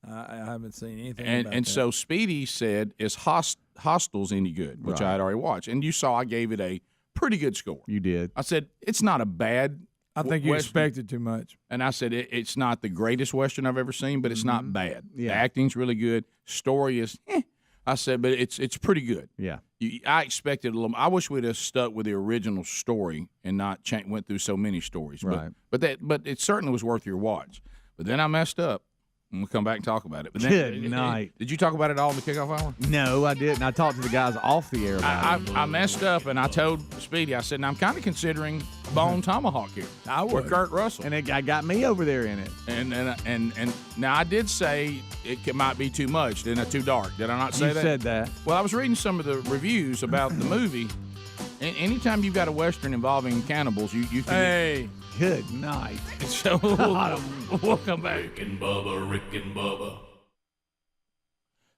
I haven't seen anything about And that. so Speedy said, is Hostels any good? Which I had already watched. And you saw I gave it a pretty good score. You did. I said, it's not a bad I think you Western. expected too much. And I said, it's not the greatest Western I've ever seen, but it's not bad. Yeah. The acting's really good. Story is, I said, but it's pretty good. Yeah. I expected a little. I wish we'd have stuck with the original story and not went through so many stories. Right. But it certainly was worth your watch. But then I messed up. And we'll come back and talk about it. But Good night. Did you talk about it all in the kickoff hour? No, I didn't. I talked to the guys off the air about it. I messed up, and I told Speedy, I said, now I'm kind of considering Bone Tomahawk here. I would. Kurt Russell. And it got me over there in it. And now I did say it might be too much, too dark. Did I not say You that? said that. Well, I was reading some of the reviews about the movie. Anytime you've got a Western involving cannibals, you think. Hey, good night. So we'll come back. Rick and Bubba.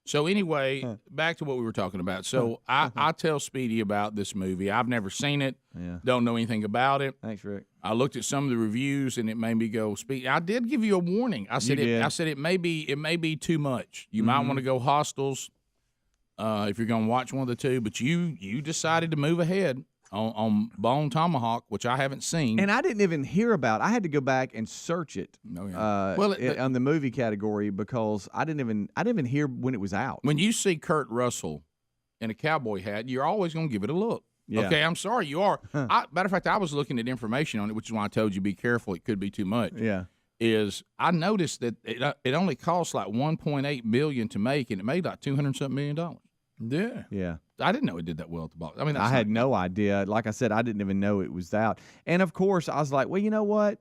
So anyway, back to what we were talking about. So I tell Speedy about this movie. I've never seen it. Yeah. Don't know anything about it. Thanks, Rick. I looked at some of the reviews and it made me go, Speedy. I did give you a warning. I said it may be too much. You might want to go Hostels if you're going to watch one of the two. But you decided to move ahead on Bone Tomahawk, which I haven't seen. And I didn't even hear about it. I had to go back and search it on the movie category because I didn't even hear when it was out. When you see Kurt Russell in a cowboy hat, you're always going to give it a look. Yeah. Okay, I'm sorry, you are. Matter of fact, I was looking at information on it, which is why I told you be careful. It could be too much. Yeah. I noticed that it only cost like $1.8 billion to make, and it made like $200-something million. Yeah. Yeah. I didn't know it did that well at the box. I mean, I had no idea. Like I said, I didn't even know it was out. And of course, I was like, well, you know what?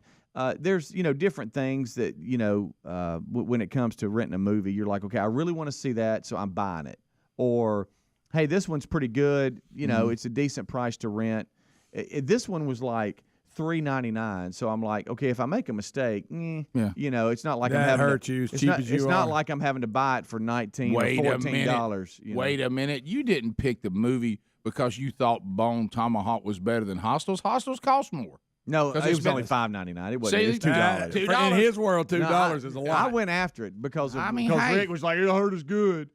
There's different things that when it comes to renting a movie, you're like, okay, I really want to see that, so I'm buying it. Or, hey, this one's pretty good. It's a decent price to rent. This one was like $3.99. So I'm like, okay, if I make a mistake, it's not like that I'm having hurt you as cheap as you it's are. not like I'm having to buy it for $19 or $14. Wait a minute. You didn't pick the movie because you thought Bone Tomahawk was better than Hostels. Hostels cost more. No, it was only $5.99. It wasn't. It was $2. $2. In his world, $2 is a lot. I went after it because hey. Rick was like, "It heard us good."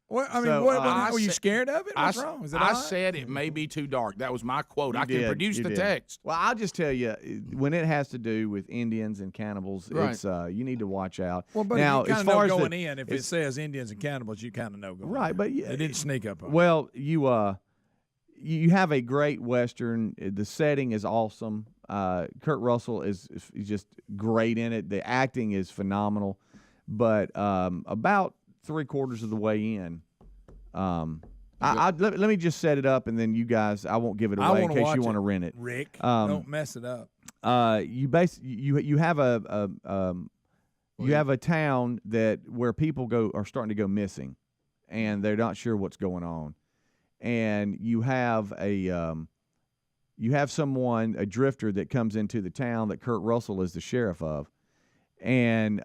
What, were you scared of it? What's wrong? Is it I odd? said it may be too dark. That was my quote. I can did. produce You the did. text. Well, I'll just tell you, when it has to do with Indians and cannibals, it's you need to watch out. Well, but now, you kind as of far know as going in, if it says Indians and cannibals, you kind of know going right, in. but It didn't sneak up on you. Well, you have a great Western. The setting is awesome. Kurt Russell is just great in it. The acting is phenomenal. But about 3/4 of the way in, let me just set it up, and then you guys, I won't give it away in case you want to rent it. Rick, don't mess it up. You have a town where people are starting to go missing, and they're not sure what's going on, and you have someone, a drifter, that comes into the town that Kurt Russell is the sheriff of, and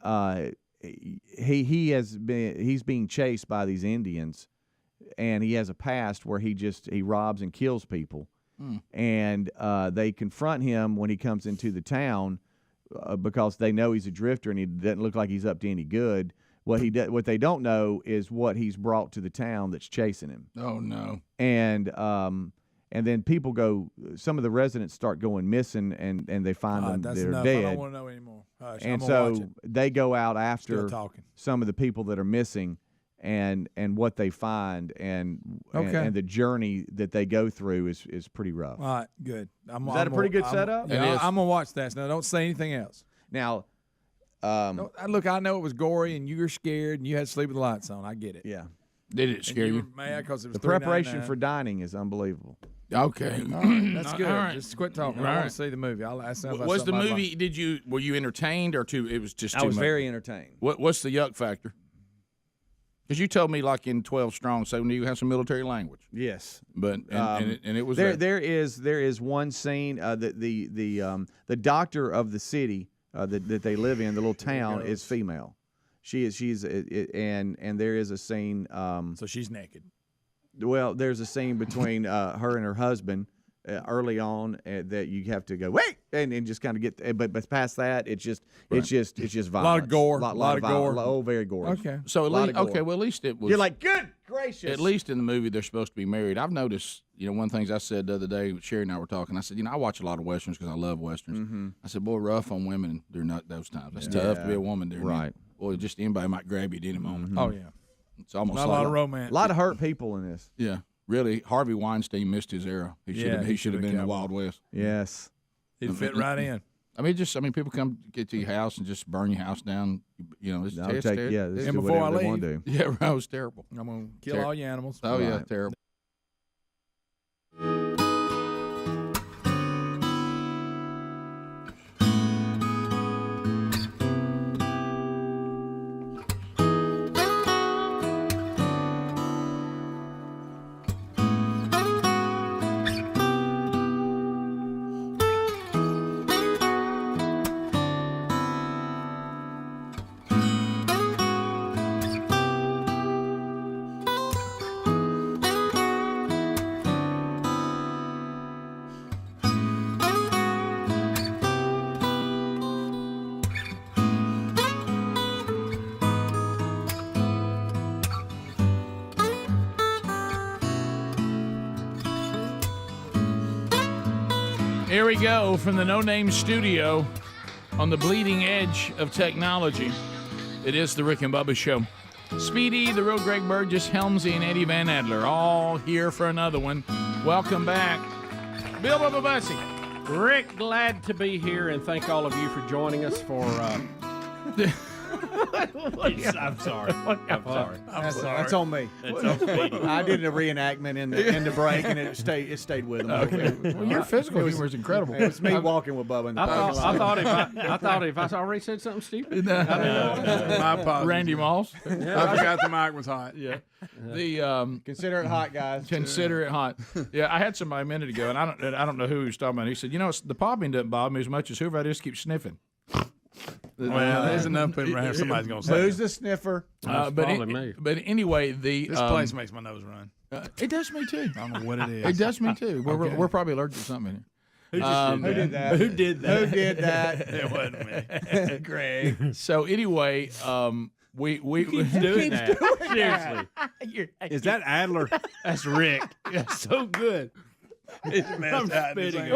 he's being chased by these Indians, and he has a past where he robs and kills people, and they confront him when he comes into the town because they know he's a drifter and he doesn't look like he's up to any good. What they don't know is what he's brought to the town that's chasing him. Oh no! And then some of the residents start going missing, and they find them that's they're enough. dead. I don't want to know anymore. Hush, And I'm gonna watch so it. they go out after Still talking. some of the people that are missing, and what they find, and the journey that they go through is pretty rough. All right, good. Is that a pretty good setup? Yeah, I'm gonna watch that. Now, don't say anything else. Now, look, I know it was gory, and you were scared, and you had to sleep with the lights on. I get it. Yeah. Did it scare you? you? Were mad because it was The preparation $3.99. for dining is unbelievable. Okay, All right, that's good. All right. Just quit talking. All I want right. to see the movie. That sounds like Was the something I'd movie? like. Were you entertained or too? It was just. I too was much? very entertained. What's the yuck factor? Because you told me like in 12 Strong, so you have some military language. Yes, but and it was there is one scene the doctor of the city that they live in, the little town, is female. She's and there is a scene. So she's naked. Well, there's a scene between her and her husband early on that you have to go wait and just kind of get. But past that, it's just violence. A lot of gore. A lot of gore. Oh, very gory. Okay. So at least, well, at least it was. You're like, good gracious. At least in the movie, they're supposed to be married. I've noticed, one of the things I said the other day, Sherry and I were talking. I said, I watch a lot of westerns because I love westerns. Mm-hmm. I said, boy, rough on women during those times. It's tough to be a woman during right. Boy, just anybody might grab you at any moment. Oh yeah. It's almost not like a lot of romance. A lot of hurt people in this. Yeah. Really, Harvey Weinstein missed his era. He should have been in the Wild West. Yes, he'd fit right in. I mean, people come get to your house and just burn your house down. It's and before I leave, yeah, it was terrible. I'm gonna kill all your animals. Oh yeah, terrible. Here we go from the No Name Studio on the bleeding edge of technology. It is the Rick and Bubba Show. Speedy, the real Greg Burgess, Helmsy, and Eddie Van Adler, all here for another one. Welcome back, Bill Bubba Bussy. Rick, glad to be here, and thank all of you for joining us for... I'm sorry. I'm sorry. That's on me. I did a reenactment in the break, and it stayed with him. Okay. Well, your physical humor is incredible. It was me walking with Bubba in the parking lot. I thought if I already said something stupid. My apologies. Randy Moss. I forgot the mic was hot. Yeah. The consider it hot, guys. Consider it hot. Yeah, I had somebody a minute ago, and I don't know who he was talking about. He said, the popping doesn't bother me as much as whoever I just keep sniffing. Well, there's enough people around. Somebody's gonna say. Who's the sniffer? But anyway, this place makes my nose run. It does me too. I don't know what it is. It does me too. We're probably allergic to something in here. Who did that? Who did that? Who did that? It wasn't me. Greg. So anyway, we keeps doing that. Seriously. Is that Adler? That's Rick. That's so good. I'm spitting.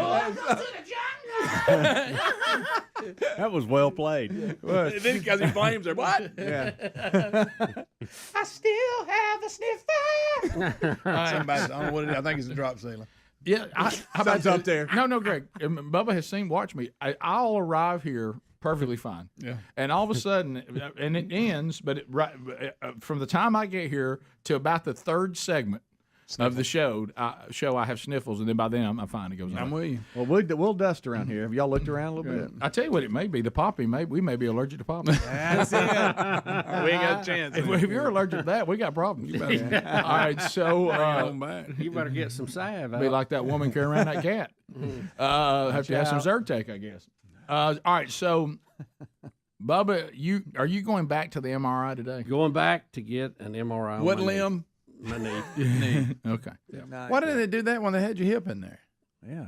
That was well played. Then because he blames her. What? Yeah. I still have the sniffer. Somebody, I don't know what it is. I think it's a drop ceiling. Yeah, how about up there? No, Greg. Bubba has watch me. I'll arrive here perfectly fine. Yeah. And all of a sudden, and it ends, but from the time I get here to about the third segment of the show, I have sniffles, and then by then I'm fine. It goes on. I'm with you. Well, we'll dust around here. Have y'all looked around a little bit? I tell you what, it may be the poppy. We may be allergic to poppy. That's it. We ain't got a chance. If you're allergic to that, we got problems. All right, so you better get some salve. Be like that woman carrying around that cat. Have to have some Zyrtec, I guess. All right, so Bubba, are you going back to the MRI today? Going back to get an MRI. What limb? My knee. Okay. Yeah. Why didn't they do that when they had your hip in there? Yeah.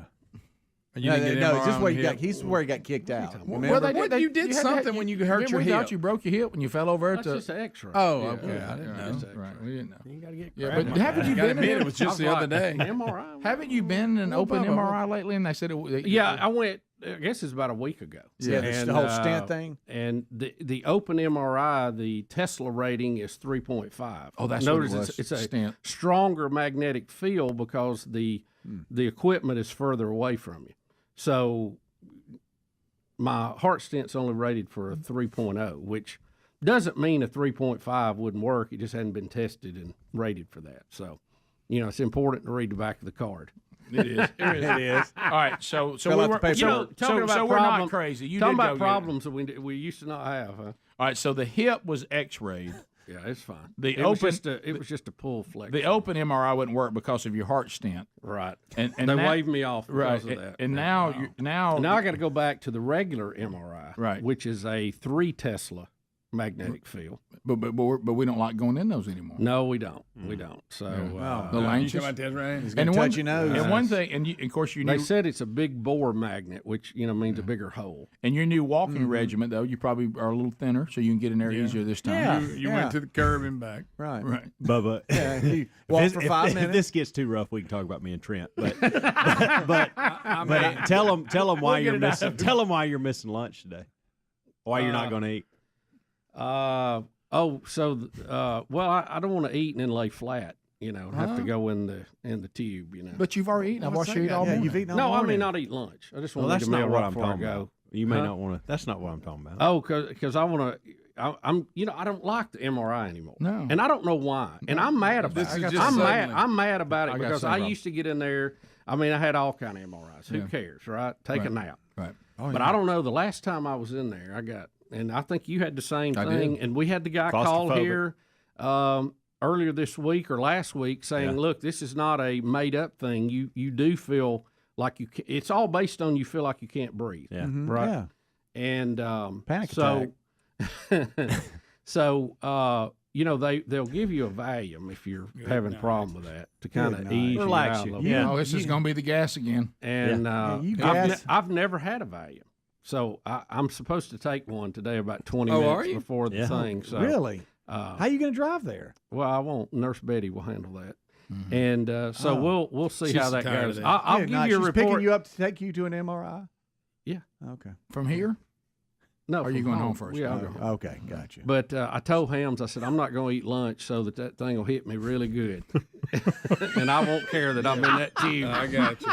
It's just where he's where he got kicked out. Well, you did something when you hurt your hip. We thought you broke your hip when you fell over. That's just an X-ray. Oh, okay. I didn't know. Right, we didn't know. You got to get. Yeah, but haven't you been? It was just the other day. MRI. Haven't you been in an open MRI lately? And they said it. Yeah, I went. I guess it's about a week ago. Yeah, the whole stent thing. And the open MRI, the Tesla rating is 3.5. Oh, that's Notice what it was. it's a stent. stronger magnetic field because the equipment is further away from you. So my heart stent's only rated for a 3.0, which doesn't mean a 3.5 wouldn't work. It just hadn't been tested and rated for that. So, it's important to read the back of the card. It is. It is. All right. So we're not crazy. Talking about problems that we used to not have, huh? All right. So the hip was X-rayed. Yeah, it's fine. It was just a pull flex. The open MRI wouldn't work because of your heart stent. Right. And they now, waved me off because of that. And now now I got to go back to the regular MRI, right, which is a 3 Tesla magnetic field. But we don't like going in those anymore. No, we don't. We don't. So the you come out there, right? And touch your nose. And one thing, and of course they said it's a big bore magnet, which means a bigger hole. And your new walking regiment, though, you probably are a little thinner, so you can get in there easier this time. You went to the curb and back. Right. Bubba. He walked for 5 minutes. If this gets too rough, we can talk about me and Trent. But tell them why you're missing. Tell them why you're missing lunch today. Why you're not going to eat. Well, I don't want to eat and then lay flat. Have to go in the tube. But you've already eaten. I've watched you eat all morning. You've eaten all morning. I may not eat lunch. I just want to that's eat a meal not what right I'm before I talking go. about. You may not want to. That's not what I'm talking about. Oh, because I want to. I'm I don't like the MRI anymore. No, and I don't know why. And I'm mad about it. I'm mad about it because I used to get in there. I mean, I had all kind of MRIs. Who cares, right? Take a nap. Right. But I don't know. The last time I was in there, I got. And I think you had the same thing. And we had the guy call here earlier this week or last week saying, look, this is not a made-up thing. You do feel like it's all based on you feel like you can't breathe. Yeah. Right? Yeah. And panic attack. They'll give you a Valium if you're having a problem with that to kind of ease relax you out a you. little Yeah. Oh, this is going to be the gas again. And I've never had a Valium. So I'm supposed to take one today about 20 minutes before the thing. So really? How are you going to drive there? Well, I won't. Nurse Betty will handle that. And we'll see how that goes. That. I'll give you a report. Picking you up to take you to an MRI? Yeah. Okay. From here? No. Or are you going home first? Yeah, I'll go home. Okay, gotcha. But I told Hams, I said, I'm not going to eat lunch so that thing will hit me really good. And I won't care that I'm in that tube. I got you.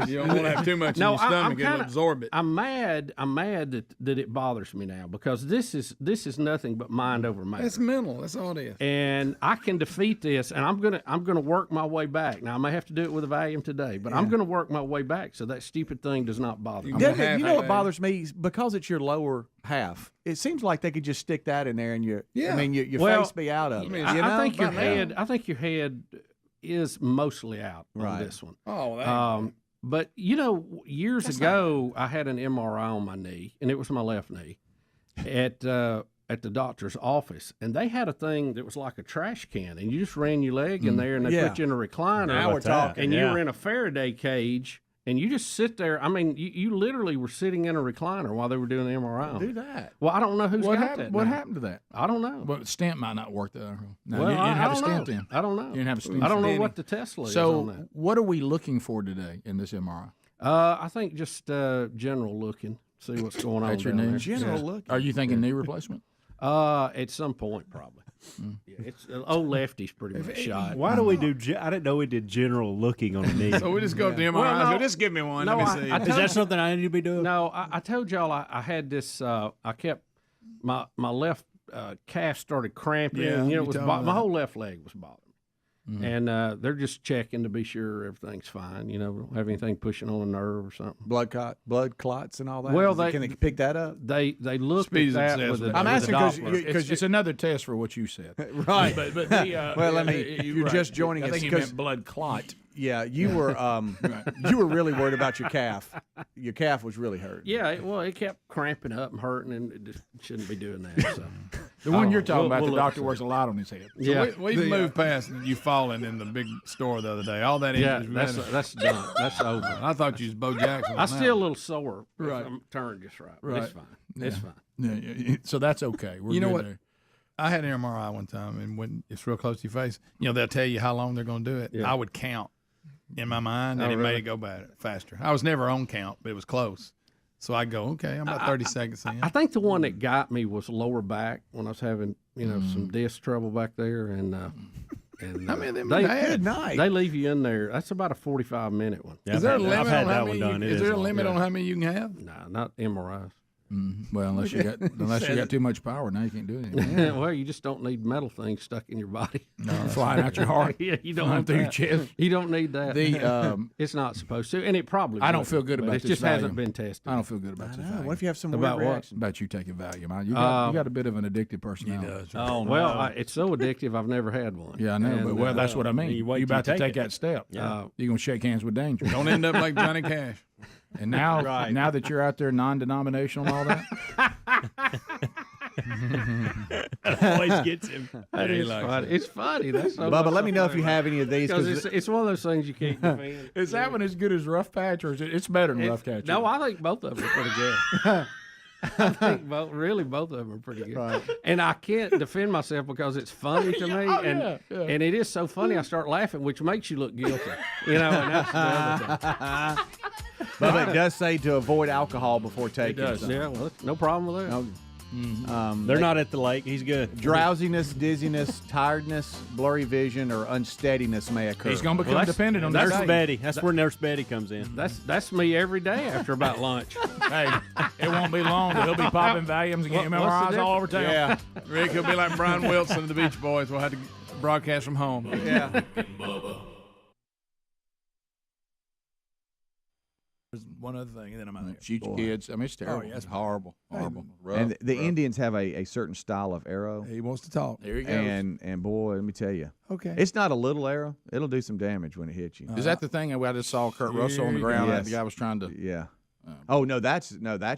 You don't want to have too much in your stomach and absorb it. I'm mad that it bothers me now because this is nothing but mind over matter. It's mental. That's all it is. And I can defeat this, and I'm gonna work my way back. Now I may have to do it with a Valium today, but I'm gonna work my way back so that stupid thing does not bother me. You know what bothers me? Because it's your lower half. It seems like they could just stick that in there and your face be out of it. I think your head. I think your head is mostly out on this one. Oh, but years ago, I had an MRI on my knee, and it was my left knee, at the doctor's office, and they had a thing that was like a trash can, and you just ran your leg in there, and they put you in a recliner. Now we're talking. And you were in a Faraday cage. And you just sit there. I mean, you literally were sitting in a recliner while they were doing the MRI. Do that. Well, I don't know who's got that. What happened to that? I don't know. Well, the stent might not work though. No, well, you didn't have a stent stent then. I don't know. You didn't have a stent. I don't know what the Tesla is on that. So, what are we looking for today in this MRI? I think just general looking. See what's going on. That's your down knee. there. General looking. Are you thinking knee replacement? At some point, probably. Yeah, it's old lefty's pretty much shot. Why do we do? I didn't know we did general looking on the knee. So we just go to the MRI. Well, no, just give me one. No, Let me see. Is that something I need to be doing? No, I told y'all I had this. I kept my left calf started cramping. Yeah, and, you it was told me my that. whole left leg was bothering. And they're just checking to be sure everything's fine. Don't have anything pushing on a nerve or something. Blood clots and all that. Well, can they pick that up? They looked at that with a I'm asking because it's another test for what you said. Right. But well, if you're just joining us, I think you meant blood clot. Yeah, you were you were really worried about your calf. Your calf was really hurt. Yeah, it kept cramping up and hurting, and it just shouldn't be doing that. So. The one you're talking about, the doctor works a lot on his head. So we've moved past you falling in the big store the other day. All that that's done. That's over. I thought you was Bo Jackson. I'm still a little sore. Right. If I'm turned just right. Right. It's fine. It's fine. Yeah. So that's okay. You know what? I had an MRI one time, and when it's real close to your face, they'll tell you how long they're going to do it. Yeah. I would count in my mind, and it made it go faster. I was never on count, but it was close. So I go, okay, I'm about 30 seconds in. I think the one that got me was lower back when I was having, some disc trouble back there, and I mean, they leave you in there. That's about a 45-minute one. Yeah, is there a limit I've had on that how one many? done. Is there a limit on how many you can have? No, not MRIs. Well, unless you got too much power, now you can't do anything. Well, you just don't need metal things stuck in your body. No, flying out your heart. Yeah, you don't flying want through your that. chest. You don't need that. The it's not supposed to, and it probably. I don't wouldn't, feel good but about it this. just Valium. hasn't been tested. I don't feel good about this. Valium. What if you have some About weird what? reaction? About you taking Valium? You got a bit of an addictive personality. He does. Oh, Well, it's so addictive. I've never had one. Yeah, I know. And, But that's what I mean. you wait You till about you to take take it. that step. Yeah. You're gonna shake hands with danger. Don't end up like Johnny Cash. And now, Right. now that you're out there non-denominational and all that, Always gets him. That is funny. It's funny. That's so Bubba, much let me know if funny you about have any of these. Because it's one of those things you can't defend. is that one as good as Rough Patch, or is it's better than Rough Patch? No, I think both of them are pretty good. I think both of them are pretty good. Right. And I can't defend myself because it's funny to me, and yeah. and it is so funny. I start laughing, which makes you look guilty. And that's the other thing. Bubba, it does say to avoid alcohol before taking. does. so- Yeah, well, no problem with that. They're not at the lake. He's good. Drowsiness, dizziness, tiredness, blurry vision, or unsteadiness may occur. He's gonna become dependent on Nurse that. Betty. That's where Nurse Betty comes in. That's me every day after about lunch. Hey, it won't be long. But he'll be popping Valiums and getting What's the MRIs all over town. Yeah. Rick, he'll be like Brian Wilson of the Beach Boys. We'll have to broadcast from home. Yeah. There's one other thing, and then I'm out of here. Shoot your kids. I mean, it's terrible. Oh, yeah. It's horrible. Horrible. Rough, And the rough. Indians have a certain style of arrow. He wants to talk. There you go. And boy, let me tell you, Okay. it's not a little arrow. It'll do some damage when it hits you. Is that the thing I just saw Kurt Russell on the ground? Yes. The guy was trying to. Yeah. Oh no, that's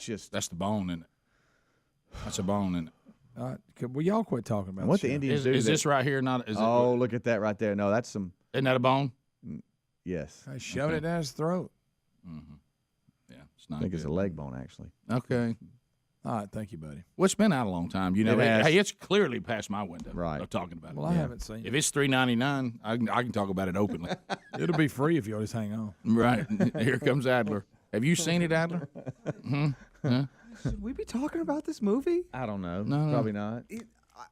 just That's the bone in it. That's a bone in it. All right. Well, y'all quit talking about what shit. the Indians Is, do. is that- this right here not? Is Oh, look at that right there. No, that's some. Isn't that a bone? Yes. I shoved it down his throat. Yeah, it's not. I think it's a good. leg bone actually. Okay. All right. Thank you, buddy. Well, it's been out a long time. You know, It has. hey, it's clearly past my window. Right. Of talking about Well, it. I haven't seen If it. it's $3.99, I can talk about it openly. It'll be free if you'll just hang on. Right. Here comes Adler. Have you seen it, Adler? Huh? Should we be talking about this movie? I don't know. No. Probably not.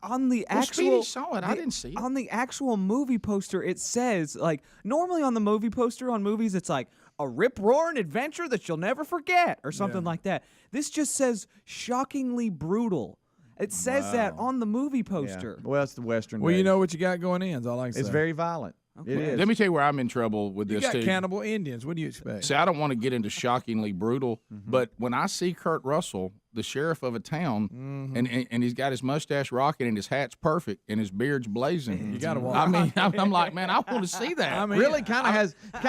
On the Well, actual, Speedy saw it. I didn't see it. On the actual movie poster, it says like normally on the movie poster on movies, it's like a rip-roaring adventure that you'll never forget or something like that. This just says shockingly brutal. It says that on the movie poster. Well, it's the Western. Well, you days. know what you got going in. Is all I can say. it's very violent. It is. Let me tell you where I'm in trouble with You this, got too. cannibal Indians. What do you expect? See, I don't want to get into shockingly brutal, but when I see Kurt Russell, the sheriff of a town, and he's got his mustache rocking and his hat's perfect and his beard's blazing, You gotta watch. I mean, I'm like, man, I want to see that. I mean, really kind of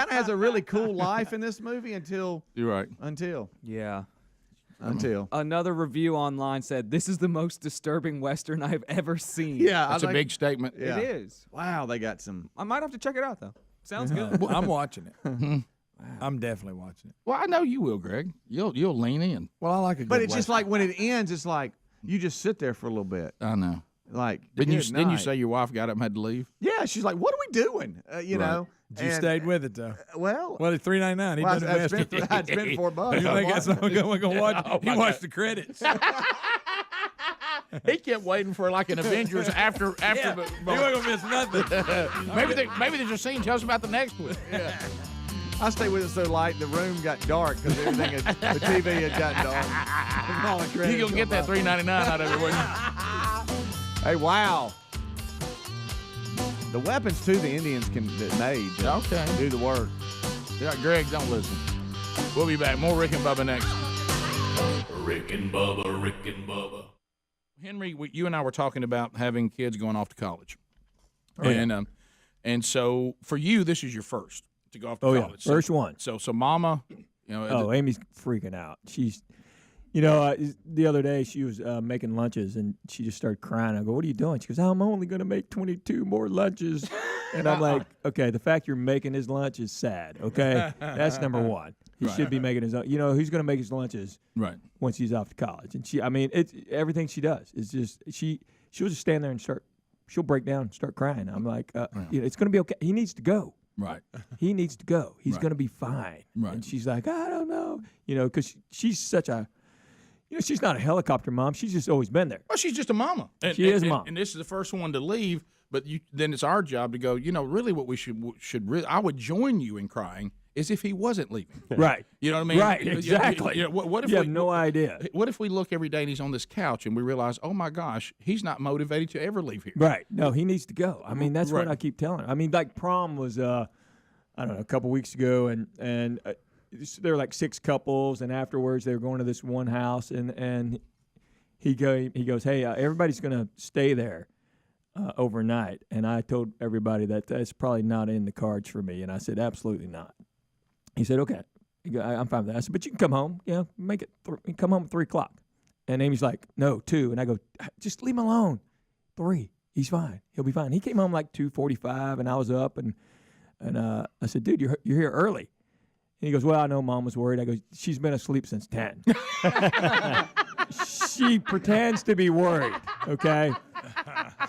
has a really cool life in this movie until You're right. Yeah. Until Another review online said, "This is the most disturbing Western I've ever seen." yeah, That's a big statement. Yeah. It is. Wow, they got some. I might have to check it out though. Sounds good. I'm watching it. I'm definitely watching it. Well, I know you will, Greg. You'll lean in. Well, I like a good But it's just Western. like when it ends, it's like you just sit there for a little bit. I know. Like Didn't you good night. say your wife got up and had to leave? Yeah, she's like, "What are we doing?" You know. You stayed with it though. Well, It's $3.99. He well, done it's invested. been $4. You think that's not going to watch? Oh, He my watched God. the credits. He kept waiting for like an Avengers after. He wasn't going to miss nothing. maybe there's a scene. Tell us about the next one. I stayed with it so light the room got dark because everything the TV had gotten dark. All the credits You gonna get that come up. $3.99 out of it, wouldn't you? Hey, wow. The weapons too the Indians made to do the work. Yeah, Greg, don't listen. We'll be back. More Rick and Bubba next. Rick and Bubba, Rick and Bubba. Henry, you and I were talking about having kids going off to college, Oh, yeah. and so for you, this is your first to go off to Oh, yeah. college. First one. So Mama, Amy's freaking out. She's, the other day she was making lunches and she just started crying. I go, "What are you doing?" She goes, "I'm only going to make 22 more lunches." And I'm like, "Okay, the fact you're making his lunch is sad. Okay, that's number one. He should be making his own. Who's going to make his lunches right once he's off to college?" And it's everything she does is just she'll just stand there and she'll break down and start crying. I'm like, it's going to be okay. He needs to go. Right. He needs to go. He's Right. going to be fine. Right. And she's like, "I don't know," because she's such a, she's not a helicopter mom. She's just always been there. Well, she's just a mama. She is a mom. And this is the first one to leave, but then it's our job to go, really what we should really, I would join you in crying as if he wasn't leaving. Right. You know what I mean? Right, exactly. What if you we have no idea. What if we look every day and he's on this couch and we realize, oh my gosh, he's not motivated to ever leave here. Right. No, he needs to go. I mean, that's what Right. I keep telling him. I mean, like prom was, I don't know, a couple weeks ago, and there were like 6 couples, and afterwards they were going to this one house, and he goes, hey, everybody's going to stay there overnight. And I told everybody that's probably not in the cards for me. And I said, absolutely not. He said, okay. He go, I'm fine with that. I said, but you can come home. You know, make it come home at 3 o'clock. And Amy's like, no, 2. And I go, just leave him alone. 3. He's fine. He'll be fine. He came home like 2:45, and I was up, and I said, dude, you're here early. And he goes, well, I know Mom was worried. I go, she's been asleep since 10. She pretends to be worried, okay?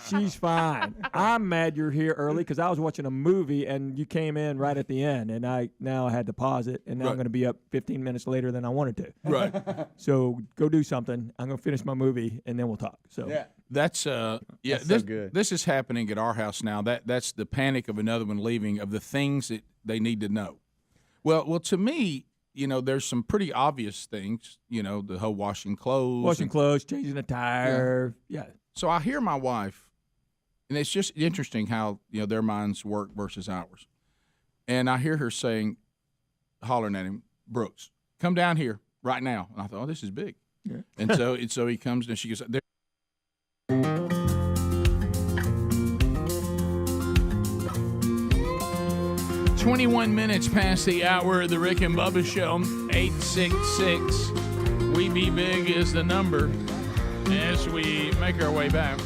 She's fine. I'm mad you're here early because I was watching a movie and you came in right at the end, and I had to pause it, and now I'm going to be up 15 minutes later than I wanted to. Right. So go do something. I'm going to finish my movie, and then we'll talk. So That's That's this, so good. This is happening at our house now. That's the panic of another one leaving, of the things that they need to know. Well, to me, there's some pretty obvious things. The whole washing clothes, changing a tire. Yeah. So I hear my wife, and it's just interesting how their minds work versus ours. And I hear her hollering at him, Brooks, come down here right now. And I thought, oh, this is big. Yeah. And so he comes and she goes, 21 minutes past the hour of the Rick and Bubba Show. 866 We Be Big is the number as we make our way back.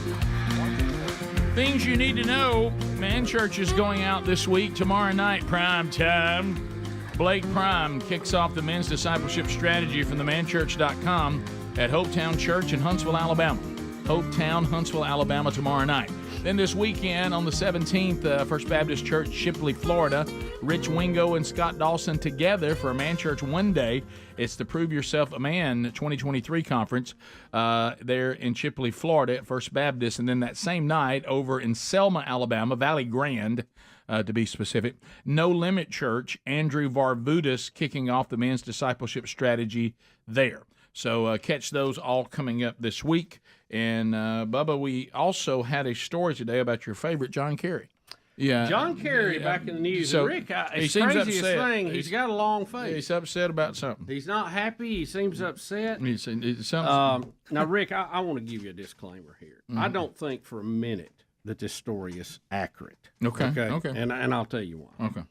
Things you need to know. Man Church is going out this week. Tomorrow night, prime time. Blake Prime kicks off the men's discipleship strategy from themanchurch.com at Hopetown Church in Huntsville, Alabama. Hopetown, Huntsville, Alabama tomorrow night. Then this weekend on the 17th, First Baptist Church, Shipley, Florida. Rich Wingo and Scott Dawson together for a Man Church one day. It's the Prove Yourself a Man 2023 conference there in Shipley, Florida at First Baptist. And then that same night over in Selma, Alabama, Valley Grande, to be specific, No Limit Church, Andrew Varvutis kicking off the men's discipleship strategy there. So catch those all coming up this week. And, Bubba, we also had a story today about your favorite, John Kerry. Yeah, John Kerry back in the news. So Rick, he it's seems craziest upset. thing, he's got a long face. He's upset about something. He's not happy. He seems upset. It's something. Now, Rick, I want to give you a disclaimer here. Mm-hmm. I don't think for a minute that this story is accurate. Okay. And I'll tell you why. Okay.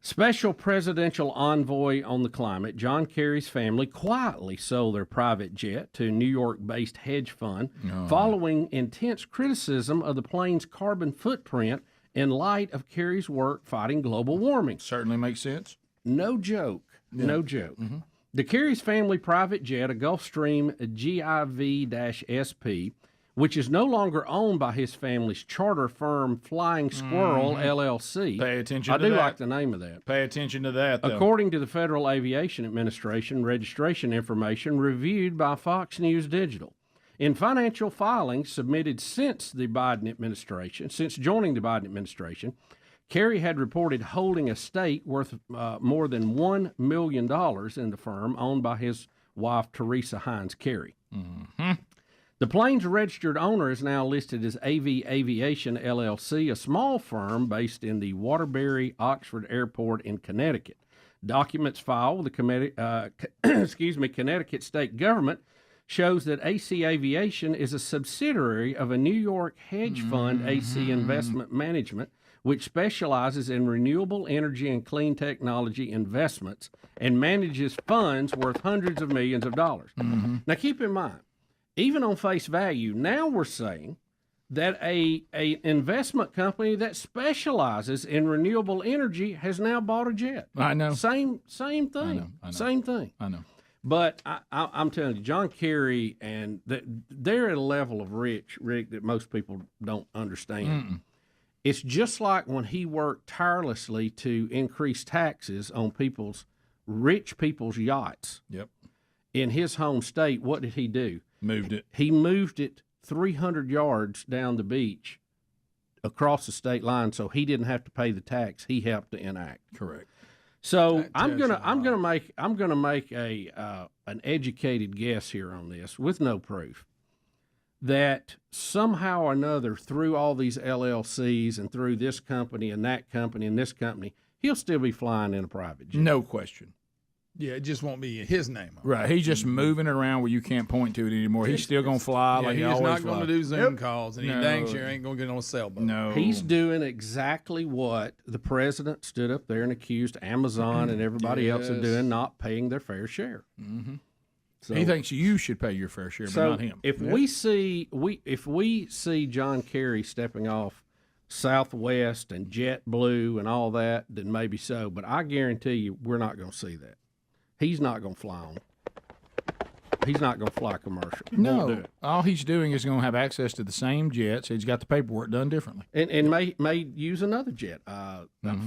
Special presidential envoy on the climate, John Kerry's family quietly sold their private jet to a New York-based hedge fund following intense criticism of the plane's carbon footprint in light of Kerry's work fighting global warming. Certainly makes sense. No joke. Yeah. No joke. Mm-hmm. The Kerry's family private jet, a Gulfstream GIV-SP, which is no longer owned by his family's charter firm Flying Squirrel, LLC. Pay attention I to do that. like the name of that. Pay attention to that, though. According to the Federal Aviation Administration registration information reviewed by Fox News Digital. In financial filings submitted since joining the Biden administration, Kerry had reported holding a stake worth more than $1 million in the firm owned by his wife, Teresa Hines Kerry. Mm-hmm. The plane's registered owner is now listed as AV Aviation LLC, a small firm based in the Waterbury Oxford Airport in Connecticut. Documents filed with the Connecticut state government shows that AC Aviation is a subsidiary of a New York hedge fund, AC Investment Management, which specializes in renewable energy and clean technology investments and manages funds worth hundreds of millions of dollars. Mm-hmm. Now, keep in mind, even on face value, now we're saying that a investment company that specializes in renewable energy has now bought a jet. I know. Same thing. I know. Same thing. I know. But I'm telling you, John Kerry, and they're at a level of Rick, that most people don't understand. Mm-mm. It's just like when he worked tirelessly to increase taxes on rich people's yachts. Yep. In his home state, what did he do? Moved it. He moved it 300 yards down the beach across the state line so he didn't have to pay the tax he helped to enact. Correct. So I'm gonna make a an educated guess here on this with no proof that somehow or another through all these LLCs and through this company and that company and this company, he'll still be flying in a private jet. No question. Yeah, it just won't be his name on it. Right. He's just moving it around where you can't point to it anymore. He's still going to fly like he always he's not flies. going to do Zoom calls, and he dang sure ain't going to get on a sailboat. No. He's doing exactly what the president stood up there and accused Amazon and everybody else of doing, not paying their fair share. Mm-hmm. So, he thinks you should pay your fair share, but not him. If we see John Kerry stepping off Southwest and JetBlue and all that, then maybe so. But I guarantee you, we're not going to see that. He's not going to fly on. He's not going to fly commercial. No, all he's doing is going to have access to the same jet, so he's got the paperwork done differently. And may use another jet.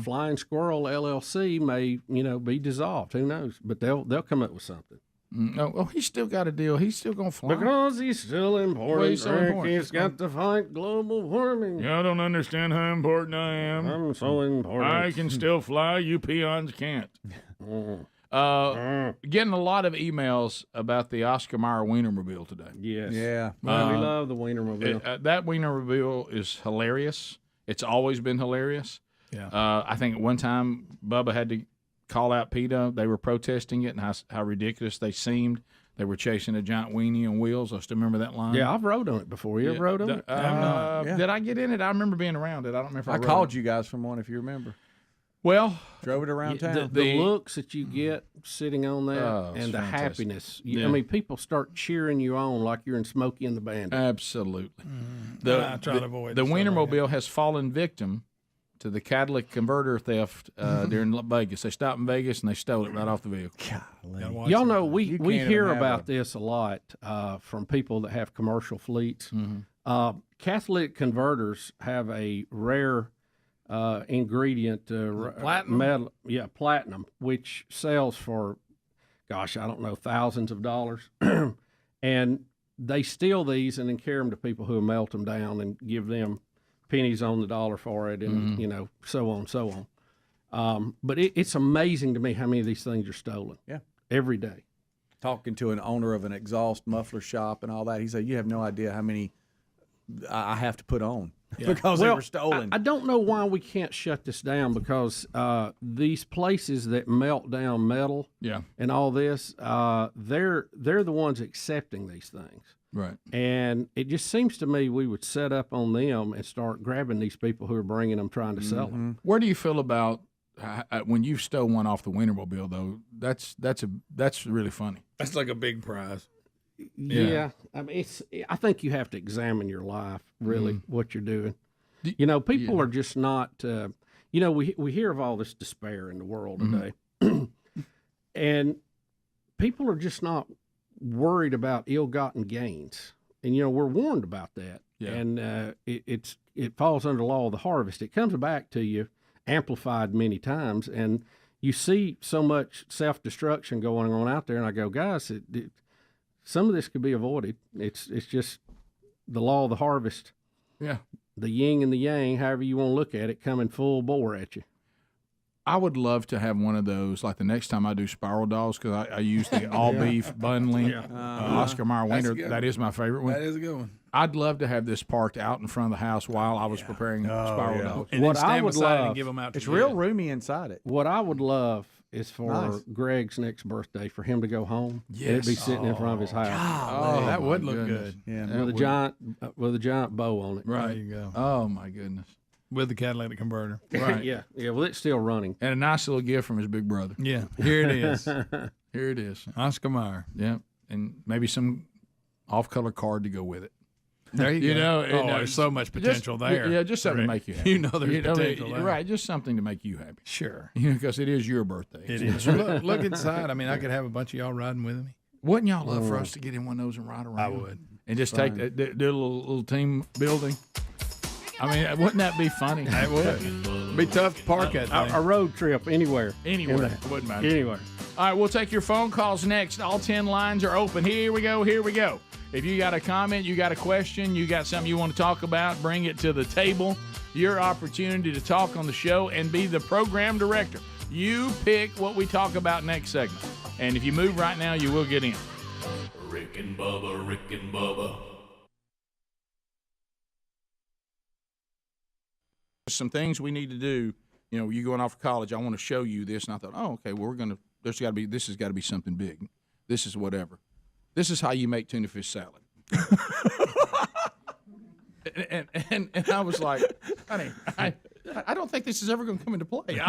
Flying Squirrel LLC may be dissolved. Who knows? But they'll come up with something. No, he's still got a deal. He's still going to fly because he's still important. Well, he's so important. He's got to fight global warming. Y'all don't understand how important I am. I'm so important. I can still fly. You peons can't. Getting a lot of emails about the Oscar Mayer Wienermobile today. Yes. Yeah. We love the Wienermobile. That Wienermobile is hilarious. It's always been hilarious. Yeah. I think at one time Bubba had to call out PETA. They were protesting it and how ridiculous they seemed. They were chasing a giant weenie on wheels. I still remember that line. Yeah, I've rode on it before. You ever rode on it? Did I get in it? I remember being around it. I don't remember if I called you guys from one, if you remember. Well, drove it around town. The looks that you get sitting on that and the happiness. I mean, people start cheering you on like you're in Smokey and the Bandit. Absolutely. I try to avoid the Wienermobile has fallen victim to the catalytic converter theft during Vegas. They stopped in Vegas and they stole it right off the vehicle. Y'all know we hear about this a lot from people that have commercial fleets. Catalytic converters have a rare ingredient, platinum? metal, platinum, which sells for, I don't know, thousands of dollars. And they steal these and then carry them to people who melt them down and give them pennies on the dollar for it, and so on and so on. But it's amazing to me how many of these things are stolen. Yeah, every day. Talking to an owner of an exhaust muffler shop and all that, he said, "You have no idea how many I have to put on because they were stolen." I don't know why we can't shut this down, because these places that melt down metal, and all this, they're the ones accepting these things. Right. And it just seems to me we would set up on them and start grabbing these people who are bringing them, trying to sell them. Where do you feel about when you stole one off the Wienermobile, though? That's really funny. That's like a big prize. Yeah. I mean, I think you have to examine your life, really, what you're doing. People are just not, we hear of all this despair in the world today. And people are just not worried about ill-gotten gains, and we're warned about that. And it falls under the law of the harvest. It comes back to you amplified many times, and you see so much self-destruction going on out there, and I go, guys, some of this could be avoided. It's just the law of the harvest. Yeah, the yin and the yang, however you want to look at it, coming full bore at you. I would love to have one of those, like the next time I do spiral dolls, because I use the all-beef bundling Oscar Mayer Wiener. That is my favorite one. That is a good one. I'd love to have this parked out in front of the house while I was preparing spiral dolls. And what I would love, and give them out. It's real roomy inside it. What I would love is for Greg's next birthday for him to go home. Yes. And it'd be sitting in front of his house. That would look good. Yeah, with a giant bow on it. Right. There you go. Oh my goodness. With the catalytic converter. Right. Yeah. Well, it's still running. And a nice little gift from his big brother. Yeah. Here it is. Here it is. Oscar Mayer. Yeah. And maybe some off-color card to go with it. There you go. There's so much potential there. Yeah, just something to make you happy. There's potential there. Right, just something to make you happy. Sure. Because it is your birthday. It is. Look inside. I mean, I could have a bunch of y'all riding with me. Wouldn't y'all love for us to get in one of those and ride around? I would. And just do a little team building. I mean, wouldn't that be funny? It would. It'd be tough to park that thing. A road trip anywhere. Anywhere. Wouldn't matter. Anywhere. All right, we'll take your phone calls next. All 10 lines are open. Here we go. If you got a comment, you got a question, you got something you want to talk about, bring it to the table. Your opportunity to talk on the show and be the program director. You pick what we talk about next segment. And if you move right now, you will get in. Rick and Bubba, Rick and Bubba. Some things we need to do. You know, you going off to college, I want to show you this. And I thought, oh, okay, well, this has got to be something big. This is whatever. This is how you make tuna fish salad. and I was like, honey, I don't think this is ever going to come into play.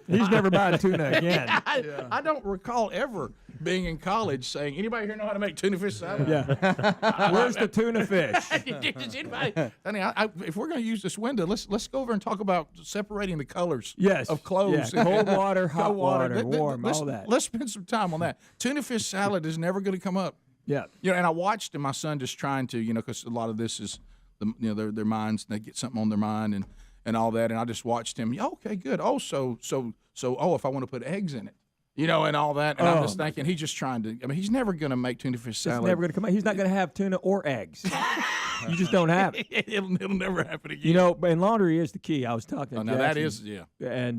He's never buying tuna again. I don't recall ever being in college saying, anybody here know how to make tuna fish salad? Yeah. Where's the tuna fish? Does anybody? Honey, if we're going to use this window, let's go over and talk about separating the colors of clothes. Yeah. Cold water, hot water, warm, all that. Let's spend some time on that. Tuna fish salad is never going to come up. Yeah. You know, and I watched my son just trying to, because a lot of this is, their minds, they get something on their mind and all that, and I just watched him. Okay, good. Oh, so if I want to put eggs in it, and all that, and I'm just thinking he's just trying to. I mean, he's never going to make tuna fish salad. It's never going to come out. He's not going to have tuna or eggs. You just don't have it. It'll never happen again. And laundry is the key. I was talking to now that is, yeah. And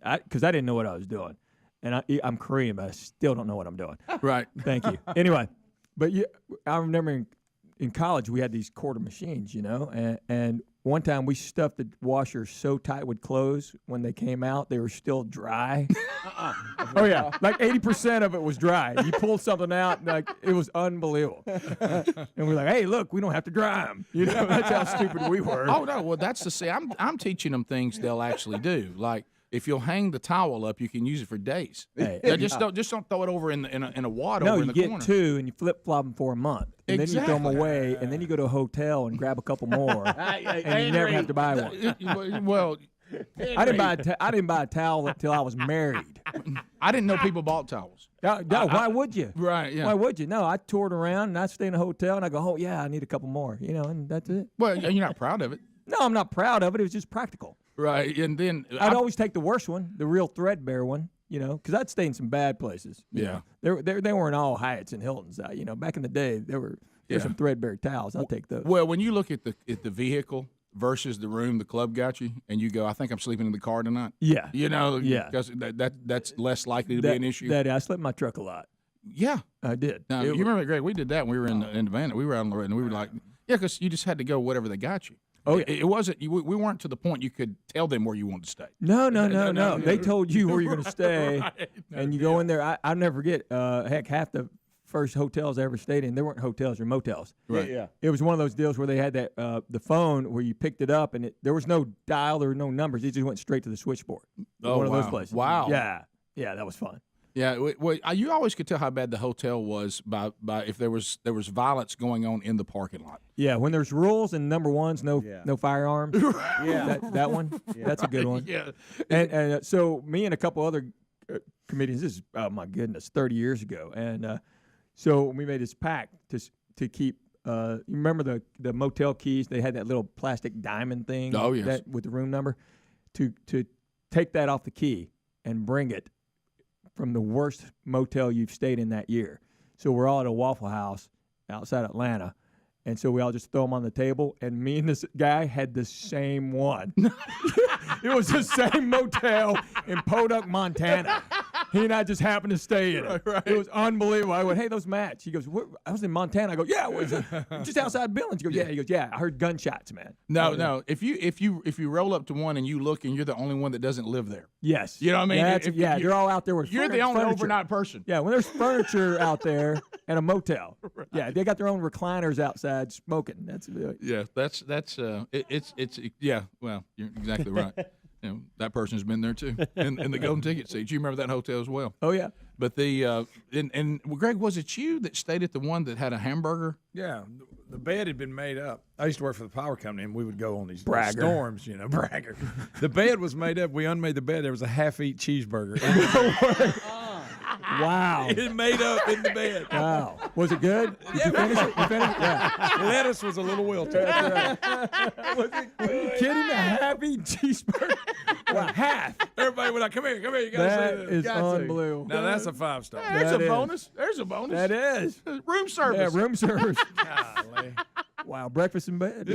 because I didn't know what I was doing, and I'm Korean, but I still don't know what I'm doing. Right. Thank you. Anyway, but I remember in college we had these quarter machines, and one time we stuffed the washer so tight with clothes when they came out they were still dry. Oh yeah, like 80% of it was dry. You pulled something out, like it was unbelievable. And we're like, hey, look, we don't have to dry them. That's how stupid we were. Oh no, well that's I'm teaching them things they'll actually do. Like if you'll hang the towel up, you can use it for days. Hey, just don't throw it over in a wad no, over in the corner. No, you get two and you flip flop them for a month, and then you throw them away, and then you go to a hotel and grab a couple more, and you never have to buy one. Well, I didn't buy a towel until I was married. I didn't know people bought towels. No, why would you? Right, yeah. Why would you? No, I toured around and I stayed in a hotel and I go, oh yeah, I need a couple more, and that's it. Well, you're not proud of it. No, I'm not proud of it. It was just practical. Right, and then I'd always take the worst one, the real threadbare one, because I'd stay in some bad places. Yeah, they weren't all Hyatts and Hiltons. Back in the day, there's some threadbare towels. I'll take those. Well, when you look at the vehicle versus the room the club got you, and you go, I think I'm sleeping in the car tonight. Yeah, because that's less likely to be an issue. Daddy, I slept in my truck a lot. Yeah, I did. Now, you remember, Greg? We did that when we were in the van. We were out on the road, and we were like, because you just had to go whatever they got you. Oh, yeah. It wasn't. We weren't to the point you could tell them where you wanted to stay. No. They told you where you're going to stay, Right. and you go in there. I'll never forget. Heck, half the first hotels I ever stayed in, they weren't hotels; they're motels. Right. Yeah. It was one of those deals where they had that the phone where you picked it up, and there was no dial, there were no numbers. It just went straight to the switchboard. One of those places. Wow. Yeah, that was fun. Yeah, well, you always could tell how bad the hotel was by if there was violence going on in the parking lot. Yeah, when there's rules and number one's no firearms. Yeah, that one. Yeah. That's a good one. Yeah, and so me and a couple other comedians. This is my goodness, 30 years ago, and so we made this pact to keep. You remember the motel keys? They had that little plastic diamond thing. Oh yes, with the room number. To take that off the key and bring it from the worst motel you've stayed in that year. So we're all at a Waffle House outside Atlanta, and so we all just throw them on the table, and me and this guy had the same one. It was the same motel in Podunk, Montana. He and I just happened to stay in it. Right. It was unbelievable. I went, hey, those match. He goes, I was in Montana. I go, yeah, was it? Just outside Billings. He goes, yeah. He goes, yeah, I heard gunshots, man. No. If you roll up to one and you look and you're the only one that doesn't live there. Yes. You know what I mean? They're all out there with You're the only overnight person. Yeah, when there's furniture out there and a motel. Right. Yeah, they got their own recliners outside smoking. That's yeah. Well, you're exactly right. That person's been there too, in the golden ticket seats. You remember that hotel as well? Oh yeah. But and Greg, was it you that stayed at the one that had a hamburger? Yeah, the bed had been made up. I used to work for the power company, and we would go on these Bragger. storms. Bragger. The bed was made up. We unmade the bed. There was a half-eat cheeseburger. Wow. It made up in the bed. Wow. Was it good? Did you finish it? Yeah. Lettuce was a little wilted. Was it good? Are you kidding me? A half-eat cheeseburger? Well, half. Everybody went like, come here. You got to say That this. is unbelievable. Now, that's a 5-star. There's a bonus. That is. Room service. Yeah, room service. Golly. Wow, breakfast in bed.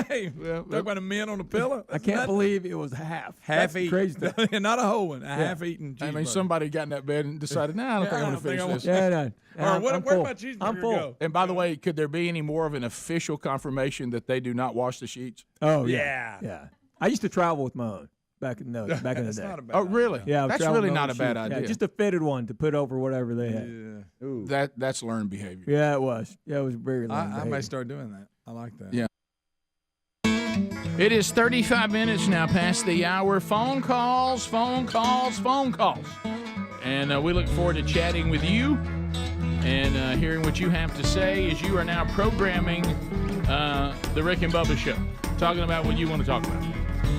Hey, talk about a men on the pillow. I can't believe it was half. Half That's eaten. crazy stuff. Not a whole one. A half-eaten cheeseburger. I mean, somebody got in that bed and decided, nah, I don't think I'm going to finish this. Yeah, no. Or where'd I'm full. my cheeseburger I'm full. go? And by the way, could there be any more of an official confirmation that they do not wash the sheets? Oh, yeah. Yeah. I used to travel with my own back in the day. Not a bad Oh, really? Yeah, I would That's travel really with my not own a bad shoes. idea. Yeah, just a fitted one to put over whatever they had. Yeah. Ooh. That's learned behavior. Yeah, it was. Yeah, it was very long. I may start doing that. I like that. Yeah. It is 35 minutes now past the hour. Phone calls. And we look forward to chatting with you and hearing what you have to say as you are now programming the Rick and Bubba Show, talking about what you want to talk about.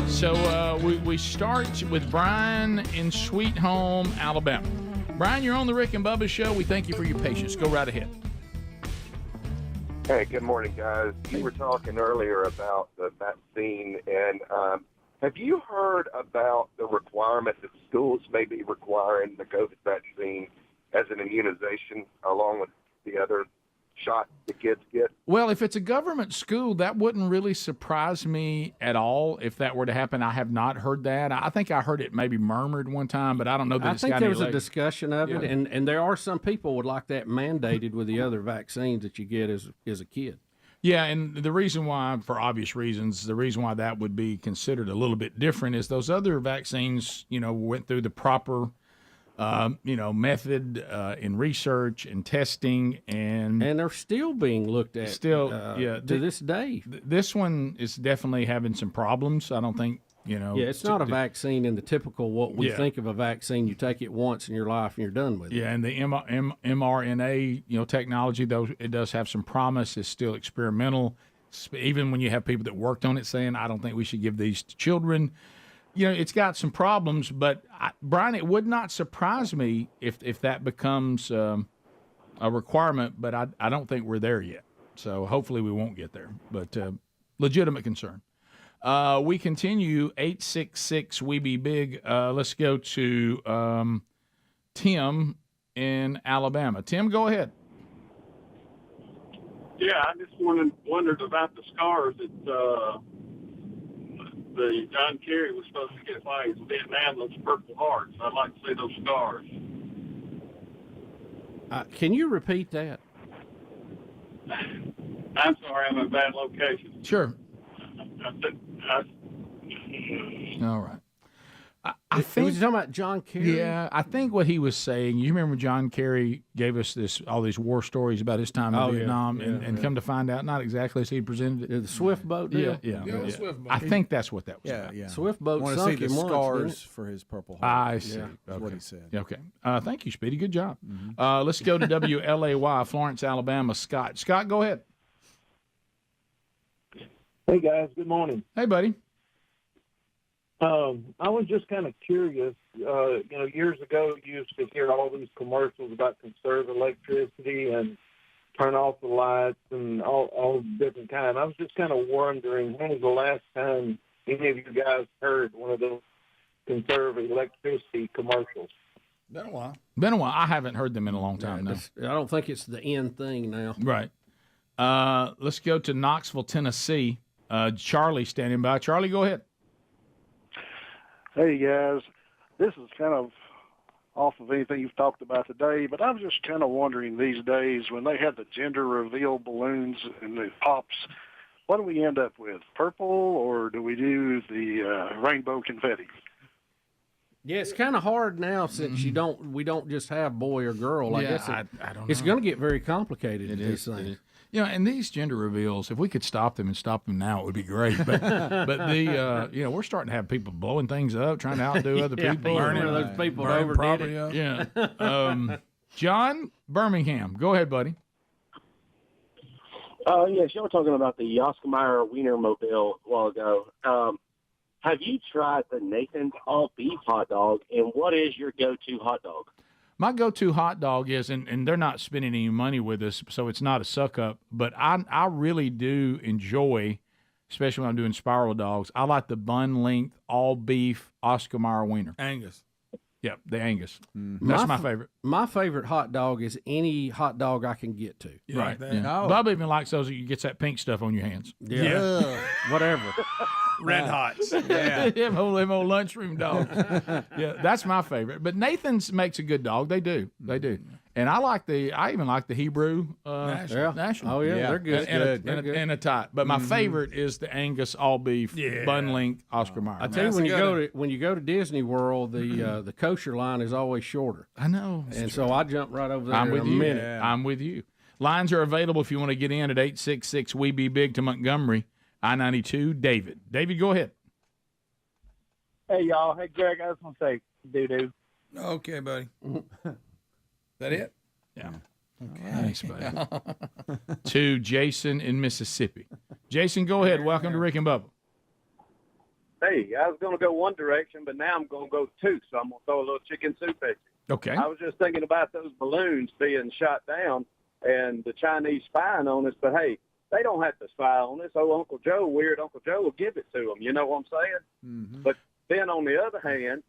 So we start with Brian in Sweet Home, Alabama. Brian, you're on the Rick and Bubba Show. We thank you for your patience. Go right ahead. Hey, good morning, guys. You were talking earlier about the vaccine, and have you heard about the requirement that schools may be requiring the COVID vaccine as an immunization along with the other shot the kids get? Well, if it's a government school, that wouldn't really surprise me at all if that were to happen. I have not heard that. I think I heard it maybe murmured one time, but I don't know that I it's think got there any was a leg. discussion of it, Yeah. and there are some people would like that mandated with the other vaccines that you get as a kid. Yeah, and the reason why, for obvious reasons, the reason why that would be considered a little bit different is those other vaccines, went through the proper, method in research and testing, and they're still being looked at. To this day. This one is definitely having some problems. I don't think. Yeah, it's not a vaccine in the typical what we think of a vaccine. You take it once in your life and you're done with it. Yeah, and the mRNA, technology, though it does have some promise, is still experimental. Even when you have people that worked on it saying, I don't think we should give these to children. It's got some problems, but Brian, it would not surprise me if that becomes a requirement, but I don't think we're there yet. So hopefully we won't get there, but legitimate concern. We continue, 866-WE-BE-BIG. Let's go to Tim in Alabama. Tim, go ahead. Yeah, I just wondered about the scars that the John Kerry was supposed to get while he was in Vietnam, those Purple Hearts. I'd like to see those scars. Can you repeat that? I'm sorry, I'm in a bad location. Sure. All right. I think was talking about John Kerry. Yeah, I think what he was saying. You remember John Kerry gave us all these war stories about his time in Vietnam, and come to find out, not exactly as he presented it. The Swift boat deal. Yeah. Swift boat. I think that's what that was. Yeah, about. yeah. Swift boat Want to sunk see the him once, scars didn't it? for his Purple Heart. I see. That's Okay. what he said. Okay. Thank you, Speedy. Good job. Let's go to WLAY, Florence, Alabama. Scott. Scott, go ahead. Hey, guys. Good morning. Hey, buddy. I was just kind of curious. Years ago, you used to hear all these commercials about conserve electricity and turn off the lights and all different kinds. I was just kind of wondering, when was the last time any of you guys heard one of those conserve electricity commercials? Been a while. I haven't heard them in a long time now. I don't think it's the end thing now. Right. Let's go to Knoxville, Tennessee. Charlie standing by. Charlie, go ahead. Hey, guys. This is kind of off of anything you've talked about today, but I was just kind of wondering these days, when they have the gender reveal balloons and the pops, what do we end up with? Purple, or do we do the rainbow confetti? Yeah, it's kind of hard now since we don't just have boy or girl. I guess I don't know. It's going to get very complicated. It these is. things. And these gender reveals, if we could stop them now, it would be great. But we're starting to have people blowing things up, trying to outdo other people. Burning those people that overdid property it. up. Yeah. John Birmingham, go ahead, buddy. Yes, y'all were talking about the Oscar Mayer Wiener Mobile a while ago. Have you tried the Nathan's all beef hot dog, and what is your go-to hot dog? My go-to hot dog is, and they're not spending any money with us, so it's not a suck-up, but I really do enjoy, especially when I'm doing spiral dogs, I like the bun-length, all-beef Oscar Mayer Wiener. Angus. Yep, the Angus. That's my favorite. My favorite hot dog is any hot dog I can get to. Right. Yeah. Bubba even likes those that you get that pink stuff on your hands. Yeah. Whatever. Red Hots. Yeah. them old lunchroom dogs. Yeah, that's my favorite. But Nathan's makes a good dog. They do. They do. And I even like the Hebrew National. Oh, yeah. They're good. And a type. But my favorite is the Angus all beef bun link Oscar Mayer. I tell you, when you go to Disney World, the kosher line is always shorter. I know. And so I jump right over there I'm with in a you. minute. I'm with you. Lines are available if you want to get in at 866 We Be Big to Montgomery, I-92. David, go ahead. Hey, y'all. Hey, Greg, I just want to say doo-doo. Okay, buddy. That it? Yeah. Okay. Thanks, buddy. To Jason in Mississippi. Jason, go ahead. Welcome to Rick and Bubba. Hey, I was going to go one direction, but now I'm going to go two, so I'm going to throw a little chicken soup at you. Okay. I was just thinking about those balloons being shot down and the Chinese spying on us, but hey, they don't have to spy on us. Oh, weird Uncle Joe will give it to them. You know what I'm saying? Mm-hmm. But then on the other hand,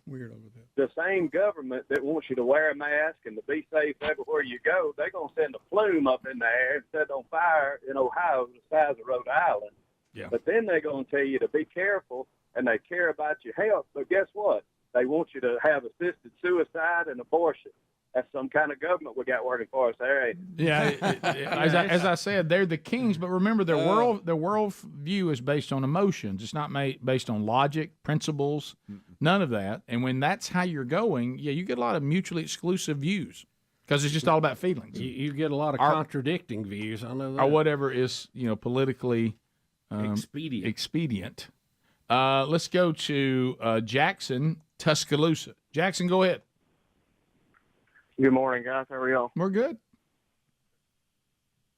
the same government that wants you to wear a mask and to be safe everywhere you go, they're going to send a plume up in the air and set on fire in Ohio the size of Rhode Island. Yeah. But then they're going to tell you to be careful, and they care about your health. But guess what? They want you to have assisted suicide and abortion. That's some kind of government we got working for us there, ain't it? Yeah, as I said, they're the kings, but remember their world view is based on emotions. It's not based on logic, principles, none of that. And when that's how you're going, you get a lot of mutually exclusive views because it's just all about feelings. You get a lot of contradicting views. I know that. Or whatever is politically expedient. Let's go to Jackson, Tuscaloosa. Jackson, go ahead. Good morning, guys. How are y'all? We're good.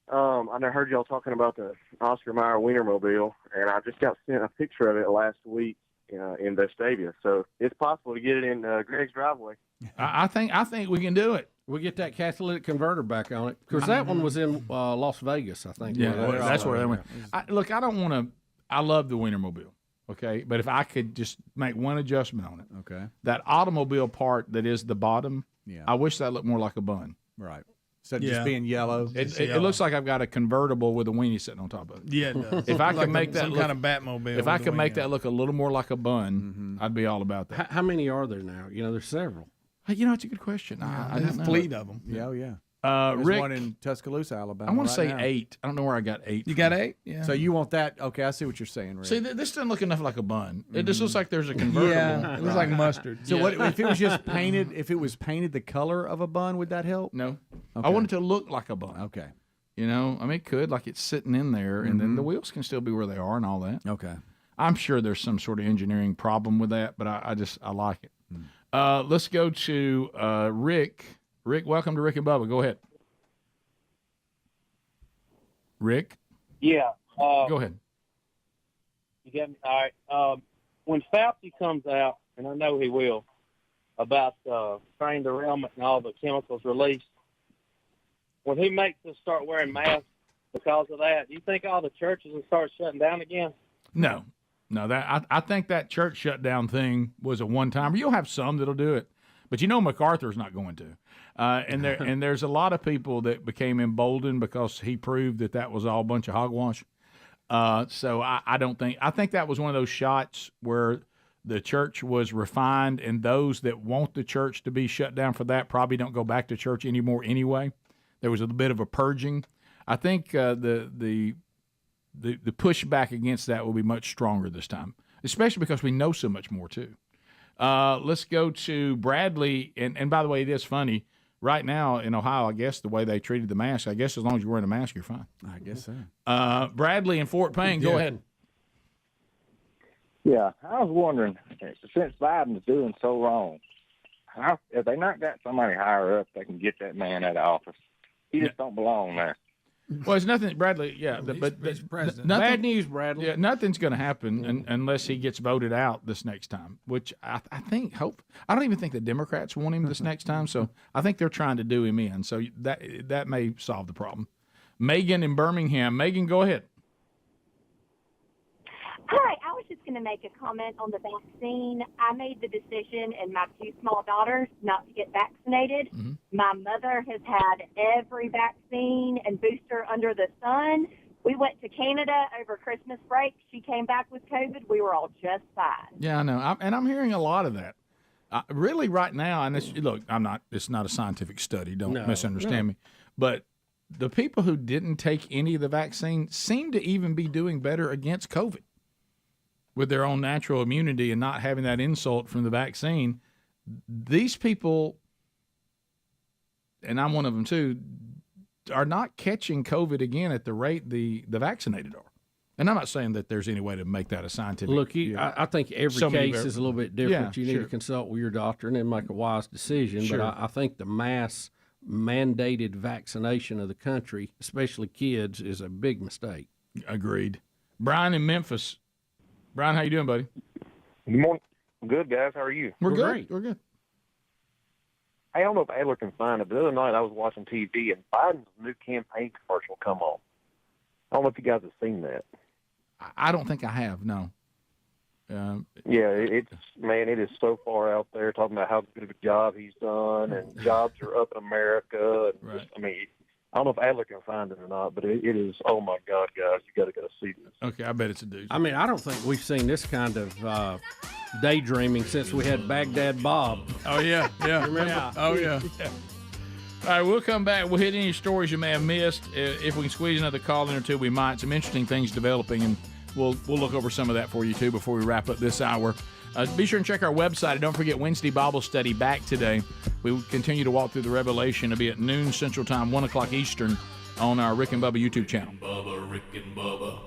I heard y'all talking about the Oscar Mayer Wienermobile, and I just got sent a picture of it last week in Vestavia. So it's possible to get it in Greg's driveway. I think we can do it. We'll get that catalytic converter back on it because that one was in Las Vegas, I think. Yeah, that's where they went. Look, I don't want to. I love the Wienermobile. Okay, but if I could just make one adjustment on it, okay, that automobile part that is the bottom. Yeah. I wish that looked more like a bun. Right. Instead of just being yellow. It looks like I've got a convertible with a weenie sitting on top of it. Yeah, it does. If I could make that some look, kind of Batmobile. If I could make that look a little more like a bun, I'd be all about that. How many are there now? There's several. It's a good question. I There's don't a know. fleet of them. Yeah, yeah. There's Rick, one in Tuscaloosa, Alabama. I want to say now. 8. I don't know where I got 8. You got 8? Yeah. So you want that? Okay, I see what you're saying, Rick. See, this doesn't look enough like a bun. It just looks like there's a convertible. Yeah, it looks like mustard. So what if it was just painted? If it was painted the color of a bun, would that help? No. Okay. I want it to look like a bun. Okay. It could, like it's sitting in there, and then the wheels can still be where they are and all that. Okay. I'm sure there's some sort of engineering problem with that, but I like it. Let's go to Rick. Rick, welcome to Rick and Bubba. Go ahead. Rick? Yeah. Go ahead. You get me? All right. When Fauci comes out, and I know he will, about strain derailment and all the chemicals released, when he makes us start wearing masks because of that, do you think all the churches will start shutting down again? No. I think that church shutdown thing was a one-timer. You'll have some that'll do it, but MacArthur's not going to. And there's a lot of people that became emboldened because he proved that was all a bunch of hogwash. So I think that was one of those shots where the church was refined, and those that want the church to be shut down for that probably don't go back to church anymore anyway. There was a bit of a purging. I think the pushback against that will be much stronger this time, especially because we know so much more too. Let's go to Bradley. And by the way, it is funny. Right now in Ohio, I guess the way they treated the mask, I guess as long as you're wearing a mask, you're fine. I guess so. Bradley in Fort Payne, go ahead. Yeah, I was wondering, since Biden's doing so wrong, how if they not got somebody higher up that can get that man out of office? He just don't belong there. Well, it's nothing, Bradley. Yeah, but he's president. Bad news, Bradley. Yeah, nothing's going to happen unless he gets voted out this next time. Which I think. I don't even think the Democrats want him this next time. So I think they're trying to do him in. So that may solve the problem. Megan in Birmingham. Megan, go ahead. Hi, I was just going to make a comment on the vaccine. I made the decision and my 2 small daughters not to get vaccinated. Mm-hmm. My mother has had every vaccine and booster under the sun. We went to Canada over Christmas break. She came back with COVID. We were all just fine. Yeah, I know. I'm hearing a lot of that. Really, right now, and look, it's not a scientific study. Don't misunderstand me. But the people who didn't take any of the vaccine seem to even be doing better against COVID with their own natural immunity and not having that insult from the vaccine. These people, and I'm one of them too, are not catching COVID again at the rate the vaccinated are. And I'm not saying that there's any way to make that a scientific. Look, I think every case is a little bit different. Yeah, you need to consult with your doctor and then make a wise decision. Sure. But I think the mass mandated vaccination of the country, especially kids, is a big mistake. Agreed. Brian in Memphis. Brian, how you doing, buddy? Good morning. Good, guys. How are you? We're good. Great. We're good. Hey, I don't know if Adler can find it, but the other night I was watching TV and Biden's new campaign commercial come on. I don't know if you guys have seen that. I don't think I have, no. Yeah, it is so far out there talking about how good of a job he's done and jobs are up in America. And I don't know if Adler can find it or not, but it is, oh my God, guys, you got to go see this. Okay, I bet it's a doozy. I mean, I don't think we've seen this kind of daydreaming since we had Baghdad Bob. Oh, yeah. Remember? Yeah. Oh, yeah. All right, we'll come back. We'll hit any stories you may have missed. If we can squeeze another call in or two, we might. Some interesting things developing, and we'll look over some of that for you, too, before we wrap up this hour. Be sure and check our website. And don't forget Wednesday Bible study back today. We will continue to walk through the Revelation. It'll be at noon Central Time, 1 o'clock Eastern on our Rick and Bubba YouTube channel. Bubba, Rick and Bubba.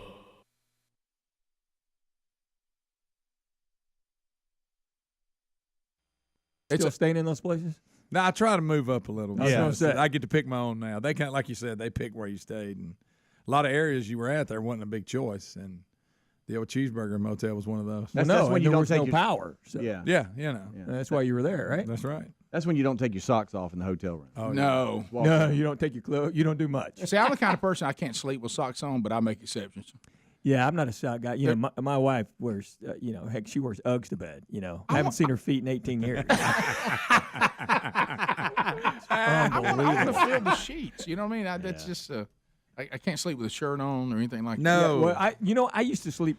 Still staying in those places? No, I try to move up a little bit. Yeah. I get to pick my own now. They kind of, like you said, they pick where you stayed. And a lot of areas you were at, there wasn't a big choice. And the old Cheeseburger Motel was one of those. That's when you don't take your power. So. Yeah, you know. And that's why you were there, right? That's right. That's when you don't take your socks off in the hotel room. Oh, no. No, you don't take your clothes. You don't do much. See, I'm the kind of person I can't sleep with socks on, but I make exceptions. Yeah, I'm not a sock guy. You know, my wife wears, heck, she wears Uggs to bed. I haven't seen her feet in 18 years. I want to feel the sheets. You know what I mean? That's just I can't sleep with a shirt on or anything like that. No. Yeah, well, I used to sleep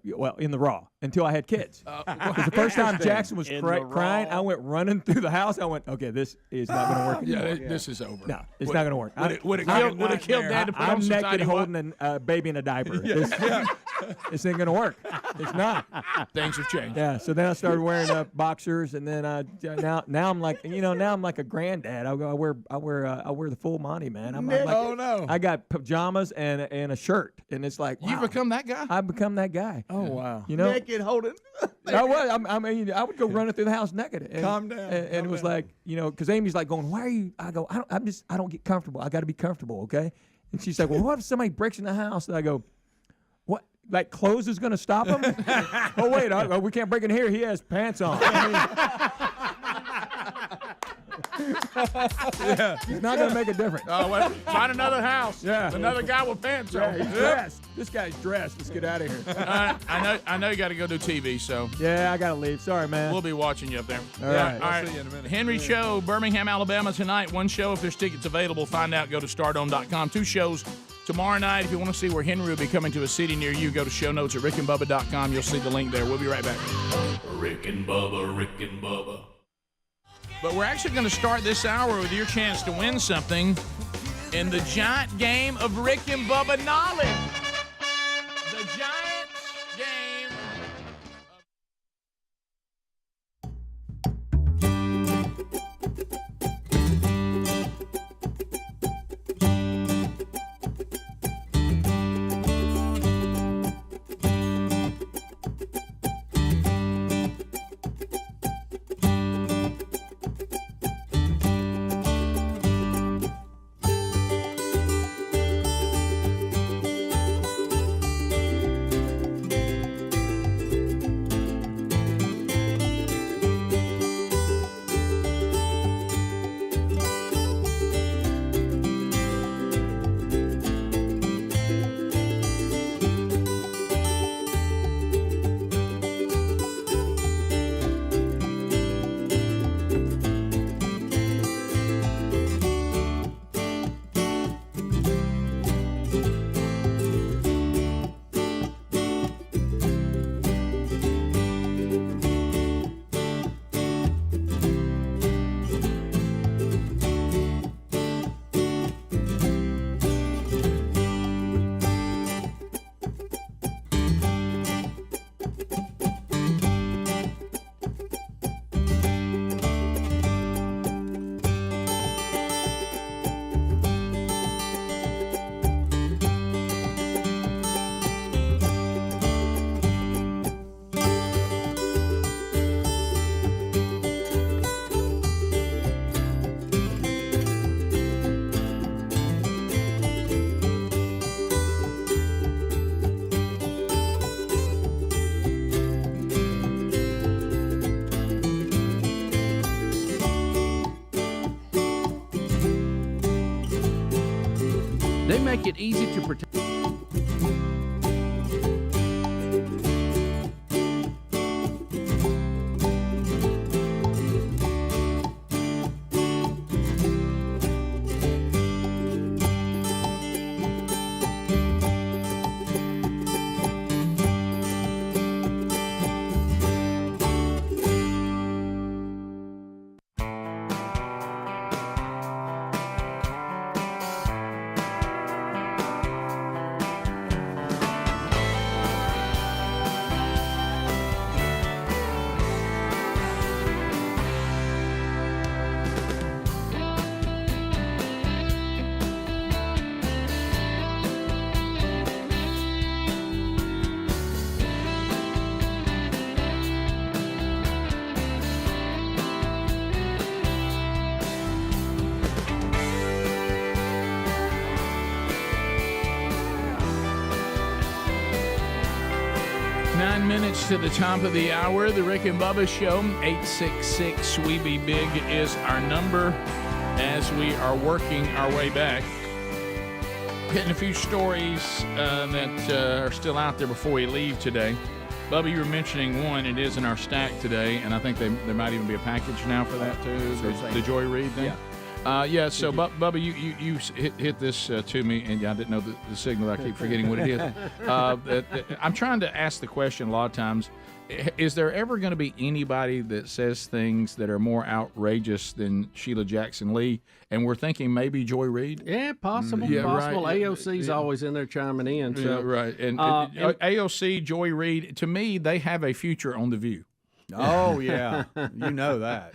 in the raw until I had kids. Because the first time Jackson was crying, I went running through the house. I went, okay, this is not going to work anymore. Yeah, this is over. No, it's not going to work. Would it kill Dad to put on I'm some naked tidy holding a baby in a diaper. This ain't going to work. It's not. Things have changed. Yeah, so then I started wearing boxers, and then now I'm like, now I'm like a granddad. I wear the full Monty, man. I'm like, no. I got pajamas and a shirt, and it's like, wow, You've become that guy? I've become that guy. Oh, wow. Naked holding. I would go running through the house naked. And, Calm down. And it was like, because Amy's like going, why are you? I go, I don't get comfortable. I got to be comfortable, okay? And she's like, well, what if somebody breaks in the house? And I go, what? Like clothes is going to stop him? Oh wait, we can't break in here. He has pants on. Yeah. He's not going to make a difference. Oh, well, find another house. Yeah. Another guy with pants on. He's dressed. This guy's dressed. Let's get out of here. I know you got to go do TV, so. Yeah, I got to leave. Sorry, man. We'll be watching you up there. All right. All right. See you in a minute. Henry Show, Birmingham, Alabama tonight. One show. If there's tickets available, find out. Go to stardome.com. 2 shows tomorrow night. If you want to see where Henry will be coming to a city near you, go to show notes at rickandbubba.com. You'll see the link there. We'll be right back. Rick and Bubba, Rick and Bubba. But we're actually going to start this hour with your chance to win something in the giant game of Rick and Bubba knowledge. The giant game. They make it easy to protect. To the top of the hour, the Rick and Bubba Show. 866-WE-BE-BIG is our number as we are working our way back. Getting a few stories that are still out there before we leave today. Bubba, you were mentioning one. It is in our stack today, and I think there might even be a package now for that too. The Joy Reid thing. Yeah. So Bubba, you hit this to me, and I didn't know the signal. I keep forgetting what it is. I'm trying to ask the question a lot of times: is there ever going to be anybody that says things that are more outrageous than Sheila Jackson Lee? And we're thinking maybe Joy Reid. Yeah, possible. Yeah, possible. right. AOC's always in there chiming in. So. Yeah, right. And AOC, Joy Reid, to me, they have a future on The View. Oh, yeah. You know that.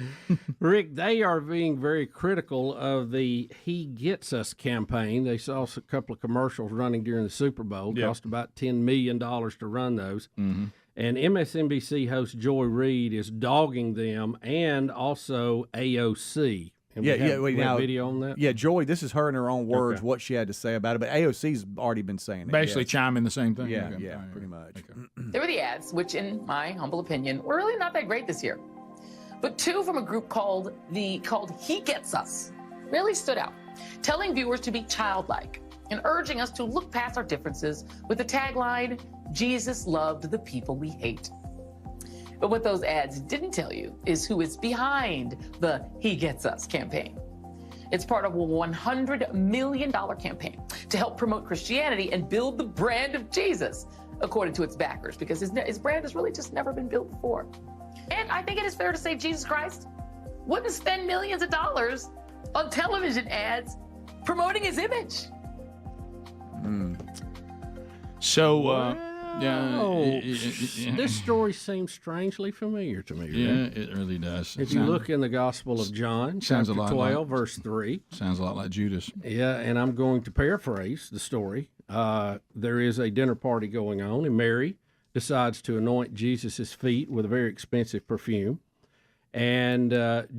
Rick, they are being very critical of the He Gets Us campaign. They saw a couple of commercials running during the Super Bowl. Yep. Cost about $10 million to run those. Mm-hmm. And MSNBC host Joy Reid is dogging them and also AOC. And we have video on that? Yeah, Joy, this is her in her own words, Okay. what she had to say about it. But AOC's already been saying it. Basically yes. chiming the same thing. Yeah, Okay. yeah, pretty much. There were the ads, which in my humble opinion were really not that great this year. But two from a group called He Gets Us really stood out, telling viewers to be childlike and urging us to look past our differences with the tagline, Jesus loved the people we hate. But what those ads didn't tell you is who is behind the He Gets Us campaign. It's part of a $100 million campaign to help promote Christianity and build the brand of Jesus, according to its backers, because his brand has really just never been built before. And I think it is fair to say Jesus Christ wouldn't spend millions of dollars on television ads promoting his image. So, This story seems strangely familiar to me. Yeah, Rick. it really does. If you look in the Gospel of John, Sounds a chapter lot 12, like- verse 3. Sounds a lot like Judas. Yeah, and I'm going to paraphrase the story. There is a dinner party going on, and Mary decides to anoint Jesus' feet with a very expensive perfume. And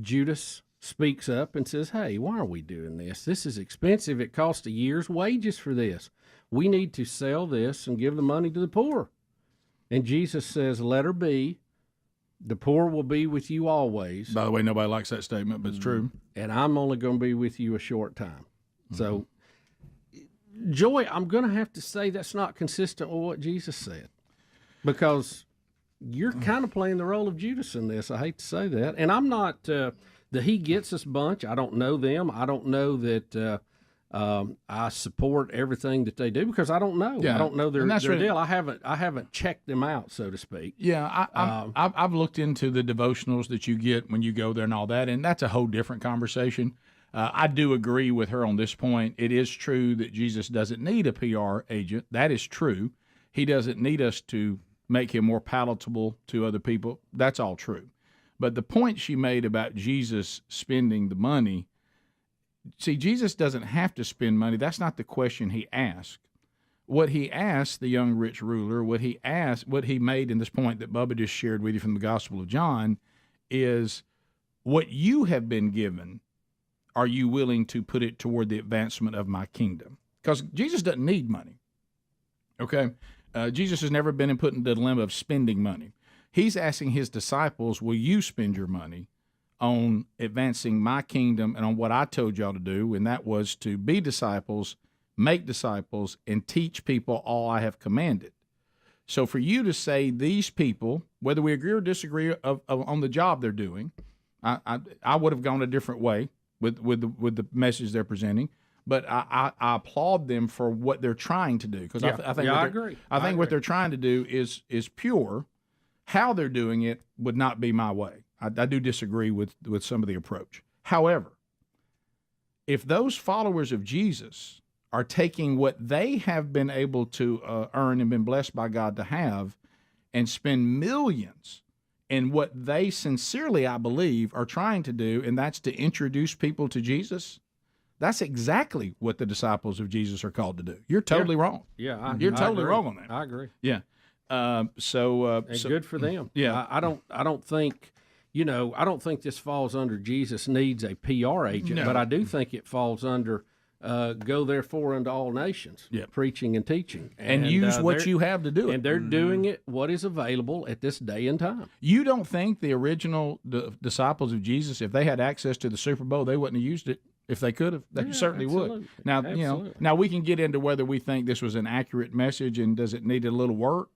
Judas speaks up and says, hey, why are we doing this? This is expensive. It costs a year's wages for this. We need to sell this and give the money to the poor. And Jesus says, let her be. The poor will be with you always. By the way, nobody likes that statement, but it's true. And I'm only going to be with you a short time. So, Joy, I'm going to have to say that's not consistent with what Jesus said. Because you're kind of playing the role of Judas in this. I hate to say that. And I'm not the He Gets Us bunch. I don't know them. I don't know that I support everything that they do because I don't know. Yeah. I don't know their really- deal. I haven't checked them out, so to speak. Yeah, I've looked into the devotionals that you get when you go there and all that, and that's a whole different conversation. I do agree with her on this point. It is true that Jesus doesn't need a PR agent. That is true. He doesn't need us to make him more palatable to other people. That's all true. But the point she made about Jesus spending the money, see, Jesus doesn't have to spend money. That's not the question he asked. What he asked the young rich ruler, what he made in this point that Bubba just shared with you from the Gospel of John, is what you have been given, are you willing to put it toward the advancement of my kingdom? Because Jesus doesn't need money, okay? Jesus has never been put in the dilemma of spending money. He's asking his disciples, will you spend your money on advancing my kingdom and on what I told y'all to do, and that was to be disciples, make disciples, and teach people all I have commanded. So for you to say these people, whether we agree or disagree on the job they're doing, I would have gone a different way with the message they're presenting. But I applaud them for what they're trying to do, because I agree. I think what they're trying to do is pure. How they're doing it would not be my way. I do disagree with some of the approach. However, if those followers of Jesus are taking what they have been able to earn and been blessed by God to have and spend millions in what they sincerely, I believe, are trying to do, and that's to introduce people to Jesus, that's exactly what the disciples of Jesus are called to do. You're totally wrong. Yeah, you're totally wrong on that. I agree. Yeah. So good for them. Yeah. I don't think, I don't think this falls under Jesus needs a PR agent, but I do think it falls under go therefore unto all nations, preaching and teaching. And use what you have to do it. And they're doing it what is available at this day and time. You don't think the original disciples of Jesus, if they had access to the Super Bowl, they wouldn't have used it? If they could have, they certainly would. Now, now we can get into whether we think this was an accurate message and does it need a little work.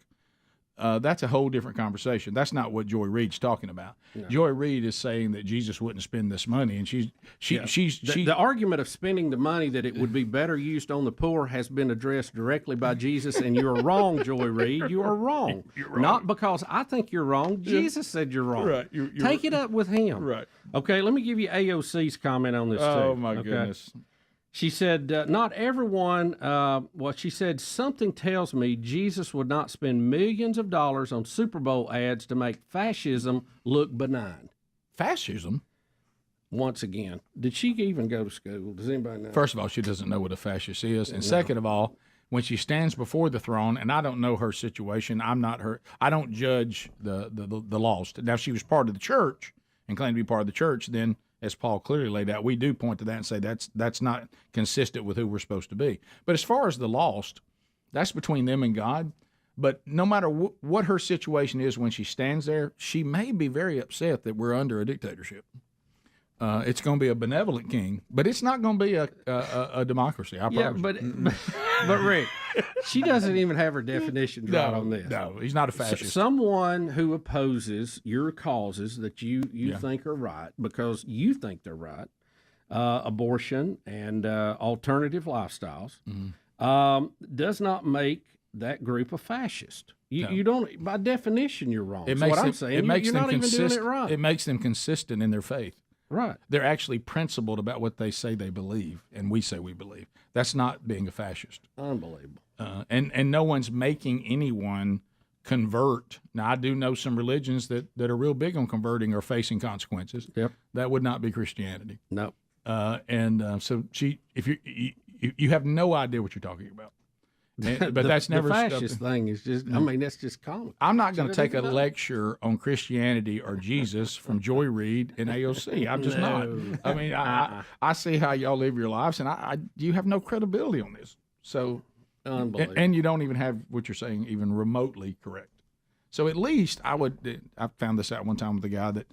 That's a whole different conversation. That's not what Joy Reid's talking about. No. Joy Reid is saying that Jesus wouldn't spend this money, and the argument of spending the money that it would be better used on the poor has been addressed directly by Jesus, and you're wrong, Joy Reid. You are wrong. You're wrong. Not because I think you're wrong. Jesus said you're wrong. Right. Take it up with him. Right. Okay. Let me give you AOC's comment on this too. Oh my goodness. She said, not everyone, she said, something tells me Jesus would not spend millions of dollars on Super Bowl ads to make fascism look benign. Fascism? Once again, did she even go to school? Does anybody know? First of all, she doesn't know what a fascist is. And second of all, when she stands before the throne, and I don't know her situation, I'm not her, I don't judge the lost. Now, if she was part of the church and claimed to be part of the church, then as Paul clearly laid out, we do point to that and say that's not consistent with who we're supposed to be. But as far as the lost, that's between them and God. But no matter what her situation is when she stands there, she may be very upset that we're under a dictatorship. It's going to be a benevolent king, but it's not going to be a democracy. I promise. But Rick, she doesn't even have her definition right on this. No, he's not a fascist. Someone who opposes your causes that you think are right because you think they're right, abortion and alternative lifestyles, does not make that group a fascist. You don't, by definition, you're wrong. That's what I'm saying. You're not even doing it right. It makes them consistent in their faith. Right. They're actually principled about what they say they believe, and we say we believe. That's not being a fascist. Unbelievable. And no one's making anyone convert. Now, I do know some religions that are real big on converting or facing consequences. Yep. That would not be Christianity. No. So if you have no idea what you're talking about. But that's never the fascist thing is just. I mean, that's just common. I'm not going to take a lecture on Christianity or Jesus from Joy Reid and AOC. I'm just not. I mean, I see how y'all live your lives, and you have no credibility on this. So, unbelievable. And you don't even have what you're saying even remotely correct. So at least I found this out one time with a guy that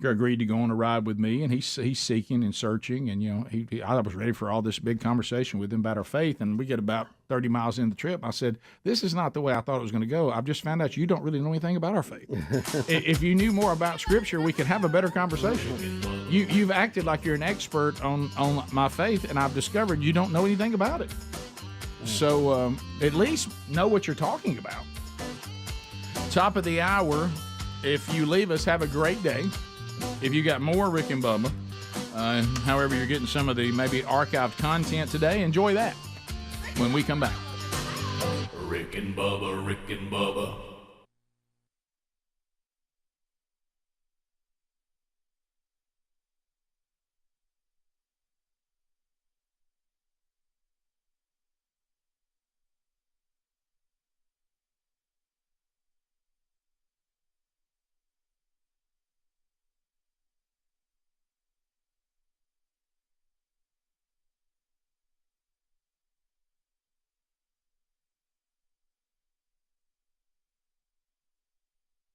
agreed to go on a ride with me, and he's seeking and searching, and I was ready for all this big conversation with him about our faith, and we get about 30 miles in the trip. I said, this is not the way I thought it was going to go. I've just found out you don't really know anything about our faith. If you knew more about Scripture, we could have a better conversation. You've acted like you're an expert on my faith, and I've discovered you don't know anything about it. So at least know what you're talking about. Top of the hour. If you leave us, have a great day. If you got more Rick and Bubba, however you're getting some of the maybe archived content today, enjoy that when we come back. Rick and Bubba, Rick and Bubba.